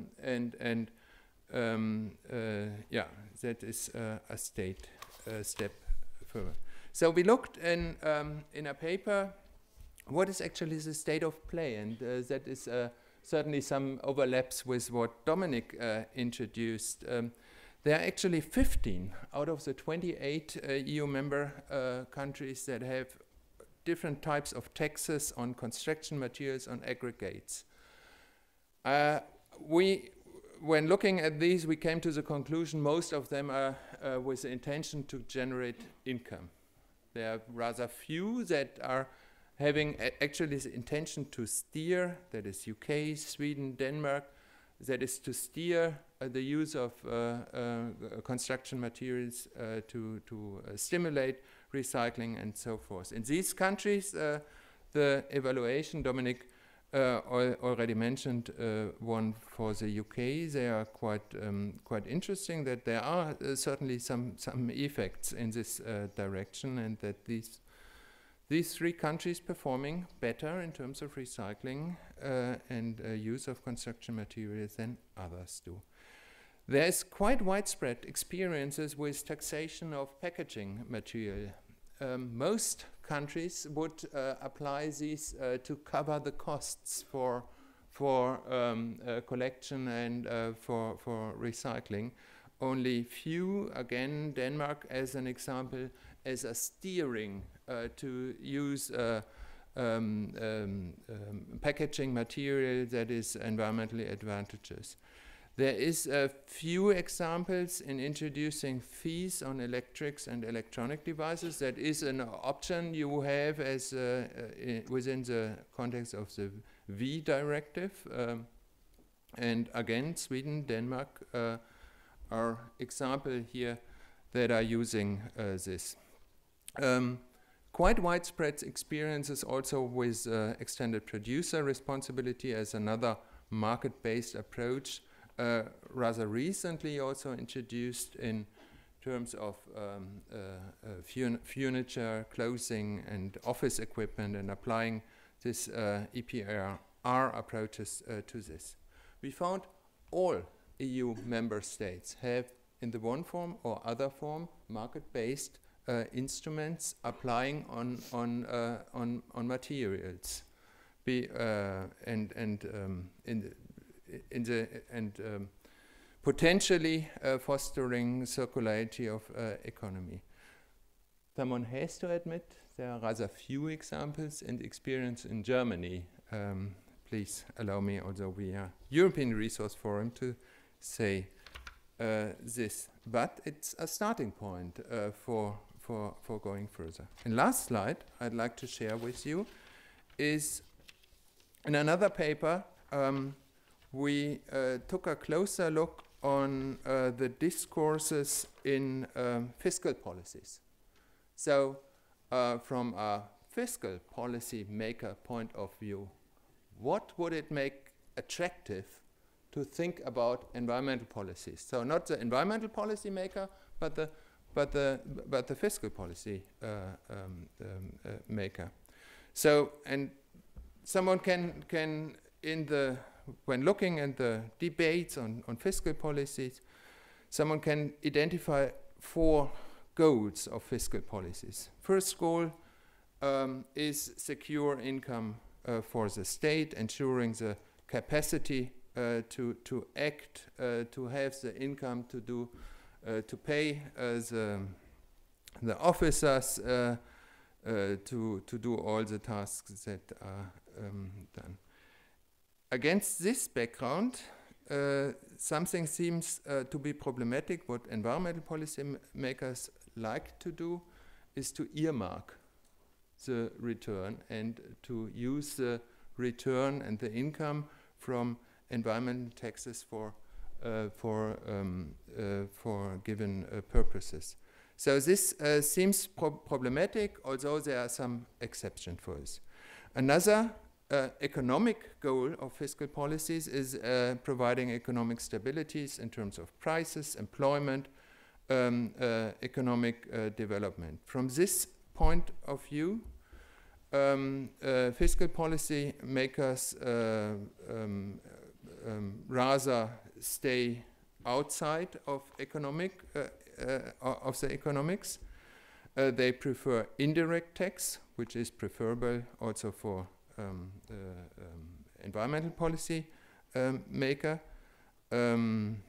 that is a step further. So we looked in a paper what is actually the state of play, and that is certainly some overlaps with what Dominic introduced. There are actually 15 out of the 28 EU member countries that have different types of taxes on construction materials, on aggregates. When looking at these, we came to the conclusion most of them are with the intention to generate income. There are rather few that are having actually the intention to steer, that is UK, Sweden, Denmark, that is to steer the use of construction materials to stimulate recycling and so forth. In these countries, the evaluation, Dominic already mentioned one for the UK. They are quite interesting, that there are certainly some effects in this direction, and that these 3 countries performing better in terms of recycling and use of construction materials than others do. There is quite widespread experiences with taxation of packaging material. Most countries would apply these to cover the costs for collection and for recycling. Only few, again, Denmark as an example, as a steering to use packaging material that is environmentally advantageous. There is a few examples in introducing fees on electrics and electronic devices. That is an option you have as within the context of the V directive. And again, Sweden, Denmark are example here that are using this. Quite widespread experiences also with extended producer responsibility as another market-based approach. Rather recently also introduced in terms of furniture, clothing, and office equipment, and applying this EPR approaches to this. We found all EU member states have, in the one form or other form, market-based instruments applying on materials, potentially fostering circularity of economy. Someone has to admit there are rather few examples and experience in Germany. Please allow me, although we are European Resource Forum, to say this. But it's a starting point for going further. And last slide I'd like to share with you is in another paper we took a closer look on the discourses in fiscal policies. So from a fiscal policy maker point of view, what would it make attractive to think about environmental policies? So not the environmental policy maker, but the fiscal policy maker. So, and someone can when looking at the debates on fiscal policies, someone can identify 4 goals of fiscal policies. First goal is secure income for the state, ensuring the capacity to act, to have the income to do, to pay the officers to do all the tasks that are done. Against this background, something seems to be problematic. What environmental policy makers like to do is to earmark the return and to use the return and the income from environmental taxes for given purposes. So this seems problematic, although there are some exceptions for this. Another economic goal of fiscal policies is providing economic stabilities in terms of prices, employment, economic development. From this point of view, fiscal policy makers rather stay outside of the economics. They prefer indirect tax, which is preferable also for environmental policy maker. In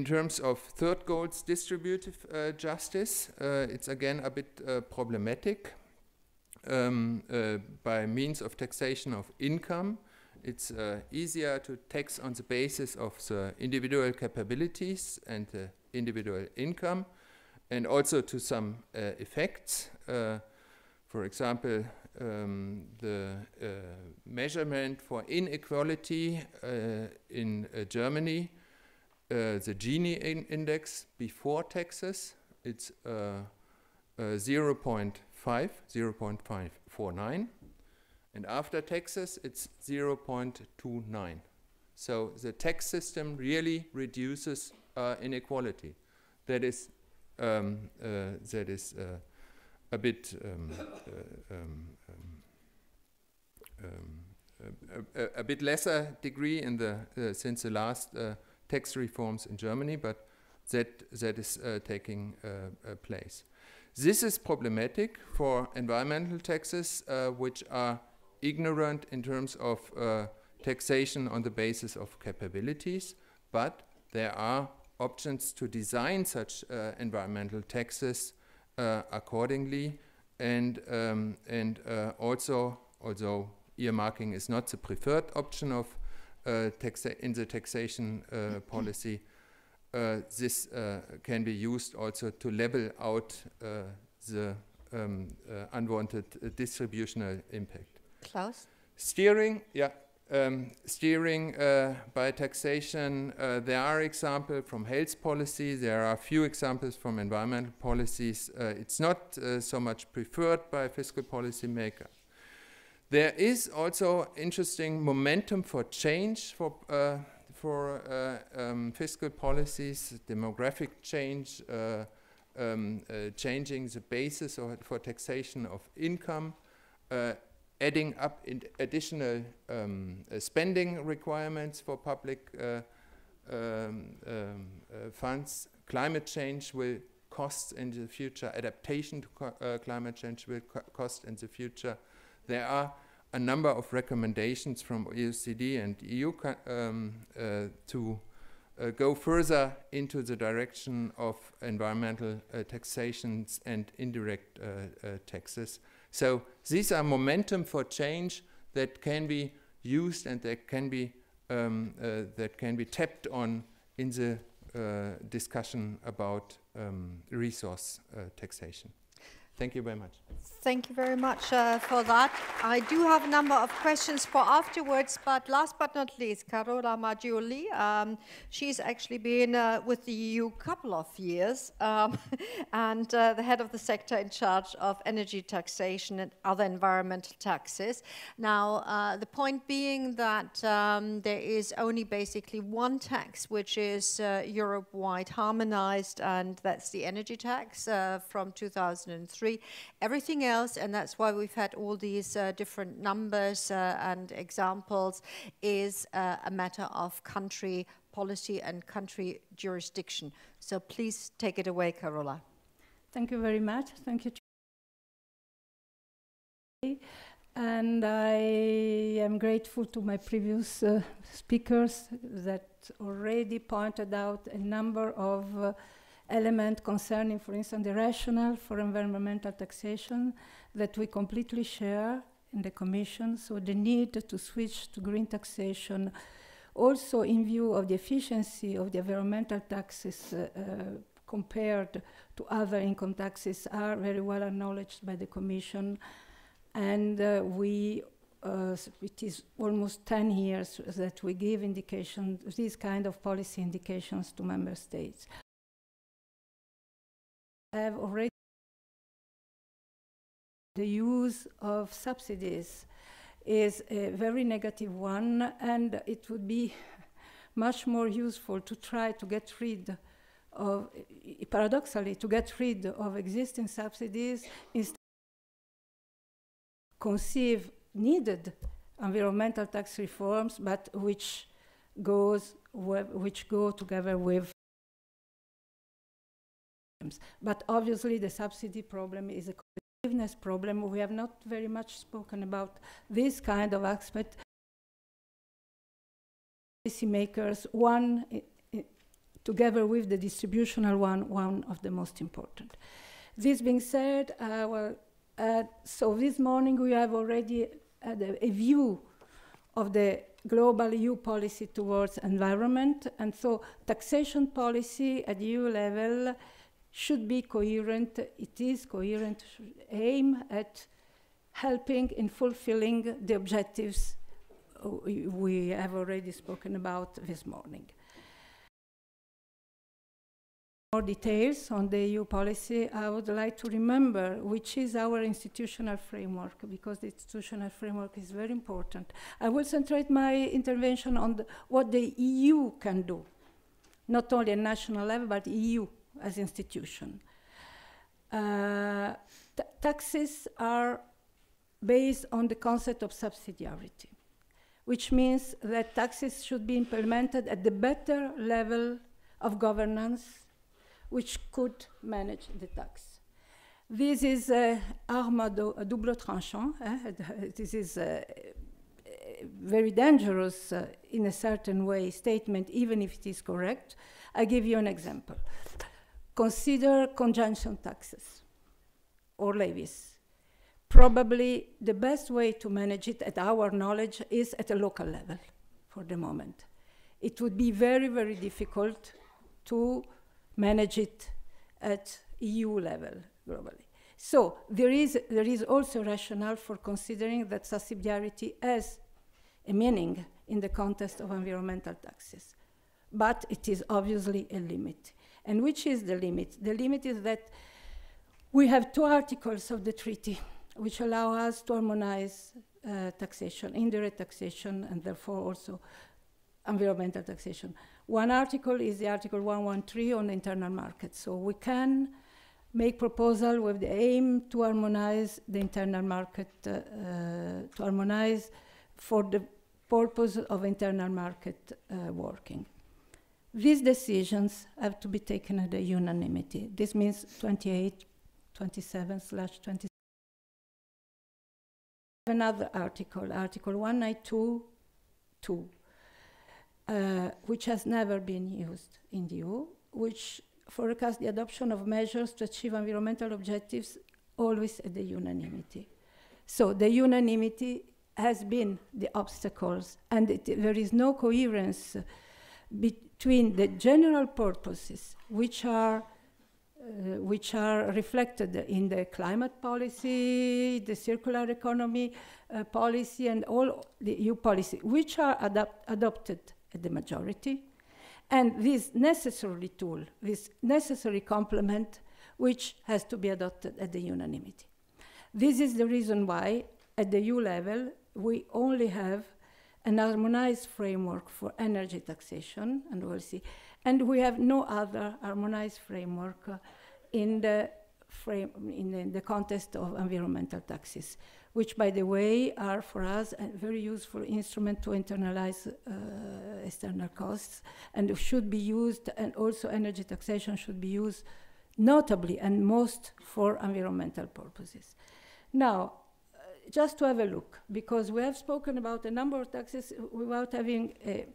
terms of third goals, distributive justice, it's again a bit problematic. By means of taxation of income, it's easier to tax on the basis of the individual capabilities and the individual income, and also to some effects. For example, the measurement for inequality in Germany, the Gini index before taxes, it's 0.549, and after taxes it's 0.29. So the tax system really reduces inequality. That is a bit a bit lesser degree in the since the last tax reforms in Germany, but that is taking place. This is problematic for environmental taxes, which are ignorant in terms of taxation on the basis of capabilities, but there are options to design such environmental taxes accordingly, and also, although earmarking is not the preferred option of in the taxation policy, this can be used also to level out the unwanted distributional impact. Klaus? Steering, yeah. Steering by taxation, there are examples from health policy, there are a few examples from environmental policies. It's not so much preferred by fiscal policymakers. There is also interesting momentum for change for fiscal policies, demographic change, changing the basis for taxation of income, adding up in additional spending requirements for public funds. Climate change will cost in the future. Adaptation to climate change will cost in the future. There are a number of recommendations from OECD and EU to go further into the direction of environmental taxations and indirect taxes. So these are momentum for change that can be used and that can be tapped on in the discussion about resource taxation. Thank you very much. Thank you very much for that. I do have a number of questions for afterwards, but last but not least, Carola Maggioli. She's actually been with the EU a couple of years and the head of the sector in charge of energy taxation and other environmental taxes. Now, the point being that there is only basically one tax which is Europe-wide harmonized, and that's the energy tax from 2003. Everything else, and that's why we've had all these different numbers and examples, is a matter of country policy and country jurisdiction. So please take it away, Carola. Thank you very much. Thank you. And I am grateful to my previous speakers that already pointed out a number of elements concerning, for instance, the rationale for environmental taxation that we completely share in the Commission. So the need to switch to green taxation, also in view of the efficiency of the environmental taxes compared to other income taxes, are very well acknowledged by the Commission. And it is almost 10 years that we give indications, these kind of policy indications to member states. Have already the use of subsidies is a very negative one, and it would be much more useful to try to get rid of, paradoxically, to get rid of existing subsidies instead of conceive needed environmental tax reforms, but which go together with. But obviously the subsidy problem is a competitiveness problem. We have not very much spoken about this kind of aspect. Policymakers, one together with the distributional one of the most important. This being said, so this morning we have already had a view of the global EU policy towards environment, and so taxation policy at EU level should be coherent. It is coherent, should aim at helping in fulfilling the objectives we have already spoken about this morning. More details on the EU policy, I would like to remember which is our institutional framework, because the institutional framework is very important. I will concentrate my intervention on what the EU can do, not only at national level, but EU as institution. Taxes are based on the concept of subsidiarity, which means that taxes should be implemented at the better level of governance, which could manage the tax. This is arme à double tranchant. This is a very dangerous, in a certain way, statement, even if it is correct. I give you an example. Consider conjunction taxes or levies. Probably the best way to manage it, at our knowledge, is at a local level for the moment. It would be very, very difficult to manage it at EU level globally. So there is also rationale for considering that subsidiarity has a meaning in the context of environmental taxes. But it is obviously a limit. And which is the limit? The limit is that we have 2 articles of the treaty which allow us to harmonize taxation, indirect taxation, and therefore also environmental taxation. One article is the Article 113 on the internal market. So we can make proposal with the aim to harmonize the internal market, to harmonize for the purpose of internal market working. These decisions have to be taken at a unanimity. This means 28/27/20. Another article, Article 192(2), which has never been used in the EU, which forecasts the adoption of measures to achieve environmental objectives always at the unanimity. So the unanimity has been the obstacles, and there is no coherence between the general purposes which are reflected in the climate policy, the circular economy policy, and all the EU policy, which are adopted at the majority, and this necessary tool, this necessary complement, which has to be adopted at the unanimity. This is the reason why, at the EU level, we only have an harmonized framework for energy taxation, and we'll see. And we have no other harmonized framework in the context of environmental taxes, which, by the way, are for us a very useful instrument to internalize external costs, and should be used, and also energy taxation should be used notably and most for environmental purposes. Now, just to have a look, because we have spoken about a number of taxes without having a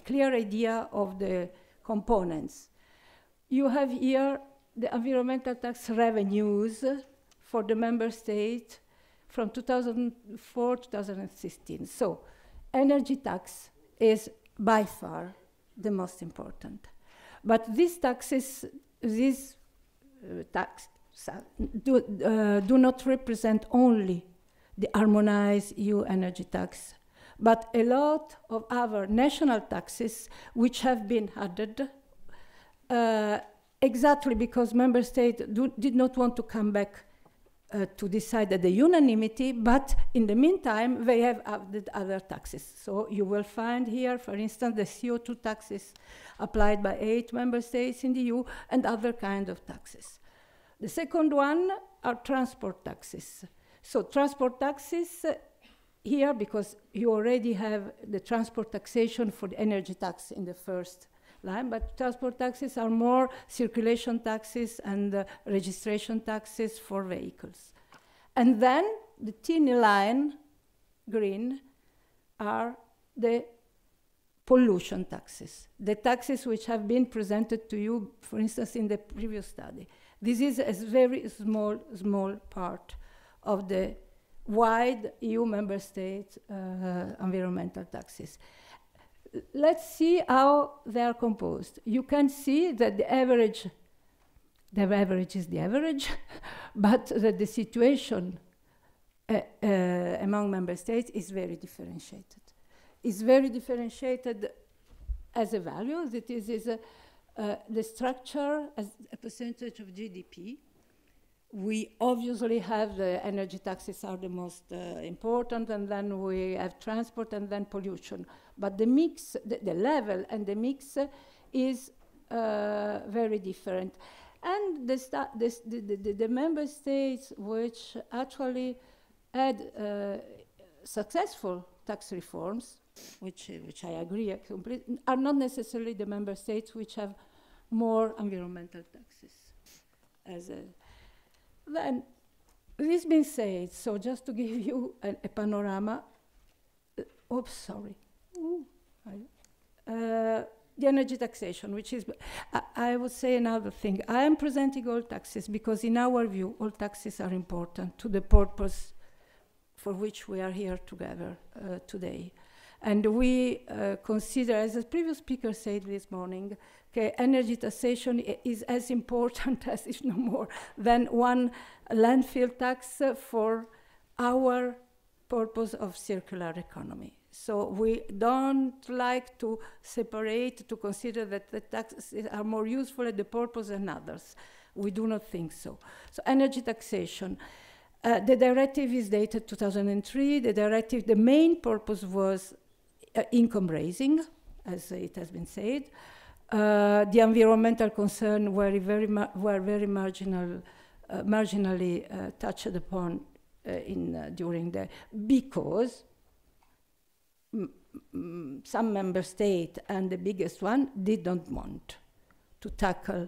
clear idea of the components. You have here the environmental tax revenues for the member state from 2004 to 2016. So energy tax is by far the most important. But these taxes, do not represent only the harmonized EU energy tax, but a lot of other national taxes which have been added exactly because member states did not want to come back to decide at the unanimity, but in the meantime, they have added other taxes. So you will find here, for instance, the CO2 taxes applied by 8 member states in the EU and other kind of taxes. The second one are transport taxes. So transport taxes here, because you already have the transport taxation for the energy tax in the first line, but transport taxes are more circulation taxes and registration taxes for vehicles. And then the tiny line, green, are the pollution taxes, the taxes which have been presented to you, for instance, in the previous study. This is a very small part of the wide EU member state environmental taxes. Let's see how they are composed. You can see that the average is the average, but that the situation among member states is very differentiated. It's very differentiated as a value, that is the structure as a percentage of GDP. We obviously have the energy taxes are the most important, and then we have transport and then pollution. But the mix, the level and the mix is very different. And the member states which actually had successful tax reforms, which I agree completely, are not necessarily the member states which have more environmental taxes. Then, this being said, so just to give you a panorama, oops, sorry. The energy taxation, which is, I would say another thing. I am presenting all taxes because in our view, all taxes are important to the purpose for which we are here together today. And we consider, as the previous speaker said this morning, okay, energy taxation is as important as, if no more, than one landfill tax for our purpose of circular economy. So we don't like to separate, to consider that the taxes are more useful at the purpose than others. We do not think so. So energy taxation. The directive is dated 2003. The directive, the main purpose was income raising, as it has been said. The environmental concerns were very marginally touched upon during the, because some member states, and the biggest one, did not want to tackle,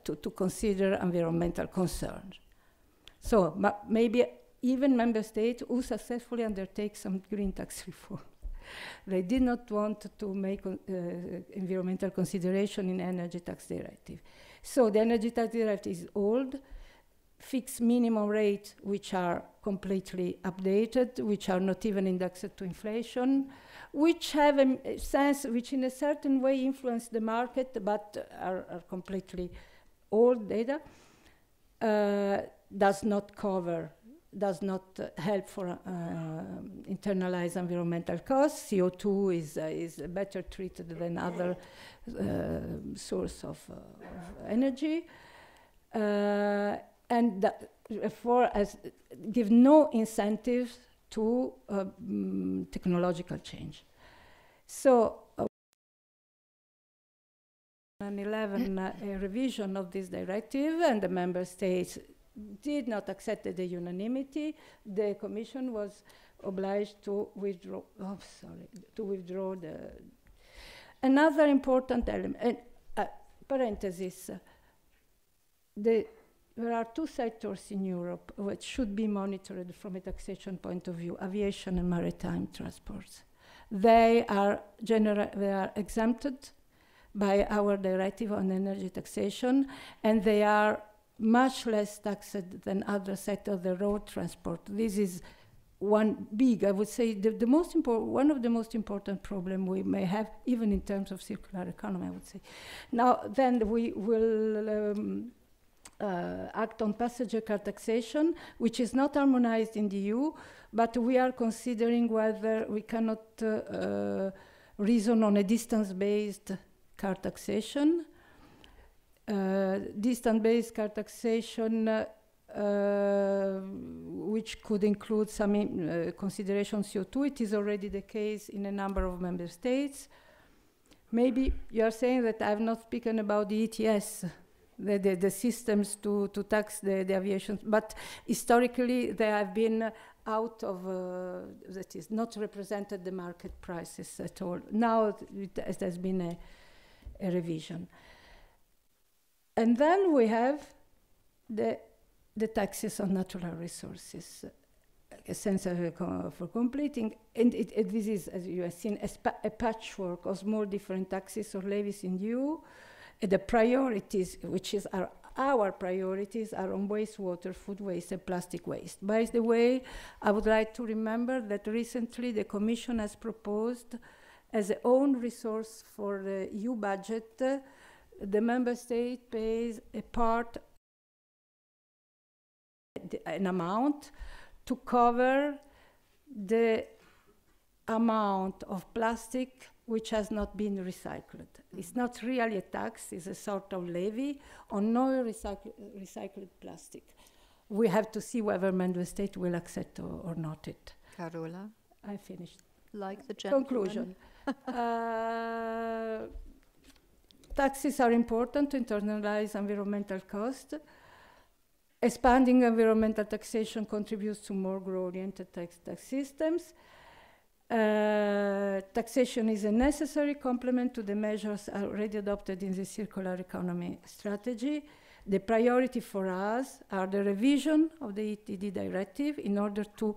to consider environmental concerns. So maybe even member states who successfully undertake some green tax reform, they did not want to make environmental consideration in energy tax directive. So the energy tax directive is old, fixed minimum rates which are completely updated, which are not even indexed to inflation, which have a sense, which in a certain way influence the market, but are completely old data, does not help for internalize environmental costs. CO2 is better treated than other source of energy. And therefore give no incentives to technological change. So 2011 a revision of this directive, and the member states did not accept the unanimity. The Commission was obliged to withdraw. Oh, sorry, to withdraw the. Another important element. Parenthesis. There are two sectors in Europe which should be monitored from a taxation point of view: aviation and maritime transports. They are exempted by our directive on energy taxation, and they are much less taxed than other sectors, the road transport. This is one big, I would say, one of the most important problems we may have, even in terms of circular economy, I would say. Now, then we will act on passenger car taxation, which is not harmonized in the EU, but we are considering whether we cannot reason on a distance-based car taxation. Distance-based car taxation, which could include some consideration CO2. It is already the case in a number of member states. Maybe you are saying that I have not spoken about the ETS, the systems to tax the aviation, but historically they have been out of, that is, not represented the market prices at all. Now it has been a revision. And then we have the taxes on natural resources, a sense for completing. And this is, as you have seen, a patchwork of small different taxes or levies in EU. The priorities, which is our priorities, are on wastewater, food waste, and plastic waste. By the way, I would like to remember that recently the Commission has proposed as an own resource for the EU budget, the member state pays a part, an amount, to cover the amount of plastic which has not been recycled. It's not really a tax, it's a sort of levy on non-recycled plastic. We have to see whether member state will accept or not it. Carola? I finished. Like the gentleman. Conclusion. Taxes are important to internalize environmental costs. Expanding environmental taxation contributes to more growth-oriented tax systems. Taxation is a necessary complement to the measures already adopted in the circular economy strategy. The priority for us are the revision of the ETD directive in order to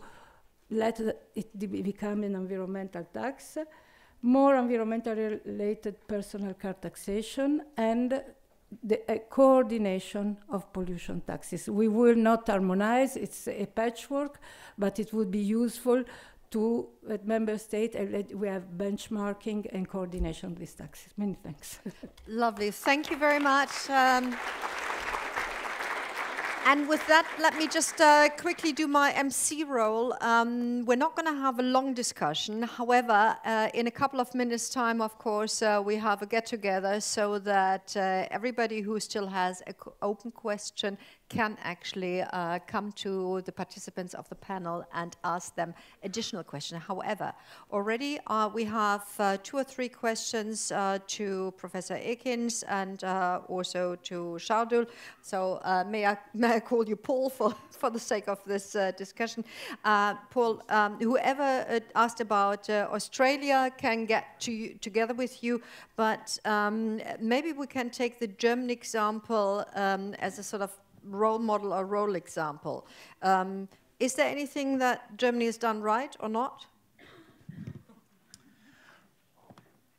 let it become an environmental tax, more environmentally related personal car taxation, and the coordination of pollution taxes. We will not harmonize, it's a patchwork, but it would be useful to member states, we have benchmarking and coordination of these taxes. Many thanks. Lovely, thank you very much. And with that, let me just quickly do my MC role. We're not going to have a long discussion. However, in a couple of minutes' time, of course, we have a get-together so that everybody who still has an open question can actually come to the participants of the panel and ask them additional questions. However, already we have 2 or 3 questions to Professor Ekins and also to Shardul. So may I call you Paul for the sake of this discussion. Paul, whoever asked about Australia can get together with you, but maybe we can take the German example as a sort of role model or role example. Is there anything that Germany has done right or not?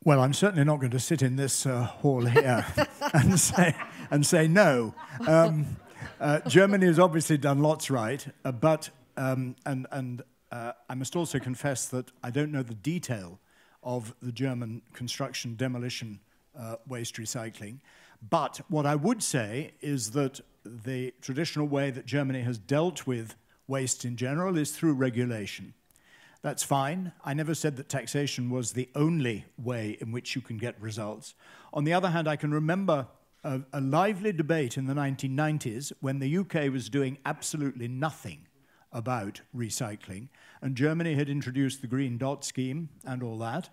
Well, I'm certainly not going to sit in this hall here and say no. Germany has obviously done lots right, but I must also confess that I don't know the detail of the German construction demolition waste recycling. But what I would say is that the traditional way that Germany has dealt with waste in general is through regulation. That's fine. I never said that taxation was the only way in which you can get results. On the other hand, I can remember a lively debate in the 1990s when the UK was doing absolutely nothing about recycling, and Germany had introduced the Green Dot scheme and all that.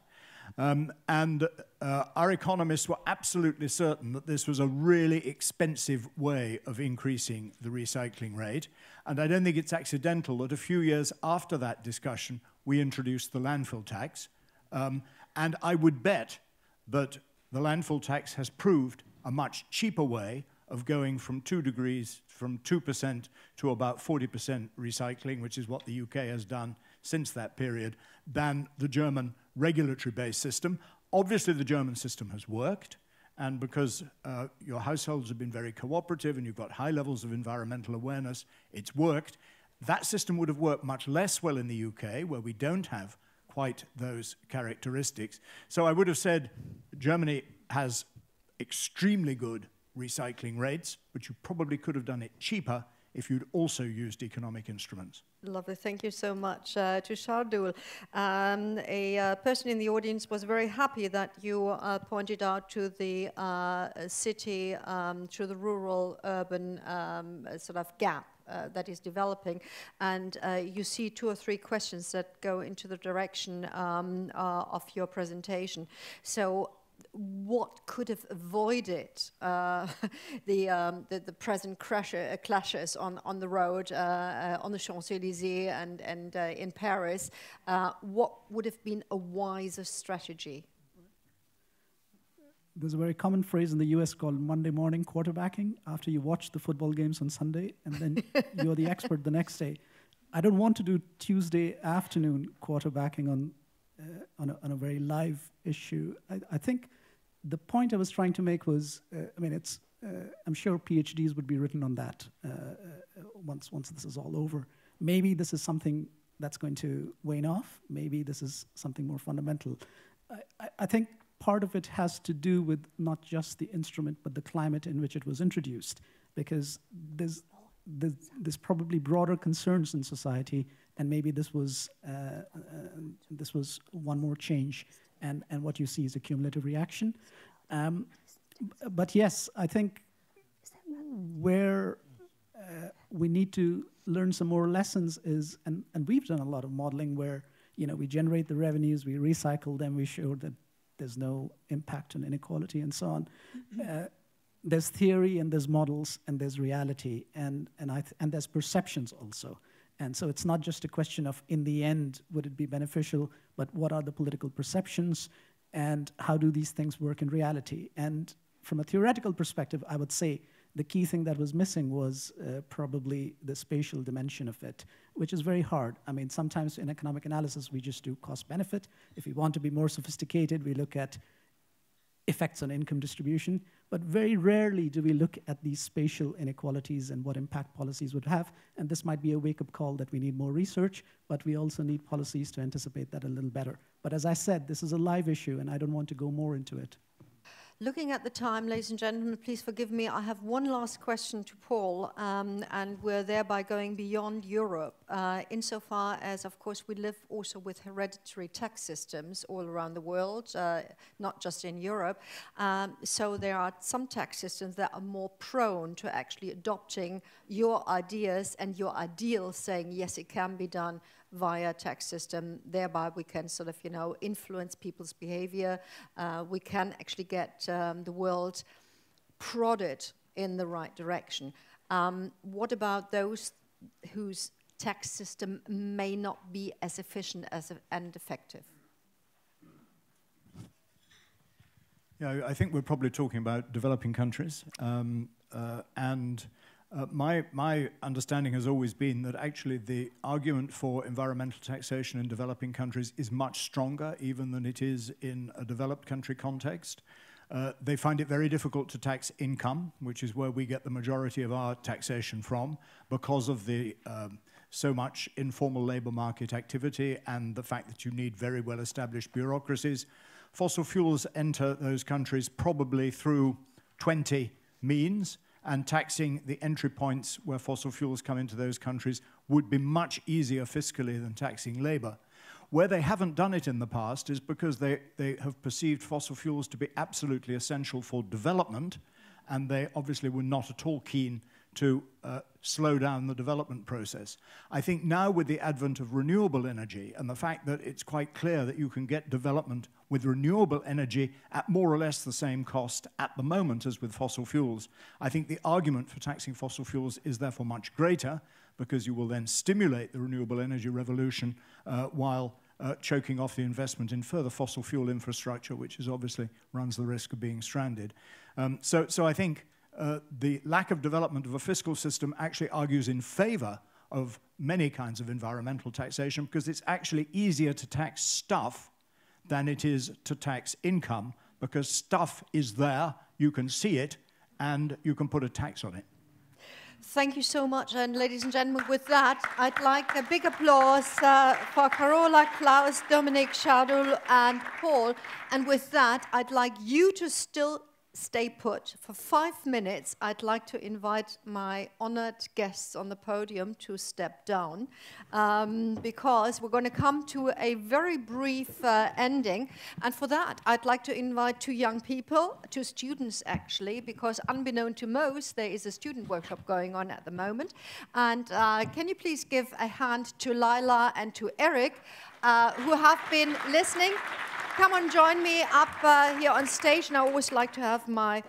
Our economists were absolutely certain that this was a really expensive way of increasing the recycling rate. And I don't think it's accidental that a few years after that discussion, we introduced the landfill tax. And I would bet that the landfill tax has proved a much cheaper way of going from 2% to about 40% recycling, which is what the UK has done since that period, than the German regulatory-based system. Obviously, the German system has worked, and because your households have been very cooperative and you've got high levels of environmental awareness, it's worked. That system would have worked much less well in the UK, where we don't have quite those characteristics. So I would have said Germany has extremely good recycling rates, but you probably could have done it cheaper if you'd also used economic instruments. Lovely, thank you so much to Shardul. A person in the audience was very happy that you pointed out to the city, to the rural-urban sort of gap that is developing, and you see 2 or 3 questions that go into the direction of your presentation. So what could have avoided the present clashes on the road, on the Champs-Élysées and in Paris? What would have been a wiser strategy? There's a very common phrase in the US called Monday morning quarterbacking. After you watch the football games on Sunday and then you're the expert the next day. I don't want to do Tuesday afternoon quarterbacking on a very live issue. I think the point I was trying to make was, I'm sure PhDs would be written on that once this is all over. Maybe this is something that's going to wane off. Maybe this is something more fundamental. I think part of it has to do with not just the instrument, but the climate in which it was introduced, because there's probably broader concerns in society, and maybe this was one more change, and what you see is a cumulative reaction. But yes, I think where we need to learn some more lessons is, and we've done a lot of modeling where we generate the revenues, we recycle them, we show that there's no impact on inequality and so on. There's theory and there's models and there's reality and there's perceptions also. And so it's not just a question of, in the end, would it be beneficial, but what are the political perceptions and how do these things work in reality? And from a theoretical perspective, I would say the key thing that was missing was probably the spatial dimension of it, which is very hard. I mean, sometimes in economic analysis, we just do cost-benefit. If we want to be more sophisticated, we look at effects on income distribution, but very rarely do we look at these spatial inequalities and what impact policies would have. And this might be a wake-up call that we need more research, but we also need policies to anticipate that a little better. But as I said, this is a live issue, and I don't want to go more into it. Looking at the time, ladies and gentlemen, please forgive me. I have one last question to Paul, and we're thereby going beyond Europe, insofar as, of course, we live also with hereditary tax systems all around the world, not just in Europe. So there are some tax systems that are more prone to actually adopting your ideas and your ideals, saying, yes, it can be done via tax system. Thereby we can sort of, you know, influence people's behavior. We can actually get the world prodded in the right direction. What about those whose tax system may not be as efficient and effective? Yeah, I think we're probably talking about developing countries, my understanding has always been that actually the argument for environmental taxation in developing countries is much stronger even than it is in a developed country context. They find it very difficult to tax income, which is where we get the majority of our taxation from, because of the so much informal labor market activity and the fact that you need very well-established bureaucracies. Fossil fuels enter those countries probably through 20 means, and taxing the entry points where fossil fuels come into those countries would be much easier fiscally than taxing labor. Where they haven't done it in the past is because they have perceived fossil fuels to be absolutely essential for development, and they obviously were not at all keen to slow down the development process. I think now with the advent of renewable energy and the fact that it's quite clear that you can get development with renewable energy at more or less the same cost at the moment as with fossil fuels, I think the argument for taxing fossil fuels is therefore much greater, because you will then stimulate the renewable energy revolution while choking off the investment in further fossil fuel infrastructure, which is obviously runs the risk of being stranded. So I think the lack of development of a fiscal system actually argues in favor of many kinds of environmental taxation, because it's actually easier to tax stuff than it is to tax income, because stuff is there, you can see it, and you can put a tax on it. Thank you so much, and ladies and gentlemen, with that, I'd like a big applause for Carola, Klaus, Dominic, Shardul, and Paul. And with that, I'd like you to still stay put. For 5 minutes, I'd like to invite my honored guests on the podium to step down, because we're going to come to a very brief ending. And for that, I'd like to invite 2 young people, 2 students actually, because unbeknown to most, there is a student workshop going on at the moment. And can you please give a hand to Laila and to Eric, who have been listening. Come on, join me up here on stage. And I always like to have my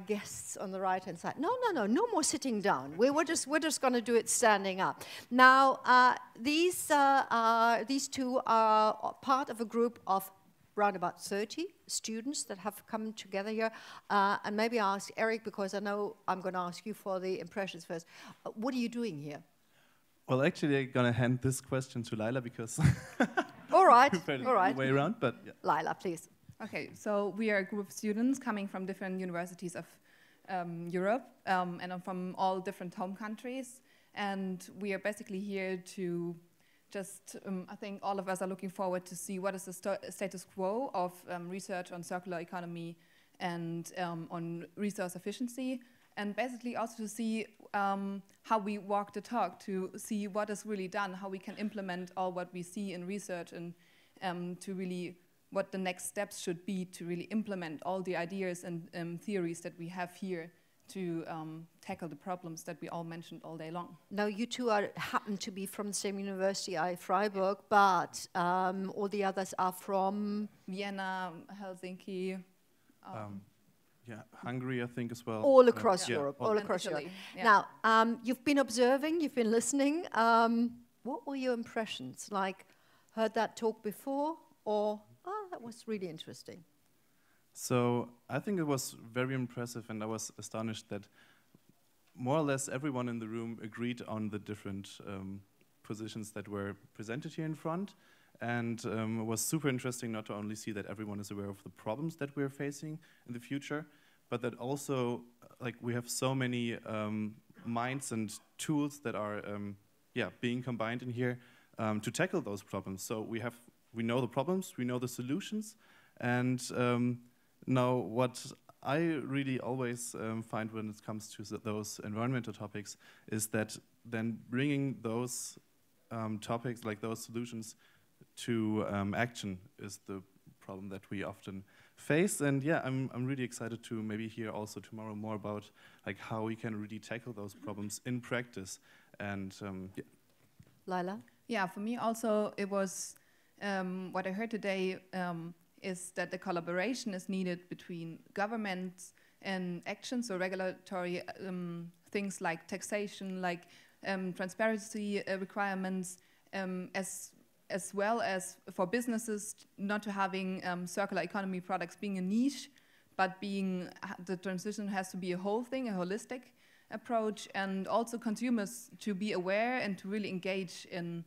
guests on the right-hand side. No more sitting down. We're just going to do it standing up. Now, these 2 are part of a group of around about 30 students that have come together here. And maybe I'll ask Eric, because I know I'm going to ask you for the impressions first. What are you doing here? Well, actually, I'm going to hand this question to Laila, because... All right. Way around, but yeah. Laila, please. Okay, so we are a group of students coming from different universities of Europe and from all different home countries. And we are basically here to just, I think all of us are looking forward to see what is the status quo of research on circular economy and on resource efficiency. And basically also to see how we walk the talk, to see what is really done, how we can implement all what we see in research, and to really what the next steps should be to really implement all the ideas and theories that we have here to tackle the problems that we all mentioned all day long. Now, you 2 happen to be from the same university, Freiburg, but all the others are from? Vienna, Helsinki. Yeah, Hungary, I think, as well. All across Europe, all across Europe. Yeah. Now, you've been observing, you've been listening. What were your impressions? Like, heard that talk before, or, that was really interesting? So I think it was very impressive, and I was astonished that more or less everyone in the room agreed on the different positions that were presented here in front. And it was super interesting not to only see that everyone is aware of the problems that we're facing in the future, but that also like we have so many minds and tools that are being combined in here to tackle those problems. So we know the problems, we know the solutions, and now what I really always find when it comes to those environmental topics is that then bringing those topics, like those solutions, to action is the problem that we often face. And yeah, I'm really excited to maybe hear also tomorrow more about like how we can really tackle those problems in practice. And yeah. Laila? Yeah, for me also it was what I heard today is that the collaboration is needed between governments and actions or regulatory things like taxation, like transparency requirements, as well as for businesses not to having circular economy products being a niche, but being the transition has to be a whole thing, a holistic approach, and also consumers to be aware and to really engage in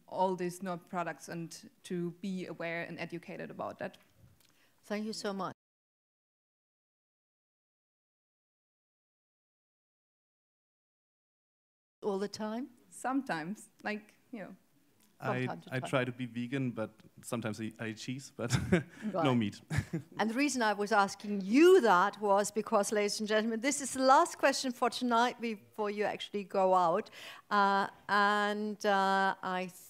all these new products and to be aware and educated about that. Thank you so much. All the time? Sometimes, like, you know. I try to be vegan, but sometimes I eat cheese, but right. No meat. And the reason I was asking you that was because, ladies and gentlemen, this is the last question for tonight before you actually go out. I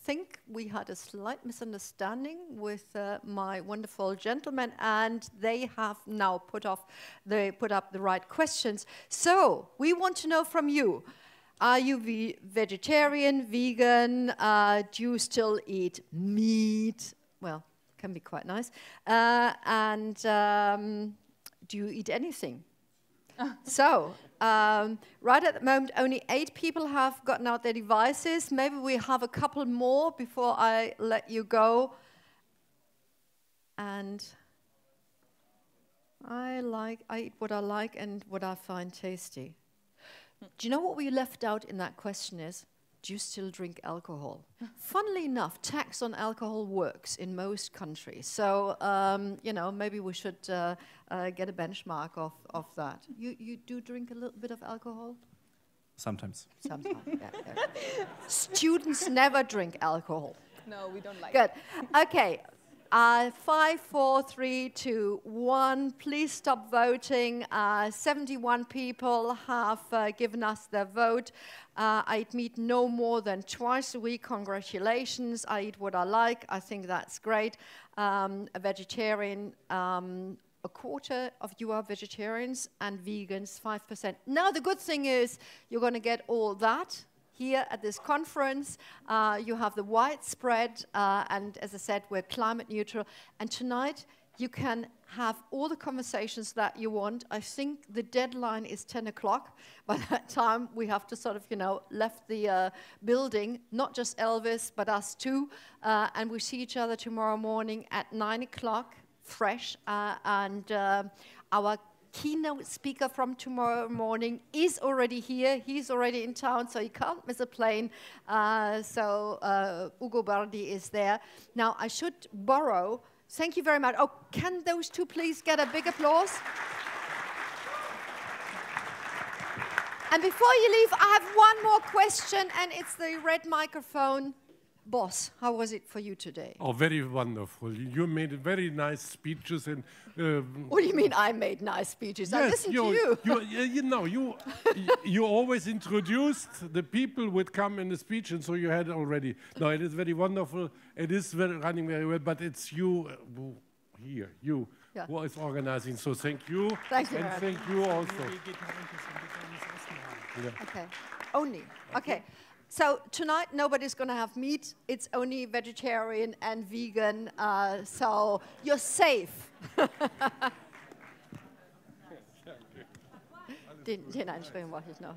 think we had a slight misunderstanding with my wonderful gentlemen, and they have now put up the right questions. So we want to know from you. Are you vegetarian, vegan? Do you still eat meat? Well, can be quite nice. Do you eat anything? So, right at the moment, only 8 people have gotten out their devices. Maybe we have a couple more before I let you go. And I eat what I like and what I find tasty. Do you know what we left out in that question is, do you still drink alcohol? Funnily enough, tax on alcohol works in most countries. So, you know, maybe we should get a benchmark of that. You do drink a little bit of alcohol? Sometimes. Sometimes, yeah. Students never drink alcohol. No, we don't like Good. it. Okay. 5, 4, 3, 2, 1. Please stop voting. 71 people have given us their vote. I eat meat no more than twice a week. Congratulations. I eat what I like. I think that's great. A vegetarian, a quarter of you are vegetarians, and vegans, 5%. Now, the good thing is you're going to get all that here at this conference. You have the widespread, and as I said, we're climate neutral. And tonight, you can have all the conversations that you want. I think the deadline is 10 o'clock. By that time, we have to sort of, you know, left the building, not just Elvis, but us too. And we see each other tomorrow morning at 9 o'clock, fresh. Our keynote speaker from tomorrow morning is already here. He's already in town, so you can't miss a plane. Ugo Bardi is there. Now, I should borrow. Thank you very much. Oh, can those two please get a big applause? And before you leave, I have one more question, and it's the red microphone. Boss, how was it for you today? Oh, very wonderful. You made very nice speeches. And what do you mean I made nice speeches? Yes, I listened to you. You always introduced the who would would come in the speech, and so you had already. No, it is very wonderful. It is running very well, but it's you who is organizing. So thank you. Thank you. And thank you also. Yeah. Okay. Only. Okay. So tonight, nobody's going to have meat. It's only vegetarian and vegan, so you're safe. Den Einspringen mache ich noch.